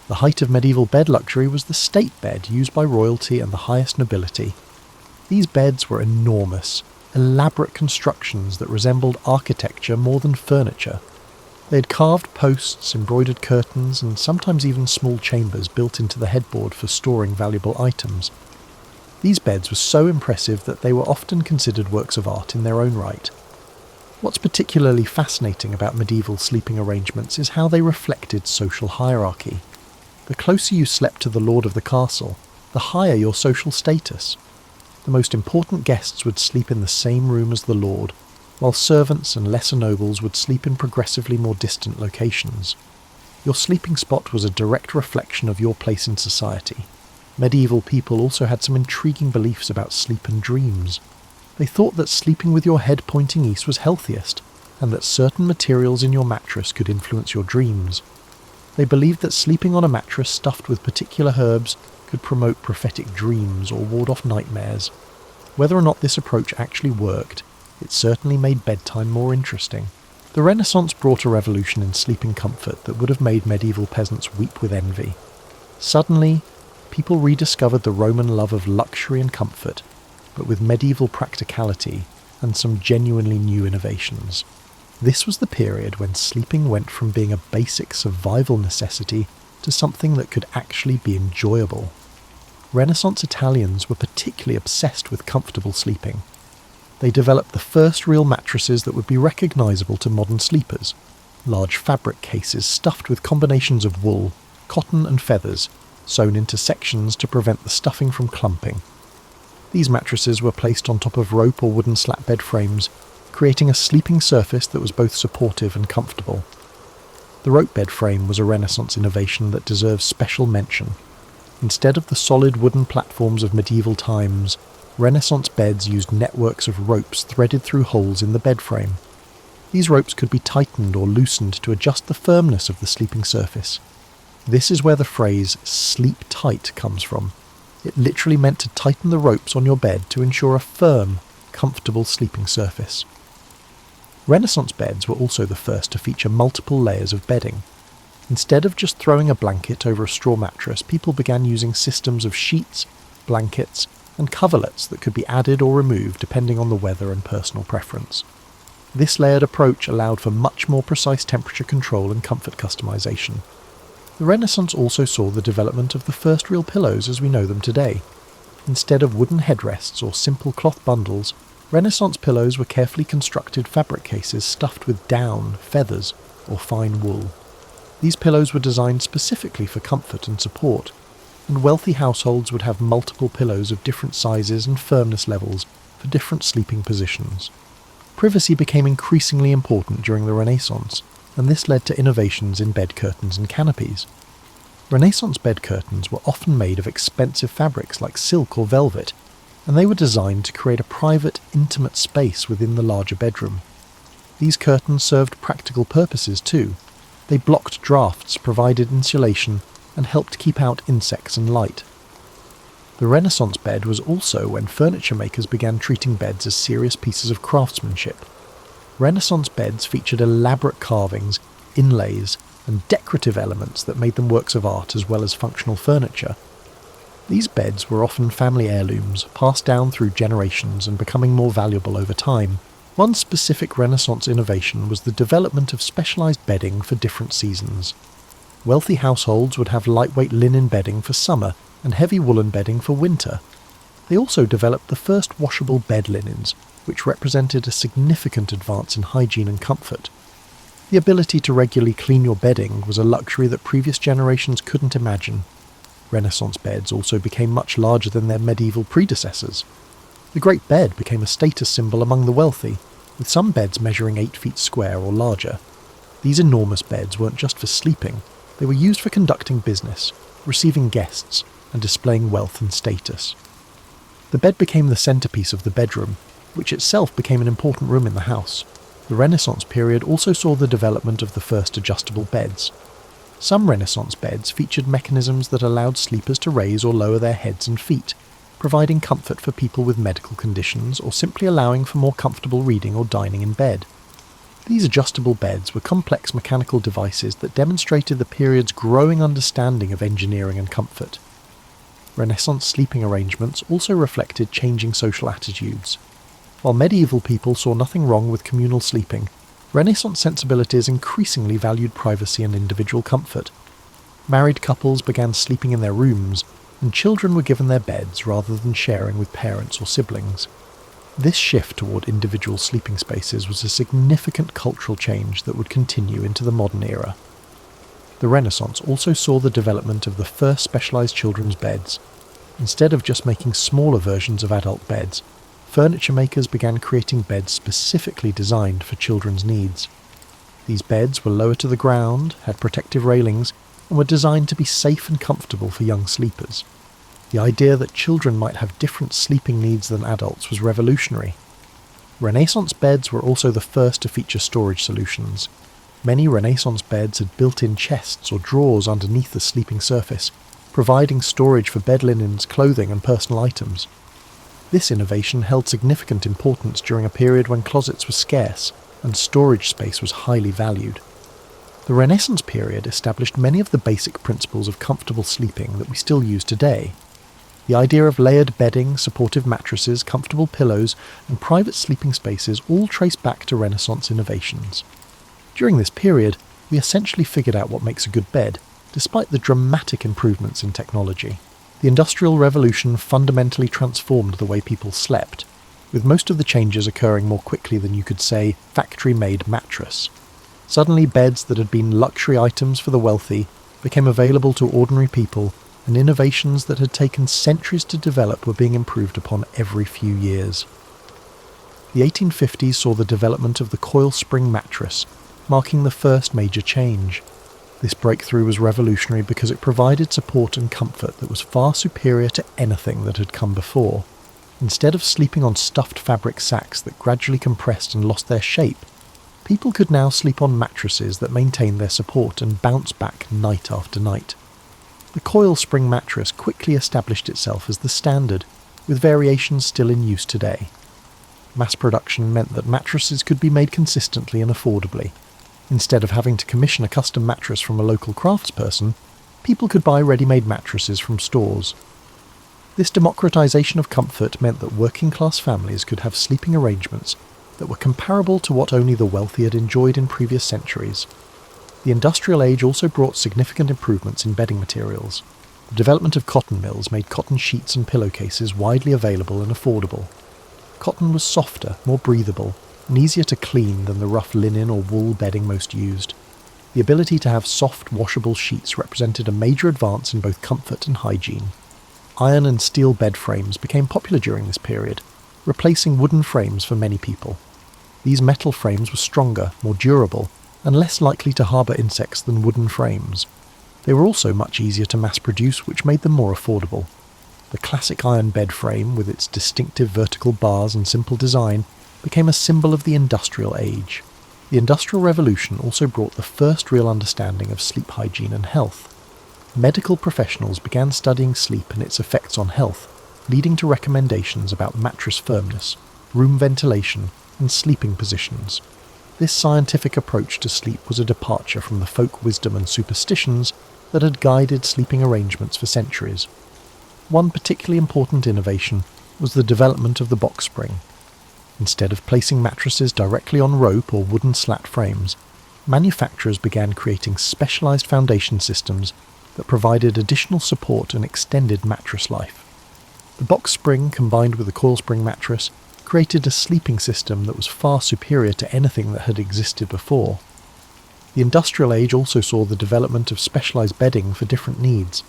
The height of medieval bed luxury was the state bed used by royalty and the highest nobility. These beds were enormous, elaborate constructions that resembled architecture more than furniture. They had carved posts, embroidered curtains, and sometimes even small chambers built into the headboard for storing valuable items. These beds were so impressive that they were often considered works of art in their own right. What's particularly fascinating about medieval sleeping arrangements is how they reflected social hierarchy. The closer you slept to the lord of the castle, the higher your social status. The most important guests would sleep in the same room as the lord, while servants and lesser nobles would sleep in progressively more distant locations. Your sleeping spot was a direct reflection of your place in society. Medieval people also had some intriguing beliefs about sleep and dreams. They thought that sleeping with your head pointing east was healthiest, and that certain materials in your mattress could influence your dreams. They believed that sleeping on a mattress stuffed with particular herbs could promote prophetic dreams or ward off nightmares. Whether or not this approach actually worked, it certainly made bedtime more interesting. The Renaissance brought a revolution in sleeping comfort that would have made medieval peasants weep with envy. Suddenly, people rediscovered the Roman love of luxury and comfort, but with medieval practicality and some genuinely new innovations. This was the period when sleeping went from being a basic survival necessity to something that could actually be enjoyable. Renaissance Italians were particularly obsessed with comfortable sleeping. They developed the first real mattresses that would be recognisable to modern sleepers, large fabric cases stuffed with combinations of wool, cotton and feathers, sewn into sections to prevent the stuffing from clumping. These mattresses were placed on top of rope or wooden slat bed frames, creating a sleeping surface that was both supportive and comfortable. The rope bed frame was a Renaissance innovation that deserves special mention. Instead of the solid wooden platforms of medieval times, Renaissance beds used networks of ropes threaded through holes in the bed frame. These ropes could be tightened or loosened to adjust the firmness of the sleeping surface. This is where the phrase "sleep tight" comes from. It literally meant to tighten the ropes on your bed to ensure a firm, comfortable sleeping surface. Renaissance beds were also the first to feature multiple layers of bedding. Instead of just throwing a blanket over a straw mattress, people began using systems of sheets, blankets, and coverlets that could be added or removed depending on the weather and personal preference. This layered approach allowed for much more precise temperature control and comfort customization. The Renaissance also saw the development of the first real pillows as we know them today. Instead of wooden headrests or simple cloth bundles, Renaissance pillows were carefully constructed fabric cases stuffed with down, feathers, or fine wool. These pillows were designed specifically for comfort and support, and wealthy households would have multiple pillows of different sizes and firmness levels for different sleeping positions. Privacy became increasingly important during the Renaissance, and this led to innovations in bed curtains and canopies. Renaissance bed curtains were often made of expensive fabrics like silk or velvet, and they were designed to create a private, intimate space within the larger bedroom. These curtains served practical purposes too. They blocked drafts, provided insulation, and helped keep out insects and light. The Renaissance bed was also when furniture makers began treating beds as serious pieces of craftsmanship. Renaissance beds featured elaborate carvings, inlays, and decorative elements that made them works of art as well as functional furniture. These beds were often family heirlooms, passed down through generations and becoming more valuable over time. One specific Renaissance innovation was the development of specialized bedding for different seasons. Wealthy households would have lightweight linen bedding for summer and heavy woolen bedding for winter. They also developed the first washable bed linens, which represented a significant advance in hygiene and comfort. The ability to regularly clean your bedding was a luxury that previous generations couldn't imagine. Renaissance beds also became much larger than their medieval predecessors. The Great Bed became a status symbol among the wealthy, with some beds measuring 8 feet square or larger. These enormous beds weren't just for sleeping, they were used for conducting business, receiving guests, and displaying wealth and status. The bed became the centerpiece of the bedroom, which itself became an important room in the house. The Renaissance period also saw the development of the first adjustable beds. Some Renaissance beds featured mechanisms that allowed sleepers to raise or lower their heads and feet, providing comfort for people with medical conditions or simply allowing for more comfortable reading or dining in bed. These adjustable beds were complex mechanical devices that demonstrated the period's growing understanding of engineering and comfort. Renaissance sleeping arrangements also reflected changing social attitudes. While medieval people saw nothing wrong with communal sleeping, Renaissance sensibilities increasingly valued privacy and individual comfort. Married couples began sleeping in their rooms, and children were given their beds rather than sharing with parents or siblings. This shift toward individual sleeping spaces was a significant cultural change that would continue into the modern era. The Renaissance also saw the development of the first specialized children's beds. Instead of just making smaller versions of adult beds, furniture makers began creating beds specifically designed for children's needs. These beds were lower to the ground, had protective railings, and were designed to be safe and comfortable for young sleepers. The idea that children might have different sleeping needs than adults was revolutionary. Renaissance beds were also the first to feature storage solutions. Many Renaissance beds had built-in chests or drawers underneath the sleeping surface, providing storage for bed linens, clothing, and personal items. This innovation held significant importance during a period when closets were scarce and storage space was highly valued. The Renaissance period established many of the basic principles of comfortable sleeping that we still use today. The idea of layered bedding, supportive mattresses, comfortable pillows, and private sleeping spaces all trace back to Renaissance innovations. During this period, we essentially figured out what makes a good bed, despite the dramatic improvements in technology. The Industrial Revolution fundamentally transformed the way people slept, with most of the changes occurring more quickly than you could say, factory-made mattress. Suddenly beds that had been luxury items for the wealthy became available to ordinary people, and innovations that had taken centuries to develop were being improved upon every few years. The 1850s saw the development of the coil spring mattress, marking the first major change. This breakthrough was revolutionary because it provided support and comfort that was far superior to anything that had come before. Instead of sleeping on stuffed fabric sacks that gradually compressed and lost their shape, people could now sleep on mattresses that maintained their support and bounce back night after night. The coil spring mattress quickly established itself as the standard, with variations still in use today. Mass production meant that mattresses could be made consistently and affordably. Instead of having to commission a custom mattress from a local craftsperson, people could buy ready-made mattresses from stores. This democratization of comfort meant that working-class families could have sleeping arrangements that were comparable to what only the wealthy had enjoyed in previous centuries. The Industrial Age also brought significant improvements in bedding materials. The development of cotton mills made cotton sheets and pillowcases widely available and affordable. Cotton was softer, more breathable, and easier to clean than the rough linen or wool bedding most used. The ability to have soft, washable sheets represented a major advance in both comfort and hygiene. Iron and steel bed frames became popular during this period, replacing wooden frames for many people. These metal frames were stronger, more durable, and less likely to harbour insects than wooden frames. They were also much easier to mass produce, which made them more affordable. The classic iron bed frame, with its distinctive vertical bars and simple design, became a symbol of the Industrial Age. The Industrial Revolution also brought the first real understanding of sleep hygiene and health. Medical professionals began studying sleep and its effects on health, leading to recommendations about mattress firmness, room ventilation, and sleeping positions. This scientific approach to sleep was a departure from the folk wisdom and superstitions that had guided sleeping arrangements for centuries. One particularly important innovation was the development of the box spring. Instead of placing mattresses directly on rope or wooden slat frames, manufacturers began creating specialized foundation systems that provided additional support and extended mattress life. The box spring, combined with the coil spring mattress, created a sleeping system that was far superior to anything that had existed before. The Industrial Age also saw the development of specialized bedding for different needs.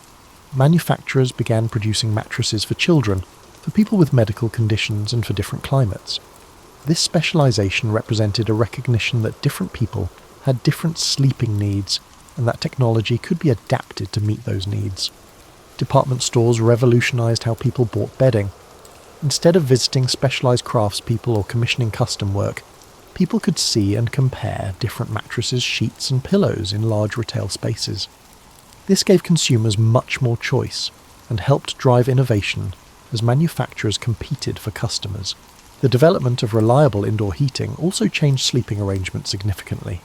Manufacturers began producing mattresses for children, for people with medical conditions, and for different climates. This specialization represented a recognition that different people had different sleeping needs, and that technology could be adapted to meet those needs. Department stores revolutionized how people bought bedding. Instead of visiting specialized craftspeople or commissioning custom work, people could see and compare different mattresses, sheets, and pillows in large retail spaces. This gave consumers much more choice and helped drive innovation as manufacturers competed for customers. The development of reliable indoor heating also changed sleeping arrangements significantly.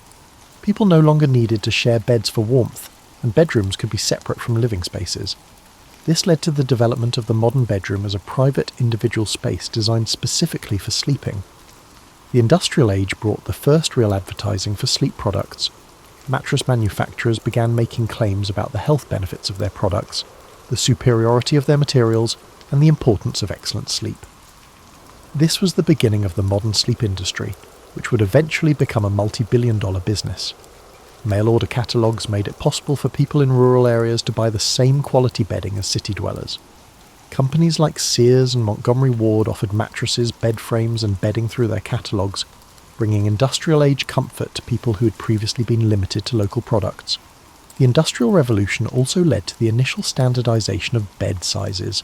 People no longer needed to share beds for warmth, and bedrooms could be separate from living spaces. This led to the development of the modern bedroom as a private individual space designed specifically for sleeping. The Industrial Age brought the first real advertising for sleep products. Mattress manufacturers began making claims about the health benefits of their products, the superiority of their materials, and the importance of excellent sleep. This was the beginning of the modern sleep industry, which would eventually become a multi-billion-dollar business. Mail-order catalogues made it possible for people in rural areas to buy the same quality bedding as city dwellers. Companies like Sears and Montgomery Ward offered mattresses, bed frames, and bedding through their catalogues, bringing Industrial Age comfort to people who had previously been limited to local products. The Industrial Revolution also led to the initial standardization of bed sizes.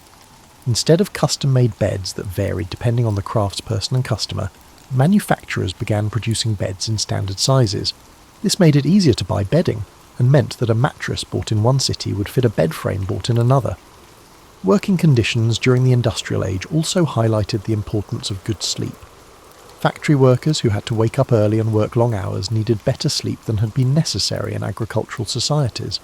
Instead of custom-made beds that varied depending on the craftsperson and customer, manufacturers began producing beds in standard sizes. This made it easier to buy bedding, and meant that a mattress bought in one city would fit a bed frame bought in another. Working conditions during the Industrial Age also highlighted the importance of good sleep. Factory workers who had to wake up early and work long hours needed better sleep than had been necessary in agricultural societies.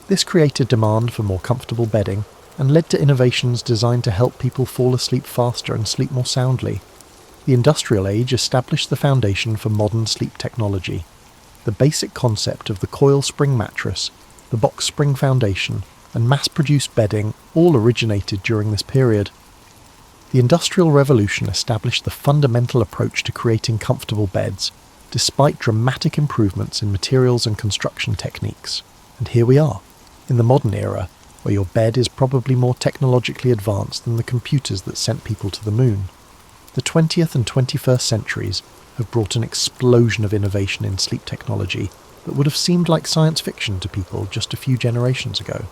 This created demand for more comfortable bedding, and led to innovations designed to help people fall asleep faster and sleep more soundly. The Industrial Age established the foundation for modern sleep technology. The basic concept of the coil spring mattress, the box spring foundation, and mass-produced bedding all originated during this period. The Industrial Revolution established the fundamental approach to creating comfortable beds, despite dramatic improvements in materials and construction techniques. And here we are, in the modern era, where your bed is probably more technologically advanced than the computers that sent people to the moon. The 20th and 21st centuries have brought an explosion of innovation in sleep technology, that would have seemed like science fiction to people just a few generations ago.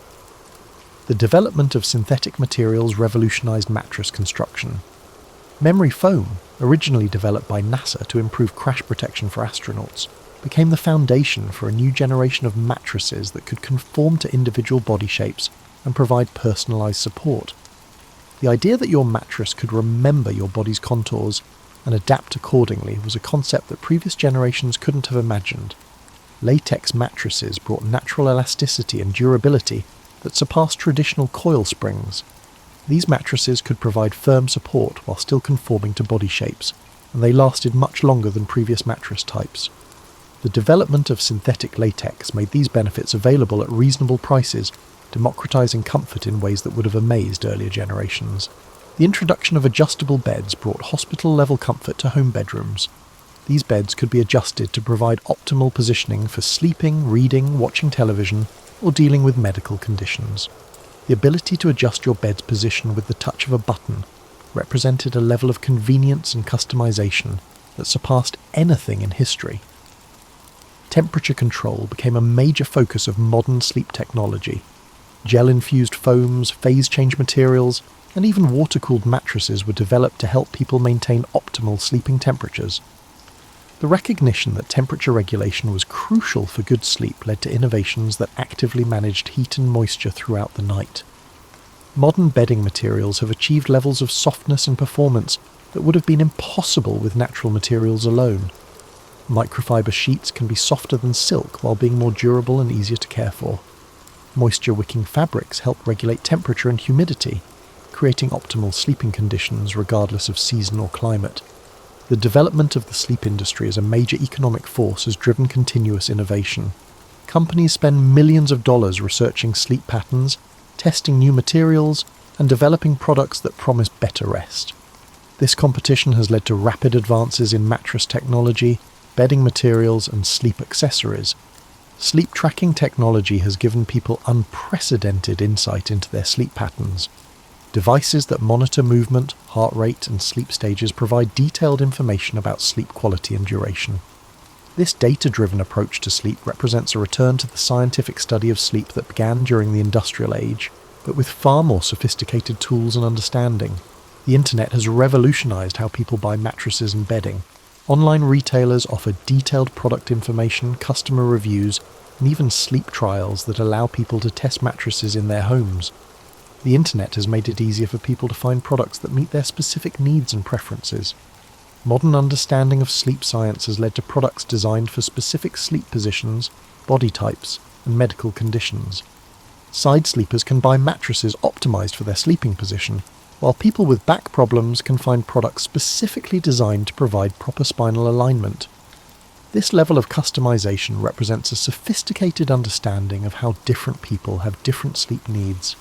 The development of synthetic materials revolutionized mattress construction. Memory foam, originally developed by NASA to improve crash protection for astronauts, became the foundation for a new generation of mattresses that could conform to individual body shapes and provide personalized support. The idea that your mattress could remember your body's contours and adapt accordingly was a concept that previous generations couldn't have imagined. Latex mattresses brought natural elasticity and durability that surpassed traditional coil springs. These mattresses could provide firm support while still conforming to body shapes, and they lasted much longer than previous mattress types. The development of synthetic latex made these benefits available at reasonable prices, democratizing comfort in ways that would have amazed earlier generations. The introduction of adjustable beds brought hospital-level comfort to home bedrooms. These beds could be adjusted to provide optimal positioning for sleeping, reading, watching television, or dealing with medical conditions. The ability to adjust your bed's position with the touch of a button represented a level of convenience and customization that surpassed anything in history. Temperature control became a major focus of modern sleep technology. Gel-infused foams, phase-change materials, and even water-cooled mattresses were developed to help people maintain optimal sleeping temperatures. The recognition that temperature regulation was crucial for good sleep led to innovations that actively managed heat and moisture throughout the night. Modern bedding materials have achieved levels of softness and performance that would have been impossible with natural materials alone. Microfiber sheets can be softer than silk while being more durable and easier to care for. Moisture-wicking fabrics help regulate temperature and humidity, creating optimal sleeping conditions regardless of season or climate. The development of the sleep industry as a major economic force has driven continuous innovation. Companies spend millions of dollars researching sleep patterns, testing new materials, and developing products that promise better rest. This competition has led to rapid advances in mattress technology, bedding materials, and sleep accessories. Sleep tracking technology has given people unprecedented insight into their sleep patterns. Devices that monitor movement, heart rate, and sleep stages provide detailed information about sleep quality and duration. This data-driven approach to sleep represents a return to the scientific study of sleep that began during the Industrial Age, but with far more sophisticated tools and understanding. The internet has revolutionized how people buy mattresses and bedding. Online retailers offer detailed product information, customer reviews, and even sleep trials that allow people to test mattresses in their homes. The internet has made it easier for people to find products that meet their specific needs and preferences. Modern understanding of sleep science has led to products designed for specific sleep positions, body types, and medical conditions. Side sleepers can buy mattresses optimized for their sleeping position, while people with back problems can find products specifically designed to provide proper spinal alignment. This level of customization represents a sophisticated understanding of how different people have different sleep needs.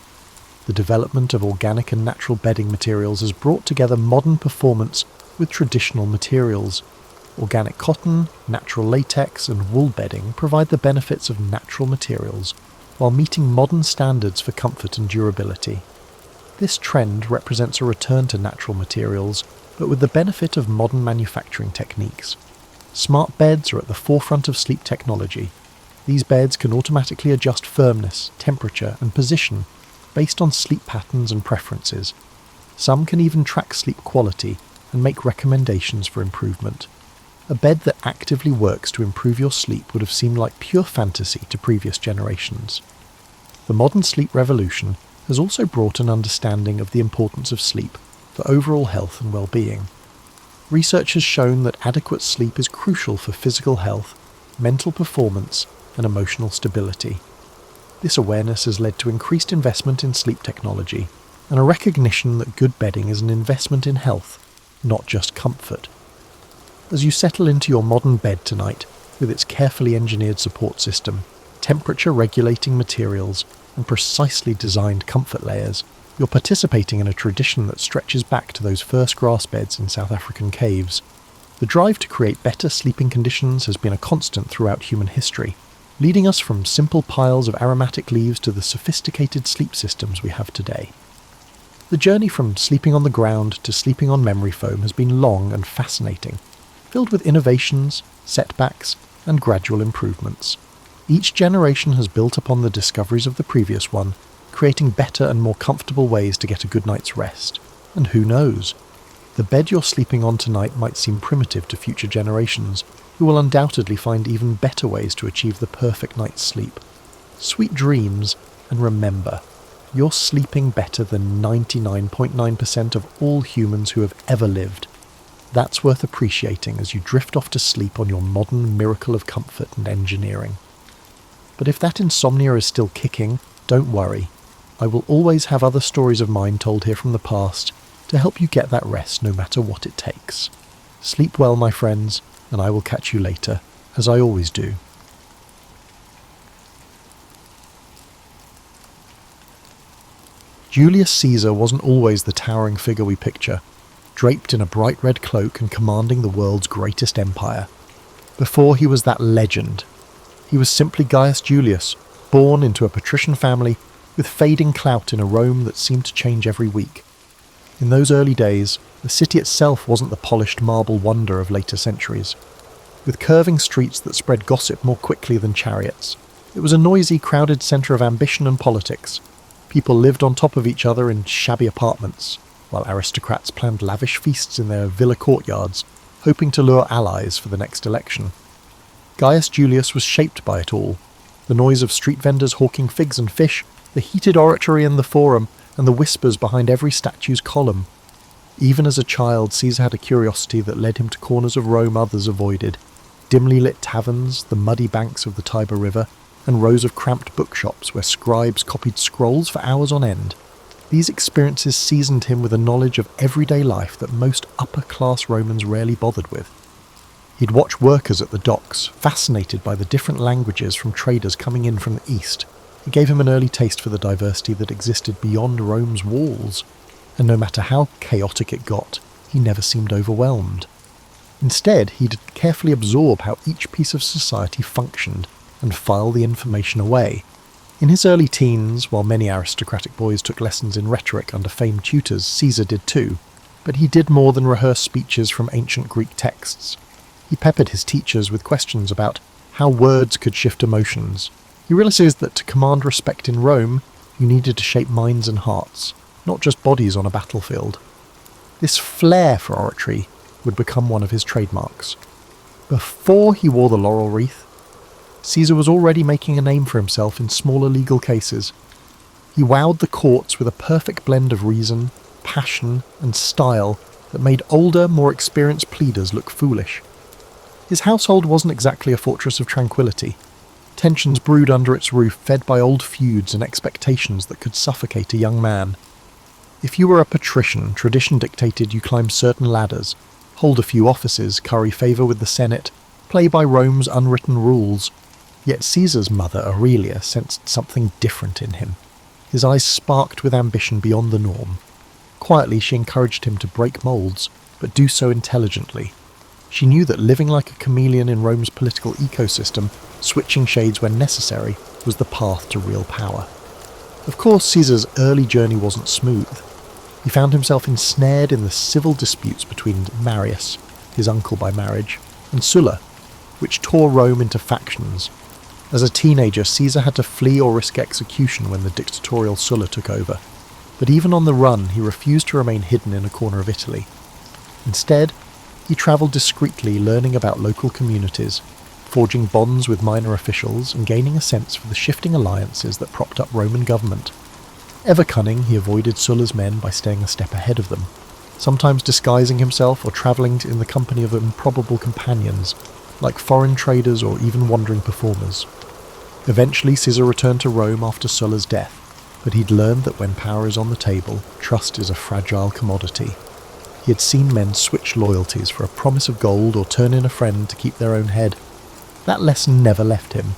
The development of organic and natural bedding materials has brought together modern performance with traditional materials. Organic cotton, natural latex, and wool bedding provide the benefits of natural materials, while meeting modern standards for comfort and durability. This trend represents a return to natural materials, but with the benefit of modern manufacturing techniques. Smart beds are at the forefront of sleep technology. These beds can automatically adjust firmness, temperature, and position based on sleep patterns and preferences. Some can even track sleep quality and make recommendations for improvement. A bed that actively works to improve your sleep would have seemed like pure fantasy to previous generations. The modern sleep revolution has also brought an understanding of the importance of sleep for overall health and well-being. Research has shown that adequate sleep is crucial for physical health, mental performance, and emotional stability. This awareness has led to increased investment in sleep technology and a recognition that good bedding is an investment in health, not just comfort. As you settle into your modern bed tonight, with its carefully engineered support system, temperature-regulating materials, and precisely designed comfort layers, you're participating in a tradition that stretches back to those first grass beds in South African caves. The drive to create better sleeping conditions has been a constant throughout human history, leading us from simple piles of aromatic leaves to the sophisticated sleep systems we have today. The journey from sleeping on the ground to sleeping on memory foam has been long and fascinating, filled with innovations, setbacks, and gradual improvements. Each generation has built upon the discoveries of the previous one, creating better and more comfortable ways to get a good night's rest. And who knows? The bed you're sleeping on tonight might seem primitive to future generations, who will undoubtedly find even better ways to achieve the perfect night's sleep. Sweet dreams, and remember, you're sleeping better than 99.9% of all humans who have ever lived. That's worth appreciating as you drift off to sleep on your modern miracle of comfort and engineering. But if that insomnia is still kicking, don't worry. I will always have other stories of mine told here from the past to help you get that rest no matter what it takes. Sleep well, my friends, and I will catch you later, as I always do. Julius Caesar wasn't always the towering figure we picture, draped in a bright red cloak and commanding the world's greatest empire. Before he was that legend, he was simply Gaius Julius, born into a patrician family with fading clout in a Rome that seemed to change every week. In those early days, the city itself wasn't the polished marble wonder of later centuries. With curving streets that spread gossip more quickly than chariots, it was a noisy, crowded centre of ambition and politics. People lived on top of each other in shabby apartments, while aristocrats planned lavish feasts in their villa courtyards, hoping to lure allies for the next election. Gaius Julius was shaped by it all. The noise of street vendors hawking figs and fish, the heated oratory in the forum, and the whispers behind every statue's column. Even as a child, Caesar had a curiosity that led him to corners of Rome others avoided, dimly lit taverns, the muddy banks of the Tiber River, and rows of cramped bookshops where scribes copied scrolls for hours on end. These experiences seasoned him with a knowledge of everyday life that most upper-class Romans rarely bothered with. He'd watch workers at the docks, fascinated by the different languages from traders coming in from the east. It gave him an early taste for the diversity that existed beyond Rome's walls, and no matter how chaotic it got, he never seemed overwhelmed. Instead, he'd carefully absorb how each piece of society functioned and file the information away. In his early teens, while many aristocratic boys took lessons in rhetoric under famed tutors, Caesar did too, but he did more than rehearse speeches from ancient Greek texts. He peppered his teachers with questions about how words could shift emotions. He realized that to command respect in Rome, you needed to shape minds and hearts, not just bodies on a battlefield. This flair for oratory would become one of his trademarks. Before he wore the laurel wreath, Caesar was already making a name for himself in smaller legal cases. He wowed the courts with a perfect blend of reason, passion, and style that made older, more experienced pleaders look foolish. His household wasn't exactly a fortress of tranquility. Tensions brewed under its roof, fed by old feuds and expectations that could suffocate a young man. If you were a patrician, tradition dictated you climb certain ladders, hold a few offices, curry favour with the Senate, play by Rome's unwritten rules. Yet Caesar's mother, Aurelia, sensed something different in him. His eyes sparked with ambition beyond the norm. Quietly, she encouraged him to break moulds, but do so intelligently. She knew that living like a chameleon in Rome's political ecosystem, switching shades when necessary, was the path to real power. Of course, Caesar's early journey wasn't smooth. He found himself ensnared in the civil disputes between Marius, his uncle by marriage, and Sulla, which tore Rome into factions. As a teenager, Caesar had to flee or risk execution when the dictatorial Sulla took over. But even on the run, he refused to remain hidden in a corner of Italy. Instead, he travelled discreetly, learning about local communities, forging bonds with minor officials and gaining a sense for the shifting alliances that propped up Roman government. Ever cunning, he avoided Sulla's men by staying a step ahead of them, sometimes disguising himself or travelling in the company of improbable companions, like foreign traders or even wandering performers. Eventually, Caesar returned to Rome after Sulla's death, but he'd learned that when power is on the table, trust is a fragile commodity. He had seen men switch loyalties for a promise of gold or turn in a friend to keep their own head. That lesson never left him.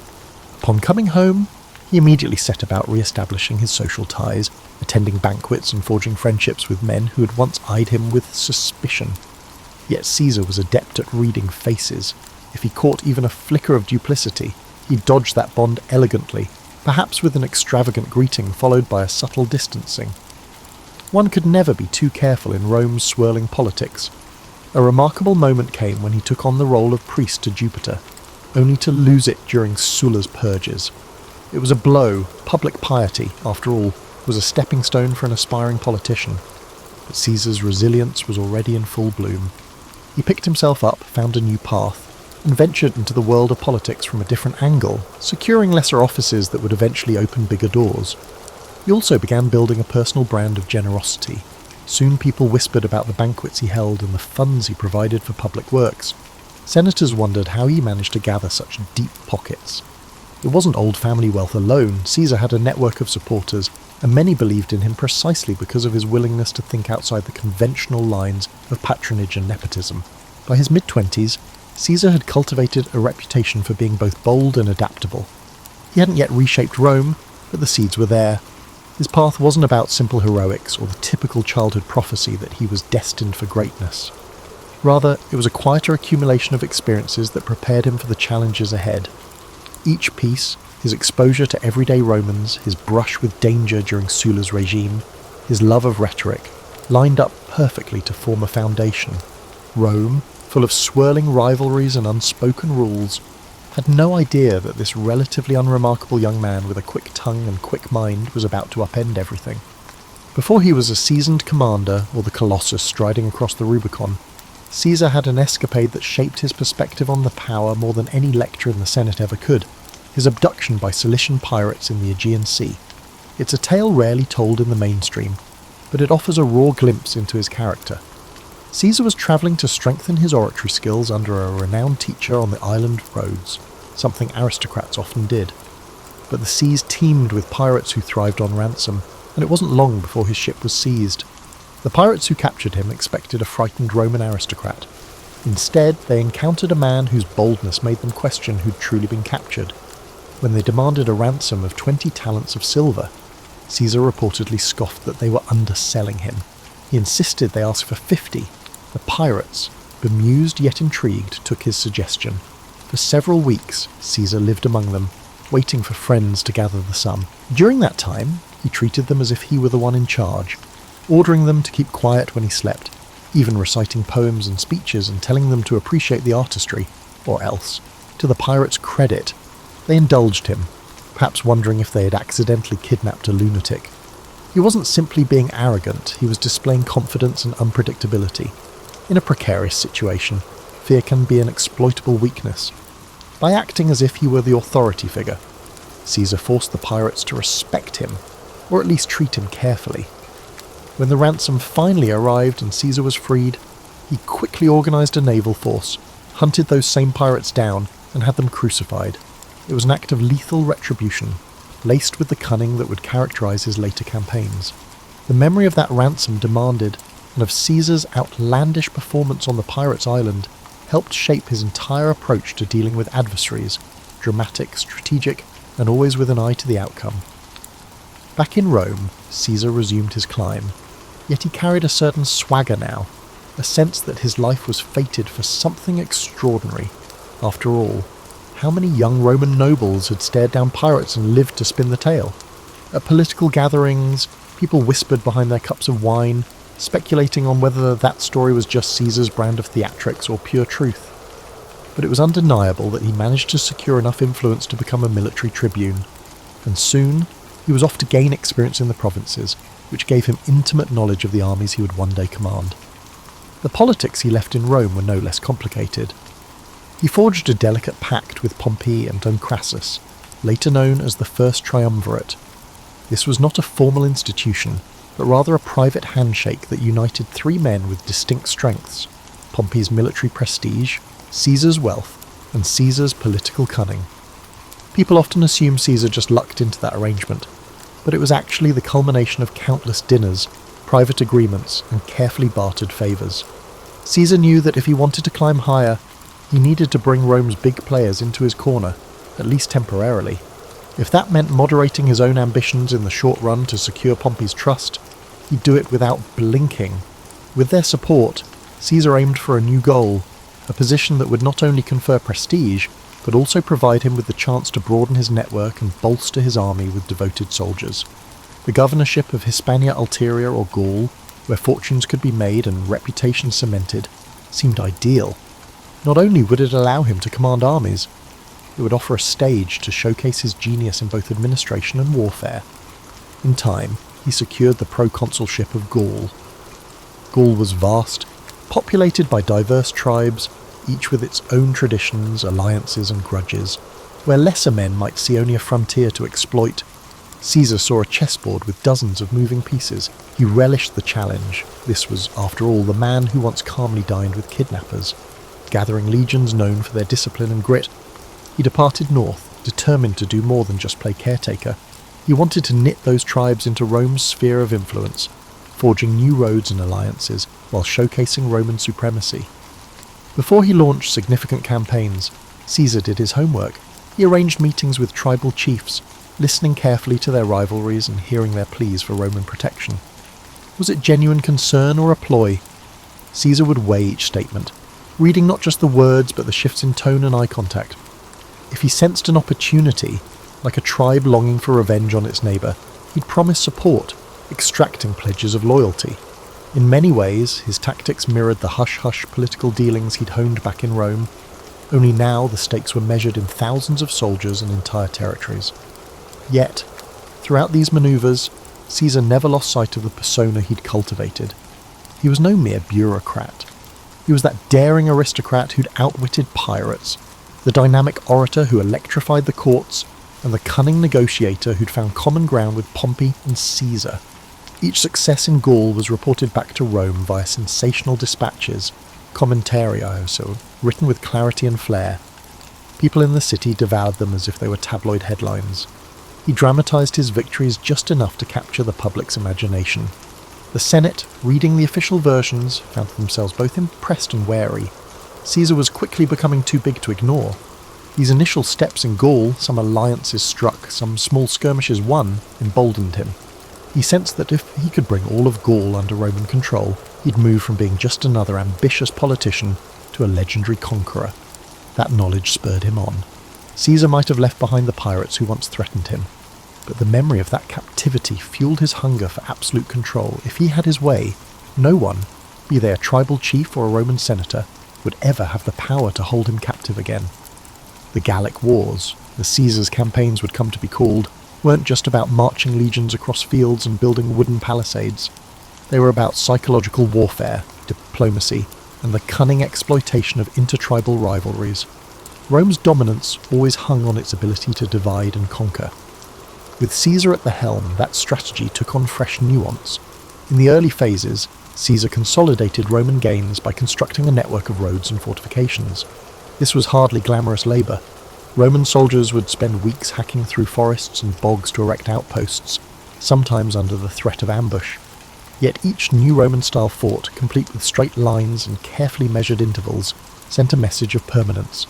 Upon coming home, he immediately set about re-establishing his social ties, attending banquets and forging friendships with men who had once eyed him with suspicion. Yet Caesar was adept at reading faces. If he caught even a flicker of duplicity, he dodged that bond elegantly, perhaps with an extravagant greeting followed by a subtle distancing. One could never be too careful in Rome's swirling politics. A remarkable moment came when he took on the role of priest to Jupiter. only to lose it during Sulla's purges. It was a blow. Public piety, after all, was a stepping stone for an aspiring politician. But Caesar's resilience was already in full bloom. He picked himself up, found a new path, and ventured into the world of politics from a different angle, securing lesser offices that would eventually open bigger doors. He also began building a personal brand of generosity. Soon people whispered about the banquets he held and the funds he provided for public works. Senators wondered how he managed to gather such deep pockets. It wasn't old family wealth alone. Caesar had a network of supporters, and many believed in him precisely because of his willingness to think outside the conventional lines of patronage and nepotism. By his mid-20s, Caesar had cultivated a reputation for being both bold and adaptable. He hadn't yet reshaped Rome, but the seeds were there. His path wasn't about simple heroics or the typical childhood prophecy that he was destined for greatness. Rather, it was a quieter accumulation of experiences that prepared him for the challenges ahead. Each piece, his exposure to everyday Romans, his brush with danger during Sulla's regime, his love of rhetoric, lined up perfectly to form a foundation. Rome, full of swirling rivalries and unspoken rules, had no idea that this relatively unremarkable young man with a quick tongue and quick mind was about to upend everything. Before he was a seasoned commander or the Colossus striding across the Rubicon, Caesar had an escapade that shaped his perspective on the power more than any lecture in the Senate ever could: his abduction by Cilician pirates in the Aegean Sea. It's a tale rarely told in the mainstream, but it offers a raw glimpse into his character. Caesar was travelling to strengthen his oratory skills under a renowned teacher on the island of Rhodes, something aristocrats often did. But the seas teemed with pirates who thrived on ransom, and it wasn't long before his ship was seized. The pirates who captured him expected a frightened Roman aristocrat. Instead, they encountered a man whose boldness made them question who'd truly been captured. When they demanded a ransom of 20 talents of silver, Caesar reportedly scoffed that they were underselling him. He insisted they ask for 50. The pirates, bemused yet intrigued, took his suggestion. For several weeks, Caesar lived among them, waiting for friends to gather the sum. During that time, he treated them as if he were the one in charge, ordering them to keep quiet when he slept, even reciting poems and speeches and telling them to appreciate the artistry, or else. To the pirates' credit, they indulged him, perhaps wondering if they had accidentally kidnapped a lunatic. He wasn't simply being arrogant, he was displaying confidence and unpredictability. In a precarious situation, fear can be an exploitable weakness. By acting as if he were the authority figure, Caesar forced the pirates to respect him, or at least treat him carefully. When the ransom finally arrived and Caesar was freed, he quickly organised a naval force, hunted those same pirates down, and had them crucified. It was an act of lethal retribution, laced with the cunning that would characterise his later campaigns. The memory of that ransom demanded, and of Caesar's outlandish performance on the pirates' island, helped shape his entire approach to dealing with adversaries, dramatic, strategic, and always with an eye to the outcome. Back in Rome, Caesar resumed his climb, yet he carried a certain swagger now, a sense that his life was fated for something extraordinary. After all, how many young Roman nobles had stared down pirates and lived to spin the tale? At political gatherings, people whispered behind their cups of wine, speculating on whether that story was just Caesar's brand of theatrics or pure truth. But it was undeniable that he managed to secure enough influence to become a military tribune, and soon he was off to gain experience in the provinces, which gave him intimate knowledge of the armies he would one day command. The politics he left in Rome were no less complicated. He forged a delicate pact with Pompey and Crassus, later known as the First Triumvirate. This was not a formal institution, but rather a private handshake that united three men with distinct strengths: Pompey's military prestige, Caesar's wealth, and Caesar's political cunning. People often assume Caesar just lucked into that arrangement, but it was actually the culmination of countless dinners, private agreements, and carefully bartered favours. Caesar knew that if he wanted to climb higher, he needed to bring Rome's big players into his corner, at least temporarily. If that meant moderating his own ambitions in the short run to secure Pompey's trust, he'd do it without blinking. With their support, Caesar aimed for a new goal, a position that would not only confer prestige, but also provide him with the chance to broaden his network and bolster his army with devoted soldiers. The governorship of Hispania Ulterior or Gaul, where fortunes could be made and reputation cemented, seemed ideal. Not only would it allow him to command armies, it would offer a stage to showcase his genius in both administration and warfare. In time, he secured the proconsulship of Gaul. Gaul was vast, populated by diverse tribes, each with its own traditions, alliances and grudges. Where lesser men might see only a frontier to exploit, Caesar saw a chessboard with dozens of moving pieces. He relished the challenge. This was, after all, the man who once calmly dined with kidnappers. Gathering legions known for their discipline and grit, he departed north, determined to do more than just play caretaker. He wanted to knit those tribes into Rome's sphere of influence, forging new roads and alliances while showcasing Roman supremacy. Before he launched significant campaigns, Caesar did his homework. He arranged meetings with tribal chiefs, listening carefully to their rivalries and hearing their pleas for Roman protection. Was it genuine concern or a ploy? Caesar would weigh each statement, reading not just the words but the shifts in tone and eye contact. If he sensed an opportunity, like a tribe longing for revenge on its neighbour, he'd promise support, extracting pledges of loyalty. In many ways, his tactics mirrored the hush-hush political dealings he'd honed back in Rome, only now the stakes were measured in thousands of soldiers and entire territories. Yet, throughout these manoeuvres, Caesar never lost sight of the persona he'd cultivated. He was no mere bureaucrat. He was that daring aristocrat who'd outwitted pirates, the dynamic orator who electrified the courts, and the cunning negotiator who'd found common ground with Pompey and Caesar. Each success in Gaul was reported back to Rome via sensational dispatches, commentarii, so written with clarity and flair. People in the city devoured them as if they were tabloid headlines. He dramatized his victories just enough to capture the public's imagination. The Senate, reading the official versions, found themselves both impressed and wary. Caesar was quickly becoming too big to ignore. These initial steps in Gaul, some alliances struck, some small skirmishes won, emboldened him. He sensed that if he could bring all of Gaul under Roman control, he'd move from being just another ambitious politician to a legendary conqueror. That knowledge spurred him on. Caesar might have left behind the pirates who once threatened him, but the memory of that captivity fueled his hunger for absolute control. If he had his way, no one, be they a tribal chief or a Roman senator, would ever have the power to hold him captive again. The Gallic Wars, as Caesar's campaigns would come to be called, weren't just about marching legions across fields and building wooden palisades. They were about psychological warfare, diplomacy, and the cunning exploitation of intertribal rivalries. Rome's dominance always hung on its ability to divide and conquer. With Caesar at the helm, that strategy took on fresh nuance. In the early phases, Caesar consolidated Roman gains by constructing a network of roads and fortifications. This was hardly glamorous labour. Roman soldiers would spend weeks hacking through forests and bogs to erect outposts, sometimes under the threat of ambush. Yet each new Roman-style fort, complete with straight lines and carefully measured intervals, sent a message of permanence.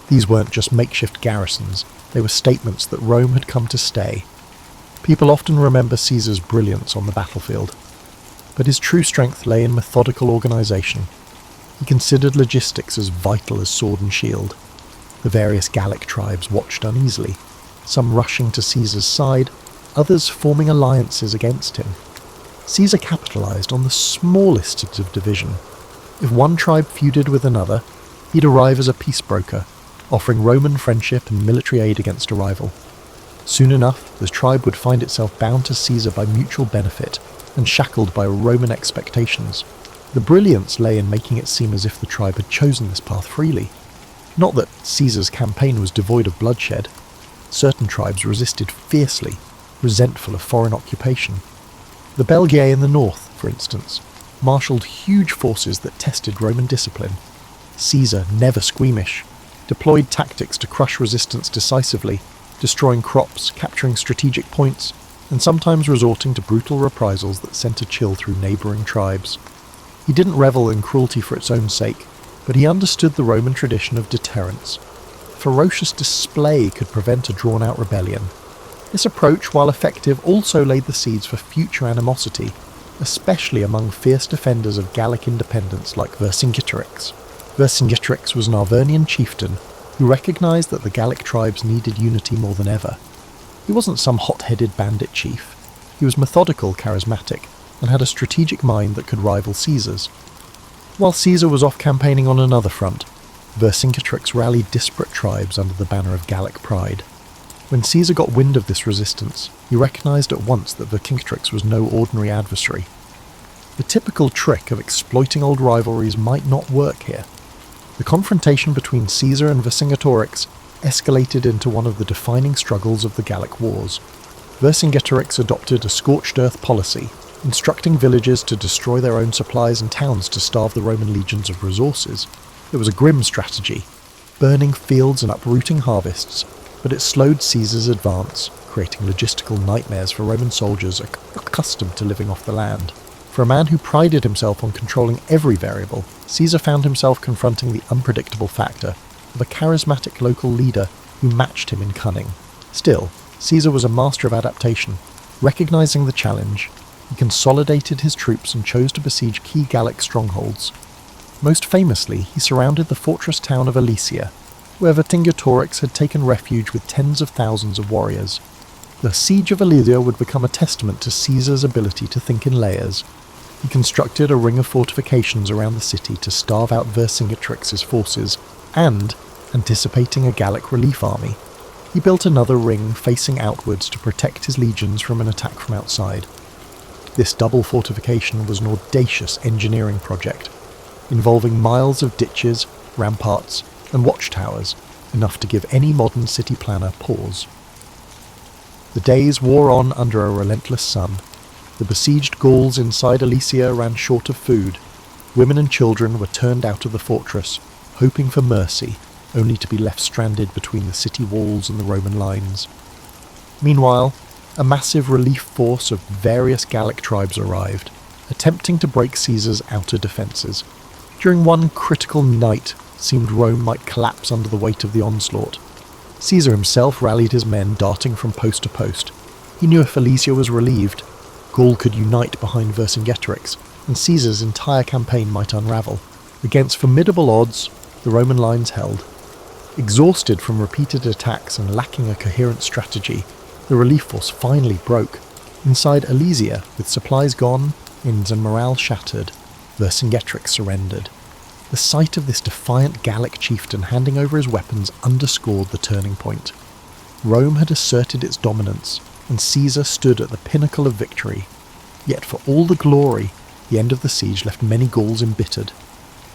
These weren't just makeshift garrisons, they were statements that Rome had come to stay. People often remember Caesar's brilliance on the battlefield, but his true strength lay in methodical organisation. He considered logistics as vital as sword and shield. The various Gallic tribes watched uneasily, some rushing to Caesar's side, others forming alliances against him. Caesar capitalised on the smallest of division. If one tribe feuded with another, he'd arrive as a peace broker, offering Roman friendship and military aid against a rival. Soon enough, the tribe would find itself bound to Caesar by mutual benefit and shackled by Roman expectations. The brilliance lay in making it seem as if the tribe had chosen this path freely. Not that Caesar's campaign was devoid of bloodshed. Certain tribes resisted fiercely, resentful of foreign occupation. The Belgae in the north, for instance, marshalled huge forces that tested Roman discipline. Caesar, never squeamish, deployed tactics to crush resistance decisively, destroying crops, capturing strategic points, and sometimes resorting to brutal reprisals that sent a chill through neighbouring tribes. He didn't revel in cruelty for its own sake, but he understood the Roman tradition of deterrence. Ferocious display could prevent a drawn-out rebellion. This approach, while effective, also laid the seeds for future animosity, especially among fierce defenders of Gallic independence like Vercingetorix. Vercingetorix was an Arvernian chieftain who recognised that the Gallic tribes needed unity more than ever. He wasn't some hot-headed bandit chief. He was methodical, charismatic, and had a strategic mind that could rival Caesar's. While Caesar was off campaigning on another front, Vercingetorix rallied disparate tribes under the banner of Gallic pride. When Caesar got wind of this resistance, he recognised at once that Vercingetorix was no ordinary adversary. The typical trick of exploiting old rivalries might not work here. The confrontation between Caesar and Vercingetorix escalated into one of the defining struggles of the Gallic Wars. Vercingetorix adopted a scorched earth policy, instructing villagers to destroy their own supplies and towns to starve the Roman legions of resources. It was a grim strategy, burning fields and uprooting harvests, but it slowed Caesar's advance, creating logistical nightmares for Roman soldiers accustomed to living off the land. For a man who prided himself on controlling every variable, Caesar found himself confronting the unpredictable factor of a charismatic local leader who matched him in cunning. Still, Caesar was a master of adaptation. Recognizing the challenge, he consolidated his troops and chose to besiege key Gallic strongholds. Most famously, he surrounded the fortress town of Alesia, where Vercingetorix had taken refuge with tens of thousands of warriors. The siege of Alesia would become a testament to Caesar's ability to think in layers. He constructed a ring of fortifications around the city to starve out Vercingetorix's forces, and, anticipating a Gallic relief army, he built another ring facing outwards to protect his legions from an attack from outside. This double fortification was an audacious engineering project, involving miles of ditches, ramparts, and watchtowers, enough to give any modern city planner pause. The days wore on under a relentless sun. The besieged Gauls inside Alesia ran short of food. Women and children were turned out of the fortress, hoping for mercy, only to be left stranded between the city walls and the Roman lines. Meanwhile, a massive relief force of various Gallic tribes arrived, attempting to break Caesar's outer defences. During one critical night, it seemed Rome might collapse under the weight of the onslaught. Caesar himself rallied his men, darting from post to post. He knew if Alesia was relieved, Gaul could unite behind Vercingetorix, and Caesar's entire campaign might unravel. Against formidable odds, the Roman lines held. Exhausted from repeated attacks and lacking a coherent strategy, the relief force finally broke. Inside Alesia, with supplies gone, inns and morale shattered, Vercingetorix surrendered. The sight of this defiant Gallic chieftain handing over his weapons underscored the turning point. Rome had asserted its dominance, and Caesar stood at the pinnacle of victory. Yet for all the glory, the end of the siege left many Gauls embittered.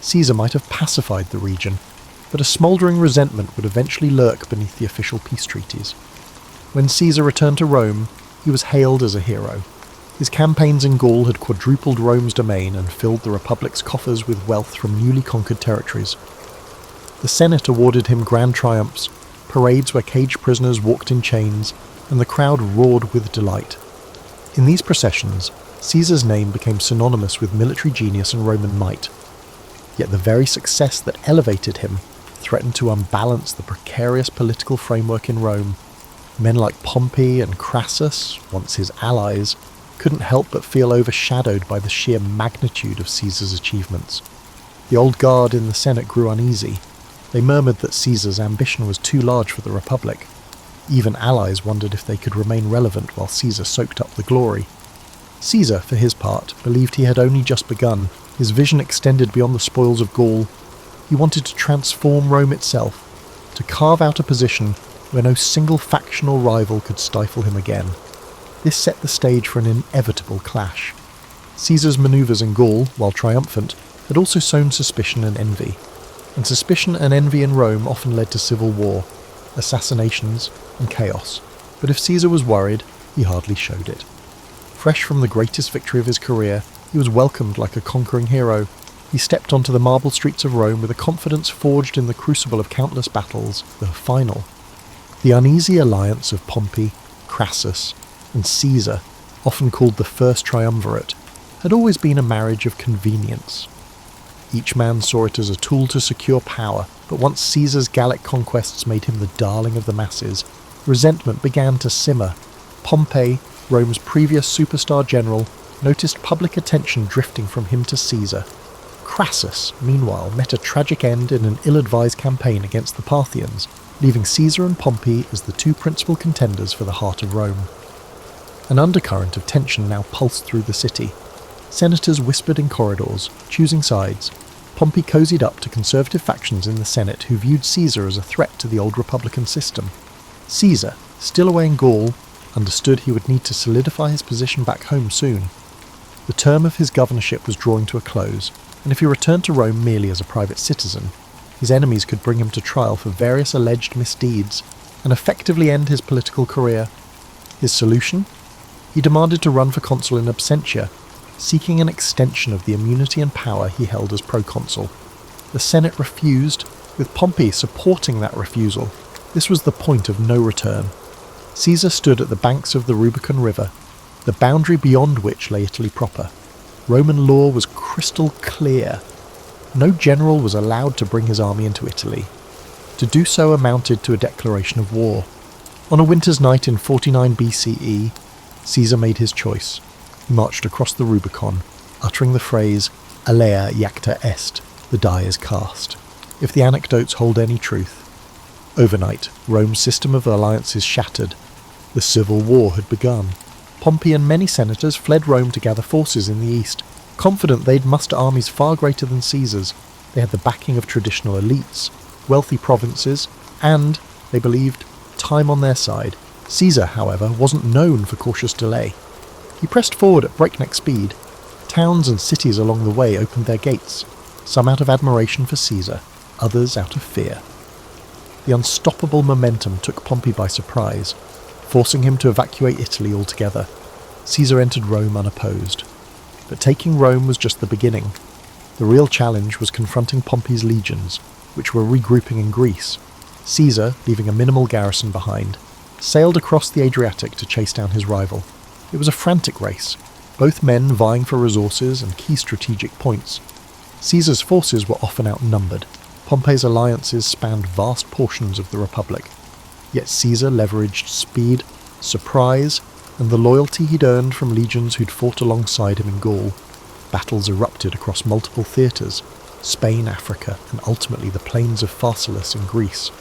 Caesar might have pacified the region, but a smouldering resentment would eventually lurk beneath the official peace treaties. When Caesar returned to Rome, he was hailed as a hero. His campaigns in Gaul had quadrupled Rome's domain and filled the Republic's coffers with wealth from newly conquered territories. The Senate awarded him grand triumphs, parades where caged prisoners walked in chains, and the crowd roared with delight. In these processions, Caesar's name became synonymous with military genius and Roman might. Yet the very success that elevated him threatened to unbalance the precarious political framework in Rome. Men like Pompey and Crassus, once his allies, couldn't help but feel overshadowed by the sheer magnitude of Caesar's achievements. The old guard in the Senate grew uneasy. They murmured that Caesar's ambition was too large for the Republic. Even allies wondered if they could remain relevant while Caesar soaked up the glory. Caesar, for his part, believed he had only just begun. His vision extended beyond the spoils of Gaul. He wanted to transform Rome itself, to carve out a position where no single factional rival could stifle him again. This set the stage for an inevitable clash. Caesar's manoeuvres in Gaul, while triumphant, had also sown suspicion and envy. And suspicion and envy in Rome often led to civil war, assassinations, and chaos. But if Caesar was worried, he hardly showed it. Fresh from the greatest victory of his career, he was welcomed like a conquering hero. He stepped onto the marble streets of Rome with a confidence forged in the crucible of countless battles, the final. The uneasy alliance of Pompey, Crassus, and Caesar, often called the First Triumvirate, had always been a marriage of convenience. Each man saw it as a tool to secure power, but once Caesar's Gallic conquests made him the darling of the masses, resentment began to simmer. Pompey, Rome's previous superstar general, noticed public attention drifting from him to Caesar. Crassus, meanwhile, met a tragic end in an ill-advised campaign against the Parthians, leaving Caesar and Pompey as the two principal contenders for the heart of Rome. An undercurrent of tension now pulsed through the city. Senators whispered in corridors, choosing sides. Pompey cozied up to conservative factions in the Senate who viewed Caesar as a threat to the old republican system. Caesar, still away in Gaul, understood he would need to solidify his position back home soon. The term of his governorship was drawing to a close, and if he returned to Rome merely as a private citizen, his enemies could bring him to trial for various alleged misdeeds and effectively end his political career. His solution? He demanded to run for consul in absentia, seeking an extension of the immunity and power he held as proconsul. The Senate refused, with Pompey supporting that refusal. This was the point of no return. Caesar stood at the banks of the Rubicon River, the boundary beyond which lay Italy proper. Roman law was crystal clear. No general was allowed to bring his army into Italy. To do so amounted to a declaration of war. On a winter's night in 49 BCE, Caesar made his choice. He marched across the Rubicon, uttering the phrase, "Alea iacta est," the die is cast, if the anecdotes hold any truth. Overnight, Rome's system of alliances shattered. The civil war had begun. Pompey and many senators fled Rome to gather forces in the east, confident they'd muster armies far greater than Caesar's. They had the backing of traditional elites, wealthy provinces, and, they believed, time on their side. Caesar, however, wasn't known for cautious delay. He pressed forward at breakneck speed. Towns and cities along the way opened their gates, some out of admiration for Caesar, others out of fear. The unstoppable momentum took Pompey by surprise, forcing him to evacuate Italy altogether. Caesar entered Rome unopposed. But taking Rome was just the beginning. The real challenge was confronting Pompey's legions, which were regrouping in Greece. Caesar, leaving a minimal garrison behind, sailed across the Adriatic to chase down his rival. It was a frantic race, both men vying for resources and key strategic points. Caesar's forces were often outnumbered. Pompey's alliances spanned vast portions of the Republic. Yet Caesar leveraged speed, surprise, and the loyalty he'd earned from legions who'd fought alongside him in Gaul. Battles erupted across multiple theatres, Spain, Africa, and ultimately the plains of Pharsalus in Greece.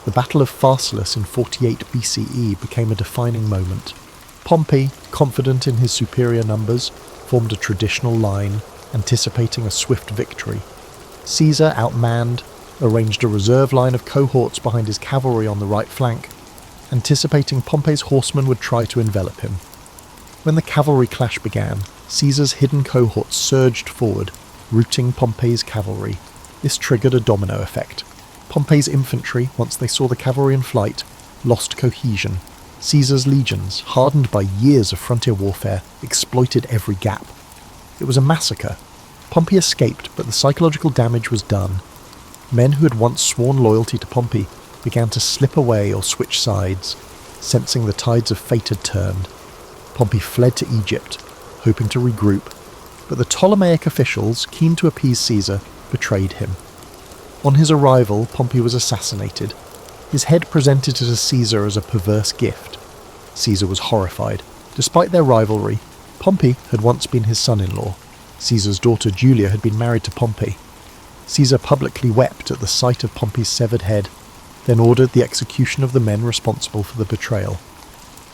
The Battle of Pharsalus in 48 BCE became a defining moment. Pompey, confident in his superior numbers, formed a traditional line, anticipating a swift victory. Caesar, outmanned, arranged a reserve line of cohorts behind his cavalry on the right flank, anticipating Pompey's horsemen would try to envelop him. When the cavalry clash began, Caesar's hidden cohorts surged forward, routing Pompey's cavalry. This triggered a domino effect. Pompey's infantry, once they saw the cavalry in flight, lost cohesion. Caesar's legions, hardened by years of frontier warfare, exploited every gap. It was a massacre. Pompey escaped, but the psychological damage was done. Men who had once sworn loyalty to Pompey began to slip away or switch sides, sensing the tides of fate had turned. Pompey fled to Egypt, hoping to regroup, but the Ptolemaic officials, keen to appease Caesar, betrayed him. On his arrival, Pompey was assassinated. His head presented to Caesar as a perverse gift. Caesar was horrified. Despite their rivalry, Pompey had once been his son-in-law. Caesar's daughter Julia had been married to Pompey. Caesar publicly wept at the sight of Pompey's severed head, then ordered the execution of the men responsible for the betrayal.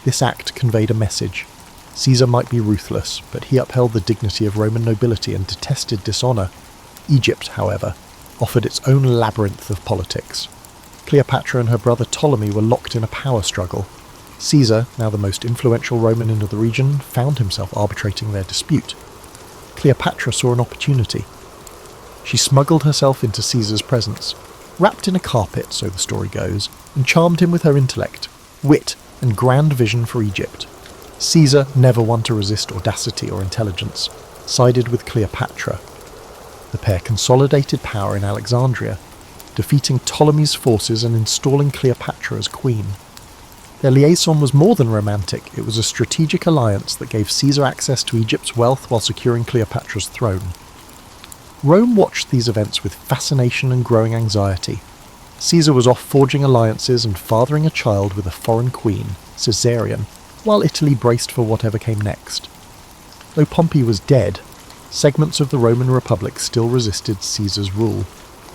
This act conveyed a message. Caesar might be ruthless, but he upheld the dignity of Roman nobility and detested dishonour. Egypt, however, offered its own labyrinth of politics. Cleopatra and her brother Ptolemy were locked in a power struggle. Caesar, now the most influential Roman in the region, found himself arbitrating their dispute. Cleopatra saw an opportunity. She smuggled herself into Caesar's presence, wrapped in a carpet, so the story goes, and charmed him with her intellect, wit, and grand vision for Egypt. Caesar, never one to resist audacity or intelligence, sided with Cleopatra. The pair consolidated power in Alexandria, defeating Ptolemy's forces and installing Cleopatra as queen. Their liaison was more than romantic, it was a strategic alliance that gave Caesar access to Egypt's wealth while securing Cleopatra's throne. Rome watched these events with fascination and growing anxiety. Caesar was off forging alliances and fathering a child with a foreign queen, Caesarion, while Italy braced for whatever came next. Though Pompey was dead, segments of the Roman Republic still resisted Caesar's rule.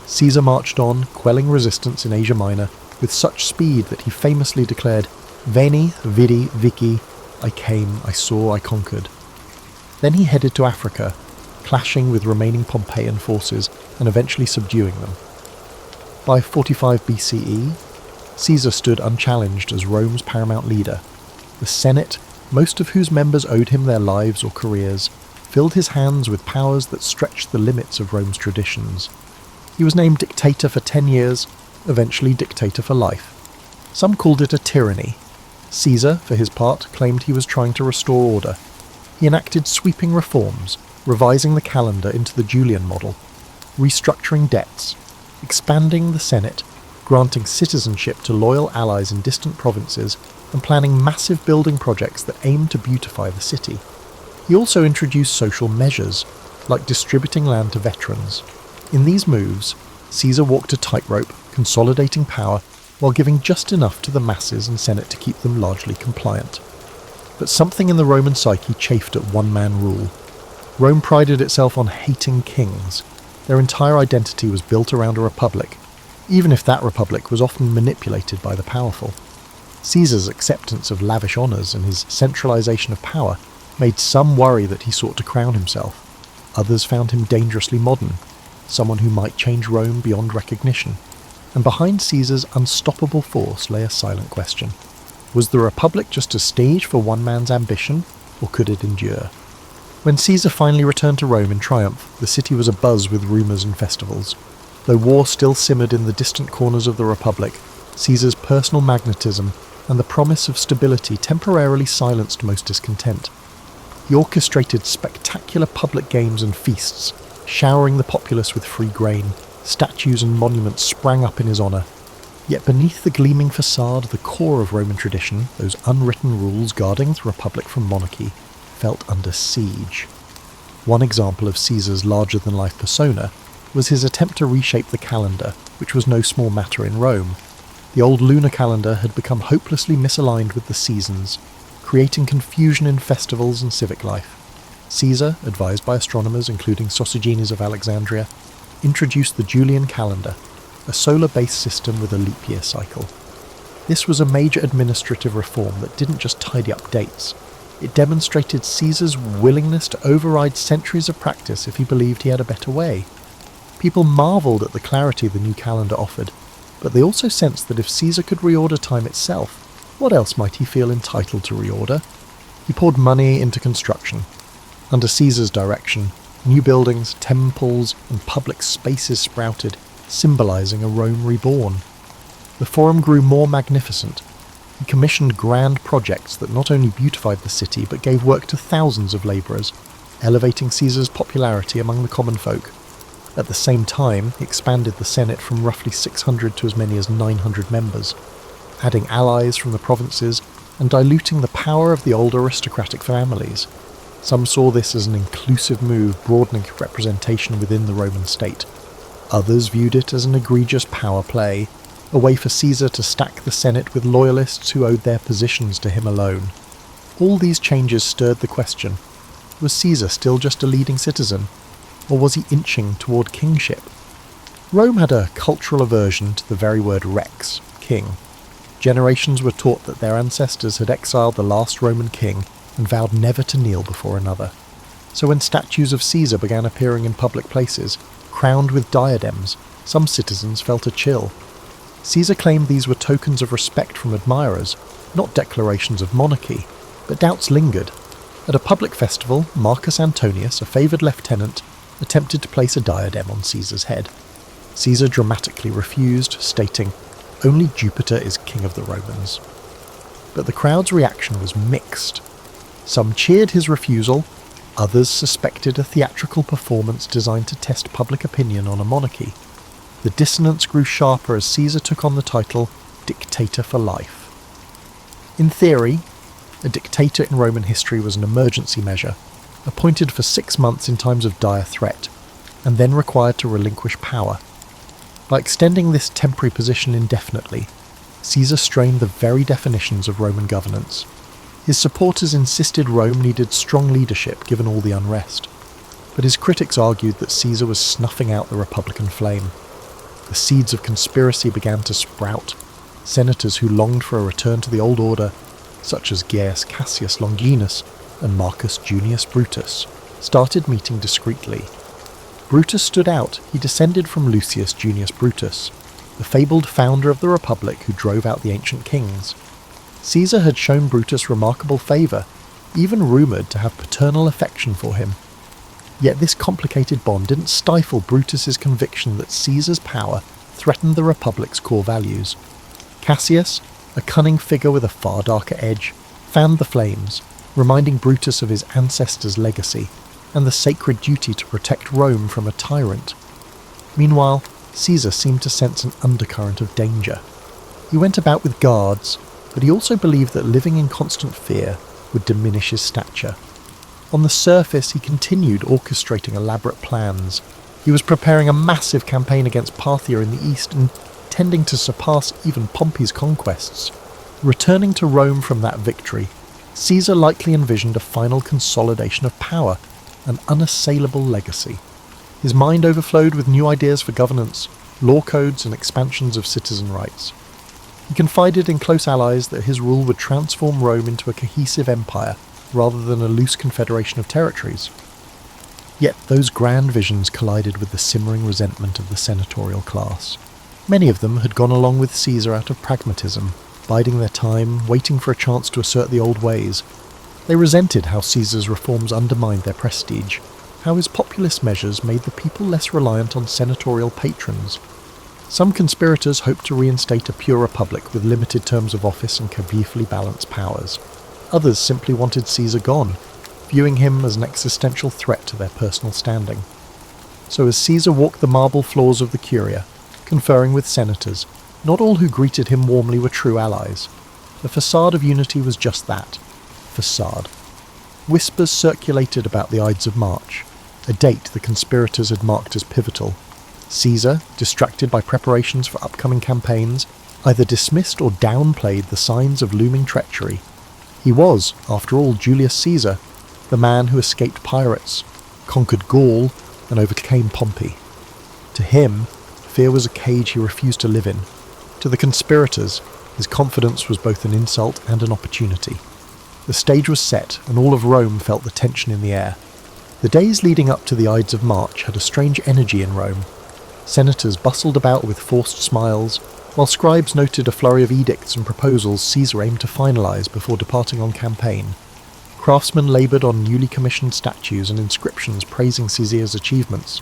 Caesar marched on, quelling resistance in Asia Minor, with such speed that he famously declared, "Veni, vidi, vici," I came, I saw, I conquered. Then he headed to Africa, clashing with remaining Pompeian forces and eventually subduing them. By 45 BCE, Caesar stood unchallenged as Rome's paramount leader. The Senate, most of whose members owed him their lives or careers, filled his hands with powers that stretched the limits of Rome's traditions. He was named dictator for 10 years, eventually dictator for life. Some called it a tyranny. Caesar, for his part, claimed he was trying to restore order. He enacted sweeping reforms, revising the calendar into the Julian model, restructuring debts, expanding the Senate, granting citizenship to loyal allies in distant provinces, and planning massive building projects that aimed to beautify the city. He also introduced social measures, like distributing land to veterans. In these moves, Caesar walked a tightrope, consolidating power while giving just enough to the masses and Senate to keep them largely compliant. But something in the Roman psyche chafed at one-man rule. Rome prided itself on hating kings. Their entire identity was built around a republic, even if that republic was often manipulated by the powerful. Caesar's acceptance of lavish honours and his centralisation of power made some worry that he sought to crown himself. Others found him dangerously modern, someone who might change Rome beyond recognition. And behind Caesar's unstoppable force lay a silent question. Was the Republic just a stage for one man's ambition, or could it endure? When Caesar finally returned to Rome in triumph, the city was abuzz with rumours and festivals. Though war still simmered in the distant corners of the Republic, Caesar's personal magnetism and the promise of stability temporarily silenced most discontent. He orchestrated spectacular public games and feasts, showering the populace with free grain. Statues and monuments sprang up in his honour. Yet beneath the gleaming facade, the core of Roman tradition, those unwritten rules guarding the Republic from monarchy, felt under siege. One example of Caesar's larger-than-life persona was his attempt to reshape the calendar, which was no small matter in Rome. The old lunar calendar had become hopelessly misaligned with the seasons, creating confusion in festivals and civic life. Caesar, advised by astronomers including Sosigenes of Alexandria, introduced the Julian calendar, a solar-based system with a leap year cycle. This was a major administrative reform that didn't just tidy up dates. It demonstrated Caesar's willingness to override centuries of practice if he believed he had a better way. People marvelled at the clarity the new calendar offered, but they also sensed that if Caesar could reorder time itself, what else might he feel entitled to reorder? He poured money into construction. Under Caesar's direction, new buildings, temples, and public spaces sprouted, symbolising a Rome reborn. The Forum grew more magnificent. He commissioned grand projects that not only beautified the city but gave work to thousands of labourers, elevating Caesar's popularity among the common folk. At the same time, he expanded the Senate from roughly 600 to as many as 900 members, adding allies from the provinces and diluting the power of the old aristocratic families. Some saw this as an inclusive move, broadening representation within the Roman state. Others viewed it as an egregious power play, a way for Caesar to stack the Senate with loyalists who owed their positions to him alone. All these changes stirred the question, was Caesar still just a leading citizen, or was he inching toward kingship? Rome had a cultural aversion to the very word rex, king. Generations were taught that their ancestors had exiled the last Roman king and vowed never to kneel before another. So when statues of Caesar began appearing in public places, crowned with diadems, some citizens felt a chill. Caesar claimed these were tokens of respect from admirers, not declarations of monarchy, but doubts lingered. At a public festival, Marcus Antonius, a favoured lieutenant, attempted to place a diadem on Caesar's head. Caesar dramatically refused, stating, "Only Jupiter is king of the Romans." But the crowd's reaction was mixed. Some cheered his refusal, others suspected a theatrical performance designed to test public opinion on a monarchy. The dissonance grew sharper as Caesar took on the title dictator for life. In theory, a dictator in Roman history was an emergency measure, appointed for 6 months in times of dire threat, and then required to relinquish power. By extending this temporary position indefinitely, Caesar strained the very definitions of Roman governance. His supporters insisted Rome needed strong leadership given all the unrest, but his critics argued that Caesar was snuffing out the Republican flame. The seeds of conspiracy began to sprout. Senators who longed for a return to the old order, such as Gaius Cassius Longinus and Marcus Junius Brutus, started meeting discreetly. Brutus stood out. He descended from Lucius Junius Brutus, the fabled founder of the Republic who drove out the ancient kings. Caesar had shown Brutus remarkable favour, even rumoured to have paternal affection for him. Yet this complicated bond didn't stifle Brutus's conviction that Caesar's power threatened the Republic's core values. Cassius, a cunning figure with a far darker edge, fanned the flames, reminding Brutus of his ancestors' legacy and the sacred duty to protect Rome from a tyrant. Meanwhile, Caesar seemed to sense an undercurrent of danger. He went about with guards, but he also believed that living in constant fear would diminish his stature. On the surface, he continued orchestrating elaborate plans. He was preparing a massive campaign against Parthia in the east and intending to surpass even Pompey's conquests. Returning to Rome from that victory, Caesar likely envisioned a final consolidation of power, an unassailable legacy. His mind overflowed with new ideas for governance, law codes and expansions of citizen rights. He confided in close allies that his rule would transform Rome into a cohesive empire rather than a loose confederation of territories. Yet those grand visions collided with the simmering resentment of the senatorial class. Many of them had gone along with Caesar out of pragmatism, biding their time, waiting for a chance to assert the old ways. They resented how Caesar's reforms undermined their prestige, how his populist measures made the people less reliant on senatorial patrons. Some conspirators hoped to reinstate a pure republic with limited terms of office and carefully balanced powers. Others simply wanted Caesar gone, viewing him as an existential threat to their personal standing. So as Caesar walked the marble floors of the Curia, conferring with senators, not all who greeted him warmly were true allies. The facade of unity was just that, facade. Whispers circulated about the Ides of March, a date the conspirators had marked as pivotal. Caesar, distracted by preparations for upcoming campaigns, either dismissed or downplayed the signs of looming treachery. He was, after all, Julius Caesar, the man who escaped pirates, conquered Gaul, and overcame Pompey. To him, fear was a cage he refused to live in. To the conspirators, his confidence was both an insult and an opportunity. The stage was set, and all of Rome felt the tension in the air. The days leading up to the Ides of March had a strange energy in Rome. Senators bustled about with forced smiles, while scribes noted a flurry of edicts and proposals Caesar aimed to finalise before departing on campaign. Craftsmen laboured on newly commissioned statues and inscriptions praising Caesar's achievements.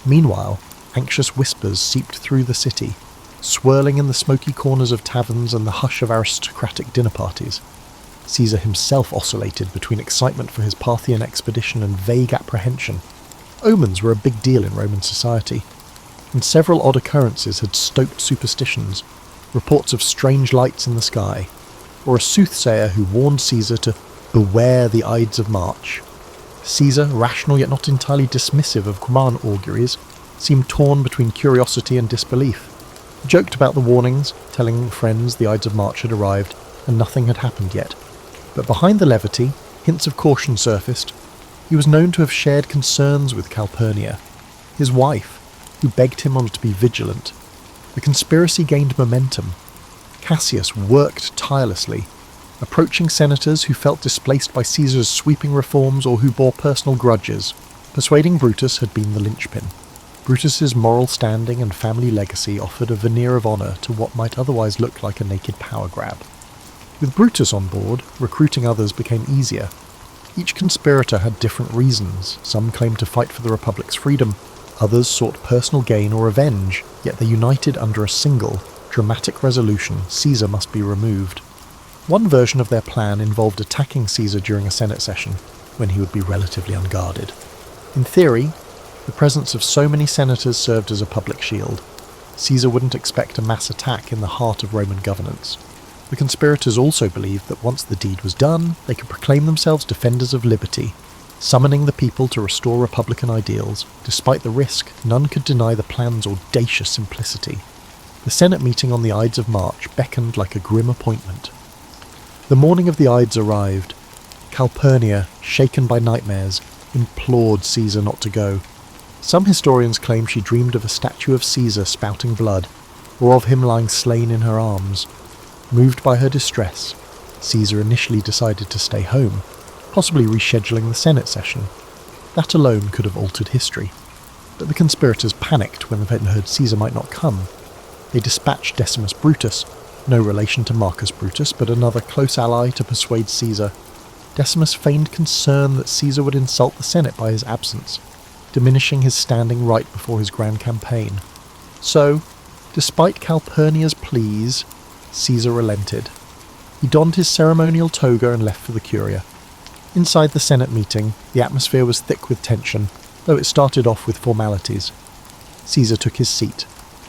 Meanwhile, anxious whispers seeped through the city, swirling in the smoky corners of taverns and the hush of aristocratic dinner parties. Caesar himself oscillated between excitement for his Parthian expedition and vague apprehension. Omens were a big deal in Roman society, and several odd occurrences had stoked superstitions, reports of strange lights in the sky, or a soothsayer who warned Caesar to beware the Ides of March. Caesar, rational yet not entirely dismissive of grand auguries, seemed torn between curiosity and disbelief. He joked about the warnings, telling friends the Ides of March had arrived and nothing had happened yet. But behind the levity, hints of caution surfaced. He was known to have shared concerns with Calpurnia, his wife, who begged him on to be vigilant. The conspiracy gained momentum. Cassius worked tirelessly, approaching senators who felt displaced by Caesar's sweeping reforms or who bore personal grudges. Persuading Brutus had been the linchpin. Brutus's moral standing and family legacy offered a veneer of honour to what might otherwise look like a naked power grab. With Brutus on board, recruiting others became easier. Each conspirator had different reasons. Some claimed to fight for the Republic's freedom, others sought personal gain or revenge, yet they united under a single, dramatic resolution: Caesar must be removed. One version of their plan involved attacking Caesar during a Senate session, when he would be relatively unguarded. In theory, the presence of so many senators served as a public shield. Caesar wouldn't expect a mass attack in the heart of Roman governance. The conspirators also believed that once the deed was done, they could proclaim themselves defenders of liberty, summoning the people to restore republican ideals. Despite the risk, none could deny the plan's audacious simplicity. The Senate meeting on the Ides of March beckoned like a grim appointment. The morning of the Ides arrived. Calpurnia, shaken by nightmares, implored Caesar not to go. Some historians claim she dreamed of a statue of Caesar spouting blood, or of him lying slain in her arms. Moved by her distress, Caesar initially decided to stay home, possibly rescheduling the Senate session. That alone could have altered history. But the conspirators panicked when they heard Caesar might not come. They dispatched Decimus Brutus, no relation to Marcus Brutus, but another close ally, to persuade Caesar. Decimus feigned concern that Caesar would insult the Senate by his absence, diminishing his standing right before his grand campaign. So, despite Calpurnia's pleas, Caesar relented. He donned his ceremonial toga and left for the Curia. Inside the Senate meeting, the atmosphere was thick with tension, though it started off with formalities. Caesar took his seat.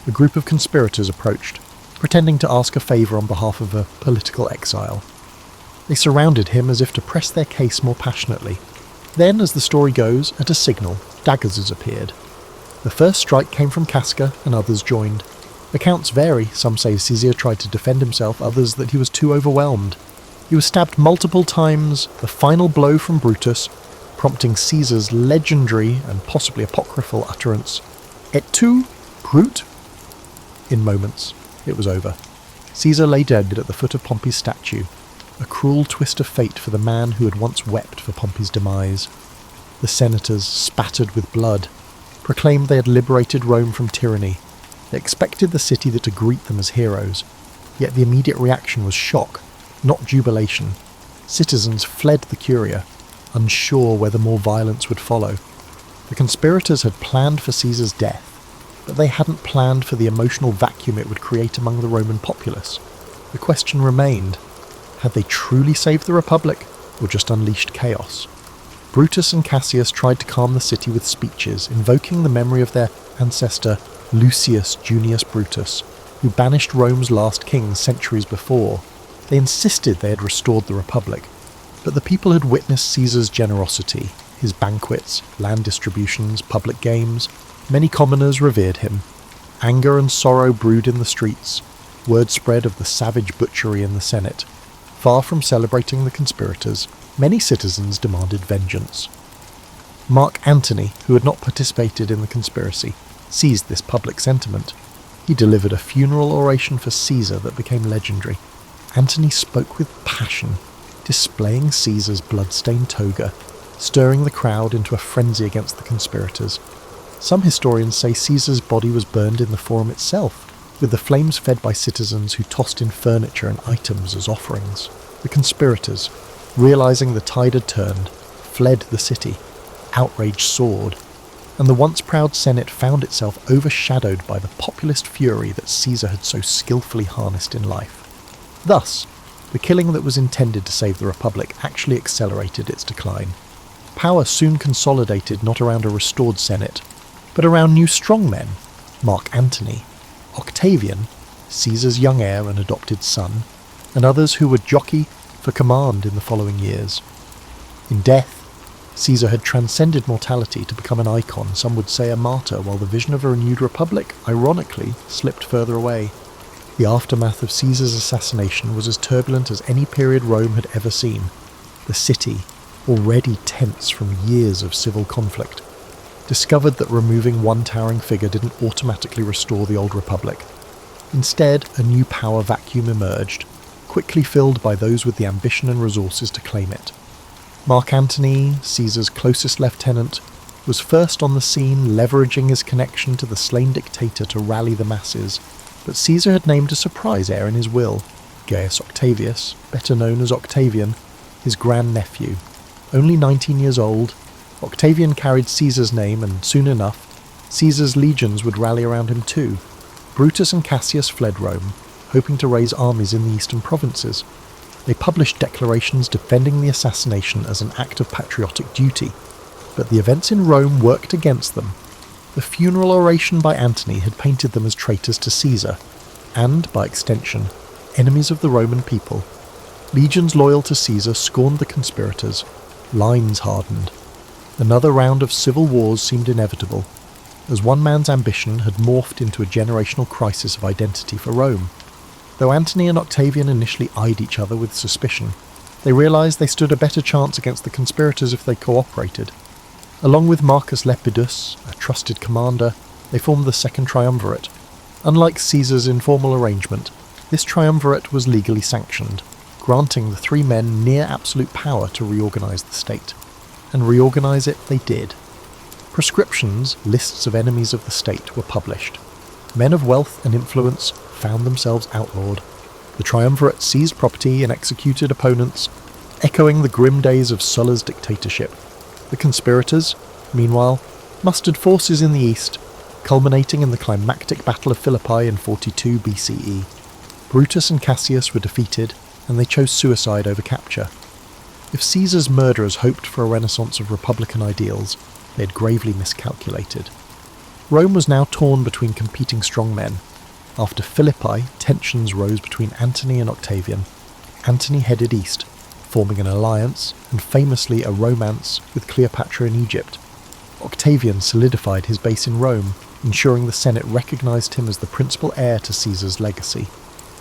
A group of conspirators approached, pretending to ask a favour on behalf of a political exile. They surrounded him as if to press their case more passionately. Then, as the story goes, at a signal, daggers appeared. The first strike came from Casca, and others joined. Accounts vary. Some say Caesar tried to defend himself, others that he was too overwhelmed. He was stabbed multiple times, the final blow from Brutus, prompting Caesar's legendary and possibly apocryphal utterance, "Et tu, Brute?" In moments, it was over. Caesar lay dead at the foot of Pompey's statue, a cruel twist of fate for the man who had once wept for Pompey's demise. The senators, spattered with blood, proclaimed they had liberated Rome from tyranny. They expected the city to greet them as heroes, yet the immediate reaction was shock, not jubilation. Citizens fled the Curia, unsure whether more violence would follow. The conspirators had planned for Caesar's death, but they hadn't planned for the emotional vacuum it would create among the Roman populace. The question remained, had they truly saved the Republic, or just unleashed chaos? Brutus and Cassius tried to calm the city with speeches, invoking the memory of their ancestor Lucius Junius Brutus, who banished Rome's last king centuries before. They insisted they had restored the Republic, but the people had witnessed Caesar's generosity, his banquets, land distributions, public games. Many commoners revered him. Anger and sorrow brewed in the streets. Word spread of the savage butchery in the Senate. Far from celebrating the conspirators, many citizens demanded vengeance. Mark Antony, who had not participated in the conspiracy, seized this public sentiment. He delivered a funeral oration for Caesar that became legendary. Antony spoke with passion, displaying Caesar's blood-stained toga, stirring the crowd into a frenzy against the conspirators. Some historians say Caesar's body was burned in the Forum itself, with the flames fed by citizens who tossed in furniture and items as offerings. The conspirators, realizing the tide had turned, fled the city. Outrage soared, and the once proud Senate found itself overshadowed by the populist fury that Caesar had so skillfully harnessed in life. Thus, the killing that was intended to save the Republic actually accelerated its decline. Power soon consolidated not around a restored Senate, but around new strongmen, Mark Antony, Octavian, Caesar's young heir and adopted son, and others who would jockey for command in the following years. In death, Caesar had transcended mortality to become an icon, some would say a martyr, while the vision of a renewed republic, ironically, slipped further away. The aftermath of Caesar's assassination was as turbulent as any period Rome had ever seen. The city, already tense from years of civil conflict, discovered that removing one towering figure didn't automatically restore the old republic. Instead, a new power vacuum emerged, quickly filled by those with the ambition and resources to claim it. Mark Antony, Caesar's closest lieutenant, was first on the scene, leveraging his connection to the slain dictator to rally the masses, but Caesar had named a surprise heir in his will, Gaius Octavius, better known as Octavian, his grandnephew. Only 19 years old, Octavian carried Caesar's name, and soon enough, Caesar's legions would rally around him too. Brutus and Cassius fled Rome, hoping to raise armies in the eastern provinces. They published declarations defending the assassination as an act of patriotic duty, but the events in Rome worked against them. The funeral oration by Antony had painted them as traitors to Caesar, and, by extension, enemies of the Roman people. Legions loyal to Caesar scorned the conspirators. Lines hardened. Another round of civil wars seemed inevitable, as one man's ambition had morphed into a generational crisis of identity for Rome. Though Antony and Octavian initially eyed each other with suspicion, they realized they stood a better chance against the conspirators if they cooperated. Along with Marcus Lepidus, a trusted commander, they formed the Second Triumvirate. Unlike Caesar's informal arrangement, this triumvirate was legally sanctioned, granting the three men near absolute power to reorganize the state. and reorganize it they did. Prescriptions, lists of enemies of the state, were published. Men of wealth and influence found themselves outlawed. The triumvirate seized property and executed opponents, echoing the grim days of Sulla's dictatorship. The conspirators, meanwhile, mustered forces in the east, culminating in the climactic Battle of Philippi in 42 BCE. Brutus and Cassius were defeated, and they chose suicide over capture. If Caesar's murderers hoped for a renaissance of republican ideals, they had gravely miscalculated. Rome was now torn between competing strongmen. After Philippi, tensions rose between Antony and Octavian. Antony headed east, forming an alliance, and famously a romance, with Cleopatra in Egypt. Octavian solidified his base in Rome, ensuring the Senate recognized him as the principal heir to Caesar's legacy.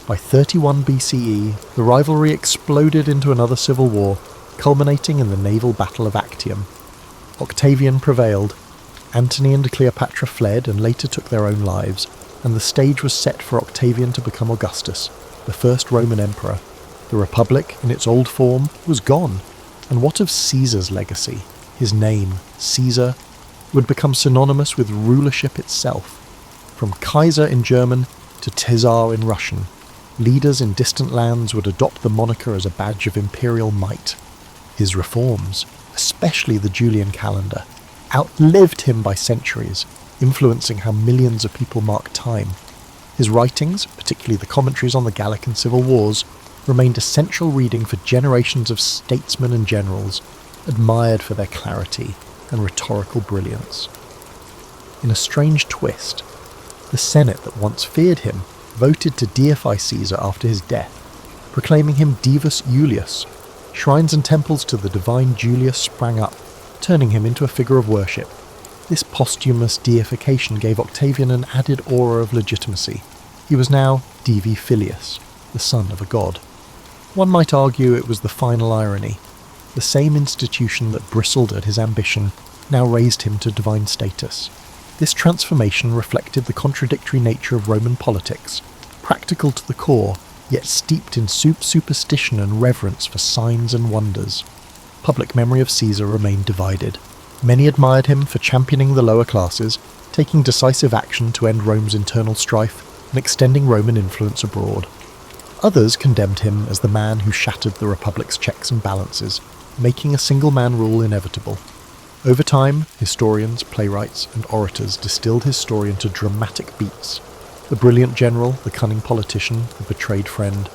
By 31 BCE, the rivalry exploded into another civil war, culminating in the naval battle of Actium. Octavian prevailed. Antony and Cleopatra fled and later took their own lives, and the stage was set for Octavian to become Augustus, the first Roman emperor. The Republic, in its old form, was gone. And what of Caesar's legacy? His name, Caesar, would become synonymous with rulership itself. From Kaiser in German to Caesar in Russian, leaders in distant lands would adopt the moniker as a badge of imperial might. His reforms, especially the Julian calendar, outlived him by centuries, influencing how millions of people mark time. His writings, particularly the commentaries on the Gallic and Civil Wars, remained essential reading for generations of statesmen and generals, admired for their clarity and rhetorical brilliance. In a strange twist, the Senate that once feared him voted to deify Caesar after his death, proclaiming him Divus Iulius. Shrines and temples to the divine Julius sprang up, turning him into a figure of worship. This posthumous deification gave Octavian an added aura of legitimacy. He was now Divi Filius, the son of a god. One might argue it was the final irony. The same institution that bristled at his ambition now raised him to divine status. This transformation reflected the contradictory nature of Roman politics, practical to the core, yet steeped in superstition and reverence for signs and wonders. Public memory of Caesar remained divided. Many admired him for championing the lower classes, taking decisive action to end Rome's internal strife, and extending Roman influence abroad. Others condemned him as the man who shattered the Republic's checks and balances, making a single-man rule inevitable. Over time, historians, playwrights, and orators distilled his story into dramatic beats. The brilliant general, the cunning politician, the betrayed friend.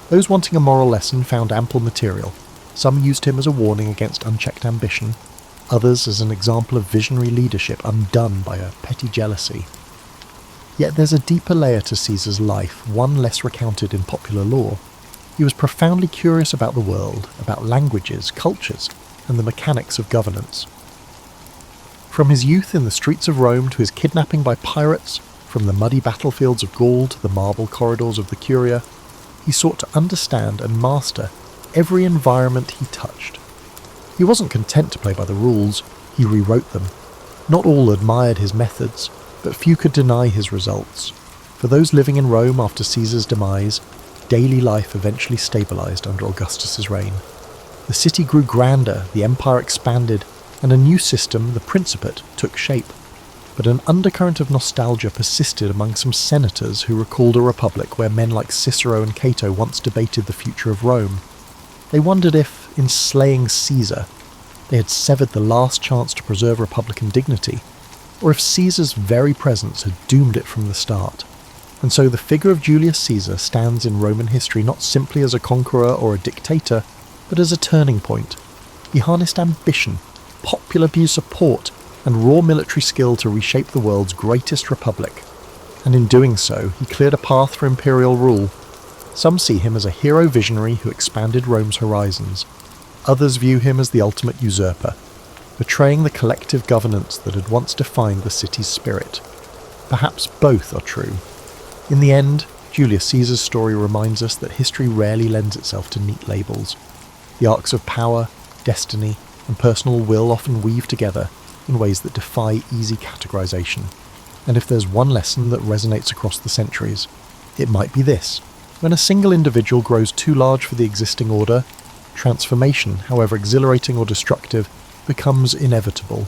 Those wanting a moral lesson found ample material. Some used him as a warning against unchecked ambition, others as an example of visionary leadership undone by a petty jealousy. Yet there's a deeper layer to Caesar's life, one less recounted in popular lore. He was profoundly curious about the world, about languages, cultures, and the mechanics of governance. From his youth in the streets of Rome to his kidnapping by pirates, from the muddy battlefields of Gaul to the marble corridors of the Curia, he sought to understand and master every environment he touched. He wasn't content to play by the rules, he rewrote them. Not all admired his methods, but few could deny his results. For those living in Rome after Caesar's demise, daily life eventually stabilized under Augustus's reign. The city grew grander, the empire expanded, and a new system, the Principate, took shape. But an undercurrent of nostalgia persisted among some senators who recalled a republic where men like Cicero and Cato once debated the future of Rome. They wondered if, in slaying Caesar, they had severed the last chance to preserve republican dignity, or if Caesar's very presence had doomed it from the start. And so the figure of Julius Caesar stands in Roman history not simply as a conqueror or a dictator, but as a turning point. He harnessed ambition, popular support, and raw military skill to reshape the world's greatest republic. And in doing so, he cleared a path for imperial rule. Some see him as a hero visionary who expanded Rome's horizons. Others view him as the ultimate usurper, betraying the collective governance that had once defined the city's spirit. Perhaps both are true. In the end, Julius Caesar's story reminds us that history rarely lends itself to neat labels. The arcs of power, destiny, and personal will often weave together in ways that defy easy categorization. And if there's one lesson that resonates across the centuries, it might be this. When a single individual grows too large for the existing order, transformation, however exhilarating or destructive, becomes inevitable.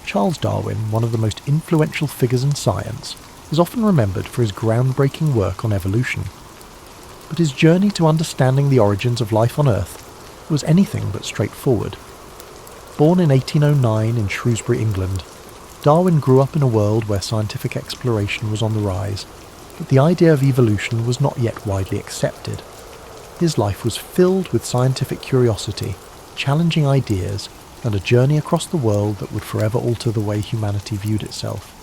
Charles Darwin, one of the most influential figures in science, is often remembered for his groundbreaking work on evolution. But his journey to understanding the origins of life on Earth was anything but straightforward. Born in 1809 in Shrewsbury, England, Darwin grew up in a world where scientific exploration was on the rise, but the idea of evolution was not yet widely accepted. His life was filled with scientific curiosity, challenging ideas, and a journey across the world that would forever alter the way humanity viewed itself.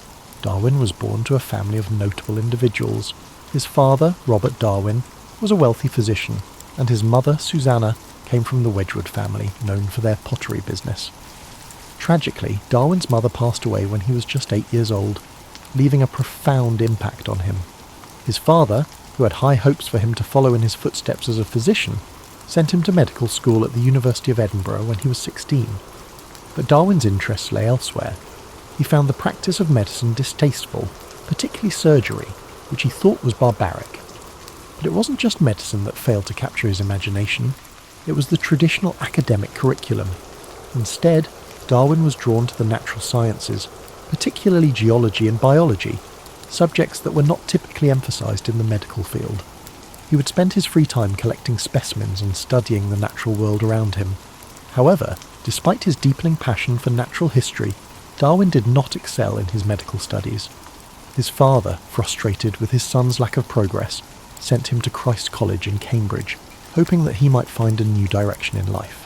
Darwin was born to a family of notable individuals. His father, Robert Darwin, was a wealthy physician, and his mother, Susanna, came from the Wedgwood family, known for their pottery business. Tragically, Darwin's mother passed away when he was just 8 years old, leaving a profound impact on him. His father, who had high hopes for him to follow in his footsteps as a physician, sent him to medical school at the University of Edinburgh when he was 16. But Darwin's interests lay elsewhere. He found the practice of medicine distasteful, particularly surgery, which he thought was barbaric. But it wasn't just medicine that failed to capture his imagination, it was the traditional academic curriculum. Instead, Darwin was drawn to the natural sciences, particularly geology and biology, subjects that were not typically emphasised in the medical field. He would spend his free time collecting specimens and studying the natural world around him. However, despite his deepening passion for natural history, Darwin did not excel in his medical studies. His father, frustrated with his son's lack of progress, sent him to Christ College in Cambridge, hoping that he might find a new direction in life.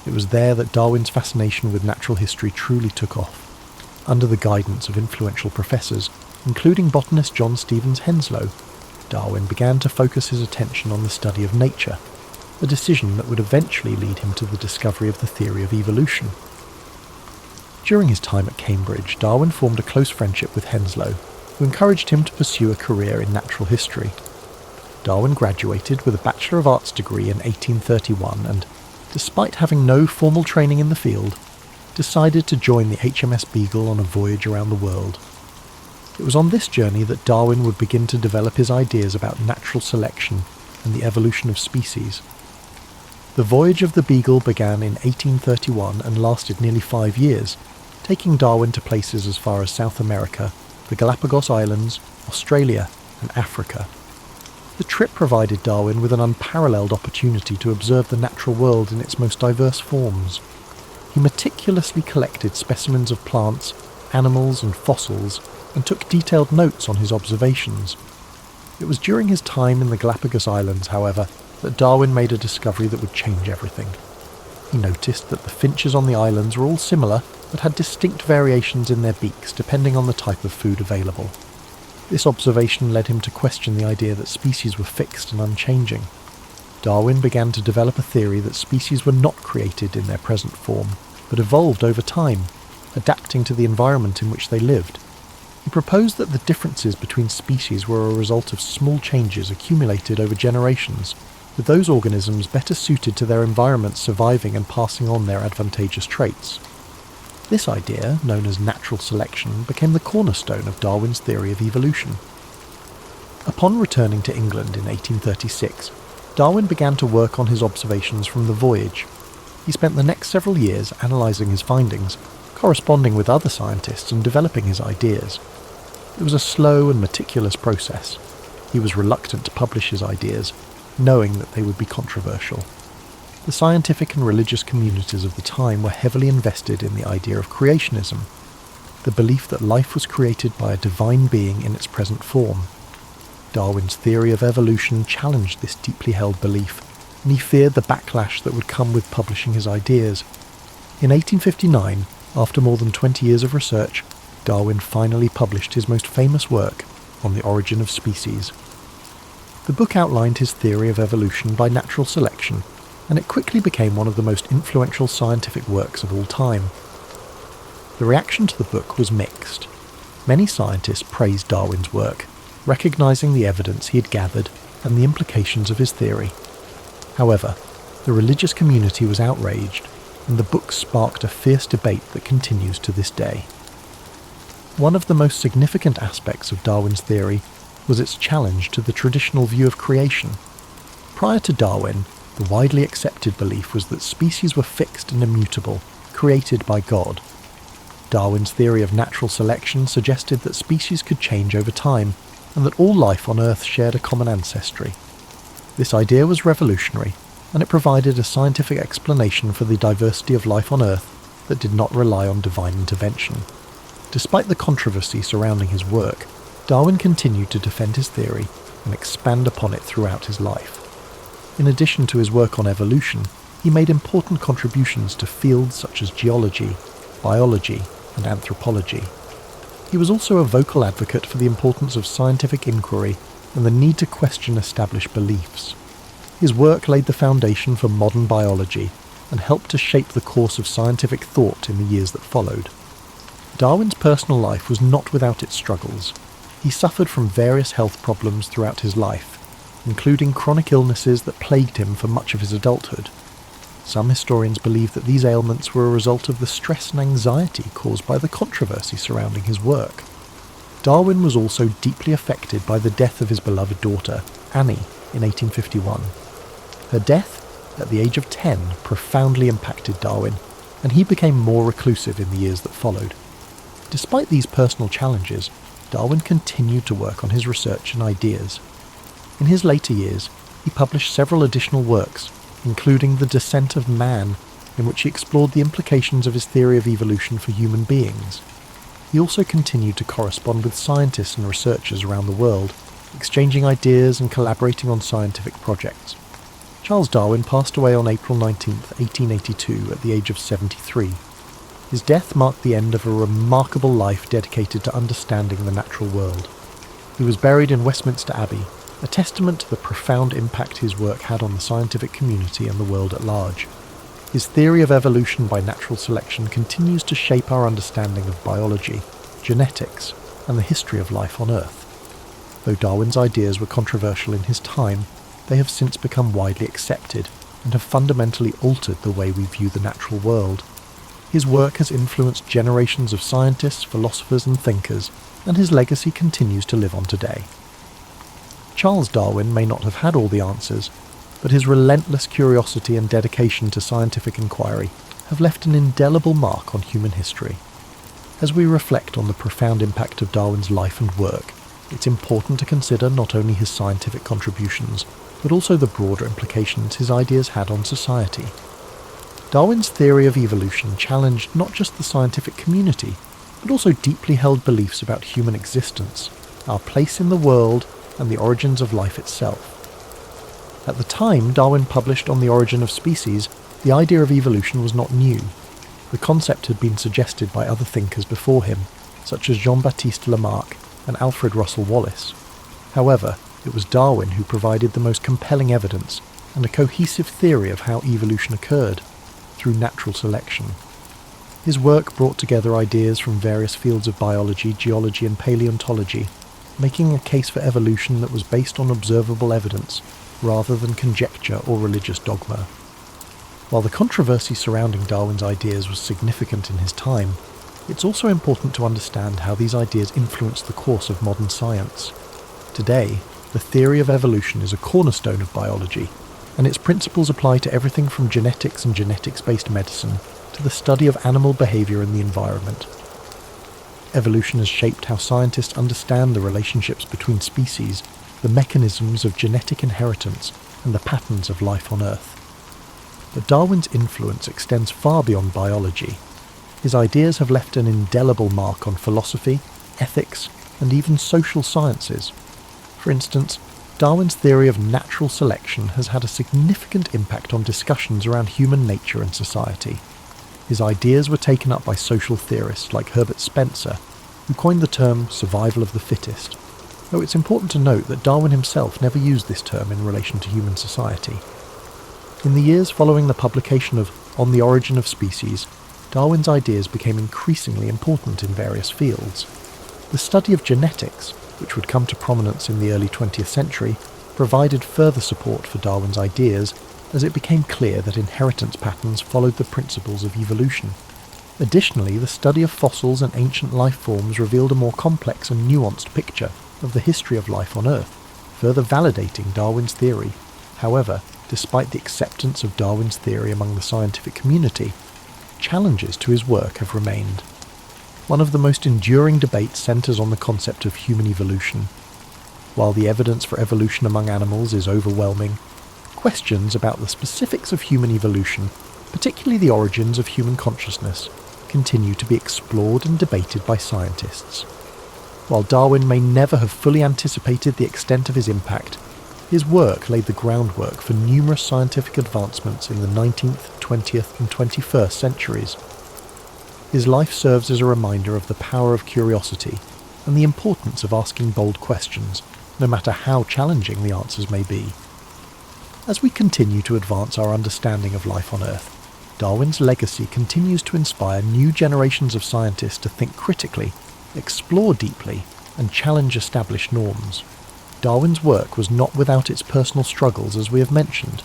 It was there that Darwin's fascination with natural history truly took off. Under the guidance of influential professors, including botanist John Stevens Henslow, Darwin began to focus his attention on the study of nature, a decision that would eventually lead him to the discovery of the theory of evolution. During his time at Cambridge, Darwin formed a close friendship with Henslow, who encouraged him to pursue a career in natural history. Darwin graduated with a Bachelor of Arts degree in 1831 and, despite having no formal training in the field, decided to join the HMS Beagle on a voyage around the world. It was on this journey that Darwin would begin to develop his ideas about natural selection and the evolution of species. The voyage of the Beagle began in 1831 and lasted nearly 5 years, taking Darwin to places as far as South America, the Galapagos Islands, Australia, and Africa. The trip provided Darwin with an unparalleled opportunity to observe the natural world in its most diverse forms. He meticulously collected specimens of plants, animals, and fossils, and took detailed notes on his observations. It was during his time in the Galapagos Islands, however, that Darwin made a discovery that would change everything. He noticed that the finches on the islands were all similar, but had distinct variations in their beaks depending on the type of food available. This observation led him to question the idea that species were fixed and unchanging. Darwin began to develop a theory that species were not created in their present form, but evolved over time, adapting to the environment in which they lived. He proposed that the differences between species were a result of small changes accumulated over generations, with those organisms better suited to their environments surviving and passing on their advantageous traits. This idea, known as natural selection, became the cornerstone of Darwin's theory of evolution. Upon returning to England in 1836, Darwin began to work on his observations from the voyage. He spent the next several years analysing his findings, corresponding with other scientists and developing his ideas. It was a slow and meticulous process. He was reluctant to publish his ideas, knowing that they would be controversial. The scientific and religious communities of the time were heavily invested in the idea of creationism, the belief that life was created by a divine being in its present form. Darwin's theory of evolution challenged this deeply held belief, and he feared the backlash that would come with publishing his ideas. In 1859, after more than 20 years of research, Darwin finally published his most famous work, On the Origin of Species. The book outlined his theory of evolution by natural selection, and it quickly became one of the most influential scientific works of all time. The reaction to the book was mixed. Many scientists praised Darwin's work, recognising the evidence he had gathered and the implications of his theory. However, the religious community was outraged, and the book sparked a fierce debate that continues to this day. One of the most significant aspects of Darwin's theory was its challenge to the traditional view of creation. Prior to Darwin, the widely accepted belief was that species were fixed and immutable, created by God. Darwin's theory of natural selection suggested that species could change over time, and that all life on Earth shared a common ancestry. This idea was revolutionary, and it provided a scientific explanation for the diversity of life on Earth that did not rely on divine intervention. Despite the controversy surrounding his work, Darwin continued to defend his theory and expand upon it throughout his life. In addition to his work on evolution, he made important contributions to fields such as geology, biology, and anthropology. He was also a vocal advocate for the importance of scientific inquiry and the need to question established beliefs. His work laid the foundation for modern biology and helped to shape the course of scientific thought in the years that followed. Darwin's personal life was not without its struggles. He suffered from various health problems throughout his life, including chronic illnesses that plagued him for much of his adulthood. Some historians believe that these ailments were a result of the stress and anxiety caused by the controversy surrounding his work. Darwin was also deeply affected by the death of his beloved daughter, Annie, in 1851. Her death, at the age of 10, profoundly impacted Darwin, and he became more reclusive in the years that followed. Despite these personal challenges, Darwin continued to work on his research and ideas. In his later years, he published several additional works, including The Descent of Man, in which he explored the implications of his theory of evolution for human beings. He also continued to correspond with scientists and researchers around the world, exchanging ideas and collaborating on scientific projects. Charles Darwin passed away on April 19, 1882, at the age of 73. His death marked the end of a remarkable life dedicated to understanding the natural world. He was buried in Westminster Abbey, a testament to the profound impact his work had on the scientific community and the world at large. His theory of evolution by natural selection continues to shape our understanding of biology, genetics, and the history of life on Earth. Though Darwin's ideas were controversial in his time, they have since become widely accepted and have fundamentally altered the way we view the natural world. His work has influenced generations of scientists, philosophers, and thinkers, and his legacy continues to live on today. Charles Darwin may not have had all the answers, but his relentless curiosity and dedication to scientific inquiry have left an indelible mark on human history. As we reflect on the profound impact of Darwin's life and work, it's important to consider not only his scientific contributions, but also the broader implications his ideas had on society. Darwin's theory of evolution challenged not just the scientific community, but also deeply held beliefs about human existence, our place in the world, and the origins of life itself. At the time Darwin published On the Origin of Species, the idea of evolution was not new. The concept had been suggested by other thinkers before him, such as Jean-Baptiste Lamarck and Alfred Russel Wallace. However, it was Darwin who provided the most compelling evidence and a cohesive theory of how evolution occurred, through natural selection. His work brought together ideas from various fields of biology, geology, and paleontology, making a case for evolution that was based on observable evidence rather than conjecture or religious dogma. While the controversy surrounding Darwin's ideas was significant in his time, it's also important to understand how these ideas influenced the course of modern science. Today, the theory of evolution is a cornerstone of biology, and its principles apply to everything from genetics and genetics-based medicine to the study of animal behavior in the environment. Evolution has shaped how scientists understand the relationships between species, the mechanisms of genetic inheritance, and the patterns of life on Earth. But Darwin's influence extends far beyond biology. His ideas have left an indelible mark on philosophy, ethics, and even social sciences. For instance, Darwin's theory of natural selection has had a significant impact on discussions around human nature and society. His ideas were taken up by social theorists like Herbert Spencer, who coined the term survival of the fittest, though it's important to note that Darwin himself never used this term in relation to human society. In the years following the publication of On the Origin of Species, Darwin's ideas became increasingly important in various fields. The study of genetics, which would come to prominence in the early 20th century, provided further support for Darwin's ideas as it became clear that inheritance patterns followed the principles of evolution. Additionally, the study of fossils and ancient life forms revealed a more complex and nuanced picture of the history of life on Earth, further validating Darwin's theory. However, despite the acceptance of Darwin's theory among the scientific community, challenges to his work have remained. One of the most enduring debates centres on the concept of human evolution. While the evidence for evolution among animals is overwhelming, questions about the specifics of human evolution, particularly the origins of human consciousness, continue to be explored and debated by scientists. While Darwin may never have fully anticipated the extent of his impact, his work laid the groundwork for numerous scientific advancements in the 19th, 20th and 21st centuries. His life serves as a reminder of the power of curiosity and the importance of asking bold questions, no matter how challenging the answers may be. As we continue to advance our understanding of life on Earth, Darwin's legacy continues to inspire new generations of scientists to think critically, explore deeply, and challenge established norms. Darwin's work was not without its personal struggles, as we have mentioned.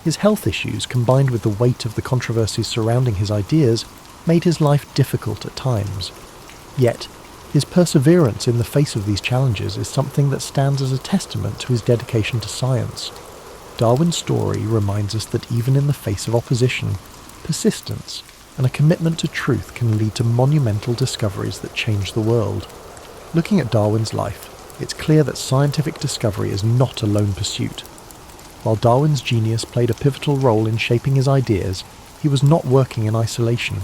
His health issues, combined with the weight of the controversies surrounding his ideas, made his life difficult at times. Yet, his perseverance in the face of these challenges is something that stands as a testament to his dedication to science. Darwin's story reminds us that even in the face of opposition, persistence and a commitment to truth can lead to monumental discoveries that change the world. Looking at Darwin's life, it's clear that scientific discovery is not a lone pursuit. While Darwin's genius played a pivotal role in shaping his ideas, he was not working in isolation.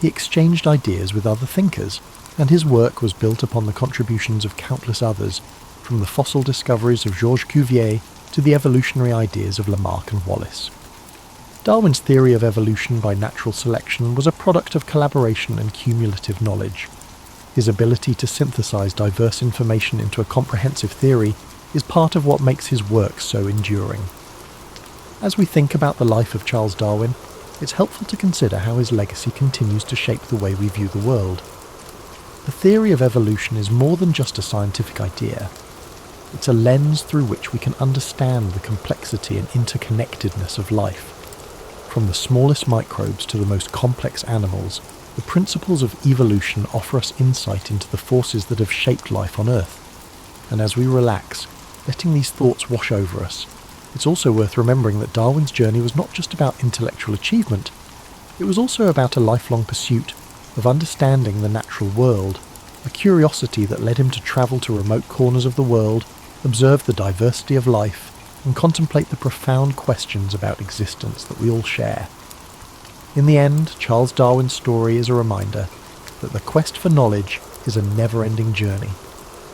He exchanged ideas with other thinkers, and his work was built upon the contributions of countless others, from the fossil discoveries of Georges Cuvier to the evolutionary ideas of Lamarck and Wallace. Darwin's theory of evolution by natural selection was a product of collaboration and cumulative knowledge. His ability to synthesize diverse information into a comprehensive theory is part of what makes his work so enduring. As we think about the life of Charles Darwin, it's helpful to consider how his legacy continues to shape the way we view the world. The theory of evolution is more than just a scientific idea. It's a lens through which we can understand the complexity and interconnectedness of life. From the smallest microbes to the most complex animals, the principles of evolution offer us insight into the forces that have shaped life on Earth. And as we relax, letting these thoughts wash over us, it's also worth remembering that Darwin's journey was not just about intellectual achievement, it was also about a lifelong pursuit of understanding the natural world, a curiosity that led him to travel to remote corners of the world, observe the diversity of life, and contemplate the profound questions about existence that we all share. In the end, Charles Darwin's story is a reminder that the quest for knowledge is a never-ending journey,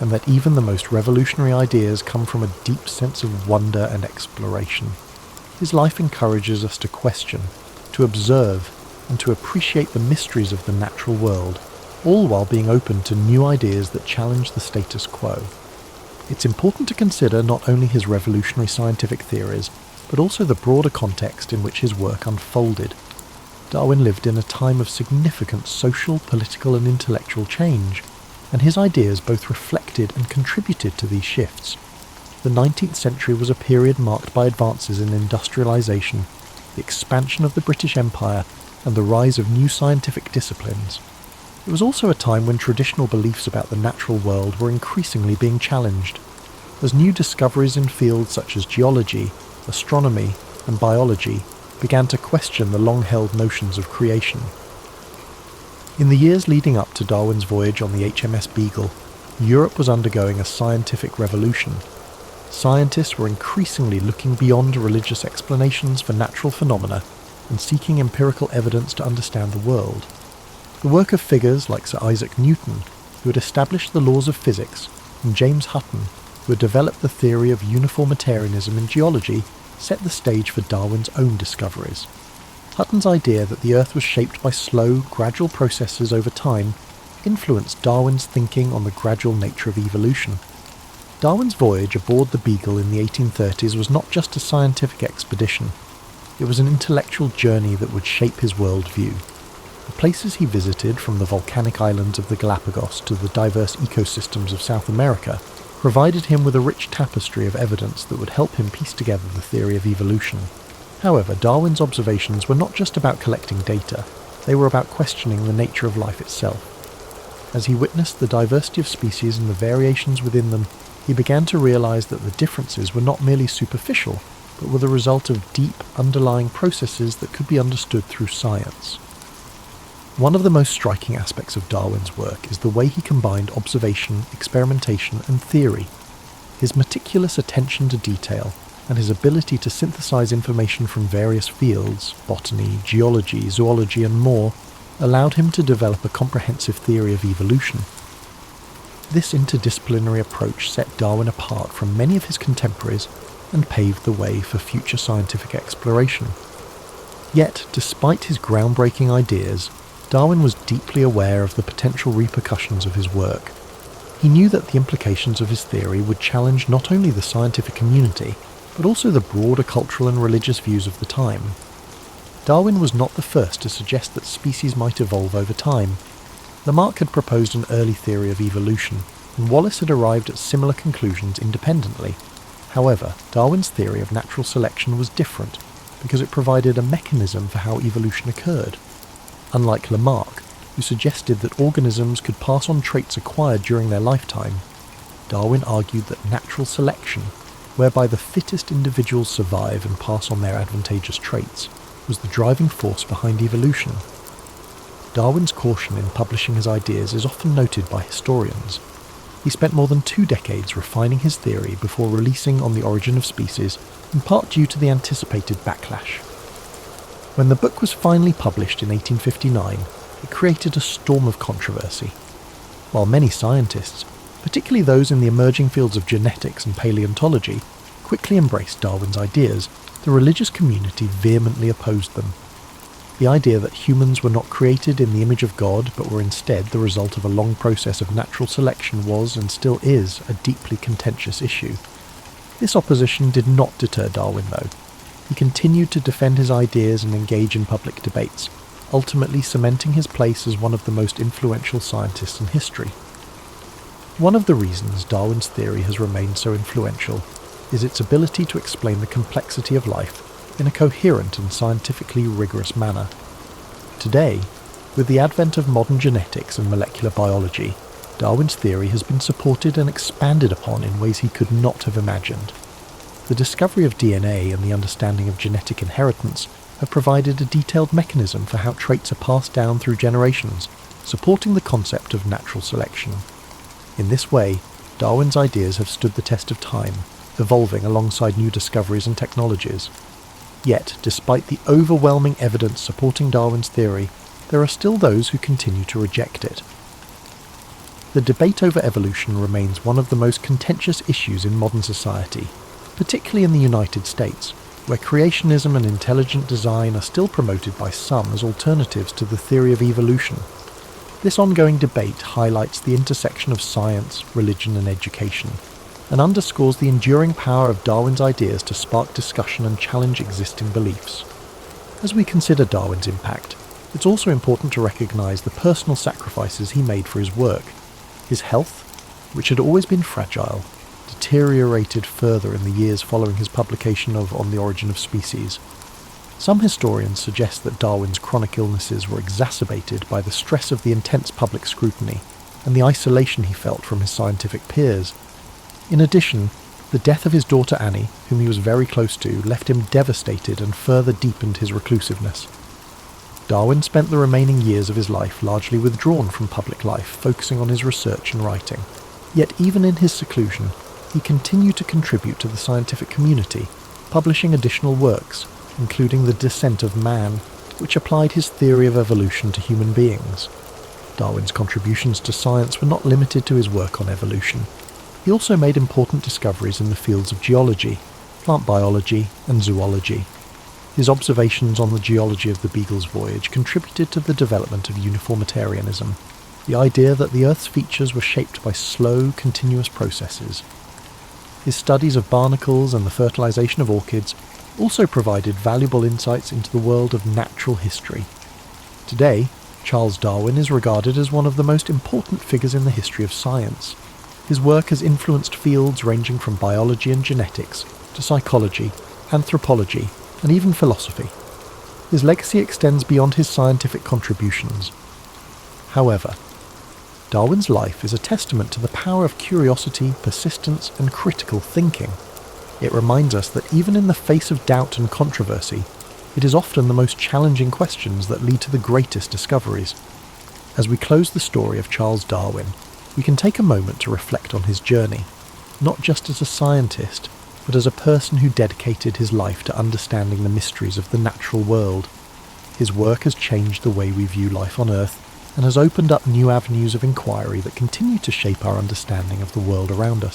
and that even the most revolutionary ideas come from a deep sense of wonder and exploration. His life encourages us to question, to observe, and to appreciate the mysteries of the natural world, all while being open to new ideas that challenge the status quo. It's important to consider not only his revolutionary scientific theories, but also the broader context in which his work unfolded. Darwin lived in a time of significant social, political and intellectual change, and his ideas both reflected and contributed to these shifts. The 19th century was a period marked by advances in industrialization, the expansion of the British Empire, and the rise of new scientific disciplines. It was also a time when traditional beliefs about the natural world were increasingly being challenged, as new discoveries in fields such as geology, astronomy, and biology began to question the long-held notions of creation. In the years leading up to Darwin's voyage on the HMS Beagle, Europe was undergoing a scientific revolution. Scientists were increasingly looking beyond religious explanations for natural phenomena and seeking empirical evidence to understand the world. The work of figures like Sir Isaac Newton, who had established the laws of physics, and James Hutton, who had developed the theory of uniformitarianism in geology, set the stage for Darwin's own discoveries. Hutton's idea that the Earth was shaped by slow, gradual processes over time influenced Darwin's thinking on the gradual nature of evolution. Darwin's voyage aboard the Beagle in the 1830s was not just a scientific expedition. It was an intellectual journey that would shape his worldview. The places he visited, from the volcanic islands of the Galapagos to the diverse ecosystems of South America, provided him with a rich tapestry of evidence that would help him piece together the theory of evolution. However, Darwin's observations were not just about collecting data, they were about questioning the nature of life itself. As he witnessed the diversity of species and the variations within them, he began to realize that the differences were not merely superficial, but were the result of deep, underlying processes that could be understood through science. One of the most striking aspects of Darwin's work is the way he combined observation, experimentation, and theory. His meticulous attention to detail and his ability to synthesize information from various fields, botany, geology, zoology, and more, allowed him to develop a comprehensive theory of evolution. This interdisciplinary approach set Darwin apart from many of his contemporaries and paved the way for future scientific exploration. Yet, despite his groundbreaking ideas, Darwin was deeply aware of the potential repercussions of his work. He knew that the implications of his theory would challenge not only the scientific community, but also the broader cultural and religious views of the time. Darwin was not the first to suggest that species might evolve over time. Lamarck had proposed an early theory of evolution, and Wallace had arrived at similar conclusions independently. However, Darwin's theory of natural selection was different, because it provided a mechanism for how evolution occurred. Unlike Lamarck, who suggested that organisms could pass on traits acquired during their lifetime, Darwin argued that natural selection, whereby the fittest individuals survive and pass on their advantageous traits, was the driving force behind evolution. Darwin's caution in publishing his ideas is often noted by historians. He spent more than 2 decades refining his theory before releasing On the Origin of Species, in part due to the anticipated backlash. When the book was finally published in 1859, it created a storm of controversy. While many scientists, particularly those in the emerging fields of genetics and paleontology, quickly embraced Darwin's ideas, the religious community vehemently opposed them. The idea that humans were not created in the image of God, but were instead the result of a long process of natural selection was, and still is, a deeply contentious issue. This opposition did not deter Darwin, though. He continued to defend his ideas and engage in public debates, ultimately cementing his place as one of the most influential scientists in history. One of the reasons Darwin's theory has remained so influential is its ability to explain the complexity of life in a coherent and scientifically rigorous manner. Today, with the advent of modern genetics and molecular biology, Darwin's theory has been supported and expanded upon in ways he could not have imagined. The discovery of DNA and the understanding of genetic inheritance have provided a detailed mechanism for how traits are passed down through generations, supporting the concept of natural selection. In this way, Darwin's ideas have stood the test of time, evolving alongside new discoveries and technologies. Yet, despite the overwhelming evidence supporting Darwin's theory, there are still those who continue to reject it. The debate over evolution remains one of the most contentious issues in modern society, particularly in the United States, where creationism and intelligent design are still promoted by some as alternatives to the theory of evolution. This ongoing debate highlights the intersection of science, religion, and education, and underscores the enduring power of Darwin's ideas to spark discussion and challenge existing beliefs. As we consider Darwin's impact, it's also important to recognise the personal sacrifices he made for his work. His health, which had always been fragile, deteriorated further in the years following his publication of On the Origin of Species. Some historians suggest that Darwin's chronic illnesses were exacerbated by the stress of the intense public scrutiny and the isolation he felt from his scientific peers. In addition, the death of his daughter Annie, whom he was very close to, left him devastated and further deepened his reclusiveness. Darwin spent the remaining years of his life largely withdrawn from public life, focusing on his research and writing. Yet even in his seclusion, he continued to contribute to the scientific community, publishing additional works, including The Descent of Man, which applied his theory of evolution to human beings. Darwin's contributions to science were not limited to his work on evolution. He also made important discoveries in the fields of geology, plant biology, and zoology. His observations on the geology of the Beagle's voyage contributed to the development of uniformitarianism, the idea that the Earth's features were shaped by slow, continuous processes. His studies of barnacles and the fertilization of orchids also provided valuable insights into the world of natural history. Today, Charles Darwin is regarded as one of the most important figures in the history of science. His work has influenced fields ranging from biology and genetics to psychology, anthropology, and even philosophy. His legacy extends beyond his scientific contributions. However, Darwin's life is a testament to the power of curiosity, persistence, and critical thinking. It reminds us that even in the face of doubt and controversy, It is often the most challenging questions that lead to the greatest discoveries. As we close the story of Charles Darwin, we can take a moment to reflect on his journey, not just as a scientist, but as a person who dedicated his life to understanding the mysteries of the natural world. His work has changed the way we view life on Earth and has opened up new avenues of inquiry that continue to shape our understanding of the world around us.